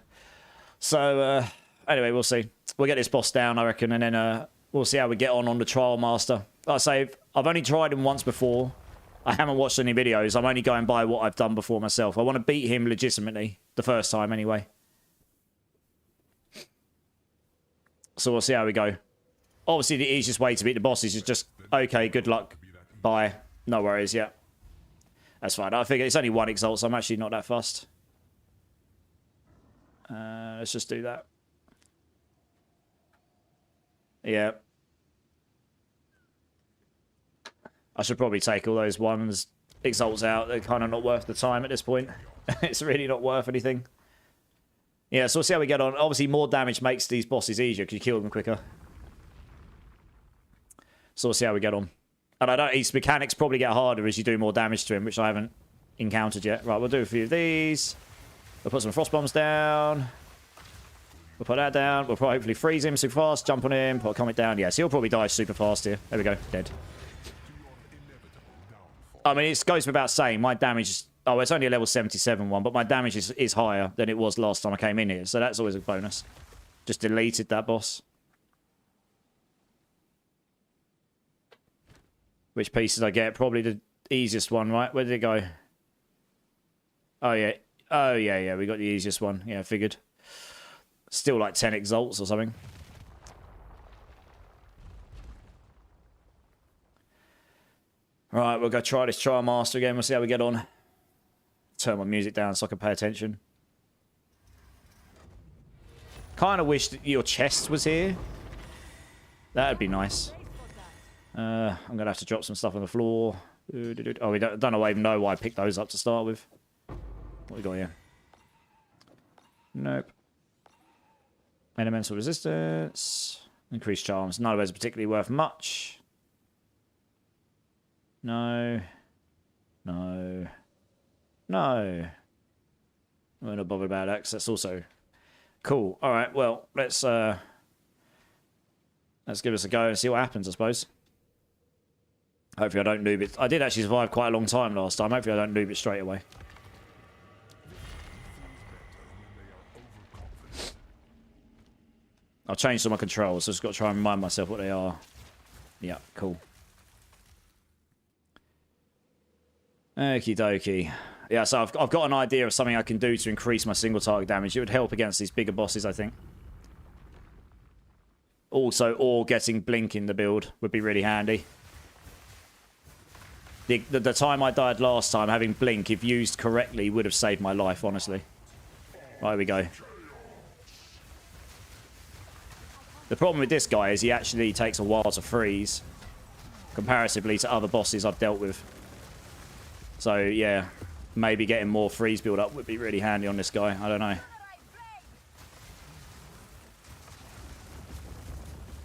So, anyway, we'll see. We'll get this boss down, I reckon, and then we'll see how we get on the Trial Master. Like I say, I've only tried him once before. I haven't watched any videos. I'm only going by what I've done before myself. I want to beat him legitimately. The first time, anyway. So we'll see how we go. Obviously, the easiest way to beat the boss is just, okay, good luck. Bye. No worries, yeah. That's fine. I figure it's only 1 exalt, so I'm actually not that fussed. Let's just do that. Yeah. I should probably take all those ones exalts out. They're kind of not worth the time at this point. It's really not worth anything. Yeah, so we'll see how we get on. Obviously, more damage makes these bosses easier because you kill them quicker. So we'll see how we get on. And I don't... His mechanics probably get harder as you do more damage to him, which I haven't encountered yet. Right, we'll do a few of these. We'll put some frost bombs down. We'll put that down. We'll probably hopefully freeze him super fast. Jump on him. Put a comet down. Yeah, so he'll probably die super fast here. There we go. Dead. I mean, it goes without saying. My damage is... Oh, it's only a level 77 one, but my damage is higher than it was last time I came in here. So that's always a bonus. Just deleted that boss. Which pieces I get? Probably the easiest one, right? Where did it go? Oh, yeah. Oh, yeah. We got the easiest one. Yeah, figured. Still like 10 exalts or something. Right, we'll go try this Trial Master again. We'll see how we get on. Turn my music down so I can pay attention. Kind of wish that your chest was here. That'd be nice. I'm going to have to drop some stuff on the floor. Oh, we don't even know why I picked those up to start with. What we got here? Nope. Elemental resistance. Increased charms. None of those are particularly worth much. No. We're not bothered about that because that's also cool. All right, well, let's give us a go and see what happens, I suppose. Hopefully I don't noob it. I did actually survive quite a long time last time. Hopefully I don't noob it straight away. I've changed all my controls, so I've just got to try and remind myself what they are. Yeah, cool. Okie dokie. Yeah, so I've got an idea of something I can do to increase my single target damage. It would help against these bigger bosses, I think. Also, or getting Blink in the build would be really handy. The time I died last time, having Blink, if used correctly, would have saved my life, honestly. Right, here we go. The problem with this guy is he actually takes a while to freeze, comparatively to other bosses I've dealt with. So, yeah, maybe getting more freeze build up would be really handy on this guy. I don't know.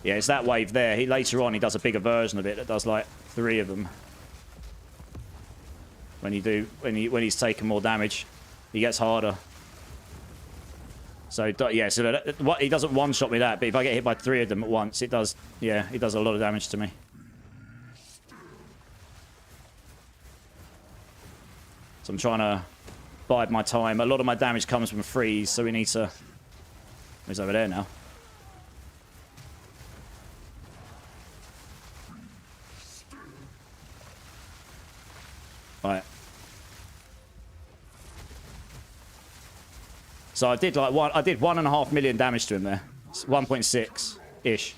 Yeah, it's that wave there. Later on, he does a bigger version of it that does, like, 3 of them. When he's taken more damage, he gets harder. So, yeah, so he doesn't one-shot me that, but if I get hit by 3 of them at once, it does, yeah, it does a lot of damage to me. So I'm trying to bide my time. A lot of my damage comes from freeze, so we need to... He's over there now. Right. So I did like 1.5 million damage to him there. 1.6-ish.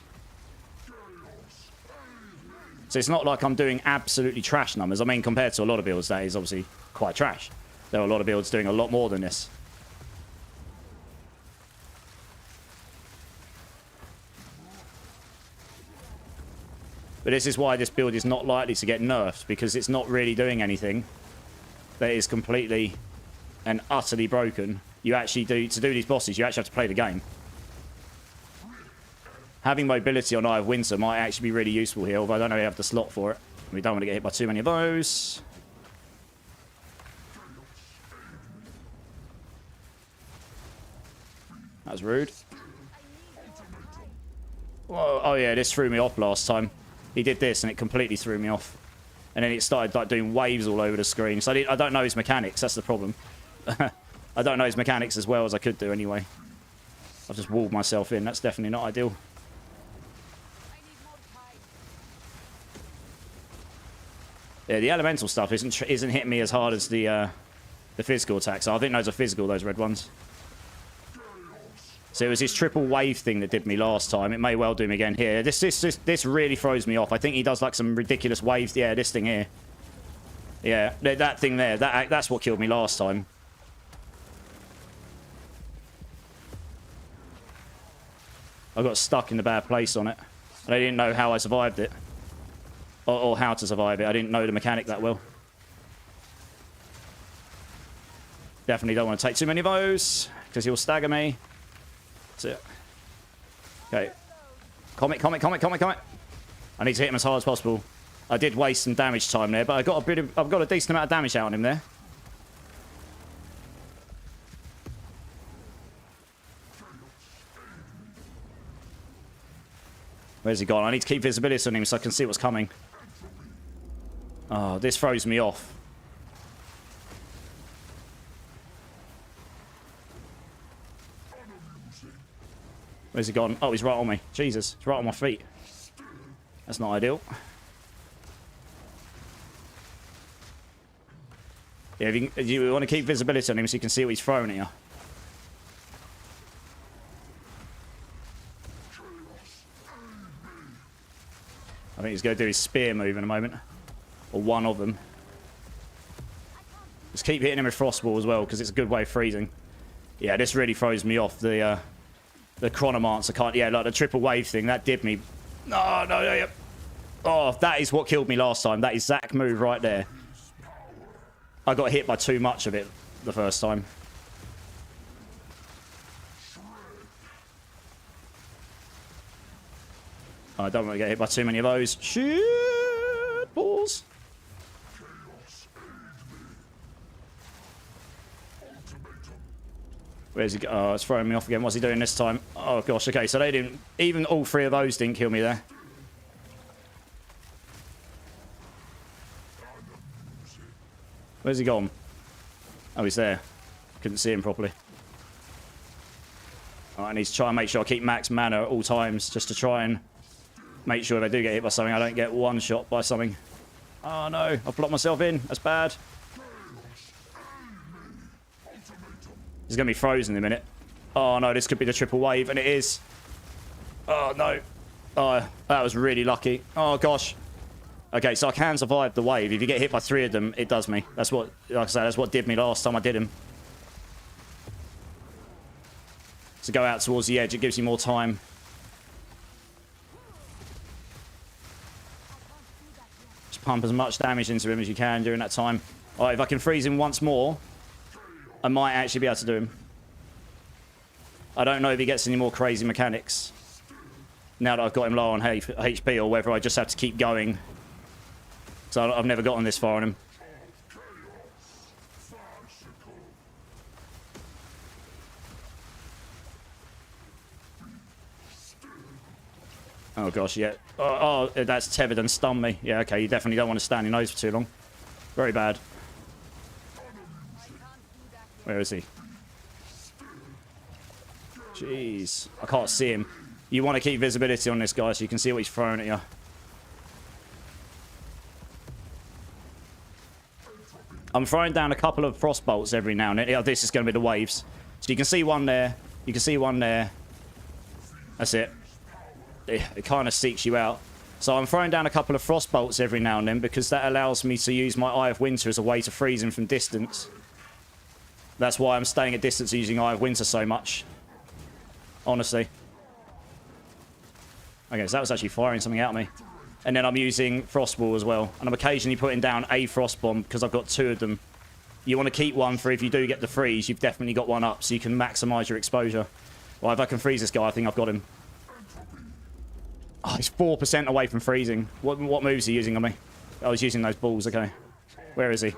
So it's not like I'm doing absolutely trash numbers. I mean, compared to a lot of builds, that is obviously quite trash. There are a lot of builds doing a lot more than this. But this is why this build is not likely to get nerfed, because it's not really doing anything that is completely and utterly broken. You actually do, to do these bosses, you actually have to play the game. Having mobility on Eye of Winter might actually be really useful here, although I don't know if we have the slot for it. We don't want to get hit by too many of those. That was rude. Whoa. Oh yeah, this threw me off last time. He did this and it completely threw me off. And then it started like doing waves all over the screen. So I don't know his mechanics, that's the problem. I don't know his mechanics as well as I could do anyway. I've just walled myself in, that's definitely not ideal. Yeah, the elemental stuff isn't hitting me as hard as the physical attacks. I think those are physical, those red ones. So it was his triple wave thing that did me last time. It may well do me again here. This really throws me off. I think he does like some ridiculous waves. Yeah, this thing here. Yeah, that thing there. That's what killed me last time. I got stuck in the bad place on it. And I didn't know how I survived it. Or how to survive it. I didn't know the mechanic that well. Definitely don't want to take too many of those, because he'll stagger me. That's it. Okay. Comet. I need to hit him as hard as possible. I did waste some damage time there, but I've got a decent amount of damage out on him there. Where's he gone? I need to keep visibility on him so I can see what's coming. Oh, this throws me off. Where's he gone? Oh, he's right on me. Jesus, he's right on my feet. That's not ideal. Yeah, if you want to keep visibility on him so you can see what he's throwing at you. I think he's going to do his spear move in a moment. Or one of them. Just keep hitting him with Frostball as well, because it's a good way of freezing. Yeah, this really throws me off. The Chronomancer can't... Yeah, like the triple wave thing, that did me... No. Oh, that is what killed me last time. That exact move right there. I got hit by too much of it the first time. I don't want to get hit by too many of those. Shit balls. Where's he go? Oh, it's throwing me off again. What's he doing this time? Oh, gosh. Okay, so they didn't... Even all three of those didn't kill me there. Where's he gone? Oh, he's there. Couldn't see him properly. All right, I need to try and make sure I keep max mana at all times, just to try and make sure if I do get hit by something, I don't get one shot by something. Oh, no. I've blocked myself in. That's bad. He's going to be frozen in a minute. Oh, no, this could be the triple wave, and it is. Oh, no. Oh, that was really lucky. Oh, gosh. Okay, so I can survive the wave. If you get hit by three of them, it does me. That's what, like I said, that's what did me last time I did him. So go out towards the edge. It gives you more time. Just pump as much damage into him as you can during that time. All right, if I can freeze him once more, I might actually be able to do him. I don't know if he gets any more crazy mechanics now that I've got him low on HP, or whether I just have to keep going. So I've never gotten this far on him. Oh gosh, yeah. Oh, that's tethered and stunned me. Yeah, okay, you definitely don't want to stand in those for too long. Very bad. Where is he? Jeez. I can't see him. You want to keep visibility on this guy so you can see what he's throwing at you. I'm throwing down a couple of frost bolts every now and then. Oh, this is going to be the waves. So you can see one there. You can see one there. That's it. It kind of seeks you out. So I'm throwing down a couple of frost bolts every now and then because that allows me to use my Eye of Winter as a way to freeze him from distance. That's why I'm staying at distance using Eye of Winter so much. Honestly. Okay, so that was actually firing something out of me. And then I'm using Frostball as well. And I'm occasionally putting down a Frost Bomb because I've got 2 of them. You want to keep one for if you do get the freeze, you've definitely got one up so you can maximise your exposure. Well, if I can freeze this guy, I think I've got him. Oh, he's 4% away from freezing. What moves are you using on me? I was using those balls, okay. Where is he?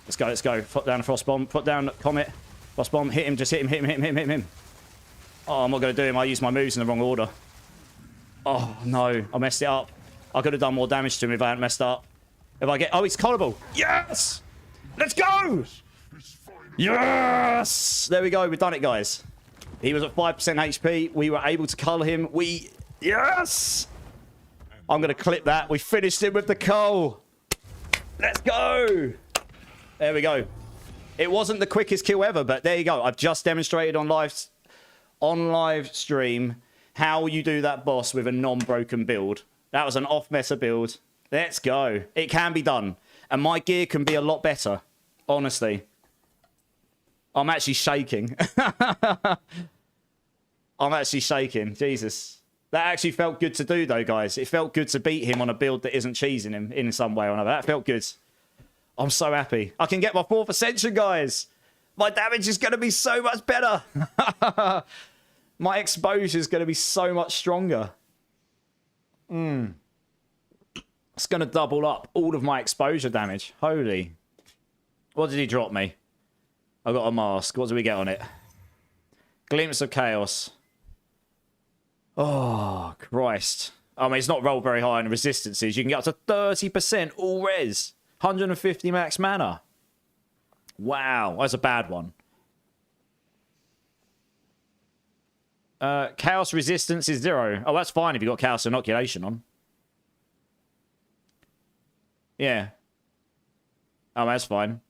Let's go, let's go. Put down a Frost Bomb. Put down Comet. Frost Bomb. Hit him, just hit him, hit him, hit him, hit him, hit him. Oh, I'm not going to do him. I used my moves in the wrong order. Oh, no. I messed it up. I could have done more damage to him if I hadn't messed up. If I get... Oh, he's collable. Yes! Let's go! Yes! There we go. We've done it, guys. He was at 5% HP. We were able to cull him. Yes! I'm going to clip that. We finished it with the cull. Let's go! There we go. It wasn't the quickest kill ever, but there you go. I've just demonstrated on live stream how you do that boss with a non-broken build. That was an off-meta build. Let's go. It can be done. And my gear can be a lot better. Honestly. I'm actually shaking. I'm actually shaking. Jesus. That actually felt good to do, though, guys. It felt good to beat him on a build that isn't cheesing him in some way or another. That felt good. I'm so happy. I can get my 4th Ascension, guys. My damage is going to be so much better. My exposure is going to be so much stronger. It's going to double up all of my exposure damage. Holy. What did he drop me? I got a mask. What do we get on it? Glimpse of Chaos. Oh, Christ. I mean, it's not rolled very high in resistances. You can get up to 30% all res. 150 max mana. Wow. That's a bad one. Chaos resistance is 0. Oh, that's fine if you've got Chaos Inoculation on. Yeah. Oh, that's fine.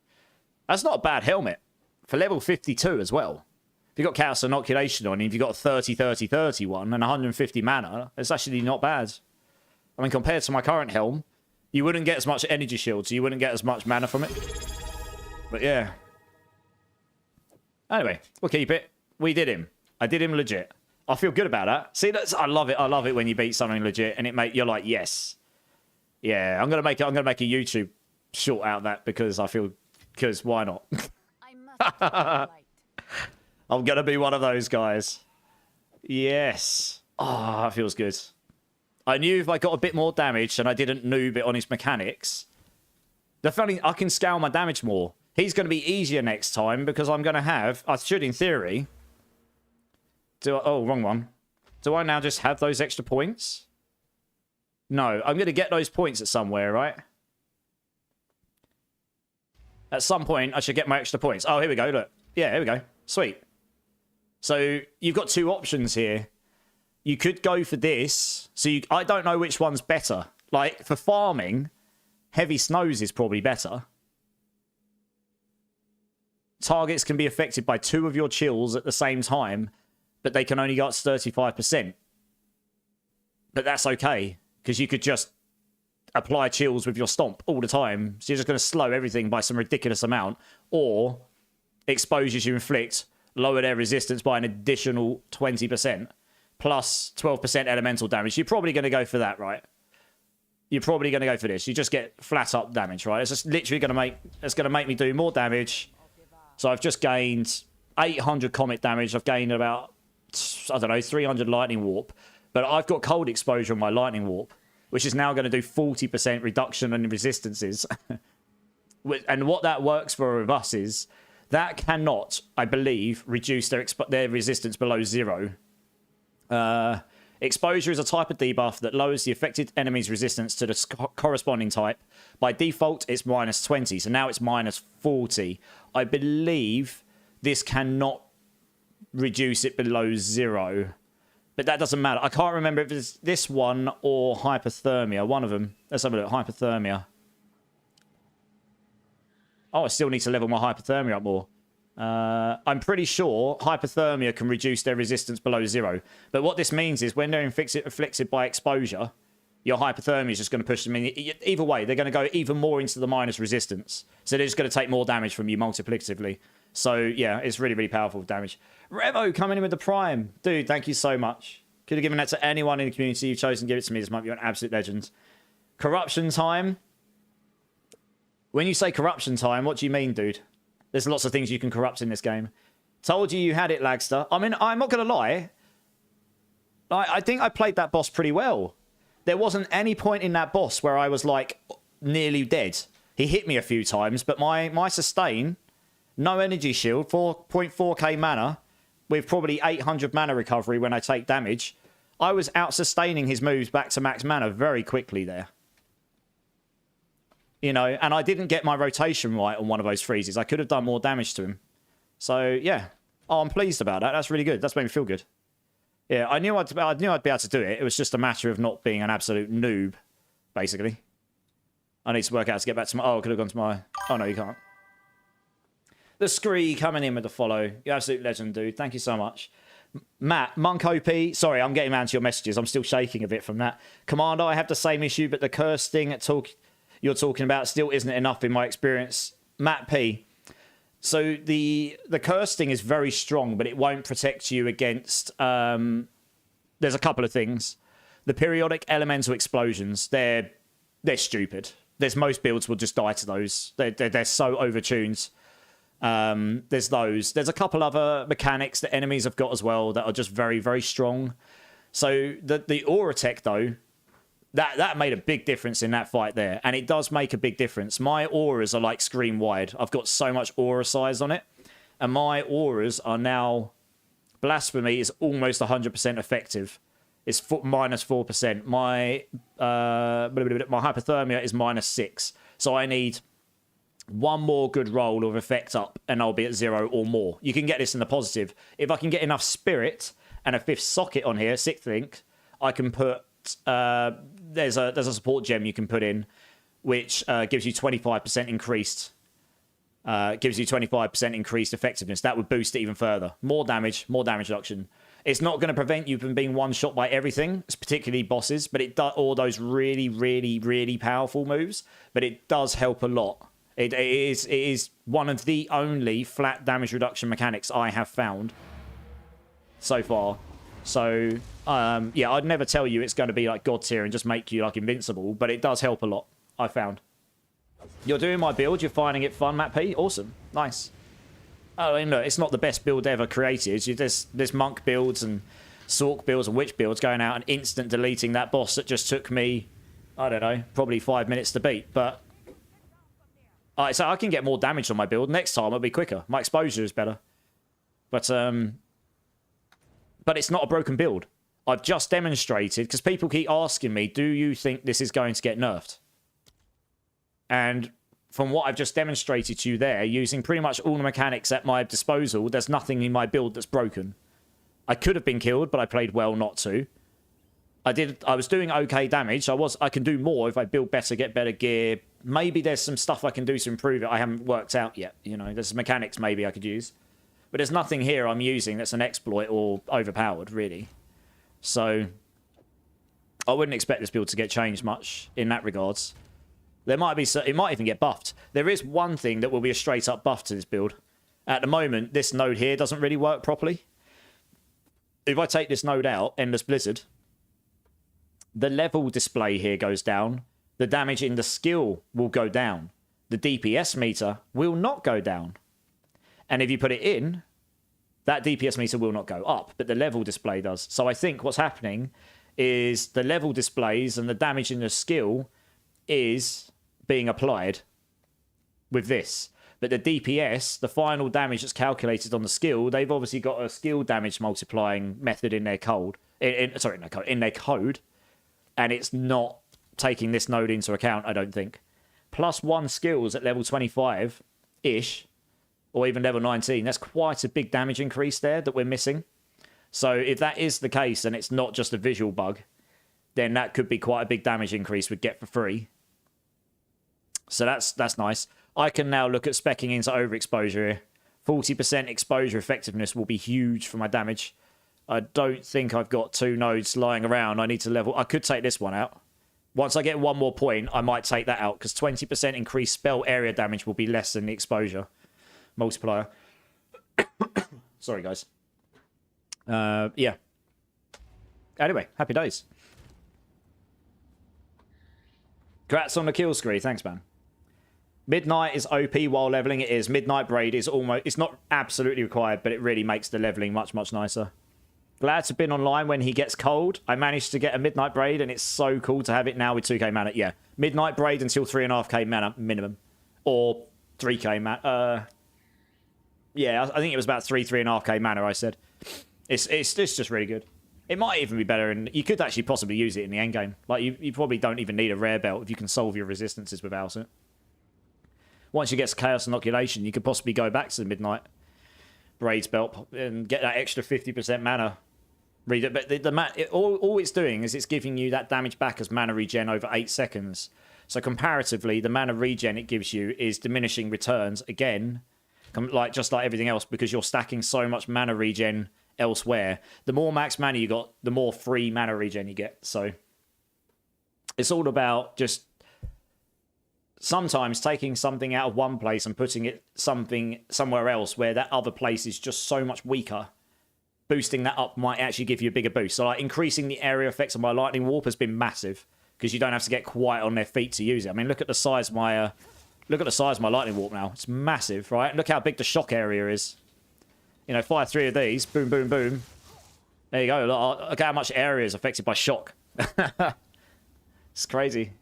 That's not a bad helmet. For level 52 as well. If you've got Chaos Inoculation on, if you've got 30-30-31 and 150 mana, it's actually not bad. I mean, compared to my current helm, you wouldn't get as much energy shield, so you wouldn't get as much mana from it. But yeah. Anyway, we'll keep it. We did him. I did him legit. I feel good about that. See, I love it. I love it when you beat something legit and you're like, yes. Yeah, I'm gonna make a YouTube short out of that because why not? I'm gonna be one of those guys. Yes. Oh, that feels good. I knew if I got a bit more damage and I didn't noob it on his mechanics, the funny I can scale my damage more. He's going to be easier next time because I'm going to have, I should in theory, oh, wrong one. Do I now just have those extra points? No, I'm going to get those points at somewhere, right? At some point, I should get my extra points. Oh, here we go, look. Yeah, here we go. Sweet. So, you've got 2 options here. You could go for this. So, I don't know which one's better. Like, for farming, Heavy Snows is probably better. Targets can be affected by 2 of your chills at the same time, but they can only go up to 35%. But that's okay, because you could just apply chills with your stomp all the time. So you're just going to slow everything by some ridiculous amount. Or exposures you inflict lower their resistance by an additional 20%. Plus 12% elemental damage. You're probably going to go for that, right? You're probably going to go for this. You just get flat up damage, right? It's just literally going to make me do more damage. So I've just gained 800 comet damage. I've gained about, I don't know, 300 lightning warp. But I've got cold exposure on my lightning warp, which is now going to do 40% reduction in resistances. And what that works for with us is that cannot, I believe, reduce their resistance below 0. Exposure is a type of debuff that lowers the affected enemy's resistance to the corresponding type. By default, it's minus 20, so now it's minus 40. I believe this cannot reduce it below 0, but that doesn't matter. I can't remember if it's this one or hypothermia. One of them. Let's have a look. Hypothermia. Oh, I still need to level my hypothermia up more. I'm pretty sure hypothermia can reduce their resistance below 0. But what this means is when they're afflicted by exposure, your hypothermia is just going to push them in. Either way, they're going to go even more into the minus resistance. So they're just going to take more damage from you multiplicatively. So, yeah, it's really, really powerful damage. Revo coming in with the Prime. Dude, thank you so much. Could have given that to anyone in the community. You've chosen to give it to me this month. You're an absolute legend. Corruption time. When you say corruption time, what do you mean, dude? There's lots of things you can corrupt in this game. Told you had it, Lagster. I mean, I'm not going to lie. I think I played that boss pretty well. There wasn't any point in that boss where I was, like, nearly dead. He hit me a few times, but my sustain, no energy shield, 4.4k mana, with probably 800 mana recovery when I take damage, I was out-sustaining his moves back to max mana very quickly there. You know, and I didn't get my rotation right on one of those freezes. I could have done more damage to him. So, yeah. Oh, I'm pleased about that. That's really good. That's made me feel good. Yeah, I knew I'd be able to do it. It was just a matter of not being an absolute noob, basically. I need to work out to get back to my... Oh, I could have gone to my... Oh, no, you can't. The Scree coming in with the follow. You absolute legend, dude. Thank you so much. Matt, Monk OP. Sorry, I'm getting around to your messages. I'm still shaking a bit from that. Commander, I have the same issue, but the curse thing you're talking about still isn't enough in my experience. Matt P. So the curse thing is very strong, but it won't protect you against... there's a couple of things. The periodic elemental explosions, they're stupid. Most builds will just die to those. They're so overtuned. There's those. There's a couple other mechanics that enemies have got as well that are just very, very strong. So the aura tech, though, that made a big difference in that fight there. And it does make a big difference. My auras are like screen wide. I've got so much aura size on it. And my auras are now... Blasphemy is almost 100% effective. It's minus 4%. My hypothermia is minus 6. So I need one more good roll of effect up and I'll be at 0 or more. You can get this in the positive. If I can get enough spirit and a 5th socket on here, 6th link, I can put... there's a support gem you can put in, which gives you 25% increased. Gives you 25% increased effectiveness. That would boost it even further. More damage reduction. It's not going to prevent you from being one shot by everything, particularly bosses, but it does all those really, really, really powerful moves. But it does help a lot. It is one of the only flat damage reduction mechanics I have found so far. So, yeah, I'd never tell you it's going to be like God tier and just make you like invincible, but it does help a lot, I found. You're doing my build, you're finding it fun, Matt P. Awesome. Nice. Oh, and look, it's not the best build ever created. There's monk builds and sork builds and witch builds going out and instant deleting that boss that just took me, I don't know, probably 5 minutes to beat. But, alright, so I can get more damage on my build. Next time it'll be quicker. My exposure is better. But it's not a broken build. I've just demonstrated, because people keep asking me, do you think this is going to get nerfed? And from what I've just demonstrated to you there, using pretty much all the mechanics at my disposal, there's nothing in my build that's broken. I could have been killed, but I played well not to. I was doing okay damage. I can do more if I build better, get better gear. Maybe there's some stuff I can do to improve it I haven't worked out yet. You know, there's mechanics maybe I could use. But there's nothing here I'm using that's an exploit or overpowered, really. So, I wouldn't expect this build to get changed much in that regards. There might be, it might even get buffed. There is one thing that will be a straight up buff to this build. At the moment, this node here doesn't really work properly. If I take this node out, Endless Blizzard, the level display here goes down. The damage in the skill will go down. The DPS meter will not go down. And if you put it in, that DPS meter will not go up, but the level display does. So I think what's happening is the level displays and the damage in the skill is being applied with this. But the DPS, the final damage that's calculated on the skill, they've obviously got a skill damage multiplying method in their code. Sorry, no code, in their code, and it's not taking this node into account, I don't think. +1 skills at level 25-ish, or even level 19. That's quite a big damage increase there that we're missing. So if that is the case, and it's not just a visual bug, then that could be quite a big damage increase we'd get for free. So that's nice. I can now look at speccing into overexposure here. 40% exposure effectiveness will be huge for my damage. I don't think I've got 2 nodes lying around. I need to level. I could take this one out. Once I get 1 more point, I might take that out, because 20% increased spell area damage will be less than the exposure multiplier. Sorry, guys. Yeah. Anyway, happy days. Congrats on the kill screen. Thanks, man. Midnight is OP while leveling. It is. Midnight Braid is almost... It's not absolutely required, but it really makes the leveling much, much nicer. Glad to have been online when he gets cold. I managed to get a Midnight Braid, and it's so cool to have it now with 2k mana. Yeah. Midnight Braid until 3.5k mana minimum. Or 3k mana. Yeah, I think it was about 3.5k mana, I said. It's just really good. It might even be better, and you could actually possibly use it in the endgame. Like, you probably don't even need a rare belt if you can solve your resistances without it. Once you get to Chaos Inoculation, you could possibly go back to the Midnight Braids belt and get that extra 50% mana. Read it, but all it's doing is it's giving you that damage back as mana regen over 8 seconds. So comparatively, the mana regen it gives you is diminishing returns again, just like everything else, because you're stacking so much mana regen elsewhere. The more max mana you got, the more free mana regen you get. So it's all about just sometimes taking something out of one place and putting it somewhere else where that other place is just so much weaker. Boosting that up might actually give you a bigger boost. So like increasing the area effects of my lightning warp has been massive, because you don't have to get quite on their feet to use it. I mean, look at the size of my lightning warp now. It's massive, right? Look how big the shock area is. You know, fire 3 of these, boom, boom, boom. There you go. Look how much area is affected by shock. It's crazy.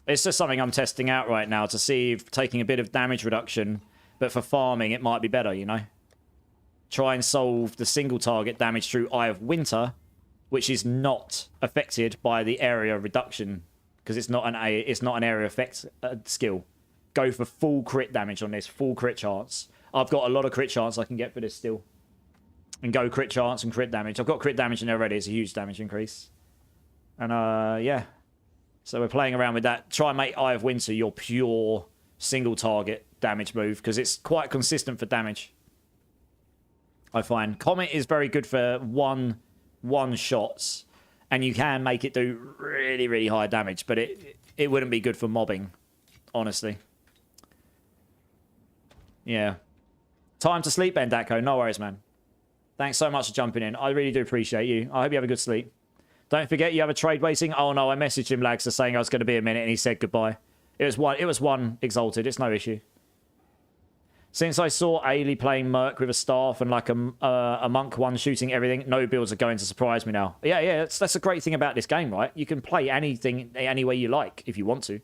It's just something I'm testing out right now to see if taking a bit of damage reduction, but for farming, it might be better, you know? Try and solve the single target damage through Eye of Winter, which is not affected by the area reduction, because it's not an area effect skill. Go for full crit damage on this, full crit chance. I've got a lot of crit chance I can get for this still. And go crit chance and crit damage. I've got crit damage in there already. It's a huge damage increase. And, yeah. So we're playing around with that. Try and make Eye of Winter your pure single target damage move, because it's quite consistent for damage, I find. Comet is very good for one shots, and you can make it do really, really high damage, but it wouldn't be good for mobbing, honestly. Yeah. Time to sleep, Bendako. No worries, man. Thanks so much for jumping in. I really do appreciate you. I hope you have a good sleep. Don't forget you have a trade waiting. Oh no, I messaged him, Lagster, saying I was going to be a minute, and he said goodbye. It was one exalted. It's no issue. Since I saw Ailey playing Merc with a staff and like a monk one shooting everything, no builds are going to surprise me now. Yeah, that's a great thing about this game, right? You can play anything any way you like if you want to.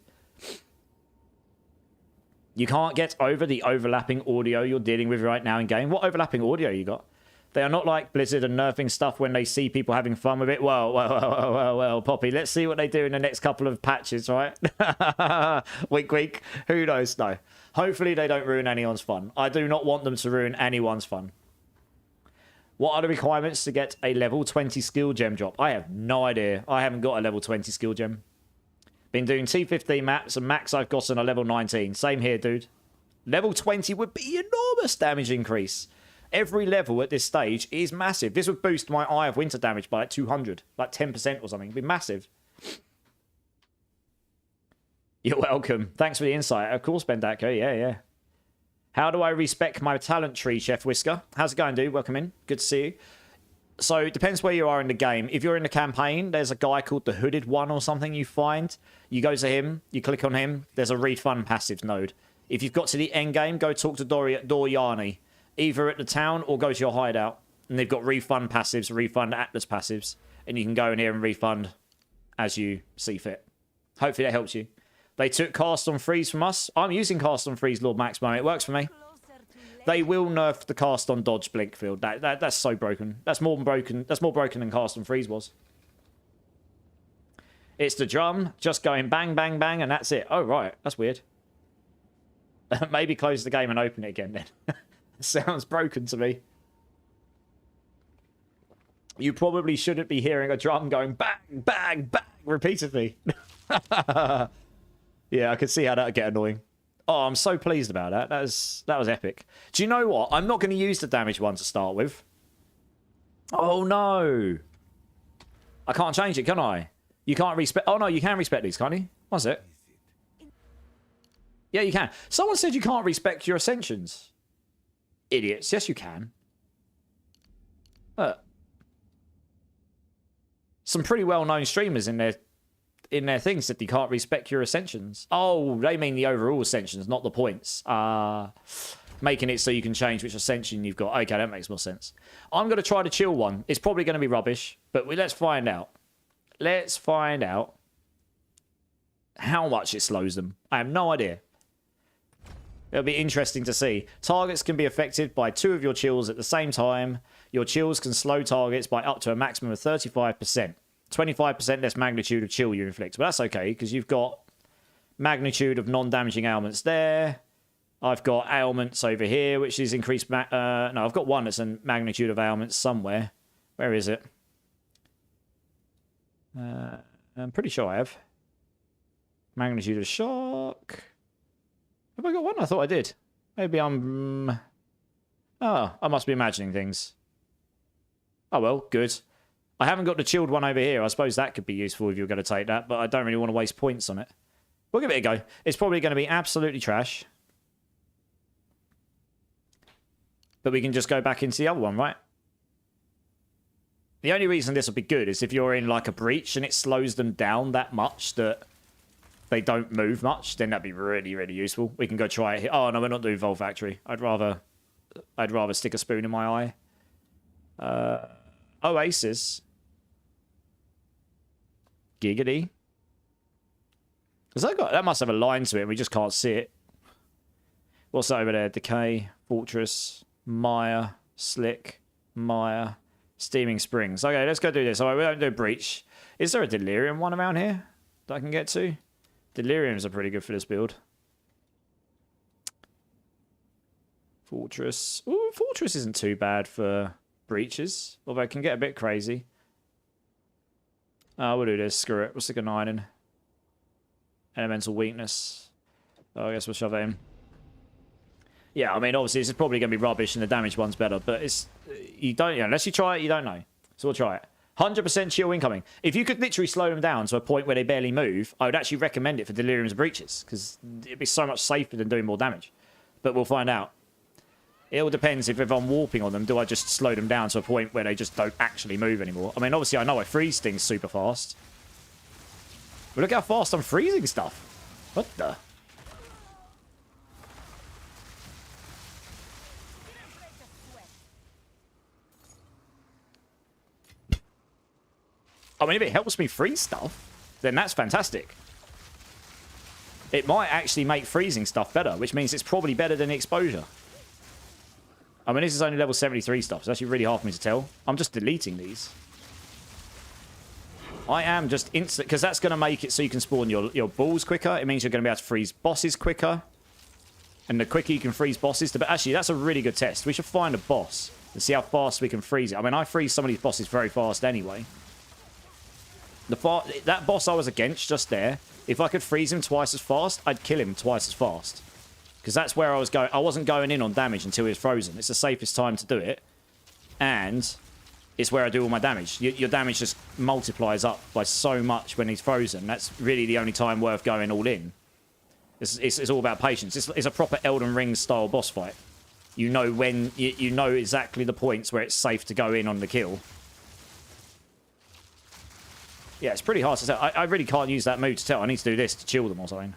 You can't get over the overlapping audio you're dealing with right now in game. What overlapping audio you got? They are not like Blizzard and nerfing stuff when they see people having fun with it. Well, Poppy, let's see what they do in the next couple of patches, right? Wink, wink. Who knows? No. Hopefully they don't ruin anyone's fun. I do not want them to ruin anyone's fun. What are the requirements to get a level 20 skill gem drop? I have no idea. I haven't got a level 20 skill gem. Been doing T15 maps, and max I've gotten a level 19. Same here, dude. Level 20 would be enormous damage increase. Every level at this stage is massive. This would boost my Eye of Winter damage by like 200. Like 10% or something. It'd be massive. You're welcome. Thanks for the insight. Of course, Bendako. Yeah. How do I respec my talent tree, Chef Whisker? How's it going, dude? Welcome in. Good to see you. So, it depends where you are in the game. If you're in the campaign, there's a guy called the Hooded One or something you find. You go to him. You click on him. There's a refund passives node. If you've got to the end game, go talk to Doryani. Either at the town or go to your hideout. And they've got refund passives, refund Atlas passives. And you can go in here and refund as you see fit. Hopefully that helps you. They took Cast on Freeze from us. I'm using Cast on Freeze, Lord Maximo. It works for me. They will nerf the cast on dodge blink field. That's so broken. That's more broken. That's more broken than cast on freeze was. It's the drum just going bang, bang, bang, and that's it. Oh, right. That's weird. Maybe close the game and open it again then. Sounds broken to me. You probably shouldn't be hearing a drum going bang, bang, bang repeatedly. Yeah, I can see how that would get annoying. Oh, I'm so pleased about that. That was epic. Do you know what? I'm not going to use the damage one to start with. Oh, no. I can't change it, can I? You can't respect... Oh, no, you can respect these, can't you? What's it? Yeah, you can. Someone said you can't respect your ascensions. Idiots. Yes, you can. Some pretty well-known streamers in their things said you can't respect your ascensions. Oh, they mean the overall ascensions, not the points. Making it so you can change which ascension you've got. Okay, that makes more sense. I'm going to try the chill one. It's probably going to be rubbish, but let's find out. Let's find out how much it slows them. I have no idea. It'll be interesting to see. Targets can be affected by 2 of your chills at the same time. Your chills can slow targets by up to a maximum of 35%. 25% less magnitude of chill you inflict. But that's okay, because you've got magnitude of non-damaging ailments there. I've got ailments over here, which is increased... no, I've got one that's a magnitude of ailments somewhere. Where is it? I'm pretty sure I have. Magnitude of shock... Have I got one? I thought I did. Maybe I'm... Oh, I must be imagining things. Oh, well, good. I haven't got the chilled one over here. I suppose that could be useful if you're going to take that, but I don't really want to waste points on it. We'll give it a go. It's probably going to be absolutely trash. But we can just go back into the other one, right? The only reason this will be good is if you're in, like, a breach and it slows them down that much that... they don't move much, then that'd be really, really useful. We can go try it here. Oh, no, we're not doing Vol Factory. I'd rather stick a spoon in my eye. Oasis. Giggity. That must have a line to it, and we just can't see it. What's that over there? Decay, Fortress, Mire, Slick, Mire, Steaming Springs. Okay, let's go do this. All right, we don't do Breach. Is there a Delirium one around here that I can get to? Deliriums are pretty good for this build. Fortress. Ooh, Fortress isn't too bad for breaches, although it can get a bit crazy. We'll do this. Screw it. We'll stick a 9 in. Elemental weakness. Oh, I guess we'll shove it in. Yeah, I mean, obviously, this is probably going to be rubbish and the damage one's better, but it's... You don't... unless you try it, you don't know. So we'll try it. 100% chill incoming. If you could literally slow them down to a point where they barely move, I would actually recommend it for Deliriums and Breaches, because it'd be so much safer than doing more damage. But we'll find out. It all depends if I'm warping on them, do I just slow them down to a point where they just don't actually move anymore? I mean, obviously, I know I freeze things super fast. But look how fast I'm freezing stuff. What the... I mean, if it helps me freeze stuff, then that's fantastic. It might actually make freezing stuff better, which means it's probably better than exposure. I mean, this is only level 73 stuff, so it's actually really hard for me to tell. I'm just deleting these. I am just instant, because that's going to make it so you can spawn your balls quicker. It means you're going to be able to freeze bosses quicker. And the quicker you can freeze bosses, but actually, that's a really good test. We should find a boss and see how fast we can freeze it. I mean, I freeze some of these bosses very fast anyway. That boss I was against just there, if I could freeze him twice as fast, I'd kill him twice as fast. Because that's where I was going. I wasn't going in on damage until he was frozen. It's the safest time to do it. And it's where I do all my damage. Your damage just multiplies up by so much when he's frozen. That's really the only time worth going all in. It's all about patience. It's a proper Elden Ring style boss fight. You know when... You know exactly the points where it's safe to go in on the kill. Yeah, it's pretty hard to tell. I really can't use that move to tell. I need to do this to chill them or something.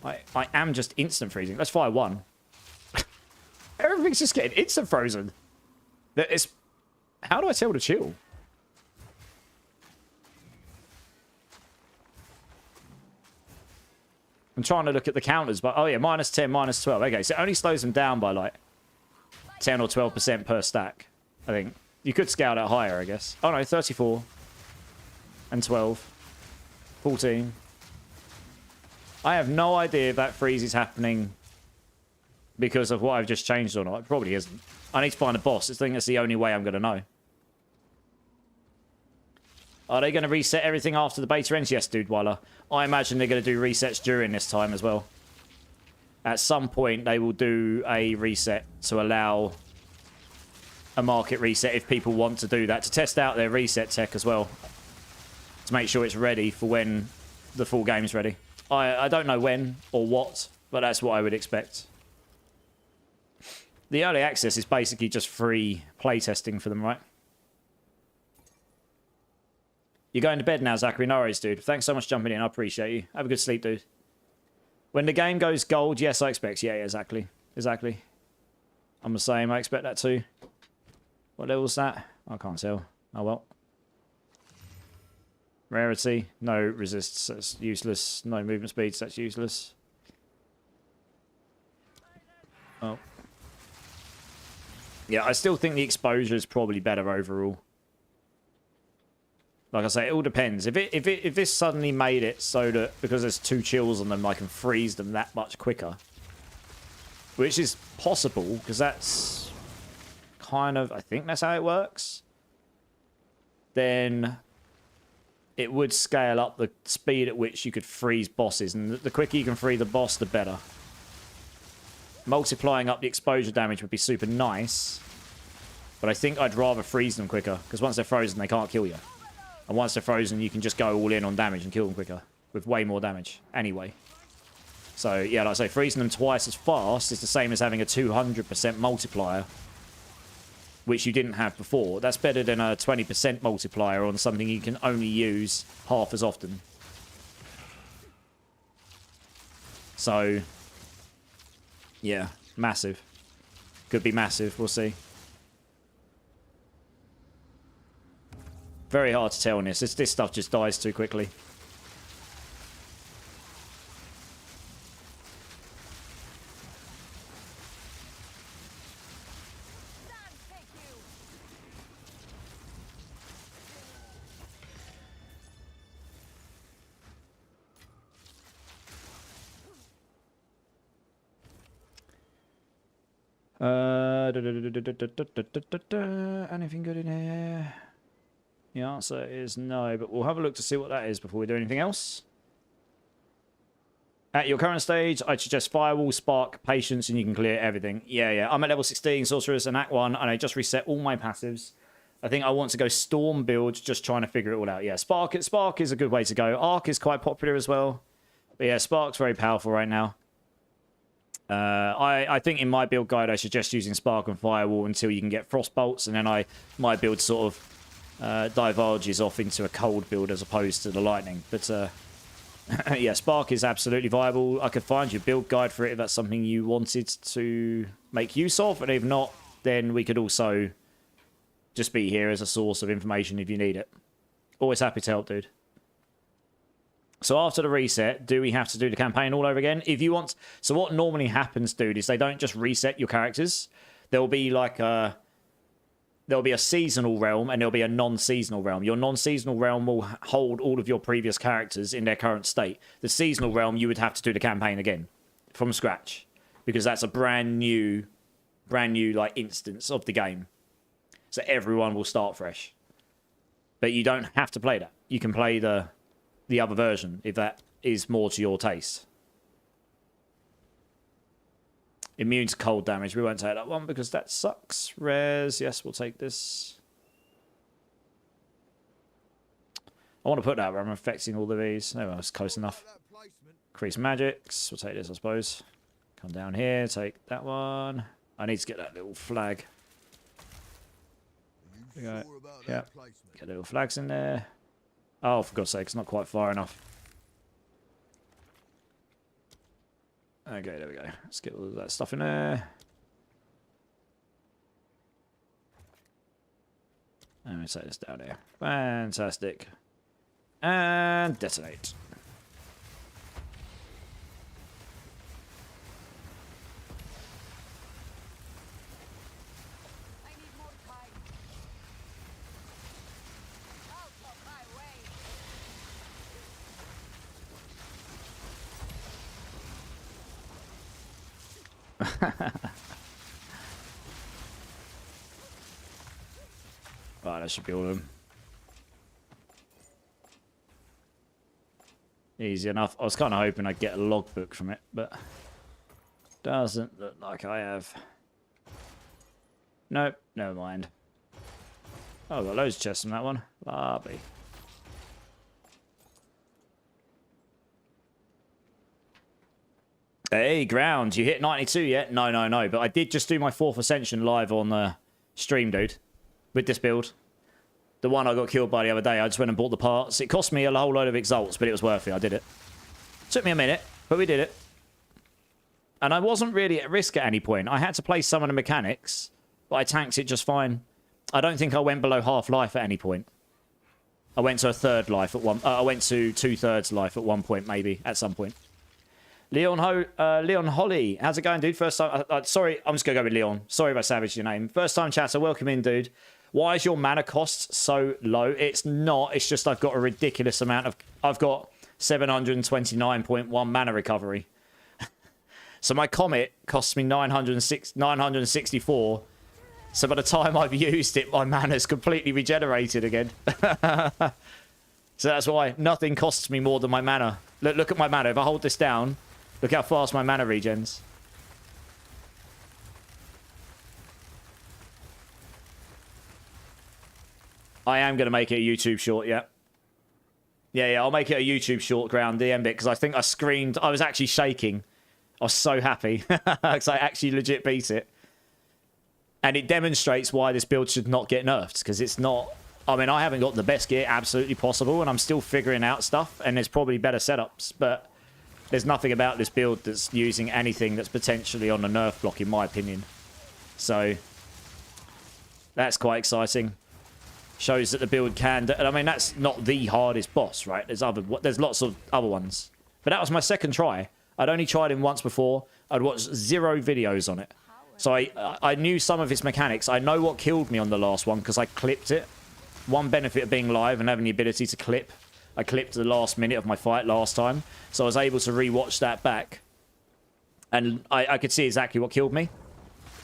I am just instant freezing. Let's fire one. Everything's just getting instant frozen. How do I tell to chill? I'm trying to look at the counters, but... Oh, yeah, -10, -12. Okay, so it only slows them down by, like, 10 or 12% per stack, I think. You could scale that higher, I guess. Oh no, 34 and 12, 14. I have no idea if that freeze is happening because of what I've just changed or not. It probably isn't. I need to find a boss. I think that's the only way I'm going to know. Are they going to reset everything after the beta ends? Yes, dude, Weiler. I imagine they're going to do resets during this time as well. At some point, they will do a reset to allow a market reset if people want to do that, to test out their reset tech as well, to make sure it's ready for when the full game's ready. I don't know when or what, but that's what I would expect. The early access is basically just free playtesting for them, right? You're going to bed now, Zachary. No worries, dude. Thanks so much for jumping in. I appreciate you. Have a good sleep, dude. When the game goes gold, yes, I expect. Yeah, exactly. Exactly. I'm the same. I expect that too. What level's that? I can't tell. Oh, well. Rarity. No resists. That's useless. No movement speeds. That's useless. Oh. Yeah, I still think the exposure is probably better overall. Like I say, it all depends. If this suddenly made it so that because there's 2 chills on them, I can freeze them that much quicker, which is possible because that's kind of, I think that's how it works. Then it would scale up the speed at which you could freeze bosses, and the quicker you can freeze the boss, the better. Multiplying up the exposure damage would be super nice, but I think I'd rather freeze them quicker because once they're frozen, they can't kill you. And once they're frozen, you can just go all in on damage and kill them quicker with way more damage anyway. So, yeah, like I say, freezing them twice as fast is the same as having a 200% multiplier, which you didn't have before. That's better than a 20% multiplier on something you can only use half as often. So, yeah, massive. Could be massive, we'll see. Very hard to tell on this. This stuff just dies too quickly. Anything good in here? The answer is no, but we'll have a look to see what that is before we do anything else. At your current stage, I'd suggest Firewall, Spark, Patience, and you can clear everything. Yeah. I'm at level 16, Sorceress, and Act 1, and I just reset all my passives. I think I want to go Storm build, just trying to figure it all out. Yeah, Spark is a good way to go. Arc is quite popular as well. But yeah, Spark's very powerful right now. I think in my build guide, I suggest using Spark and Firewall until you can get Frostbolts, and then my build sort of diverges off into a cold build as opposed to the lightning. But yeah, Spark is absolutely viable. I could find you a build guide for it if that's something you wanted to make use of, and if not, then we could also just be here as a source of information if you need it. Always happy to help, dude. So after the reset, do we have to do the campaign all over again? If you want... So what normally happens, dude, is they don't just reset your characters. There'll be like a... There'll be a seasonal realm and there'll be a non-seasonal realm. Your non-seasonal realm will hold all of your previous characters in their current state. The seasonal realm, you would have to do the campaign again from scratch because that's a brand new like instance of the game. So everyone will start fresh. But you don't have to play that. You can play the other version if that is more to your taste. Immune to cold damage. We won't take that one because that sucks. Rares. Yes, we'll take this. I want to put that where I'm affecting all of these. No, that's close enough. Increase magics. We'll take this, I suppose. Come down here. Take that one. I need to get that little flag. There we go. Yeah. Get little flags in there. Oh, for God's sake, it's not quite far enough. Okay, there we go. Let's get all of that stuff in there. And we take this down here. Fantastic. And detonate. Right, that should be all of them. Easy enough. I was kind of hoping I'd get a logbook from it, but doesn't look like I have. Nope, never mind. Oh, I've got loads of chests on that one. Lovely. Hey, Ground, you hit 92 yet? No. But I did just do my 4th Ascension live on the stream, dude. With this build. The one I got killed by the other day. I just went and bought the parts. It cost me a whole load of exalts, but it was worth it. I did it. Took me a minute, but we did it. And I wasn't really at risk at any point. I had to play some of the mechanics, but I tanked it just fine. I don't think I went below half life at any point. I went to a third life at one... I went to 2/3 life at one point, maybe, at some point. Leon Holly, how's it going, dude? First time... sorry, I'm just going to go with Leon. Sorry if I savaged your name. First time chatter, welcome in, dude. Why is your mana cost so low? It's not. It's just I've got a ridiculous amount of... I've got 729.1 mana recovery. So my Comet costs me 964. So by the time I've used it, my mana's completely regenerated again. So that's why nothing costs me more than my mana. Look at my mana. If I hold this down, look how fast my mana regens. I am going to make it a YouTube short, yeah. Yeah, I'll make it a YouTube short, Ground DM bit, because I think I screamed. I was actually shaking. I was so happy because I actually legit beat it. And it demonstrates why this build should not get nerfed, because it's not... I mean, I haven't got the best gear absolutely possible, and I'm still figuring out stuff, and there's probably better setups, but there's nothing about this build that's using anything that's potentially on a nerf block, in my opinion. So, that's quite exciting. Shows that the build can... I mean, that's not the hardest boss, right? There's lots of other ones. But that was my second try. I'd only tried him once before. I'd watched 0 videos on it. So I knew some of his mechanics. I know what killed me on the last one because I clipped it. One benefit of being live and having the ability to clip. I clipped the last minute of my fight last time. So I was able to re-watch that back. And I could see exactly what killed me.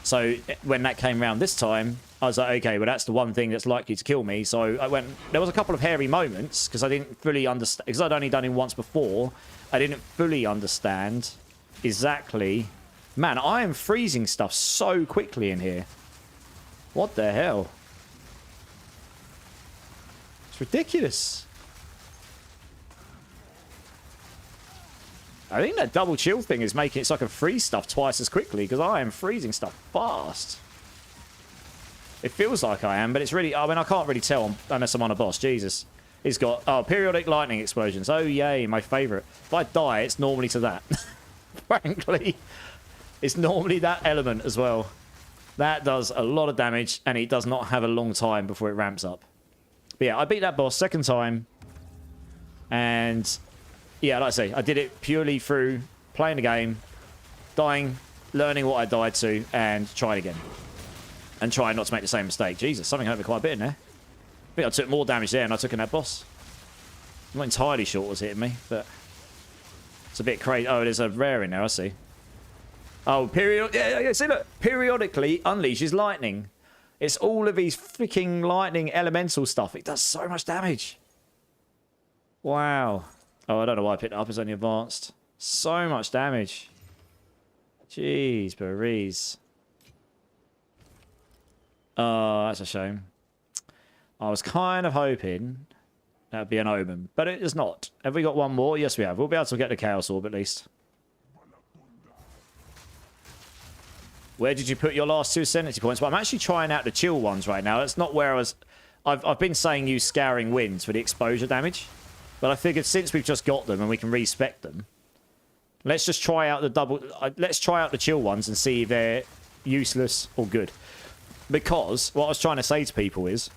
So when that came around this time, I was like, okay, well, that's the one thing that's likely to kill me. So I went... There was a couple of hairy moments because I didn't fully understand... Because I'd only done him once before. I didn't fully understand exactly... Man, I am freezing stuff so quickly in here. What the hell? It's ridiculous. I think that double chill thing is making it so I can freeze stuff twice as quickly, because I am freezing stuff fast. It feels like I am, but it's really... I mean, I can't really tell unless I'm on a boss. Jesus. He's got... Oh, periodic lightning explosions. Oh, yay, my favourite. If I die, it's normally to that. Frankly. It's normally that element as well. That does a lot of damage, and it does not have a long time before it ramps up. But yeah, I beat that boss second time. And yeah, like I say, I did it purely through playing the game, dying, learning what I died to, and trying again. And trying not to make the same mistake. Jesus, something hurt me quite a bit in there. I think I took more damage there than I took in that boss. I'm not entirely sure what was hitting me, but it's a bit crazy. Oh, there's a rare in there, I see. Oh, yeah, see, look. Periodically unleashes lightning. It's all of these freaking lightning elemental stuff. It does so much damage. Wow. Oh, I don't know why I picked it up. It's only advanced. So much damage. Jeez, Berees. Oh, that's a shame. I was kind of hoping that'd be an omen, but it is not. Have we got one more? Yes, we have. We'll be able to get the Chaos Orb at least. Where did you put your last 2 Ascendancy points? Well, I'm actually trying out the chill ones right now. That's not where I was... I've been saying use Scouring Winds for the exposure damage. But I figured since we've just got them and we can respec them, let's just try out the double... let's try out the chill ones and see if they're useless or good. Because what I was trying to say to people is...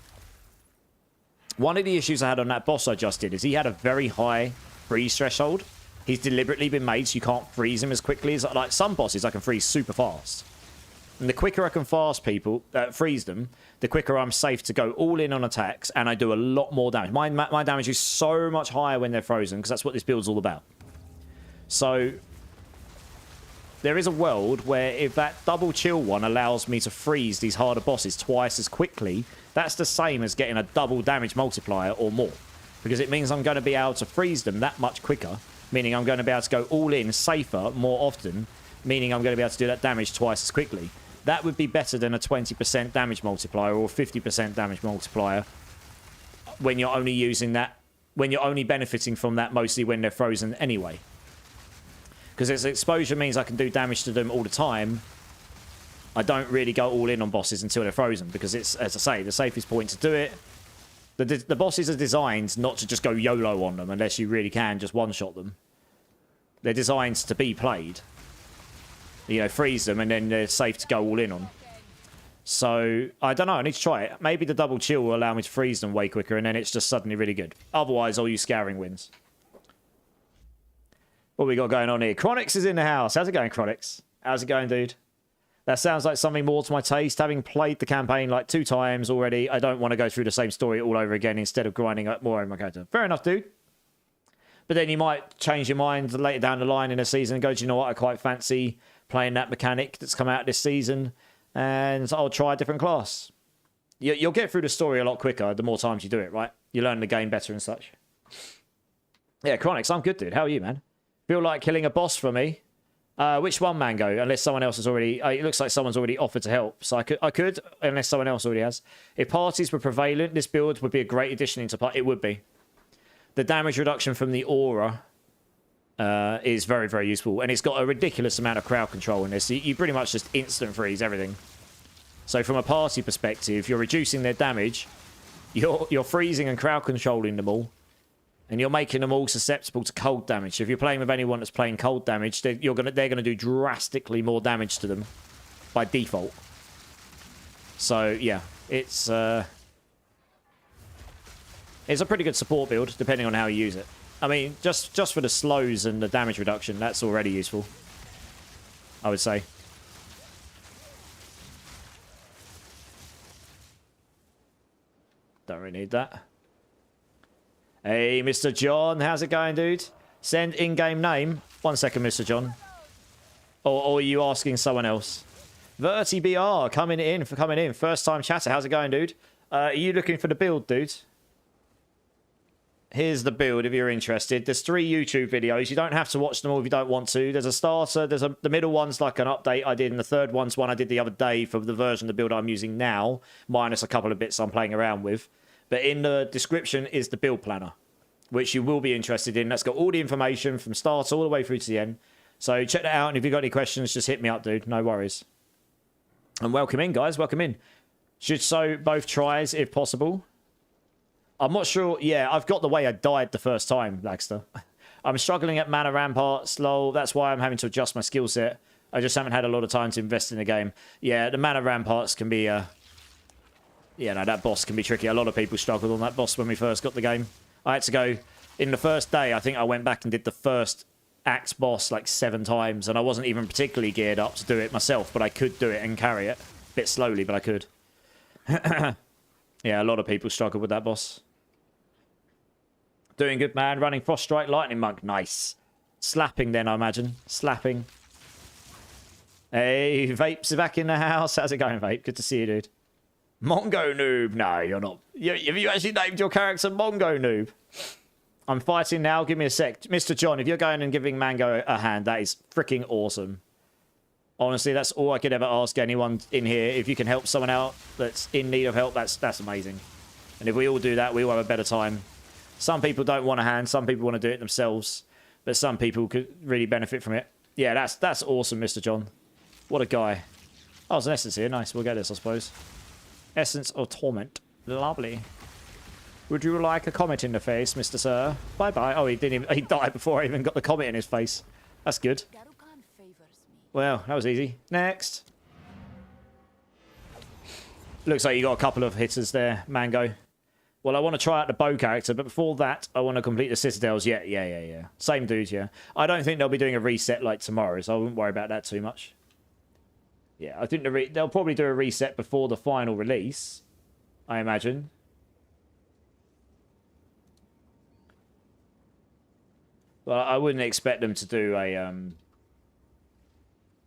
One of the issues I had on that boss I just did is he had a very high freeze threshold. He's deliberately been made so you can't freeze him as quickly as... Like some bosses I can freeze super fast. And the quicker I can freeze them, the quicker I'm safe to go all in on attacks, and I do a lot more damage. My damage is so much higher when they're frozen, because that's what this build's all about. So, there is a world where if that double chill one allows me to freeze these harder bosses twice as quickly, that's the same as getting a double damage multiplier or more. Because it means I'm going to be able to freeze them that much quicker, meaning I'm going to be able to go all in safer more often, meaning I'm going to be able to do that damage twice as quickly. That would be better than a 20% damage multiplier or 50% damage multiplier when you're only using that, when you're only benefiting from that mostly when they're frozen anyway. Because its exposure means I can do damage to them all the time. I don't really go all in on bosses until they're frozen because it's, as I say, the safest point to do it. The bosses are designed not to just go YOLO on them unless you really can just one-shot them. They're designed to be played. You know, freeze them and then they're safe to go all in on. So, I don't know, I need to try it. Maybe the double chill will allow me to freeze them way quicker and then it's just suddenly really good. Otherwise, I'll use Scouring Winds. What we got going on here? Chronix is in the house. How's it going, Chronix? How's it going, dude? That sounds like something more to my taste. Having played the campaign like 2 times already, I don't want to go through the same story all over again instead of grinding up more in my character. Fair enough, dude. But then you might change your mind later down the line in a season and go, do you know what? I quite fancy playing that mechanic that's come out this season and I'll try a different class. You'll get through the story a lot quicker the more times you do it, right? You learn the game better and such. Yeah, Chronix, I'm good, dude. How are you, man? Feel like killing a boss for me? Which one, Mango? Unless someone else has already... it looks like someone's already offered to help. So I could, unless someone else already has. If parties were prevalent, this build would be a great addition into... It would be. The damage reduction from the aura is very, very useful. And it's got a ridiculous amount of crowd control in this. You pretty much just instant freeze everything. So from a party perspective, you're reducing their damage. You're freezing and crowd controlling them all. And you're making them all susceptible to cold damage. So if you're playing with anyone that's playing cold damage, they're gonna do drastically more damage to them by default. So yeah, it's a pretty good support build depending on how you use it. I mean, just for the slows and the damage reduction, that's already useful, I would say. Don't really need that. Hey, Mr. John, how's it going, dude? Send in-game name. 1 second, Mr. John. Or are you asking someone else? VertiBR, coming in. First time chatter. How's it going, dude? Are you looking for the build, dude? Here's the build if you're interested. There's 3 YouTube videos. You don't have to watch them all if you don't want to. There's a starter. The middle one's like an update I did, and the third one's one I did the other day for the version of the build I'm using now, minus a couple of bits I'm playing around with. But in the description is the build planner, which you will be interested in. That's got all the information from start all the way through to the end. So check that out, and if you've got any questions, just hit me up, dude. No worries. And welcome in, guys. Welcome in. Should so both tries, if possible. I'm not sure. Yeah, I've got the way I died the first time, Lagster. I'm struggling at mana ramparts, lol. That's why I'm having to adjust my skill set. I just haven't had a lot of time to invest in the game. Yeah, the mana ramparts can be... yeah, no, that boss can be tricky. A lot of people struggled on that boss when we first got the game. I had to go... In the first day, I think I went back and did the first axe boss like 7 times, and I wasn't even particularly geared up to do it myself, but I could do it and carry it. A bit slowly, but I could. Yeah, a lot of people struggled with that boss. Doing good, man. Running Frost Strike Lightning Monk. Nice. Slapping then, I imagine. Slapping. Hey, Vape's back in the house. How's it going, Vape? Good to see you, dude. Mongo Noob. No, you're not. Have you actually named your character Mongo Noob? I'm fighting now. Give me a sec. Mr. John, if you're going and giving Mango a hand, that is freaking awesome. Honestly, that's all I could ever ask anyone in here. If you can help someone out that's in need of help, that's amazing. And if we all do that, we will have a better time. Some people don't want a hand. Some people want to do it themselves. But some people could really benefit from it. Yeah, that's awesome, Mr. John. What a guy. Oh, there's an essence here. Nice. We'll get this, I suppose. Essence of Torment. Lovely. Would you like a comment in the face, Mr. Sir? Bye-bye. Oh, he died before I even got the comment in his face. That's good. Well, that was easy. Next. Looks like you got a couple of hitters there, Mango. Well, I want to try out the bow character, but before that, I want to complete the Citadels. Yeah. Same dude, yeah. I don't think they'll be doing a reset like tomorrow, so I wouldn't worry about that too much. Yeah, I think they'll probably do a reset before the final release, I imagine. Well, I wouldn't expect them to do a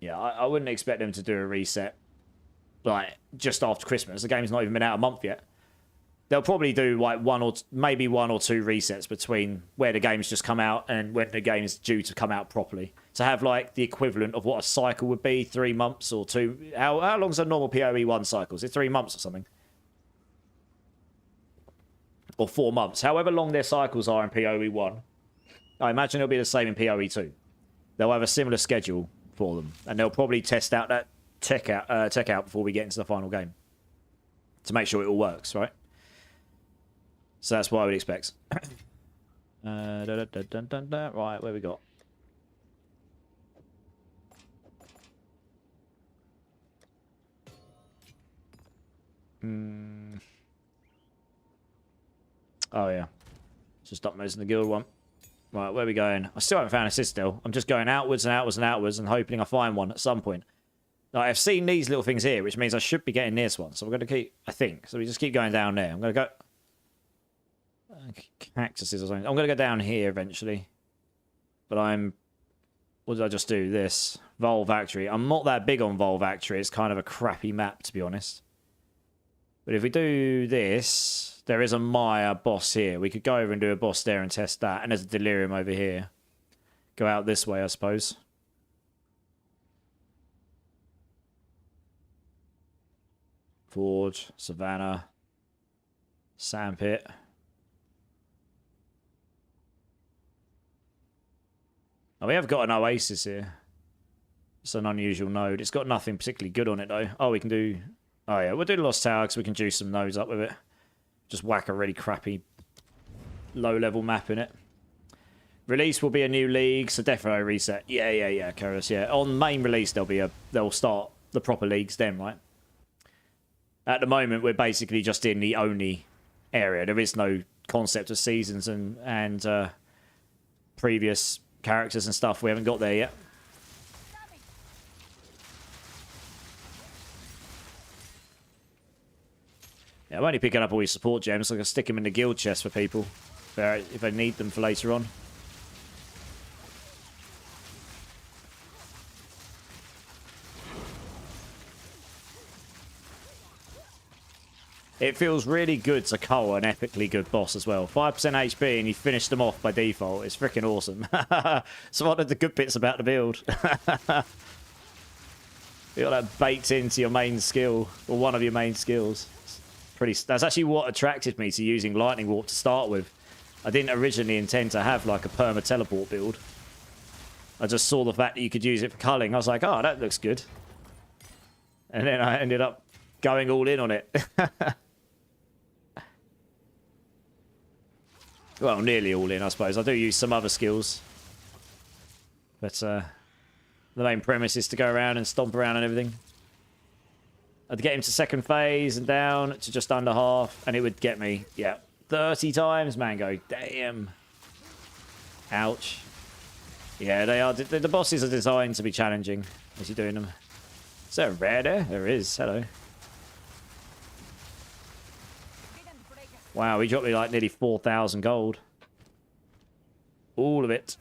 Yeah, I wouldn't expect them to do a reset like just after Christmas. The game's not even been out a month yet. They'll probably do like maybe one or two resets between where the game's just come out and when the game's due to come out properly. To have like the equivalent of what a cycle would be, 3 months or 2. How long's a normal PoE1 cycle? Is it 3 months or something? Or 4 months? However long their cycles are in PoE1, I imagine it'll be the same in PoE2. They'll have a similar schedule for them, and they'll probably test out that tech out before we get into the final game to make sure it all works, right? So that's what I would expect. Right, where we got? Oh, yeah. Just stop messing the guild one. Right, where are we going? I still haven't found a Citadel. I'm just going outwards and outwards and outwards and hoping I find one at some point. Now, I've seen these little things here, which means I should be getting this one. So we're going to keep, I think. So we just keep going down there. I'm going to go... Cactuses or something. I'm going to go down here eventually. But what did I just do? This. Vol Factory. I'm not that big on Vol Factory. It's kind of a crappy map, to be honest. But if we do this, there is a Maya boss here. We could go over and do a boss there and test that. And there's a Delirium over here. Go out this way, I suppose. Forge, Savannah, Sandpit. Oh, we have got an oasis here. It's an unusual node. It's got nothing particularly good on it, though. Oh, we can do... Oh, yeah, we'll do the Lost Tower because we can juice some nodes up with it. Just whack a really crappy low-level map in it. Release will be a new league, so definitely reset. Yeah, Curtis, yeah. On main release, they'll start the proper leagues then, right? At the moment, we're basically just in the only area. There is no concept of seasons and previous characters and stuff. We haven't got there yet. Yeah, I'm only picking up all these support gems, so I can stick them in the guild chest for people if I need them for later on. It feels really good to cull an epically good boss as well. 5% HP and you finish them off by default. It's freaking awesome. It's one of the good bits about the build. You got that baked into your main skill, or one of your main skills. That's actually what attracted me to using Lightning Warp to start with. I didn't originally intend to have like a perma teleport build. I just saw the fact that you could use it for culling. I was like, oh, that looks good. And then I ended up going all in on it. Well, nearly all in, I suppose. I do use some other skills. But the main premise is to go around and stomp around and everything. I'd get him to second phase and down to just under half, and it would get me, yeah, 30 times. Mango, damn. Ouch. Yeah, they are. The bosses are designed to be challenging as you're doing them. Is there a rare there? There is. Hello. Wow, he dropped me like nearly 4,000 gold. All of it.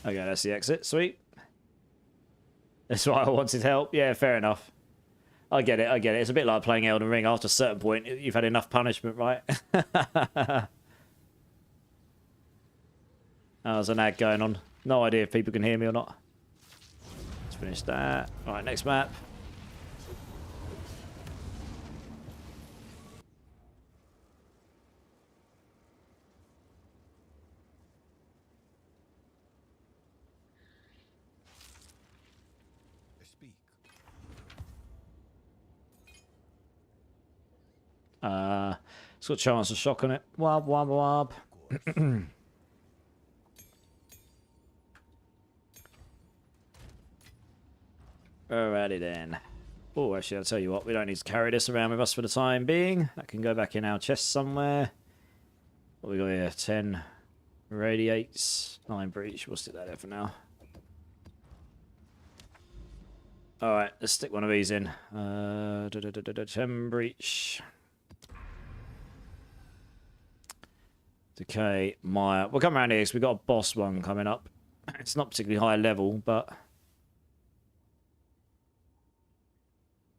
Okay, that's the exit. Sweet. That's why I wanted help. Yeah, fair enough. I get it. It's a bit like playing Elden Ring. After a certain point, you've had enough punishment, right? Oh, there's an ad going on. No idea if people can hear me or not. Let's finish that. All right, next map. It's got a chance of shock on it. Wob, wob, wob. Alrighty then. Oh, actually, I'll tell you what. We don't need to carry this around with us for the time being. That can go back in our chest somewhere. What we got here? 10 radiates, 9 breach. We'll stick that there for now. All right, let's stick one of these in. Gem breach. Okay, Maya. We'll come around here because we've got a boss one coming up. It's not particularly high level, but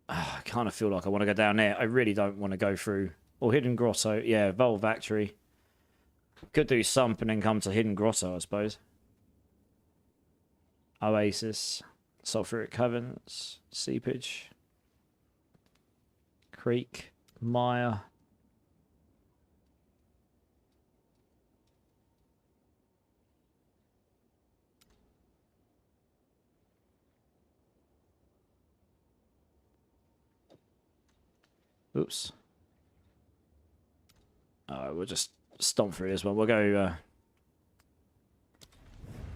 I kind of feel like I want to go down there. I really don't want to go through. Or Hidden Grotto. Yeah, Volve Factory. Could do Sump and then come to Hidden Grotto, I suppose. Oasis. Sulfuric Caverns. Seepage. Creek. Maya. Oops. Alright, we'll just stomp through this one. We'll go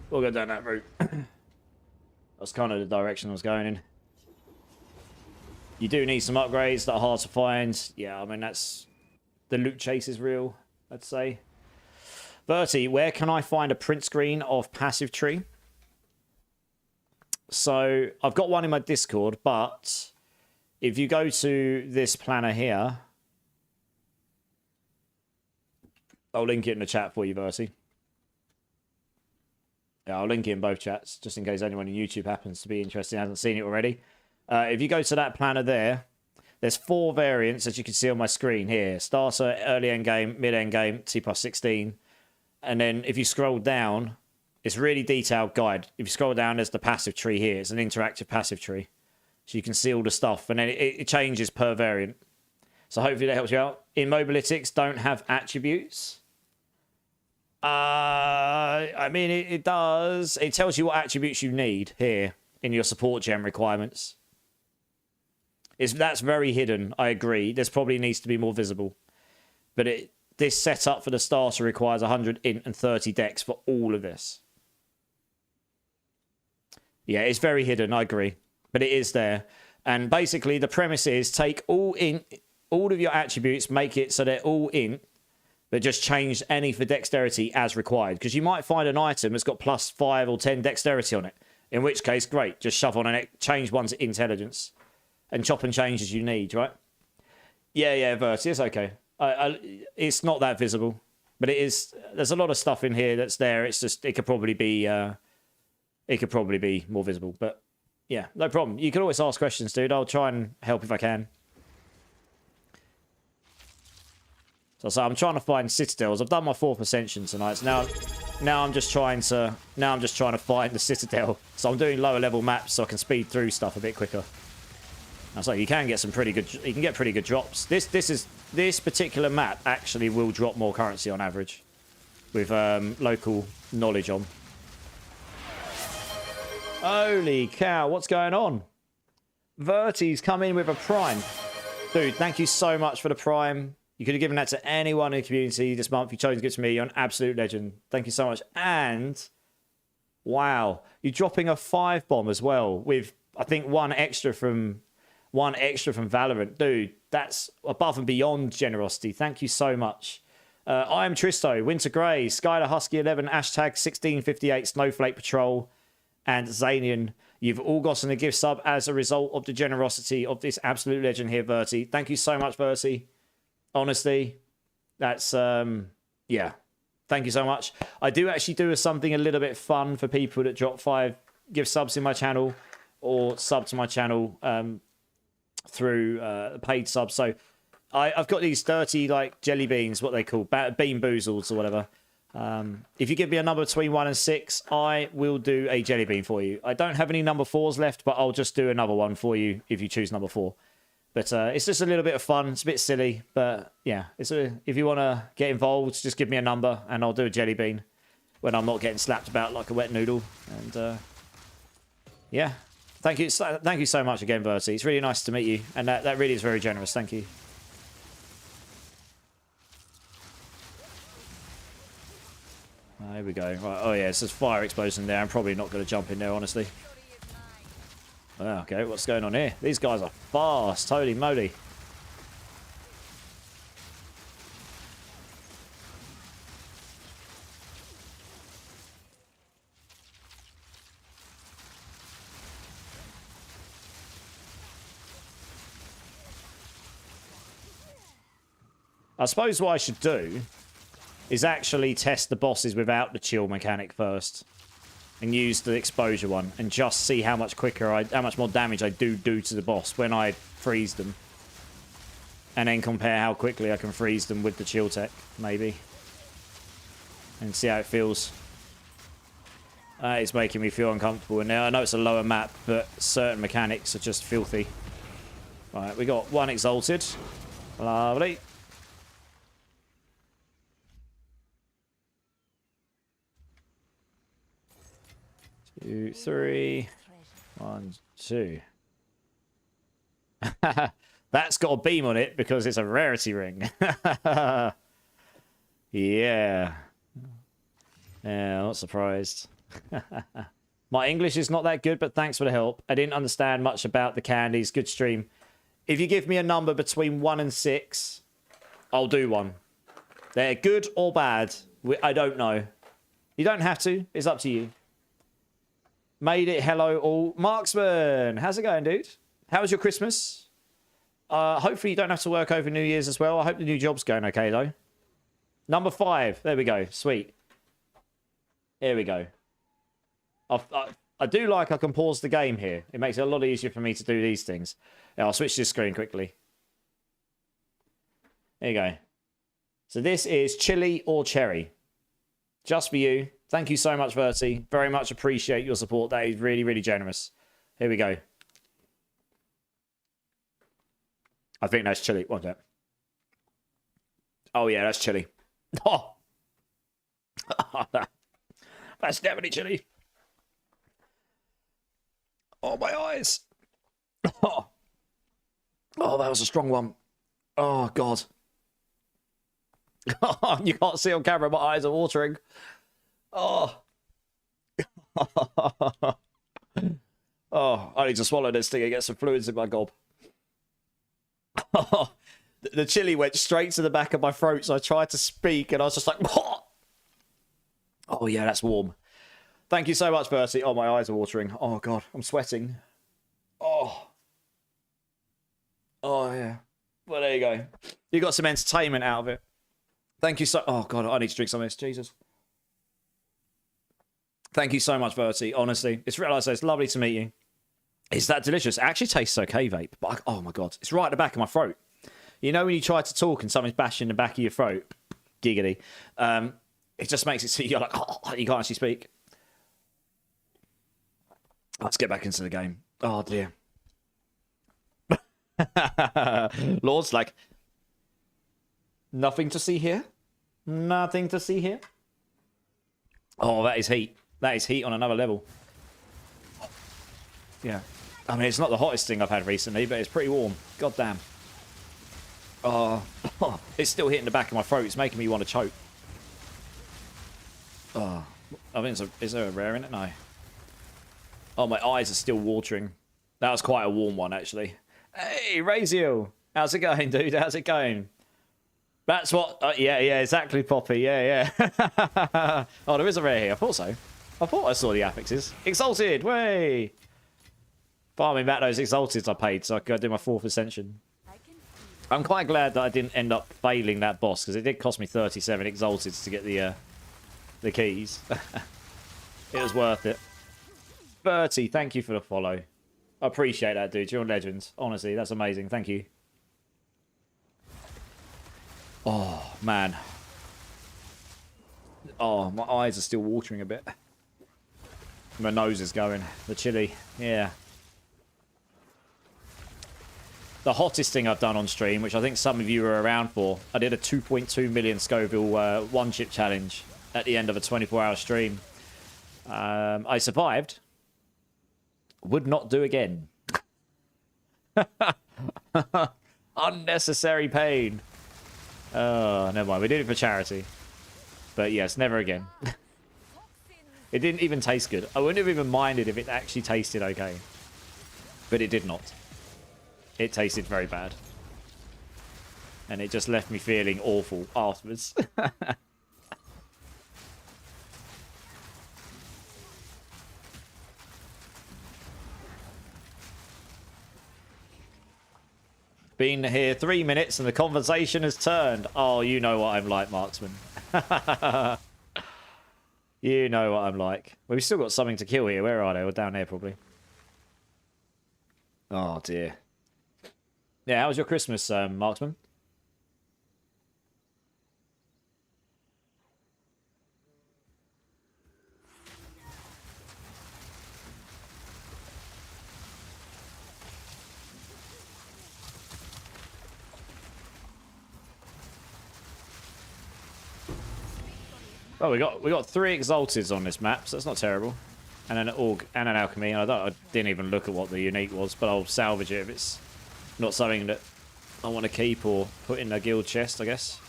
down that route. That's kind of the direction I was going in. You do need some upgrades that are hard to find. Yeah, I mean, that's... The loot chase is real, I'd say. Bertie, where can I find a print screen of Passive Tree? So, I've got one in my Discord, but... If you go to this planner here... I'll link it in the chat for you, Bertie. Yeah, I'll link it in both chats, just in case anyone on YouTube happens to be interested and hasn't seen it already. If you go to that planner there, there's 4 variants, as you can see on my screen here. Starter, early endgame, mid endgame, T plus 16. And then if you scroll down, it's a really detailed guide. If you scroll down, there's the passive tree here. It's an interactive passive tree. So you can see all the stuff, and then it changes per variant. So hopefully that helps you out. Immobilytics don't have attributes. I mean, it does. It tells you what attributes you need here in your support gem requirements. That's very hidden, I agree. This probably needs to be more visible. But this setup for the starter requires 100 int and 30 dex for all of this. Yeah, it's very hidden, I agree. But it is there. And basically, the premise is take all of your attributes, make it so they're all int, but just change any for dexterity as required. Because you might find an item that's got plus 5 or 10 dexterity on it. In which case, great, just shove on an change one to intelligence. And chop and change as you need, right? Yeah, Verti, it's okay. It's not that visible. But it is. There's a lot of stuff in here that's there. It's just, it could probably be more visible. But yeah, no problem. You can always ask questions, dude. I'll try and help if I can. So I'm trying to find citadels. I've done my 4th ascension tonight. So now I'm just trying to find the citadel. So I'm doing lower level maps so I can speed through stuff a bit quicker. So you can get some pretty good. You can get pretty good drops. This particular map actually will drop more currency on average, with local knowledge on. Holy cow! What's going on? Verti's come in with a prime, dude. Thank you so much for the prime. You could have given that to anyone in the community this month. You chose to give it to me. You're an absolute legend. Thank you so much. And wow, you're dropping a 5 bomb as well with I think one extra from Valorant. Dude, that's above and beyond generosity. Thank you so much. I am Tristo, Winter Grey, Skylar Husky 11, hashtag 1658 Snowflake Patrol, and Zanian. You've all gotten a gift sub as a result of the generosity of this absolute legend here, Verti. Thank you so much, Verti. Honestly, that's yeah. Thank you so much. I do actually do something a little bit fun for people that drop 5 gift subs in my channel or sub to my channel through paid subs. So I've got these dirty like jelly beans, what they call bean boozles or whatever. If you give me a number between 1 and 6, I will do a jelly bean for you. I don't have any number 4s left, but I'll just do another one for you if you choose number 4. But it's just a little bit of fun. It's a bit silly, but yeah. If you want to get involved, just give me a number and I'll do a jelly bean when I'm not getting slapped about like a wet noodle. And yeah, thank you so much again, Verti. It's really nice to meet you, and that really is very generous. Thank you. There we go. Right. Oh yeah, it says fire explosion there. I'm probably not going to jump in there, honestly. Oh, okay, what's going on here? These guys are fast. Holy moly. I suppose what I should do is actually test the bosses without the chill mechanic first. And use the exposure one. And just see how much how much more damage I do to the boss when I freeze them. And then compare how quickly I can freeze them with the chill tech, maybe. And see how it feels. It's making me feel uncomfortable. And now I know it's a lower map, but certain mechanics are just filthy. Right, we got one exalted. Lovely. Two, three. 1, 2. That's got a beam on it because it's a rarity ring. Yeah. Yeah, not surprised. My English is not that good, but thanks for the help. I didn't understand much about the candies. Good stream. If you give me a number between 1 and 6, I'll do one. They're good or bad. I don't know. You don't have to. It's up to you. Made it. Hello all. Marksman, how's it going, dude? How was your Christmas? Hopefully you don't have to work over New Year's as well. I hope the new job's going okay, though. Number 5. There we go. Sweet. Here we go. I do like I can pause the game here. It makes it a lot easier for me to do these things. Yeah, I'll switch this screen quickly. There you go. So this is chili or cherry. Just for you. Thank you so much, Verti. Very much appreciate your support. That is really, really generous. Here we go. I think that's chili. What's that? Oh, yeah, that's chili. Oh! That's definitely chili. Oh, my eyes. Oh. Oh, that was a strong one. Oh, God. You can't see on camera, my eyes are watering. Oh. Oh, I need to swallow this thing and get some fluids in my gob. Oh, the chili went straight to the back of my throat, so I tried to speak, and I was just like, oh, yeah, that's warm. Thank you so much, Bertie. Oh, my eyes are watering. Oh, God, I'm sweating. Oh. Oh, yeah. Well, there you go. You got some entertainment out of it. Thank you so... Oh, God, I need to drink some of this. Jesus. Thank you so much, Bertie. Honestly, it's lovely to meet you. Is that delicious? It actually tastes okay, vape. But oh, my God. It's right at the back of my throat. You know when you try to talk and something's bashing the back of your throat? Giggity. It just makes it so you're like, oh, you can't actually speak. Let's get back into the game. Oh, dear. Lord's like, nothing to see here? Nothing to see here? Oh, that is heat. That is heat on another level. Yeah. I mean, it's not the hottest thing I've had recently, but it's pretty warm. God damn. Oh, it's still hitting the back of my throat. It's making me want to choke. Oh, I think is there a rare in it? No. Oh, my eyes are still watering. That was quite a warm one, actually. Hey, Raziel. How's it going, dude? How's it going? That's what... yeah, exactly, Poppy. Yeah. Oh, there is a rare here. I thought so. I thought I saw the affixes. Exalted! Way! Farming back those exalteds I paid so I could do my 4th ascension. I'm quite glad that I didn't end up failing that boss, because it did cost me 37 exalteds to get the keys. It was worth it. Bertie, thank you for the follow. I appreciate that, dude. You're a legend. Honestly, that's amazing. Thank you. Oh, man. Oh, my eyes are still watering a bit. My nose is going. The chili. Yeah. The hottest thing I've done on stream, which I think some of you were around for, I did a 2.2 million Scoville one-chip challenge at the end of a 24-hour stream. I survived. Would not do again. Unnecessary pain. Oh, never mind. We did it for charity. But yes, never again. It didn't even taste good. I wouldn't have even minded if it actually tasted okay. But it did not. It tasted very bad. And it just left me feeling awful afterwards. Been here 3 minutes and the conversation has turned. Oh, you know what I'm like, Marksman. You know what I'm like. Well, we've still got something to kill here. Where are they? We're down there, probably. Oh, dear. Yeah, how was your Christmas, Marksman? Oh, we got 3 Exalteds on this map, so that's not terrible. And an Org and an Alchemy. And I didn't even look at what the unique was, but I'll salvage it if it's not something that I want to keep or put in the guild chest, I guess.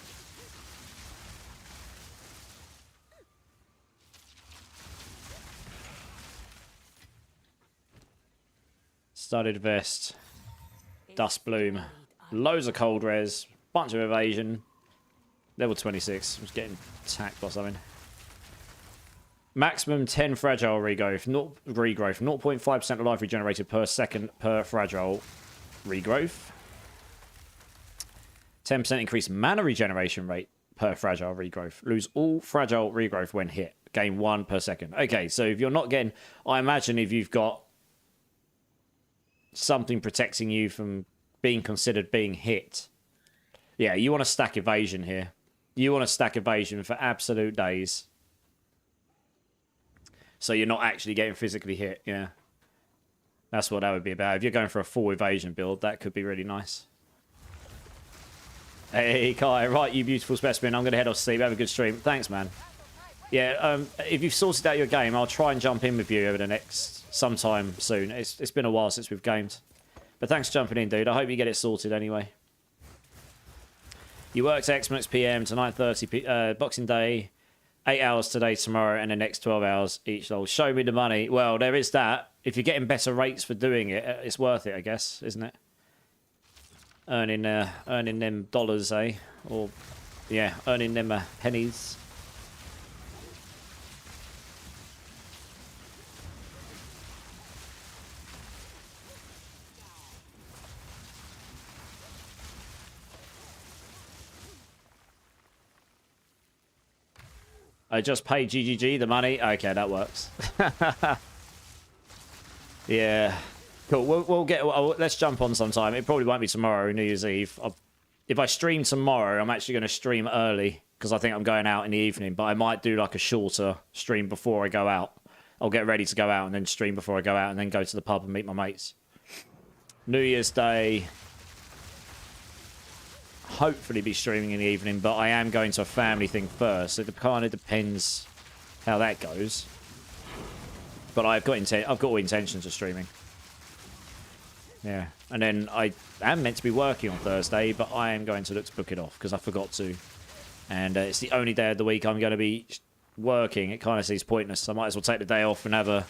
Studded Vest. Dust Bloom. Loads of cold res. Bunch of evasion. Level 26. I was getting attacked by something. Maximum 10 fragile regrowth. 0.5% of life regenerated per second per fragile regrowth. 10% increased mana regeneration rate per fragile regrowth. Lose all fragile regrowth when hit. Gain 1 per second. Okay, so if you're not getting... I imagine if you've got something protecting you from being considered being hit. Yeah, you want to stack evasion here. You want to stack evasion for absolute days. So you're not actually getting physically hit, yeah. That's what that would be about. If you're going for a full evasion build, that could be really nice. Hey, Kai, right, you beautiful specimen. I'm going to head off to sleep. Have a good stream. Thanks, man. Yeah, if you've sorted out your game, I'll try and jump in with you over the next sometime soon. It's been a while since we've gamed. But thanks for jumping in, dude. I hope you get it sorted anyway. You worked Xmas PM to 9:30 Boxing Day, 8 hours today, tomorrow, and the next 12 hours each. Lol. Show me the money. Well, there is that. If you're getting better rates for doing it, it's worth it, I guess, isn't it? Earning them dollars, eh? Or, yeah, earning them pennies. I just paid GGG the money. Okay, that works. Yeah. Cool. We'll get... let's jump on sometime. It probably won't be tomorrow, New Year's Eve. If I stream tomorrow, I'm actually going to stream early because I think I'm going out in the evening. But I might do like a shorter stream before I go out. I'll get ready to go out and then stream before I go out and then go to the pub and meet my mates. New Year's Day... hopefully be streaming in the evening, but I am going to a family thing first. It kind of depends how that goes. But I've got all intentions of streaming. Yeah, and then I am meant to be working on Thursday, but I am going to look to book it off because I forgot to. And it's the only day of the week I'm going to be working. It kind of seems pointless. So I might as well take the day off and have a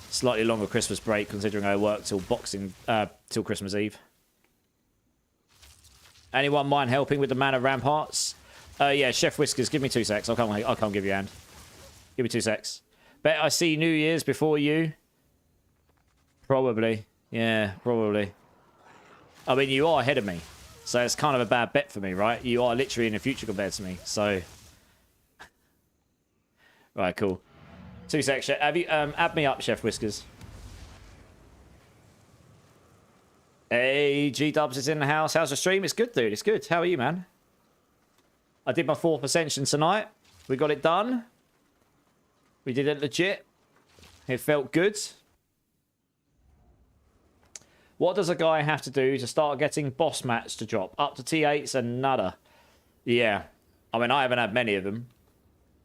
slightly longer Christmas break, considering I work till till Christmas Eve. Anyone mind helping with the mana ramparts? Yeah, Chef Whiskers, give me 2 secs. I'll come give you a hand. Give me 2 secs. Bet I see New Year's before you. Probably. Yeah, probably. I mean, you are ahead of me. So it's kind of a bad bet for me, right? You are literally in the future compared to me. So... right, cool. 2 secs. Have you, add me up, Chef Whiskers. Hey, G-Dubs is in the house. How's the stream? It's good, dude. It's good. How are you, man? I did my 4th Ascension tonight. We got it done. We did it legit. It felt good. What does a guy have to do to start getting boss mats to drop? Up to T8s and nada. Yeah. I mean, I haven't had many of them.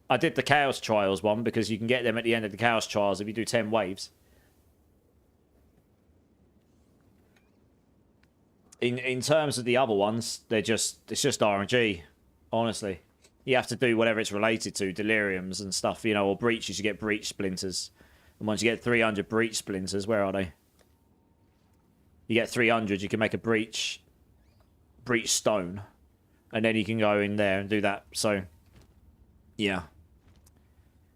I did the Chaos Trials one because you can get them at the end of the Chaos Trials if you do 10 waves. In terms of the other ones, it's just RNG, honestly. You have to do whatever it's related to, deliriums and stuff, you know, or breaches, you get breach splinters. And once you get 300 breach splinters, where are they? You get 300, you can make a breach stone. And then you can go in there and do that. So, yeah.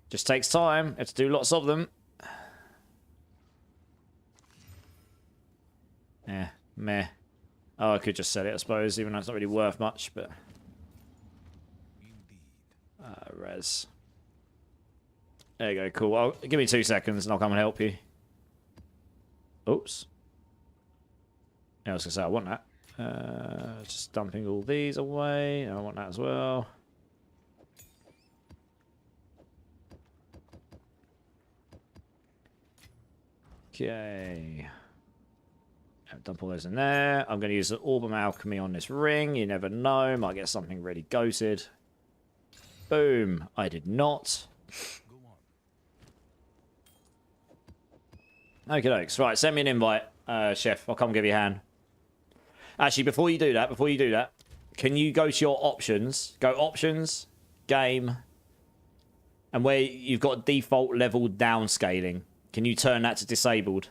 Just takes time. You have to do lots of them. Yeah, meh. Oh, I could just sell it, I suppose, even though it's not really worth much, but... res. There you go, cool. Give me 2 seconds and I'll come and help you. Oops. Yeah, I was going to say, I want that. Just dumping all these away. I want that as well. Okay. Dump all those in there. I'm going to use the Orb of Alchemy on this ring. You never know. Might get something really goated. Boom. I did not. Okay, dokes. Right, send me an invite, Chef. I'll come give you a hand. Actually, before you do that, can you go to your options? Go options, game, and where you've got default level downscaling. Can you turn that to disabled?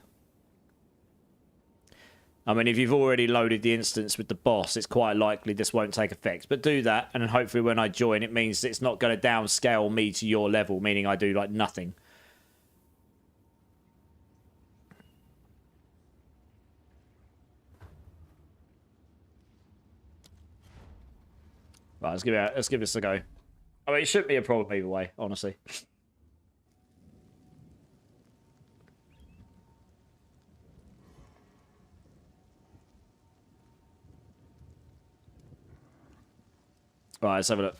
I mean, if you've already loaded the instance with the boss, it's quite likely this won't take effect. But do that, and then hopefully when I join, it means it's not going to downscale me to your level, meaning I do, like, nothing. Right, let's give this a go. I mean, it shouldn't be a problem either way, honestly. Right, let's have a look.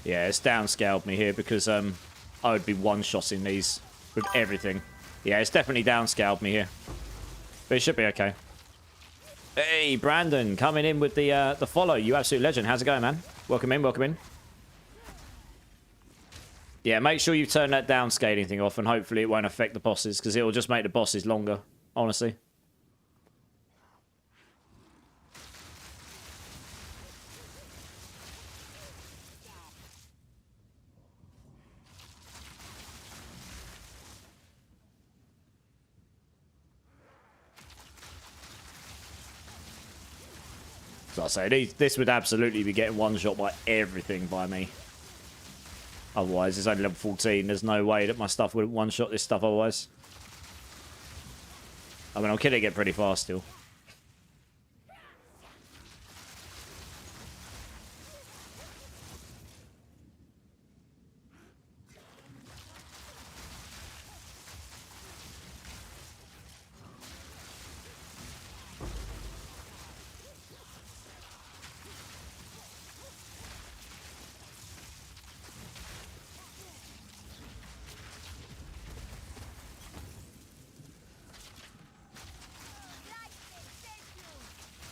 Yeah, it's downscaled me here because I would be one-shotting these with everything. Yeah, it's definitely downscaled me here. But it should be okay. Hey, Brandon, coming in with the follow. You absolute legend. How's it going, man? Welcome in, welcome in. Yeah, make sure you turn that downscaling thing off and hopefully it won't affect the bosses because it will just make the bosses longer, honestly. So I say, this would absolutely be getting one-shot by everything by me. Otherwise, it's only level 14. There's no way that my stuff wouldn't one-shot this stuff otherwise. I mean, I'm killing it pretty fast still.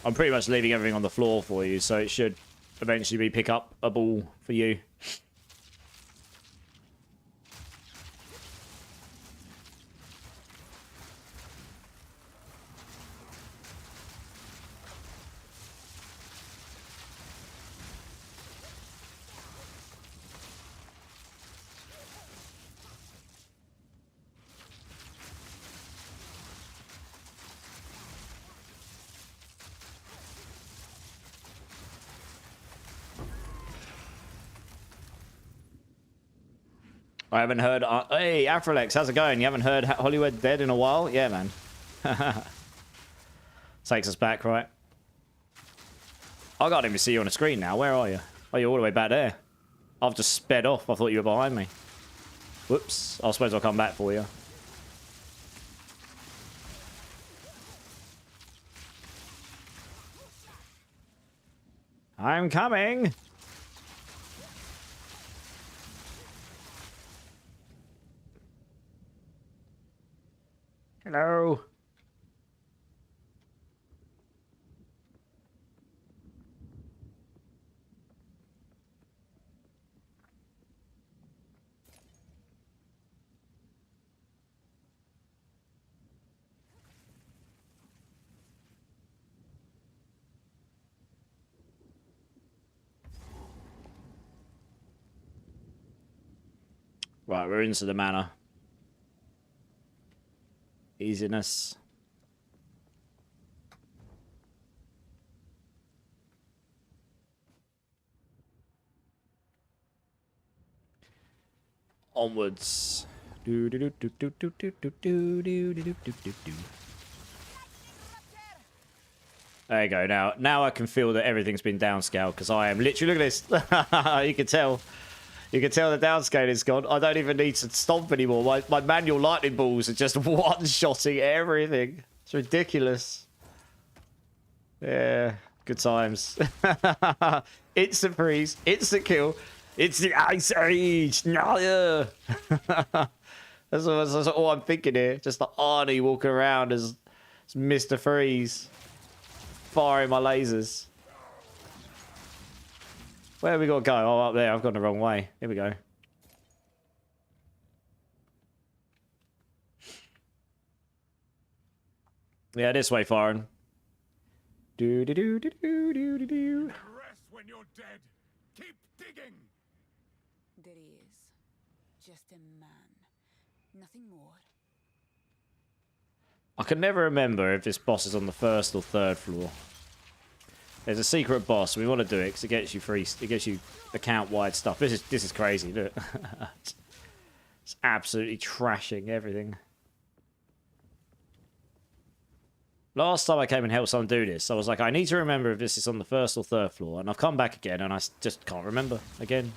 I'm pretty much leaving everything on the floor for you, so it should eventually be pick up a ball for you. I haven't heard... hey, Afrolex, how's it going? You haven't heard Hollywood Dead in a while? Yeah, man. Takes us back, right? I can't even see you on the screen now. Where are you? Oh, you're all the way back there. I've just sped off. I thought you were behind me. Whoops. I suppose I'll come back for you. I'm coming! Hello. Right, we're into the manor. Easiness. Onwards. Do, do, do, do, do, do, do, do, do, do, do, do, do. There you go. Now I can feel that everything's been downscaled because I am literally, look at this. You can tell. You can tell the downscale is gone. I don't even need to stomp anymore. My manual lightning balls are just one-shotting everything. It's ridiculous. Yeah, good times. Instant freeze, instant kill. It's the Ice Age. No. That's all I'm thinking here. Just the Arnie walking around as Mr. Freeze. Firing my lasers. Where have we got to go? Oh, up there. I've gone the wrong way. Here we go. Yeah, this way, Foreign. Do do do do do do do do. Rest when you're dead. Keep digging. There he is. Just a man. Nothing more. I can never remember if this boss is on the first or third floor. There's a secret boss. We want to do it because it gets you free. It gets you account-wide stuff. This is crazy. Look, it's absolutely trashing everything. Last time I came and helped someone do this, I was like, I need to remember if this is on the first or third floor, and I've come back again, and I just can't remember again.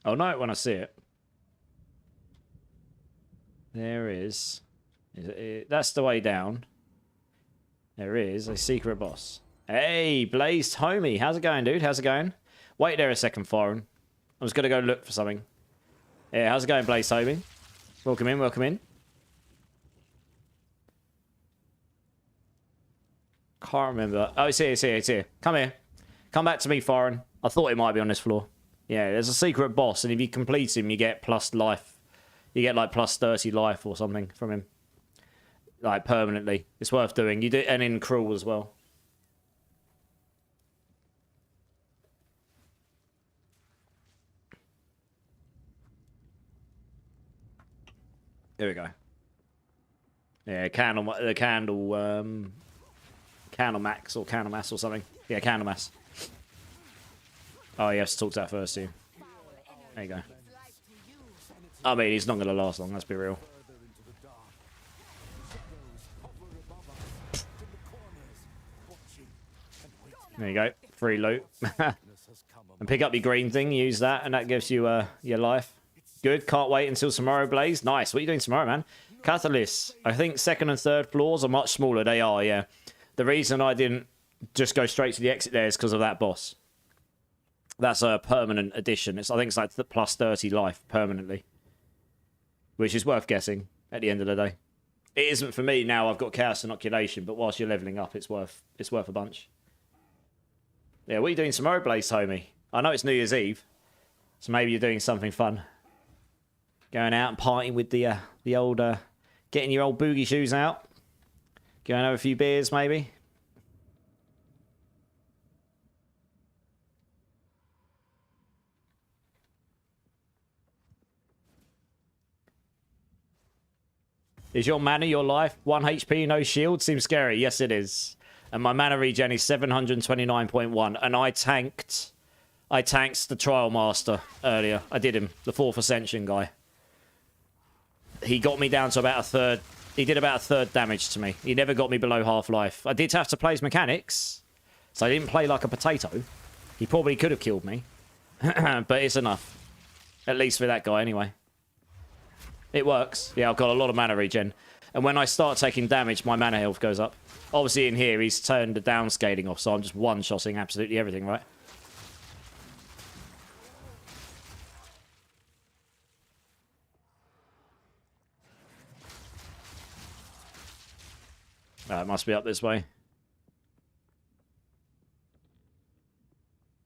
I'll know it when I see it. There is. That's the way down. There is a secret boss. Hey, Blazed Homie. How's it going, dude? How's it going? Wait there a second, Foreign. I was going to go look for something. Yeah, how's it going, Blazed Homie? Welcome in, welcome in. Can't remember. Oh, it's here, it's here, it's here. Come here. Come back to me, Foreign. I thought it might be on this floor. Yeah, there's a secret boss, and if you complete him, you get plus life. You get like plus 30 life or something from him. Like permanently. It's worth doing. You do, and in Cruel as well. There we go. Yeah, the Candlemax or Candlemass or something. Yeah, Candlemass. Oh, you have to talk to that first, too. There you go. I mean, he's not going to last long, let's be real. There you go. Free loot. And pick up your green thing, use that, and that gives you your life. Good, can't wait until tomorrow, Blaze. Nice. What are you doing tomorrow, man? Catalyst. I think second and third floors are much smaller. They are, yeah. The reason I didn't just go straight to the exit there is because of that boss. That's a permanent addition. I think it's like the plus 30 life permanently. Which is worth guessing at the end of the day. It isn't for me now. I've got Chaos Inoculation, but whilst you're leveling up, it's worth a bunch. Yeah, what are you doing tomorrow, Blaze Homie? I know it's New Year's Eve, so maybe you're doing something fun. Going out and partying with the old, getting your old boogie shoes out. Going over a few beers, maybe. Is your mana your life? 1 HP, no shield? Seems scary. Yes, it is. And my mana regen is 729.1. And I tanked the Trial Master earlier. I did him, the 4th Ascension guy. He got me down to about a third. He did about a third damage to me. He never got me below half life. I did have to play his mechanics, so I didn't play like a potato. He probably could have killed me, but it's enough. At least for that guy, anyway. It works. Yeah, I've got a lot of mana regen. And when I start taking damage, my mana health goes up. Obviously, in here, he's turned the downscaling off, so I'm just one-shotting absolutely everything, right? It must be up this way.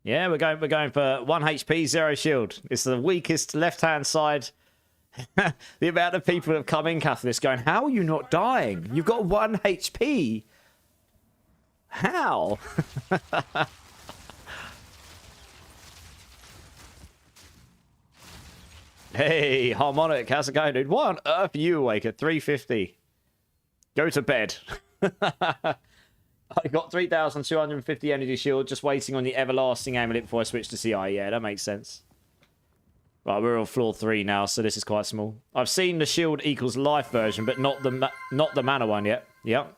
Yeah, we're going for 1 HP, 0 shield. It's the weakest left-hand side. The amount of people that have come in, Catalyst, going, how are you not dying? You've got 1 HP. How? Hey, Harmonic, how's it going, dude? Why on earth are you awake at 3:50? Go to bed. I got 3,250 energy shield, just waiting on the everlasting amulet before I switch to CI. Yeah, that makes sense. Right, we're on floor 3 now, so this is quite small. I've seen the shield equals life version, but not the mana one yet. Yep.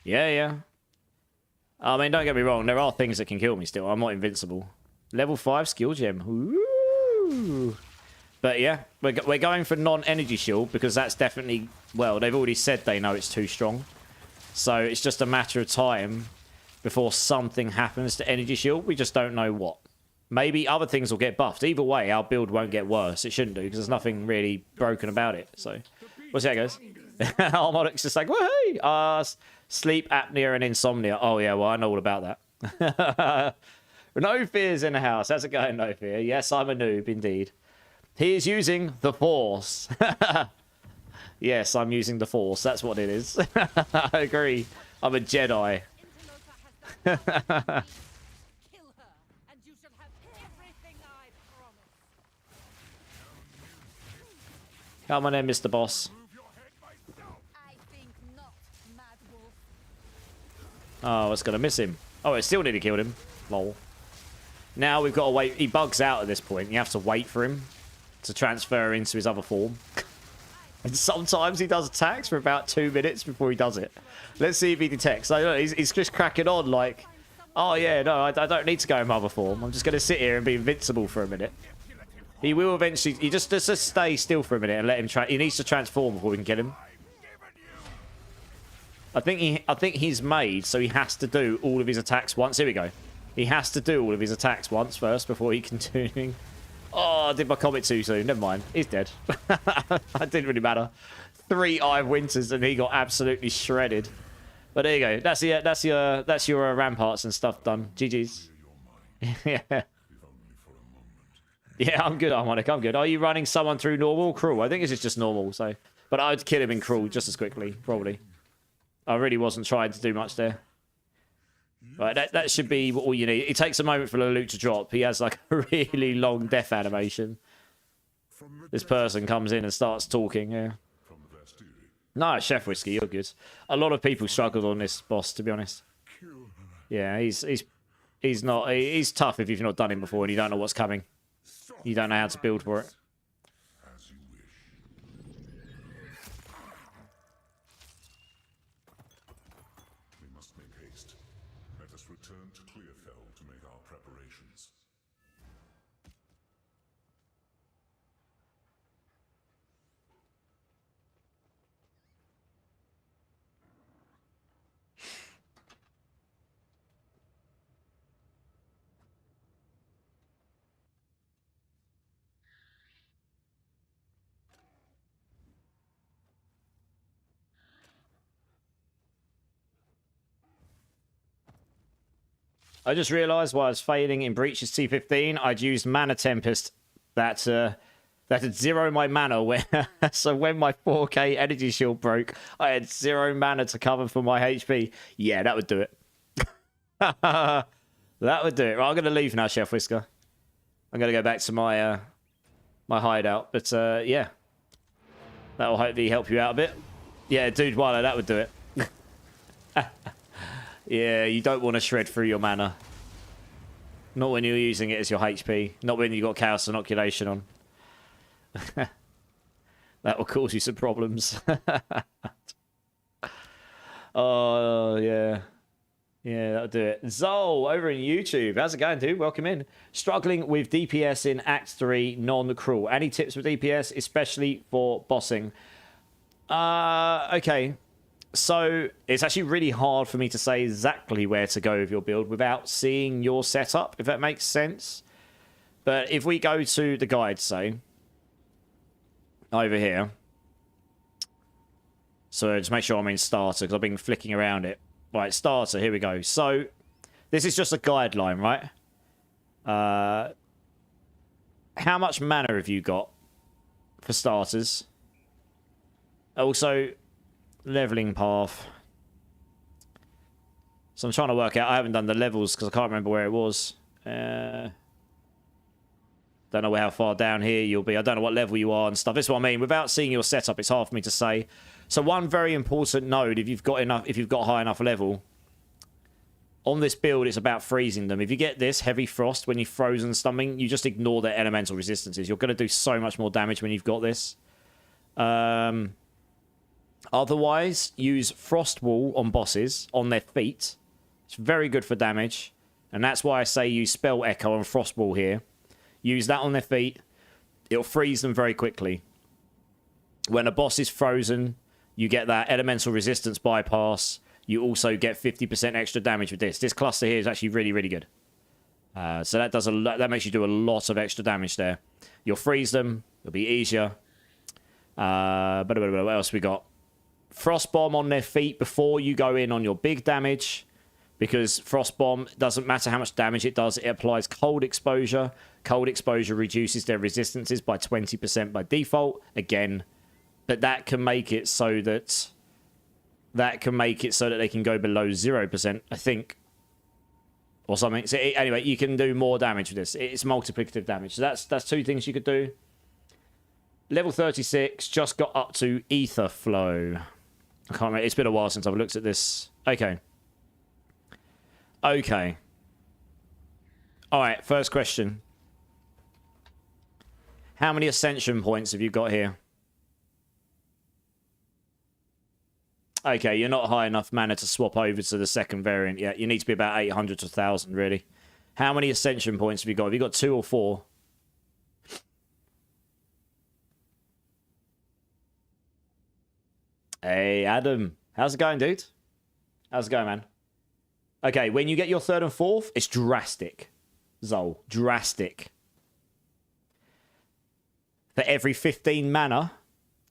Yeah. I mean, don't get me wrong, there are things that can kill me still. I'm not invincible. Level 5 skill gem. Ooh. But yeah, we're going for non-energy shield because that's definitely, well, they've already said they know it's too strong. So it's just a matter of time before something happens to energy shield. We just don't know what. Maybe other things will get buffed. Either way, our build won't get worse. It shouldn't do because there's nothing really broken about it. So we'll see how it goes. Harmonic's just like, woohoo! Sleep apnea and insomnia. Oh yeah, well, I know all about that. No fears in the house. How's it going, No Fear? Yes, I'm a noob, indeed. He is using the Force. Yes, I'm using the Force. That's what it is. I agree. I'm a Jedi. Kill her, and you shall have everything I promise. Come on in, Mr. Boss. I think not, Mad Wolf. Oh, it's going to miss him. Oh, it still nearly killed him. Lol. Now we've got to wait. He bugs out at this point. You have to wait for him to transfer into his other form. And sometimes he does attacks for about 2 minutes before he does it. Let's see if he detects. Like, he's just cracking on like, oh yeah, no, I don't need to go in my other form. I'm just going to sit here and be invincible for a minute. He will eventually. He just stay still for a minute and let him he needs to transform before we can kill him. I think he's made so he has to do all of his attacks once. Here we go. He has to do all of his attacks once first before he can do anything. Oh, I did my comet too soon. Never mind. He's dead. It didn't really matter. 3 Eye of Winters and he got absolutely shredded. But there you go. That's your ramparts and stuff done. GG's. Yeah. Yeah, I'm good, Harmonic. I'm good. Are you running someone through normal or cruel? I think it's just normal. So, but I'd kill him in cruel just as quickly, probably. I really wasn't trying to do much there. Right, that should be all you need. It takes a moment for the loot to drop. He has like a really long death animation. This person comes in and starts talking, yeah. No, Chef Whiskey, you're good. A lot of people struggled on this boss, to be honest. Yeah, he's tough if you've not done him before and you don't know what's coming. You don't know how to build for it. Return to Clearfell to make our preparations. I just realised while I was failing in Breach's T15, I'd used Mana Tempest that had 0 my mana. So when my 4k energy shield broke, I had 0 mana to cover for my HP. Yeah, that would do it. That would do it. Right, I'm going to leave now, Chef Whisker. I'm going to go back to my my hideout. But yeah, that will hopefully help you out a bit. Yeah, Dude Wilder, that would do it. Yeah, you don't want to shred through your mana. Not when you're using it as your HP. Not when you've got Chaos Inoculation on. That will cause you some problems. Oh, yeah. Yeah, that'll do it. Zol, over in YouTube. How's it going, dude? Welcome in. Struggling with DPS in Act 3, non-cruel. Any tips for DPS, especially for bossing? Okay. So it's actually really hard for me to say exactly where to go with your build without seeing your setup, if that makes sense. But if we go to the guide, say, over here. So just make sure I'm in starter because I've been flicking around it. Right, starter, here we go. So this is just a guideline, right? How much mana have you got for starters? Also, leveling path. So I'm trying to work out. I haven't done the levels because I can't remember where it was. Don't know how far down here you'll be. I don't know what level you are and stuff. This is what I mean. Without seeing your setup, it's hard for me to say. So one very important node, if you've got high enough level, on this build, it's about freezing them. If you get this heavy frost when you're frozen something, you just ignore their elemental resistances. You're going to do so much more damage when you've got this. Otherwise, use Frost Wall on bosses, on their feet. It's very good for damage. And that's why I say use Spell Echo and Frost Wall here. Use that on their feet. It'll freeze them very quickly. When a boss is frozen, you get that elemental resistance bypass. You also get 50% extra damage with this. This cluster here is actually really, really good. So that does that makes you do a lot of extra damage there. You'll freeze them. It'll be easier. What else we got? Frost Bomb on their feet before you go in on your big damage. Because Frost Bomb, doesn't matter how much damage it does, it applies cold exposure. Cold exposure reduces their resistances by 20% by default. Again, but that can make it so that they can go below 0%, I think. Or something. So anyway, you can do more damage with this. It's multiplicative damage. So that's two things you could do. Level 36, just got up to Ether Flow. I can't remember. It's been a while since I've looked at this. Okay. Okay. Alright, first question. How many Ascension points have you got here? Okay, you're not high enough mana to swap over to the second variant yet. You need to be about 800 to 1,000, really. How many Ascension points have you got? Have you got 2 or 4? Hey, Adam. How's it going, dude? How's it going, man? Okay, when you get your 3rd and 4th, it's drastic. Zol, drastic. For every 15 mana,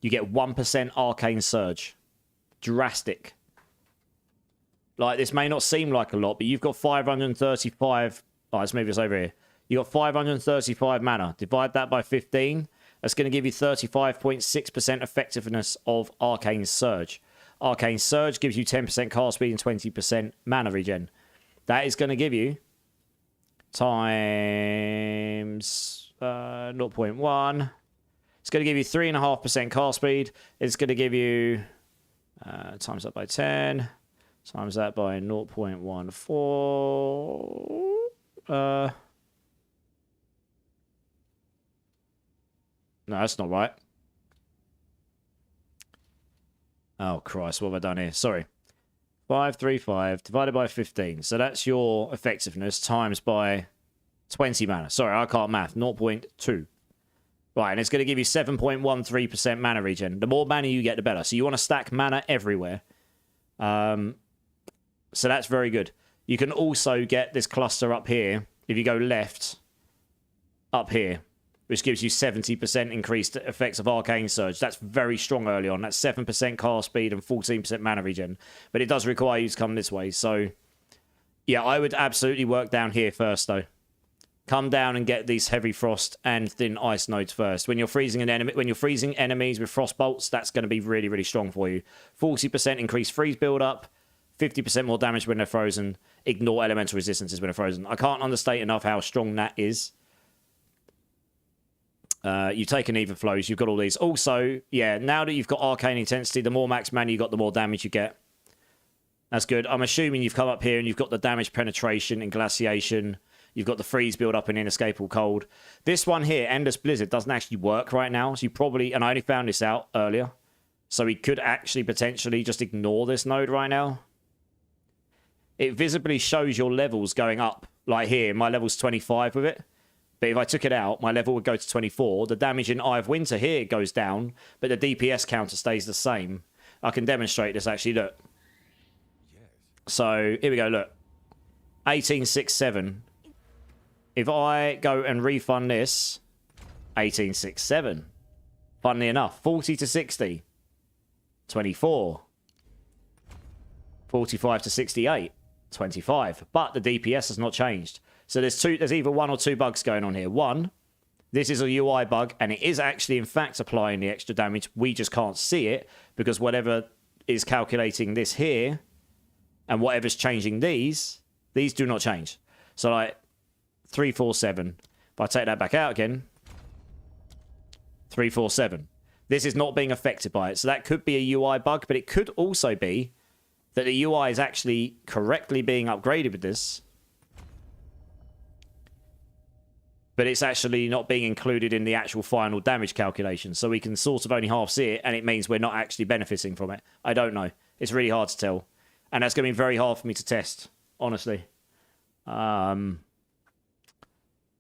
you get 1% Arcane Surge. Drastic. Like, this may not seem like a lot, but you've got 535... Oh, let's move this over here. You've got 535 mana. Divide that by 15. That's going to give you 35.6% effectiveness of Arcane Surge. Arcane Surge gives you 10% cast speed and 20% mana regen. That is going to give you times 0.1. It's going to give you 3.5% cast speed. It's going to give you times that by 10. Times that by 0.14. No, that's not right. Oh, Christ, what have I done here? Sorry. 535 divided by 15. So that's your effectiveness times by 20 mana. Sorry, I can't math. 0.2. Right, and it's going to give you 7.13% mana regen. The more mana you get, the better. So you want to stack mana everywhere. So that's very good. You can also get this cluster up here. If you go left, up here, which gives you 70% increased effects of Arcane Surge. That's very strong early on. That's 7% cast speed and 14% mana regen. But it does require you to come this way. So, yeah, I would absolutely work down here first, though. Come down and get these Heavy Frost and Thin Ice nodes first. When you're freezing enemies with Frost Bolts, that's going to be really, really strong for you. 40% increased freeze build-up. 50% more damage when they're frozen. Ignore elemental resistances when they're frozen. I can't understate enough how strong that is. You've taken Even Flows, you've got all these. Also, yeah, now that you've got Arcane Intensity, the more max mana you got, the more damage you get. That's good. I'm assuming you've come up here and you've got the damage penetration and glaciation. You've got the freeze build up and inescapable cold. This one here, Endless Blizzard, doesn't actually work right now. So you probably, and I only found this out earlier. So we could actually potentially just ignore this node right now. It visibly shows your levels going up. Like here, my level's 25 with it. But if I took it out, my level would go to 24. The damage in Eye of Winter here goes down, but the DPS counter stays the same. I can demonstrate this actually, look. So, here we go, look. 1867. If I go and refund this, 1867. Funnily enough, 40 to 60. 24. 45 to 68. 25. But the DPS has not changed. So there's either 1 or 2 bugs going on here. One, this is a UI bug, and it is actually, in fact, applying the extra damage. We just can't see it, because whatever is calculating this here, and whatever's changing these do not change. So, like, 347. If I take that back out again, 347. This is not being affected by it. So that could be a UI bug, but it could also be that the UI is actually correctly being upgraded with this, but it's actually not being included in the actual final damage calculation. So we can sort of only half see it, and it means we're not actually benefiting from it. I don't know. It's really hard to tell. And that's going to be very hard for me to test, honestly.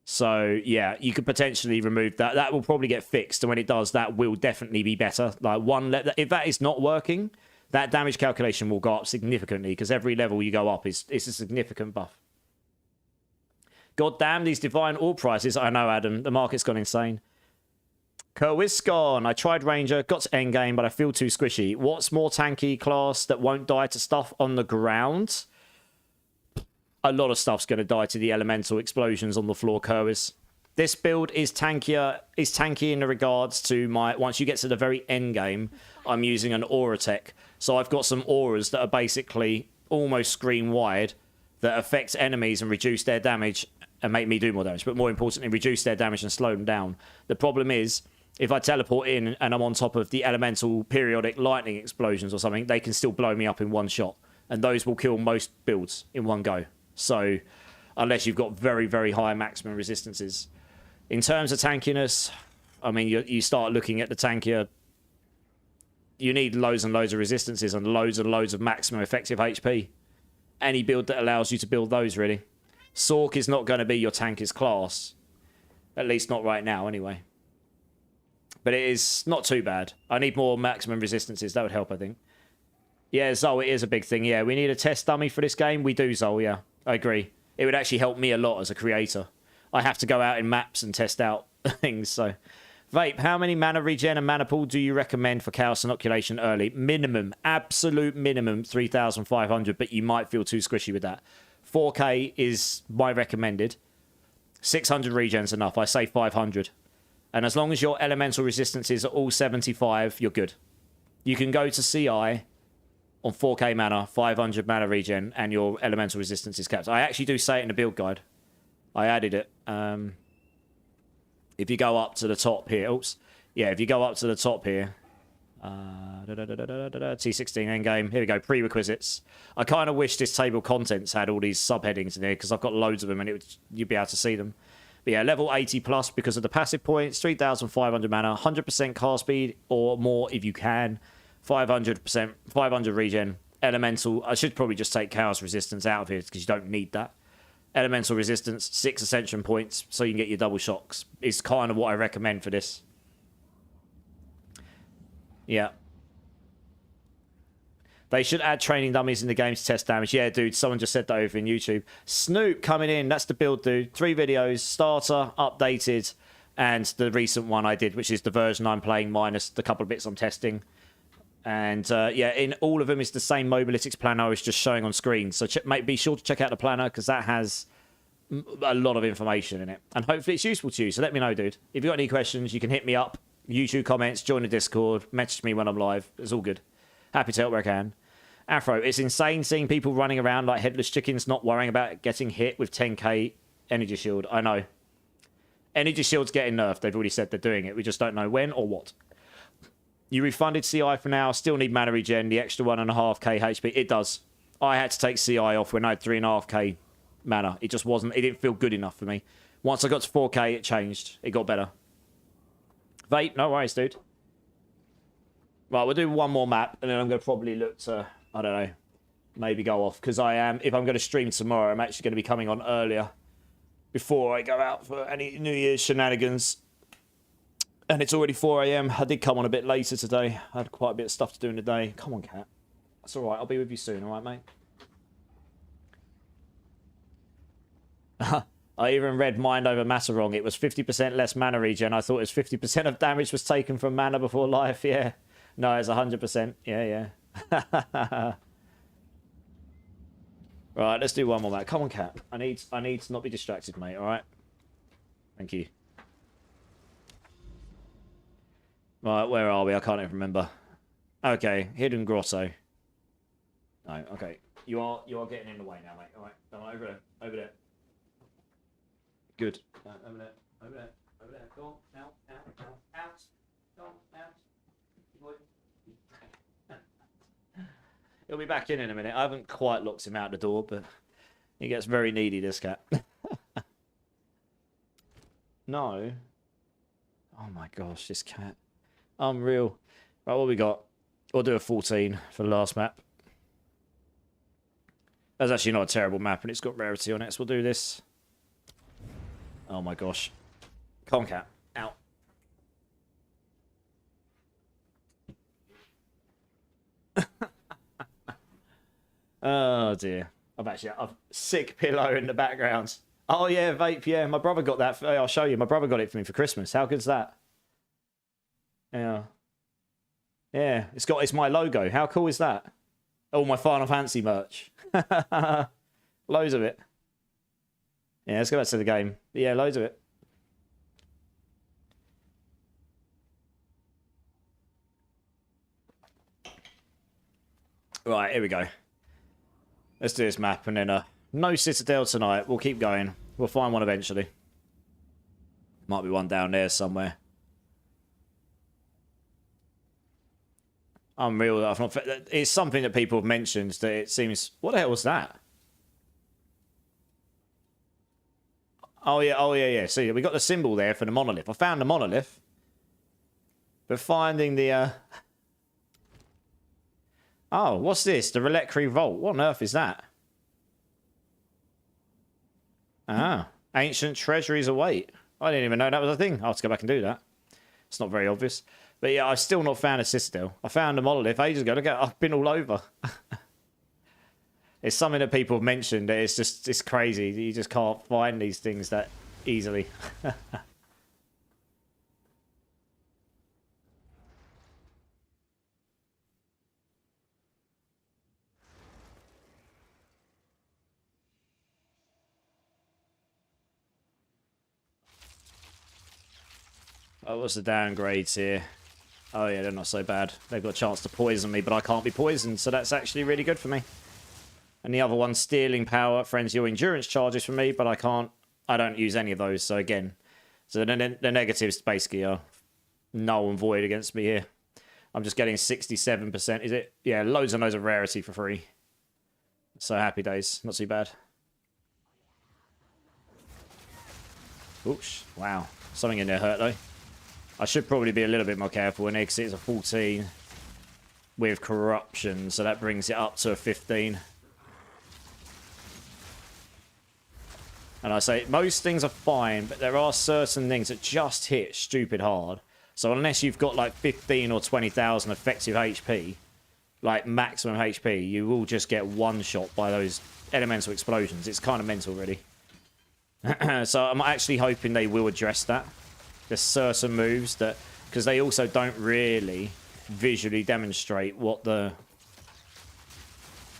So, yeah, you could potentially remove that. That will probably get fixed, and when it does, that will definitely be better. Like if that is not working, that damage calculation will go up significantly, because every level you go up is a significant buff. God damn, these divine ore prices. I know, Adam. The market's gone insane. Kerwiscon. I tried Ranger, got to Endgame, but I feel too squishy. What's more tanky class that won't die to stuff on the ground? A lot of stuff's going to die to the elemental explosions on the floor, Kerwis. This build is tanky in regards to my... Once you get to the very end game, I'm using an aura tech. So I've got some auras that are basically almost screen wide that affect enemies and reduce their damage and make me do more damage. But more importantly, reduce their damage and slow them down. The problem is, if I teleport in and I'm on top of the elemental periodic lightning explosions or something, they can still blow me up in one shot. And those will kill most builds in one go. So, unless you've got very, very high maximum resistances. In terms of tankiness, I mean, you start looking at the tankier. You need loads and loads of resistances and loads of maximum effective HP. Any build that allows you to build those, really. Sork is not going to be your tankiest class. At least not right now, anyway. But it is not too bad. I need more maximum resistances. That would help, I think. Yeah, Zol, it is a big thing. Yeah, we need a test dummy for this game. We do, Zol, yeah. I agree. It would actually help me a lot as a creator. I have to go out in maps and test out things, so... Vape, how many mana regen and mana pool do you recommend for Chaos Inoculation early? Minimum, absolute minimum, 3,500, but you might feel too squishy with that. 4k is my recommended. 600 regen's enough. I say 500. And as long as your elemental resistances are all 75, you're good. You can go to CI on 4k mana, 500 mana regen, and your elemental resistance is capped. I actually do say it in the build guide. I added it. If you go up to the top here, oops, yeah, if you go up to the top here, T16 endgame, here we go, prerequisites. I kind of wish this table of contents had all these subheadings in here, because I've got loads of them, and you'd be able to see them. But yeah, level 80 plus because of the passive points, 3,500 mana, 100% cast speed or more if you can, 500%, 500 regen, elemental. I should probably just take chaos resistance out of here because you don't need that. Elemental resistance, 6 ascension points, so you can get your double shocks. Is kind of what I recommend for this. Yeah. They should add training dummies in the game to test damage. Yeah, dude, someone just said that over in YouTube. Snoop coming in, that's the build, dude. 3 videos, starter, updated, and the recent one I did, which is the version I'm playing minus the couple of bits I'm testing. And yeah, in all of them is the same mobilitics planner I was just showing on screen. So be sure to check out the planner because that has a lot of information in it. And hopefully it's useful to you. So let me know, dude. If you've got any questions, you can hit me up. YouTube comments, join the Discord, message me when I'm live. It's all good. Happy to help where I can. Afro, it's insane seeing people running around like headless chickens, not worrying about getting hit with 10k energy shield. I know. Energy shield's getting nerfed. They've already said they're doing it. We just don't know when or what. You refunded CI for now. Still need mana regen. The extra 1.5k HP. It does. I had to take CI off when I had 3.5k mana. It just wasn't. It didn't feel good enough for me. Once I got to 4k, it changed. It got better. Vape, no worries, dude. Right, we'll do one more map, and then I'm going to probably look to, I don't know, maybe go off. Because I am, if I'm going to stream tomorrow, I'm actually going to be coming on earlier before I go out for any New Year's shenanigans. And it's already 4 a.m. I did come on a bit later today. I had quite a bit of stuff to do in the day. Come on, cat. That's all right. I'll be with you soon, all right, mate? I even read Mind Over Matter wrong. It was 50% less mana regen. I thought it was 50% of damage was taken from mana before life. Yeah. No, it's 100%. Yeah, yeah. Right, let's do one more, mate. Come on, cat. I need to not be distracted, mate, all right? Thank you. Right, where are we? I can't even remember. Okay, Hidden Grotto. No, okay. You are getting in the way now, mate. All right, no, over there, over there. Good. Over there, over there, over there. Go on, out, out, out, out. He'll be back in a minute. I haven't quite locked him out the door, but he gets very needy, this cat. No. Oh my gosh, this cat. Unreal. Right, what we got? We'll do a 14 for the last map. That's actually not a terrible map, and it's got rarity on it, so we'll do this. Oh my gosh. Calm cat. Out. Oh dear. I've sick pillow in the background. Oh yeah, vape, yeah. My brother got that. I'll show you. My brother got it for me for Christmas. How good's that? Yeah. Yeah, it's my logo. How cool is that? All my Final Fantasy merch. Loads of it. Yeah, let's go back to the game. Yeah, loads of it. Right, here we go. Let's do this map, and then no Citadel tonight. We'll keep going. We'll find one eventually. Might be one down there somewhere. Unreal. I've not. It's something that people have mentioned that it seems. What the hell was that? Oh yeah. See, we got the symbol there for the monolith. I found the monolith, but finding the. Oh, what's this? The Reliquary Vault. What on earth is that? Ah, ancient treasuries await. I didn't even know that was a thing. I'll have to go back and do that. It's not very obvious. But yeah, I've still not found a Citadel. I found a monolith ages ago. Look at, I've been all over. It's something that people have mentioned. That it's crazy. You just can't find these things that easily. Oh, what's the downgrades here? Oh yeah, they're not so bad. They've got a chance to poison me, but I can't be poisoned, so that's actually really good for me. And the other one, stealing power, friends your endurance charges for me, but I don't use any of those, so again. So the negatives basically are null and void against me here. I'm just getting 67%, is it? Yeah, loads and loads of rarity for free. So happy days, not too bad. Oops, wow. Something in there hurt though. I should probably be a little bit more careful in here because it's a 14 with corruption, so that brings it up to a 15. And I say, most things are fine, but there are certain things that just hit stupid hard. So unless you've got like 15 or 20,000 effective HP, like maximum HP, you will just get one shot by those elemental explosions. It's kind of mental, really. So I'm actually hoping they will address that. There's certain moves that, because they also don't really visually demonstrate what the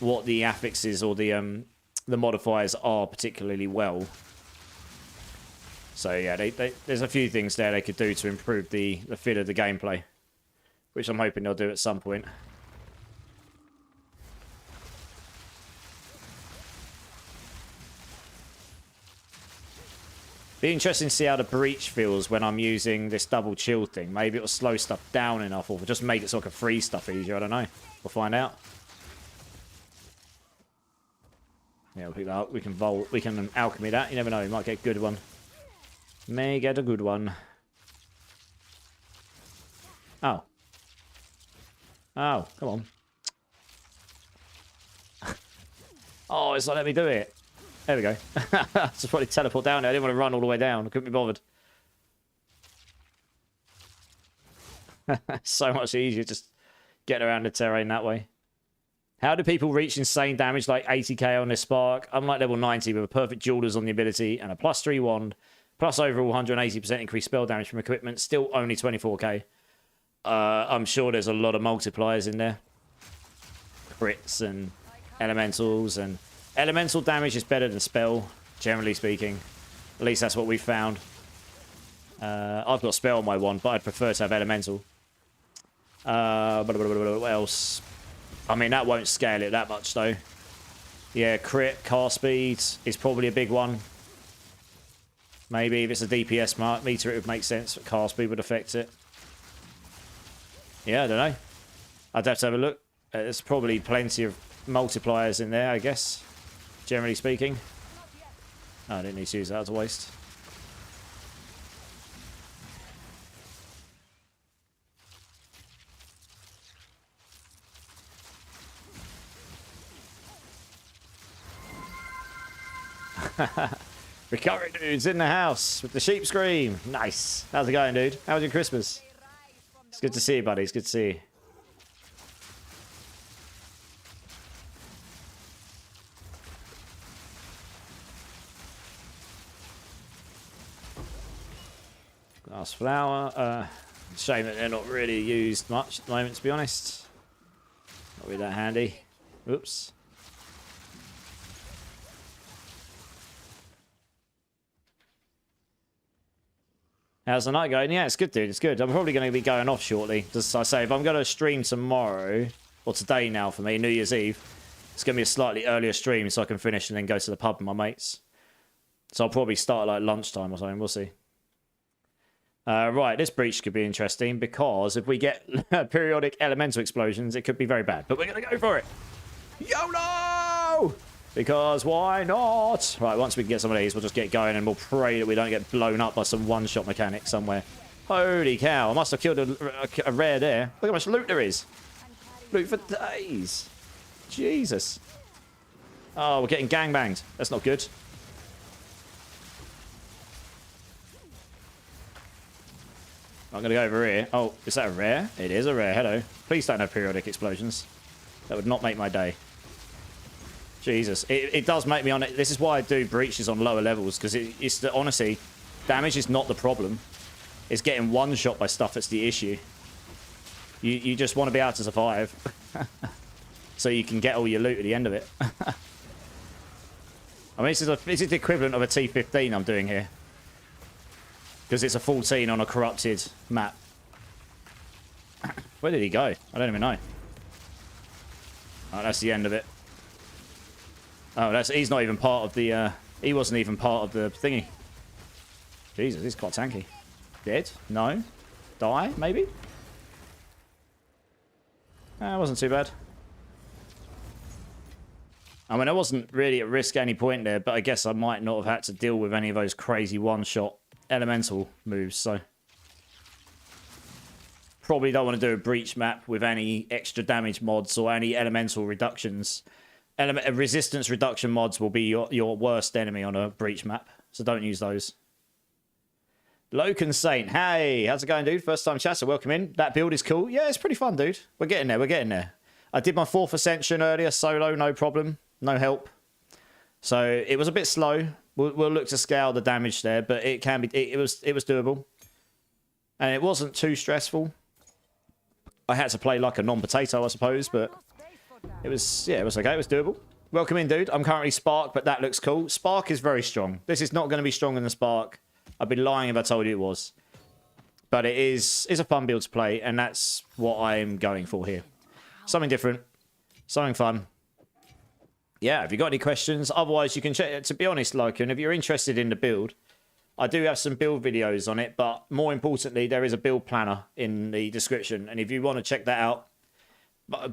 affixes or the modifiers are particularly well. So yeah, there's a few things there they could do to improve the feel of the gameplay, which I'm hoping they'll do at some point. Be interesting to see how the breach feels when I'm using this double chill thing. Maybe it'll slow stuff down enough, or just make it so I can freeze stuff easier. I don't know. We'll find out. Yeah, we'll pick that up. We can vault. We can alchemy that. You never know. We might get a good one. May get a good one. Oh. Oh, come on. Oh, it's not letting me do it. There we go. Just probably teleport down there. I didn't want to run all the way down. I couldn't be bothered. So much easier just getting around the terrain that way. How do people reach insane damage like 80k on this spark? I'm like level 90 with a perfect jewelers on the ability and a +3 wand, plus overall 180% increased spell damage from equipment, still only 24k. I'm sure there's a lot of multipliers in there. Crits and elementals, and elemental damage is better than spell, generally speaking. At least that's what we found. I've got spell on my wand, but I'd prefer to have elemental. What else? I mean, that won't scale it that much, though. Yeah, crit, cast speed is probably a big one. Maybe if it's a DPS meter, it would make sense, but cast speed would affect it. Yeah, I don't know. I'd have to have a look. There's probably plenty of multipliers in there, I guess. Generally speaking. Oh, I didn't need to use that. That was a waste. Recovery dude's in the house with the sheep scream. Nice. How's it going, dude? How was your Christmas? It's good to see you, buddy. It's good to see you. Glass flower. Shame that they're not really used much at the moment, to be honest. Not really that handy. Oops. How's the night going? Yeah, it's good, dude. It's good. I'm probably going to be going off shortly. As I say, if I'm going to stream tomorrow, or today now for me, New Year's Eve, it's going to be a slightly earlier stream so I can finish and then go to the pub with my mates. So I'll probably start like lunchtime or something. We'll see. Right, this breach could be interesting because if we get periodic elemental explosions, it could be very bad. But we're going to go for it. YOLO! Because why not? Right, once we can get some of these, we'll just get going and we'll pray that we don't get blown up by some one-shot mechanic somewhere. Holy cow, I must have killed a rare there. Look how much loot there is. Loot for days. Jesus. Oh, we're getting gangbanged. That's not good. I'm going to go over here. Oh, is that a rare? It is a rare. Hello. Please don't have periodic explosions. That would not make my day. Jesus. It does make me on it. This is why I do breaches on lower levels, because it's the, honestly, damage is not the problem. It's getting one shot by stuff that's the issue. You just want to be able to survive. So you can get all your loot at the end of it. I mean, this is the equivalent of a T15 I'm doing here. Because it's a 14 on a corrupted map. Where did he go? I don't even know. Oh, that's the end of it. Oh, he's not even part of the, he wasn't even part of the thingy. Jesus, he's quite tanky. Dead? No. Die, maybe? It wasn't too bad. I mean, I wasn't really at risk at any point there, but I guess I might not have had to deal with any of those crazy one-shot elemental moves, so... Probably don't want to do a breach map with any extra damage mods or any elemental reductions. Resistance reduction mods will be your worst enemy on a breach map, so don't use those. Loken Saint, hey, how's it going, dude? First time chatter, welcome in. That build is cool. Yeah, it's pretty fun, dude. We're getting there, we're getting there. I did my 4th Ascension earlier, solo, no problem. No help. So it was a bit slow. We'll look to scale the damage there, but it can be. It was doable, and it wasn't too stressful. I had to play like a non-potato, I suppose, but it was it was okay. It was doable. Welcome in, dude. I'm currently Spark, but that looks cool. Spark is very strong. This is not going to be stronger than Spark. I'd be lying if I told you it was. But it's a fun build to play, and that's what I'm going for here. Something different, something fun. Yeah, if you got any questions, otherwise you can check. To be honest, Loken, if you're interested in the build, I do have some build videos on it, but more importantly, there is a build planner in the description. And if you want to check that out,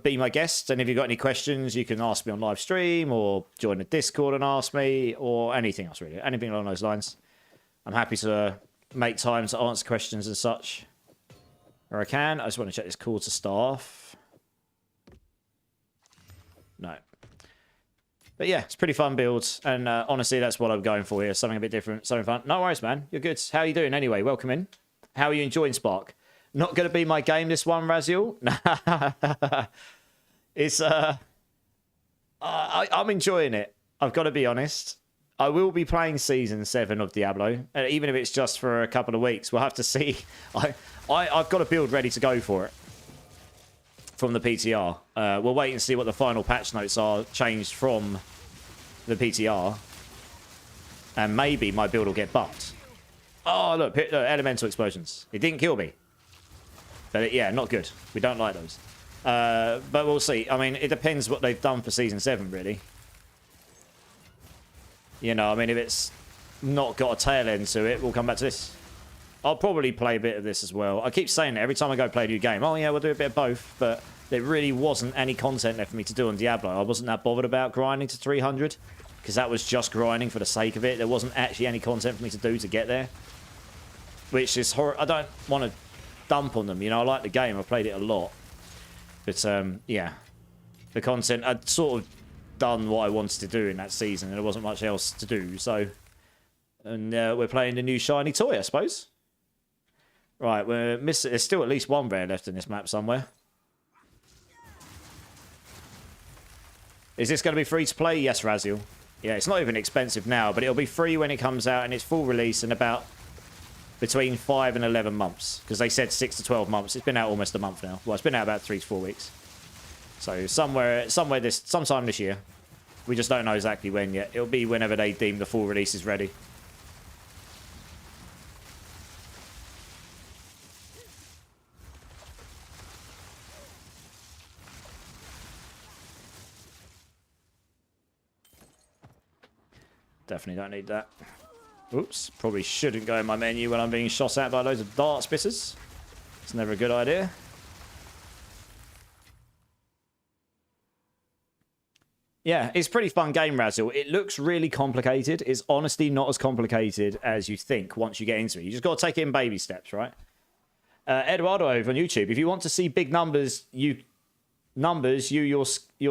be my guest. And if you've got any questions, you can ask me on live stream or join the Discord and ask me, or anything else really. Anything along those lines. I'm happy to make time to answer questions and such where I can. I just want to check this call to staff. No. But yeah, it's pretty fun builds, and honestly, that's what I'm going for here. Something a bit different, something fun. No worries, man. You're good. How are you doing anyway? Welcome in. How are you enjoying Spark? Not going to be my game, this one, Raziel. It's, I'm enjoying it. I've got to be honest. I will be playing Season 7 of Diablo, even if it's just for a couple of weeks. We'll have to see. I've got a build ready to go for it. From the PTR. We'll wait and see what the final patch notes are changed from the PTR. And maybe my build will get buffed. Oh, look, elemental explosions. It didn't kill me. But yeah, not good. We don't like those. But we'll see. I mean, it depends what they've done for Season 7, really. You know, I mean, if it's not got a tail end to it, we'll come back to this. I'll probably play a bit of this as well. I keep saying it every time I go play a new game. Oh, yeah, we'll do a bit of both. But there really wasn't any content left for me to do on Diablo. I wasn't that bothered about grinding to 300 because that was just grinding for the sake of it. There wasn't actually any content for me to do to get there, which is I don't want to dump on them. You know, I like the game. I played it a lot. But, yeah, the content, I'd sort of done what I wanted to do in that season, and there wasn't much else to do, so... And we're playing the new shiny toy, I suppose. Right, we're missing... There's still at least one rare left in this map somewhere. Is this going to be free to play? Yes, Raziel. Yeah, it's not even expensive now, but it'll be free when it comes out, and it's full release in about between 5 and 11 months. Because they said 6 to 12 months. It's been out almost a month now. Well, it's been out about 3 to 4 weeks. So sometime this year. We just don't know exactly when yet. It'll be whenever they deem the full release is ready. Definitely don't need that. Oops. Probably shouldn't go in my menu when I'm being shot at by loads of dart spitters. It's never a good idea. Yeah, it's a pretty fun game, Razzle. It looks really complicated. It's honestly not as complicated as you think once you get into it. You just got to take it in baby steps, right? Eduardo over on YouTube. If you want to see big numbers, your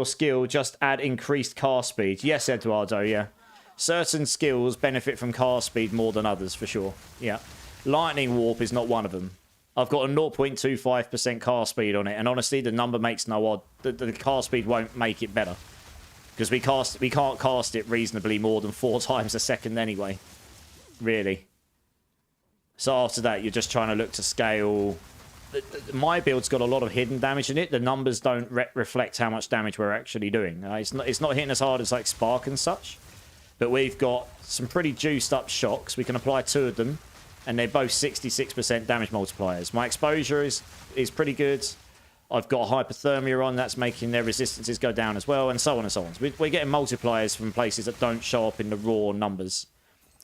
skill, just add increased cast speed. Yes, Eduardo, yeah. Certain skills benefit from cast speed more than others, for sure. Yeah. Lightning Warp is not one of them. I've got a 0.25% cast speed on it, and honestly, the number makes no odd. The cast speed won't make it better. Because we can't cast it reasonably more than 4 times a second anyway. Really. So after that, you're just trying to look to scale. My build's got a lot of hidden damage in it. The numbers don't reflect how much damage we're actually doing. It's not hitting as hard as like Spark and such. But we've got some pretty juiced up shocks. We can apply 2 of them. And they're both 66% damage multipliers. My exposure is pretty good. I've got hypothermia on. That's making their resistances go down as well. And so on and so on. So we're getting multipliers from places that don't show up in the raw numbers.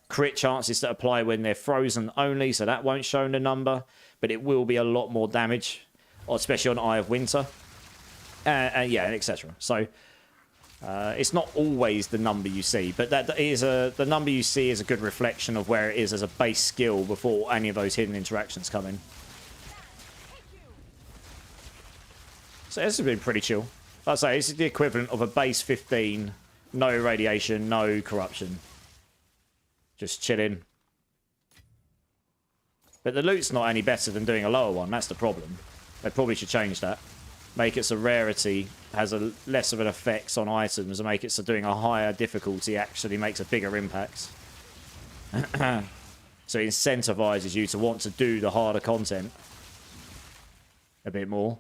Crit chances that apply when they're frozen only. So that won't show in the number. But it will be a lot more damage. Especially on Eye of Winter. Yeah, etc. So... it's not always the number you see, but the number you see is a good reflection of where it is as a base skill before any of those hidden interactions come in. So this has been pretty chill. Like I say, this is the equivalent of a base 15, no irradiation, no corruption. Just chilling. But the loot's not any better than doing a lower one, that's the problem. They probably should change that. Make it so rarity has a less of an effect on items, and make it so doing a higher difficulty actually makes a bigger impact. So it incentivizes you to want to do the harder content a bit more.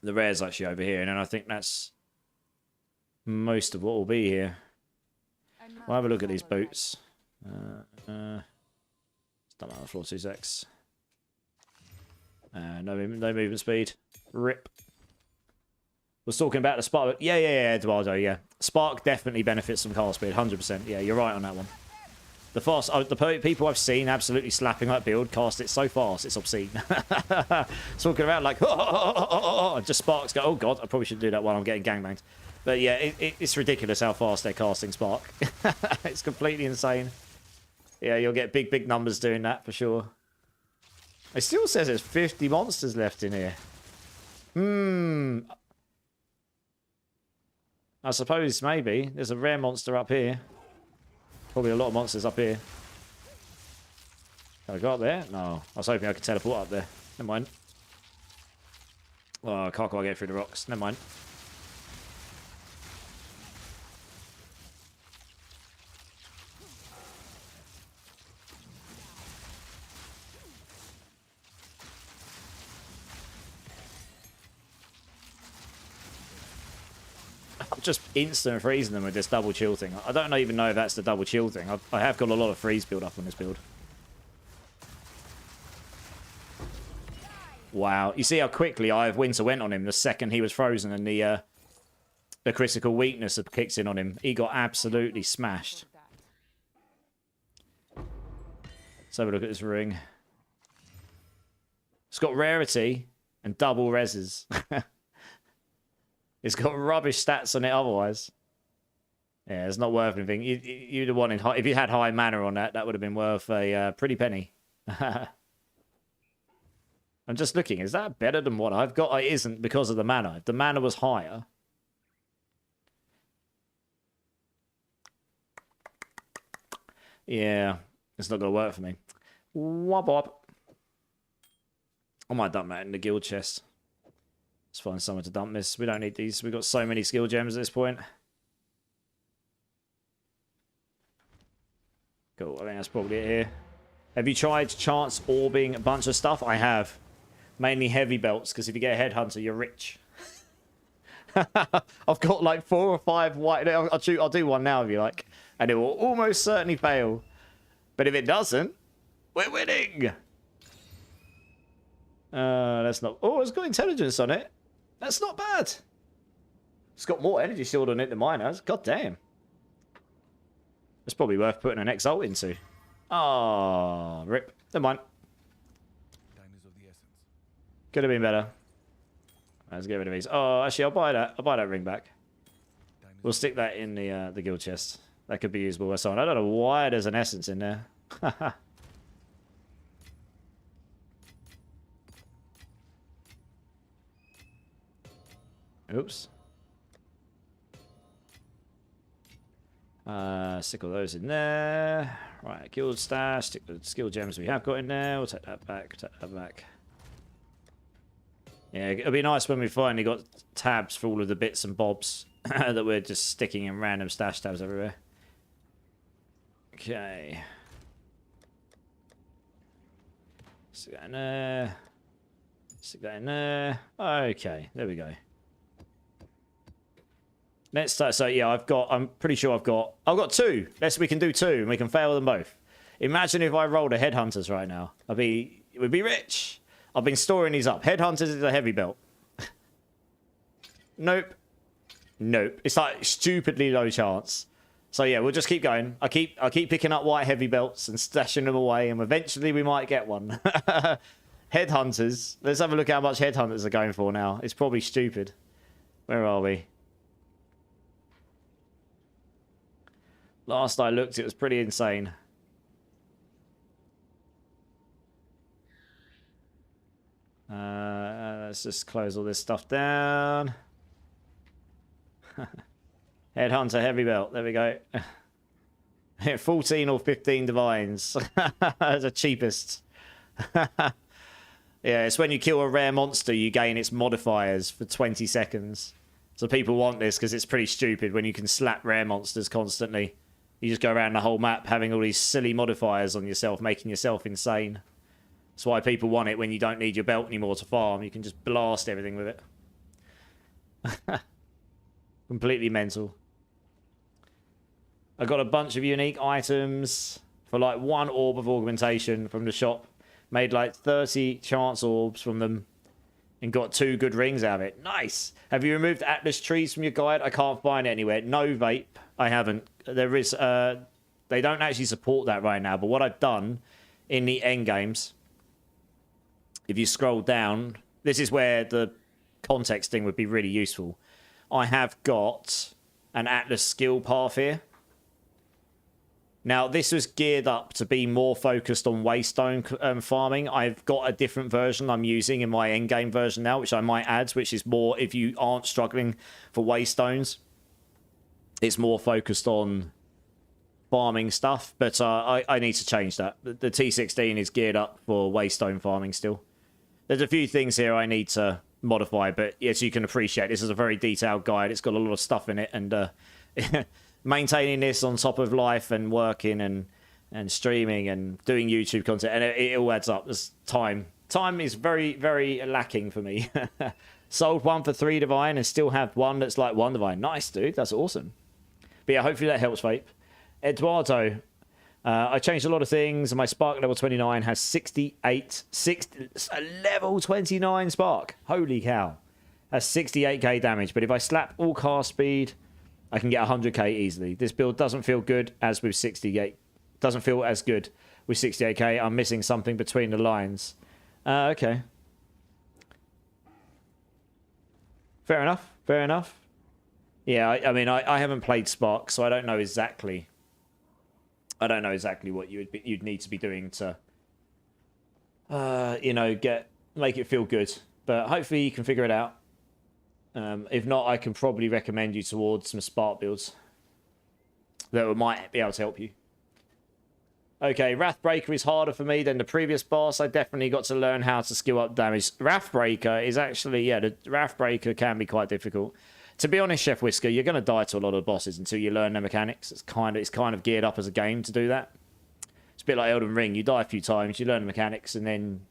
The rare's actually over here, and then I think that's most of what will be here. We'll have a look at these boots. Don't matter, floor 2-6. No movement speed. Rip. Was talking about the Spark. Yeah, Eduardo, yeah. Spark definitely benefits from cast speed, 100%. Yeah, you're right on that one. The people I've seen absolutely slapping that build cast it so fast, it's obscene. Talking about like, just Sparks go, oh god, I probably shouldn't do that while I'm getting gangbanged. But yeah, it's ridiculous how fast they're casting Spark. It's completely insane. Yeah, you'll get big numbers doing that for sure. It still says there's 50 monsters left in here. I suppose maybe. There's a rare monster up here. Probably a lot of monsters up here. Can I go up there? No. I was hoping I could teleport up there. Never mind. Oh, I can't quite get through the rocks. Never mind. Just instant freezing them with this double chill thing. I don't even know if that's the double chill thing. I have got a lot of freeze build up on this build. Wow. You see how quickly Eye of Winter went on him the second he was frozen, and the critical weakness that kicks in on him. He got absolutely smashed. Let's have a look at this ring. It's got rarity. And double reses. It's got rubbish stats on it otherwise. Yeah, it's not worth anything. You'd have wanted high, if you had high mana on that, that would have been worth a pretty penny. I'm just looking. Is that better than what I've got? It isn't because of the mana. If the mana was higher. Yeah, it's not going to work for me. Wop wop. I might dump that in the guild chest. Let's find somewhere to dump this. We don't need these. We've got so many skill gems at this point. Cool, I think that's probably it here. Have you tried chance orbing a bunch of stuff? I have. Mainly heavy belts, because if you get a headhunter, you're rich. I've got like 4 or 5 white... I'll do one now if you like. And it will almost certainly fail. But if it doesn't, we're winning! That's not... Oh, it's got intelligence on it. That's not bad. It's got more energy shield on it than mine has. God damn. It's probably worth putting an Exalt into. Oh, rip. Never mind. Time is of the essence. Could have been better. Let's get rid of these. Oh, actually, I'll buy that. I'll buy that ring back. We'll stick that in the guild chest. That could be usable with someone. I don't know why there's an essence in there. Oops. Stick all those in there. Right, guild stash. Stick the skill gems we have got in there. We'll take that back. Take that back. Yeah, it'll be nice when we finally got tabs for all of the bits and bobs that we're just sticking in random stash tabs everywhere. Okay. Stick that in there. Stick that in there. Okay, there we go. Let's start. So yeah, I'm pretty sure I've got 2. We can do 2 and we can fail them both. Imagine if I rolled a headhunters right now. We'd be rich. I've been storing these up. Headhunters is a heavy belt. Nope. Nope. It's like stupidly low chance. So yeah, we'll just keep going. I keep picking up white heavy belts and stashing them away, and eventually we might get one. Headhunters. Let's have a look at how much headhunters are going for now. It's probably stupid. Where are we? Last I looked, it was pretty insane. Let's just close all this stuff down. Headhunter heavy belt. There we go. 14 or 15 divines. That's the cheapest. Yeah, it's when you kill a rare monster, you gain its modifiers for 20 seconds. So people want this because it's pretty stupid when you can slap rare monsters constantly. You just go around the whole map having all these silly modifiers on yourself, making yourself insane. That's why people want it when you don't need your belt anymore to farm. You can just blast everything with it. Completely mental. I got a bunch of unique items for like 1 orb of augmentation from the shop. Made like 30 chance orbs from them and got 2 good rings out of it. Nice. Have you removed Atlas trees from your guide? I can't find it anywhere. No, vape. I haven't. There is they don't actually support that right now, but what I've done in the end games, if you scroll down, this is where the context thing would be really useful. I have got an Atlas skill path here. Now, this was geared up to be more focused on waystone farming. I've got a different version I'm using in my endgame version now, which I might add, which is more if you aren't struggling for waystones. It's more focused on farming stuff, but I need to change that. The T16 is geared up for waystone farming still. There's a few things here I need to modify, but as you can appreciate, this is a very detailed guide. It's got a lot of stuff in it, and maintaining this on top of life and working and streaming and doing YouTube content, and it all adds up. There's time. Time is very, very lacking for me. Sold 1 for 3 divine and still have 1 that's like 1 divine. Nice, dude. That's awesome. But yeah, hopefully that helps, Vape. Eduardo, I changed a lot of things, and my Spark level 29 has 68... a level 29 Spark. Holy cow. Has 68k damage, but if I slap all cast speed, I can get 100k easily. This build doesn't feel good as with 68. Doesn't feel as good with 68k. I'm missing something between the lines. Okay. Fair enough. Fair enough. Yeah, I mean, I haven't played Spark, so I don't know exactly. I don't know exactly what you'd need to be doing to, you know, make it feel good. But hopefully you can figure it out. If not, I can probably recommend you towards some Spark builds that might be able to help you. Okay, Wrathbreaker is harder for me than the previous boss. I definitely got to learn how to skill up damage. Wrathbreaker is actually, yeah, the Wrathbreaker can be quite difficult. To be honest, Chef Whisker, you're going to die to a lot of bosses until you learn their mechanics. It's kind of geared up as a game to do that. It's a bit like Elden Ring. You die a few times, you learn the mechanics, and then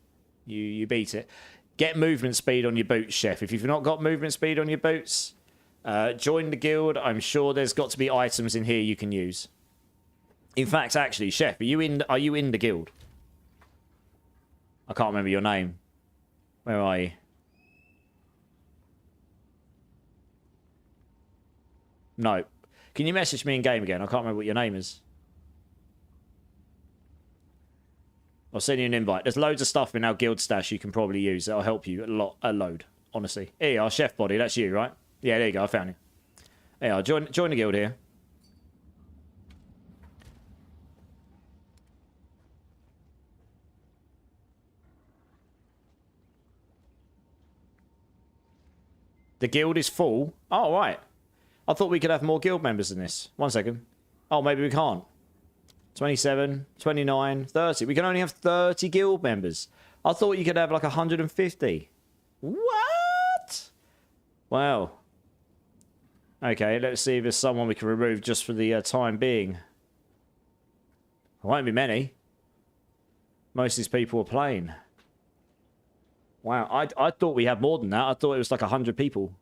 you beat it. Get movement speed on your boots, Chef. If you've not got movement speed on your boots, join the guild. I'm sure there's got to be items in here you can use. In fact, actually, Chef, are you in the guild? I can't remember your name. Where are you? No. Can you message me in game again? I can't remember what your name is. I'll send you an invite. There's loads of stuff in our guild stash you can probably use. That'll help you a load, honestly. Here you are, Chef Body. That's you, right? Yeah, there you go. I found you. There you are. Join the guild here. The guild is full. Oh, right. I thought we could have more guild members than this. 1 second. Oh, maybe we can't. 27, 29, 30. We can only have 30 guild members. I thought you could have like 150. What? Wow. Okay, let's see if there's someone we can remove just for the time being. There won't be many. Most of these people are playing. Wow, I thought we had more than that. I thought it was like 100 people.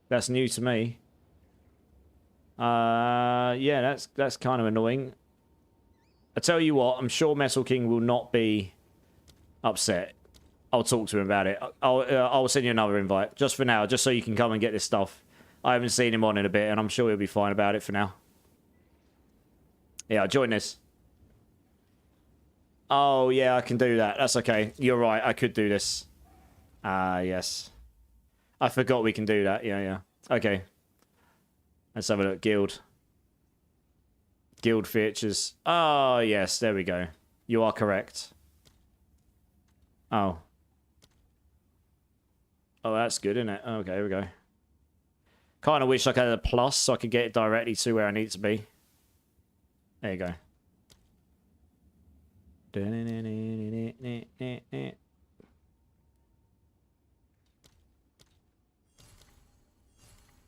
That's new to me. Yeah, that's kind of annoying. I tell you what, I'm sure Metal King will not be upset. I'll talk to him about it. I'll send you another invite just for now, just so you can come and get this stuff. I haven't seen him on in a bit, and I'm sure he'll be fine about it for now. Yeah, I'll join this. Oh, yeah, I can do that. That's okay. You're right. I could do this. Yes. I forgot we can do that. Yeah. Okay. Let's have a look. Guild. Guild features. Oh, yes. There we go. You are correct. Oh. Oh, that's good, isn't it? Okay, here we go. Kind of wish I had a plus so I could get it directly to where I need it to be. There you go.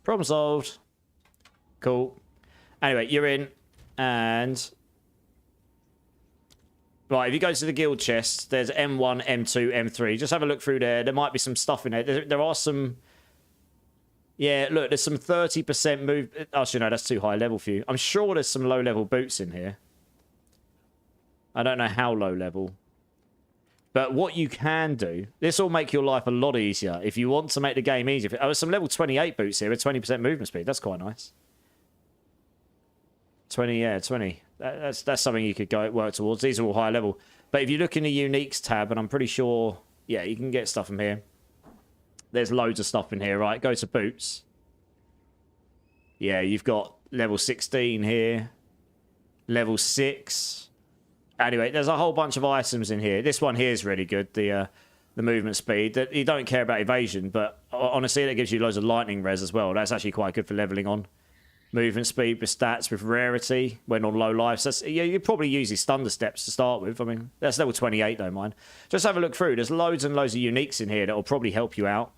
Problem solved. Cool. Anyway, you're in. And... right, if you go to the guild chest, there's M1, M2, M3. Just have a look through there. There might be some stuff in there. There are some... yeah, look, there's some 30% move... actually, no, that's too high level for you. I'm sure there's some low-level boots in here. I don't know how low level. But what you can do... this will make your life a lot easier. If you want to make the game easier... oh, there's some level 28 boots here with 20% movement speed. That's quite nice. 20, yeah, 20. That's something you could work towards. These are all high level. But if you look in the uniques tab, and I'm pretty sure... yeah, you can get stuff from here. There's loads of stuff in here, right? Go to boots. Yeah, you've got level 16 here. Level 6... anyway, there's a whole bunch of items in here. This one here is really good, the movement speed. You don't care about evasion, but honestly, that gives you loads of lightning res as well. That's actually quite good for leveling on. Movement speed with stats with rarity when on low life. So yeah, you probably use these thunder steps to start with. I mean, that's level 28, don't mind. Just have a look through. There's loads and loads of uniques in here that will probably help you out.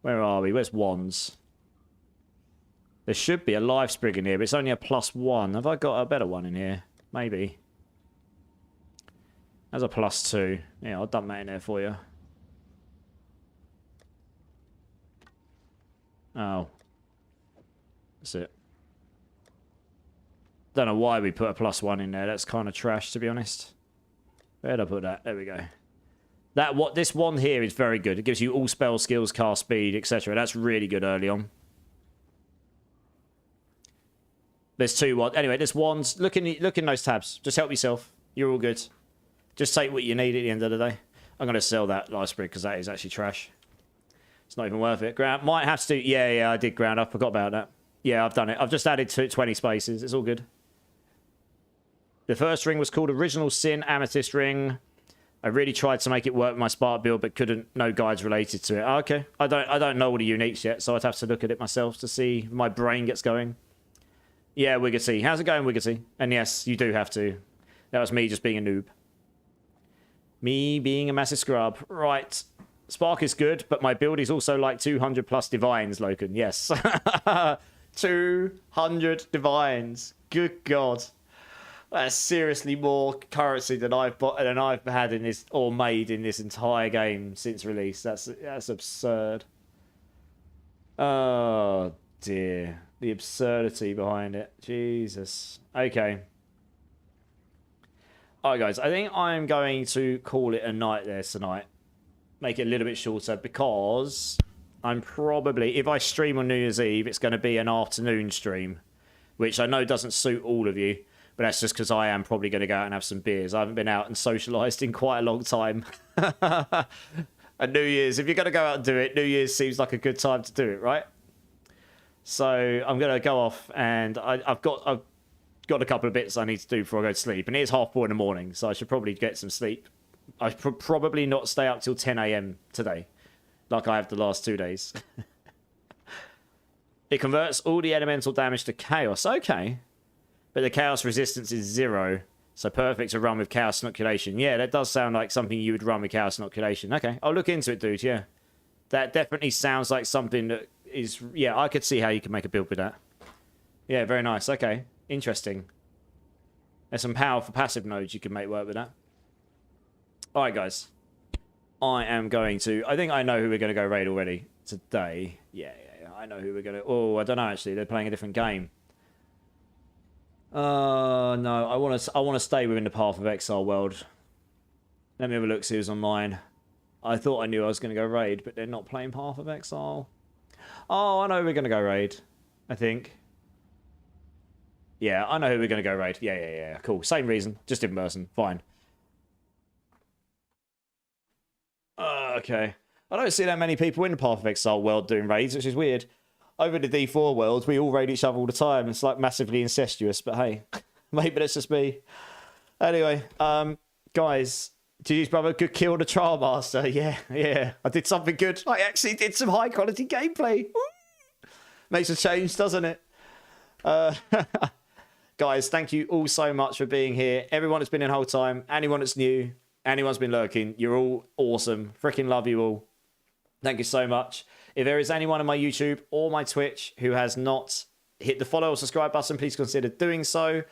Where are we? Where's wands? There should be a life sprig in here, but it's only a +1. Have I got a better one in here? Maybe. There's a +2. Yeah, I'll dump that in there for you. Oh. That's it. Don't know why we put a +1 in there. That's kind of trash, to be honest. Where'd I put that? There we go. This one here is very good. It gives you all spell skills, cast speed, etc. That's really good early on. There's two. Anyway, there's wands. Look in those tabs. Just help yourself. You're all good. Just take what you need at the end of the day. I'm going to sell that life sprig because that is actually trash. It's not even worth it. Ground might have to do... Yeah, I did ground. I forgot about that. Yeah, I've done it. I've just added 20 spaces. It's all good. The first ring was called Original Sin Amethyst Ring. I really tried to make it work with my Spark build, but couldn't. No guides related to it. Oh, okay. I don't know all the uniques yet, so I'd have to look at it myself to see if my brain gets going. Yeah, Wiggity. How's it going, Wiggity? And yes, you do have to. That was me just being a noob. Me being a massive scrub. Right. Spark is good, but my build is also like 200 plus divines, Loken. Yes. 200 divines. Good God. That's seriously more currency than I've had in this, or made in this entire game since release. That's absurd. Oh dear. The absurdity behind it. Jesus. Okay. Alright guys, I think I'm going to call it a night there tonight. Make it a little bit shorter because I'm probably, if I stream on New Year's Eve, it's going to be an afternoon stream, which I know doesn't suit all of you, but that's just because I am probably going to go out and have some beers. I haven't been out and socialised in quite a long time. And New Year's, if you're going to go out and do it, New Year's seems like a good time to do it, right? So I'm going to go off, and I've got a couple of bits I need to do before I go to sleep, and it is 4:30 in the morning, so I should probably get some sleep. I should probably not stay up till 10 a.m. today, like I have the last 2 days. It converts all the elemental damage to chaos. Okay. But the chaos resistance is 0. So perfect to run with chaos inoculation. Yeah, that does sound like something you would run with chaos inoculation. Okay, I'll look into it, dude, yeah. That definitely sounds like something that is... Yeah, I could see how you can make a build with that. Yeah, very nice. Okay, interesting. There's some powerful passive nodes you can make work with that. Alright, guys. I am going to... I think I know who we're going to go raid already today. Yeah. I know who we're going to... Oh, I don't know, actually. They're playing a different game. No. I want to stay within the Path of Exile world. Let me have a look, see who's online. I thought I knew I was going to go raid, but they're not playing Path of Exile. Oh, I know who we're going to go raid. I think. Yeah, I know who we're going to go raid. Yeah. Cool. Same reason. Just different person. Fine. Okay. I don't see that many people in the Path of Exile world doing raids, which is weird. Over the D4 world, we all raid each other all the time. It's like massively incestuous, but hey, maybe that's just me. Anyway, guys, GG's brother, good kill the Trial Master. Yeah, I did something good. I actually did some high quality gameplay. Woo! Makes a change, doesn't it? Guys, thank you all so much for being here. Everyone that's been in the whole time, anyone that's new, anyone's been lurking, you're all awesome. Freaking love you all. Thank you so much. If there is anyone on my YouTube or my Twitch who has not hit the follow or subscribe button, please consider doing so.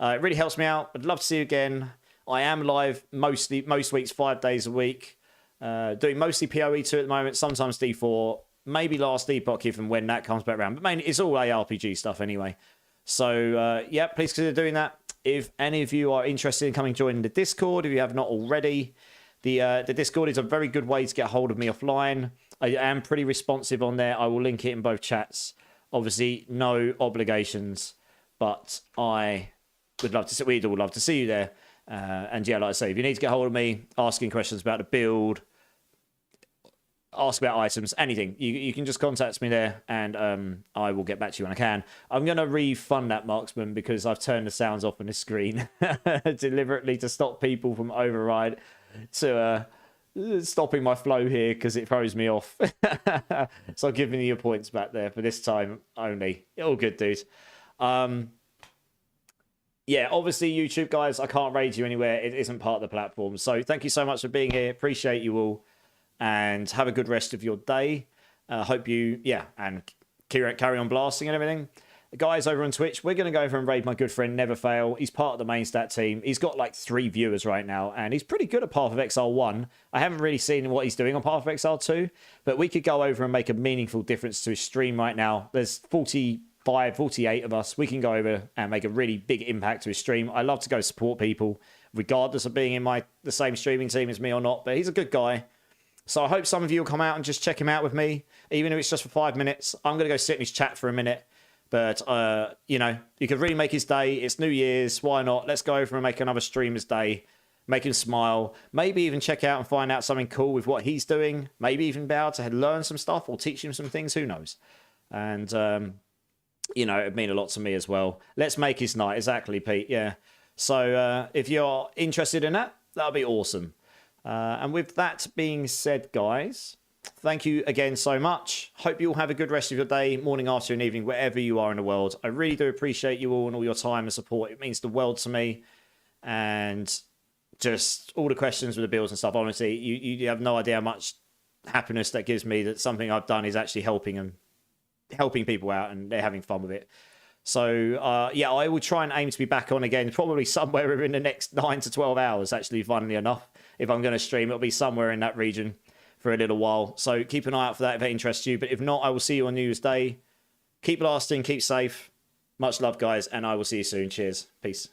It really helps me out. I'd love to see you again. I am live most weeks, 5 days a week. Doing mostly PoE2 at the moment, sometimes D4, maybe last Epoch if and when that comes back around. But mainly, it's all ARPG stuff anyway. So, yeah, please consider doing that. If any of you are interested in coming join the Discord, if you have not already, the Discord is a very good way to get a hold of me offline. I am pretty responsive on there. I will link it in both chats. Obviously, no obligations, but I would love to. We'd all love to see you there. And yeah, like I say, if you need to get hold of me, asking questions about the build, ask about items, anything, you can just contact me there, and I will get back to you when I can. I'm going to refund that marksman because I've turned the sounds off on the screen deliberately to stop people from override to stopping my flow here because it throws me off. So I'm giving you your points back there for this time only. All good, dude. Yeah, obviously YouTube guys, I can't raid you anywhere. It isn't part of the platform. So thank you so much for being here. Appreciate you all. And have a good rest of your day. Hope you, and carry on blasting and everything. Guys over on Twitch, we're going to go over and raid my good friend Neverfail. He's part of the main stat team. He's got like 3 viewers right now, and he's pretty good at Path of Exile 1. I haven't really seen what he's doing on Path of Exile 2, but we could go over and make a meaningful difference to his stream right now. There's 45, 48 of us. We can go over and make a really big impact to his stream. I love to go support people, regardless of being in the same streaming team as me or not, but he's a good guy. So I hope some of you will come out and just check him out with me, even if it's just for 5 minutes. I'm going to go sit in his chat for a minute. But, you could really make his day. It's New Year's. Why not? Let's go over and make another streamer's day. make him smile, maybe even check out and find out something cool with what he's doing, maybe even be able to learn some stuff or teach him some things, who knows. And, you know, it'd mean a lot to me as well. Let's make his night, exactly, Pete, yeah. So if you're interested in that, that'll be awesome. And with that being said, guys, thank you again so much. Hope you all have a good rest of your day, morning, afternoon, evening, wherever you are in the world. I really do appreciate you all and all your time and support. It means the world to me. And just all the questions with the bills and stuff. Honestly, you have no idea how much happiness that gives me that something I've done is actually helping people out and they're having fun with it. So, yeah, I will try and aim to be back on again, probably somewhere within the next 9 to 12 hours, actually, funnily enough. If I'm going to stream, it'll be somewhere in that region for a little while. So keep an eye out for that if it interests you. But if not, I will see you on New Year's Day. Keep lasting, keep safe. Much love, guys, and I will see you soon. Cheers. Peace.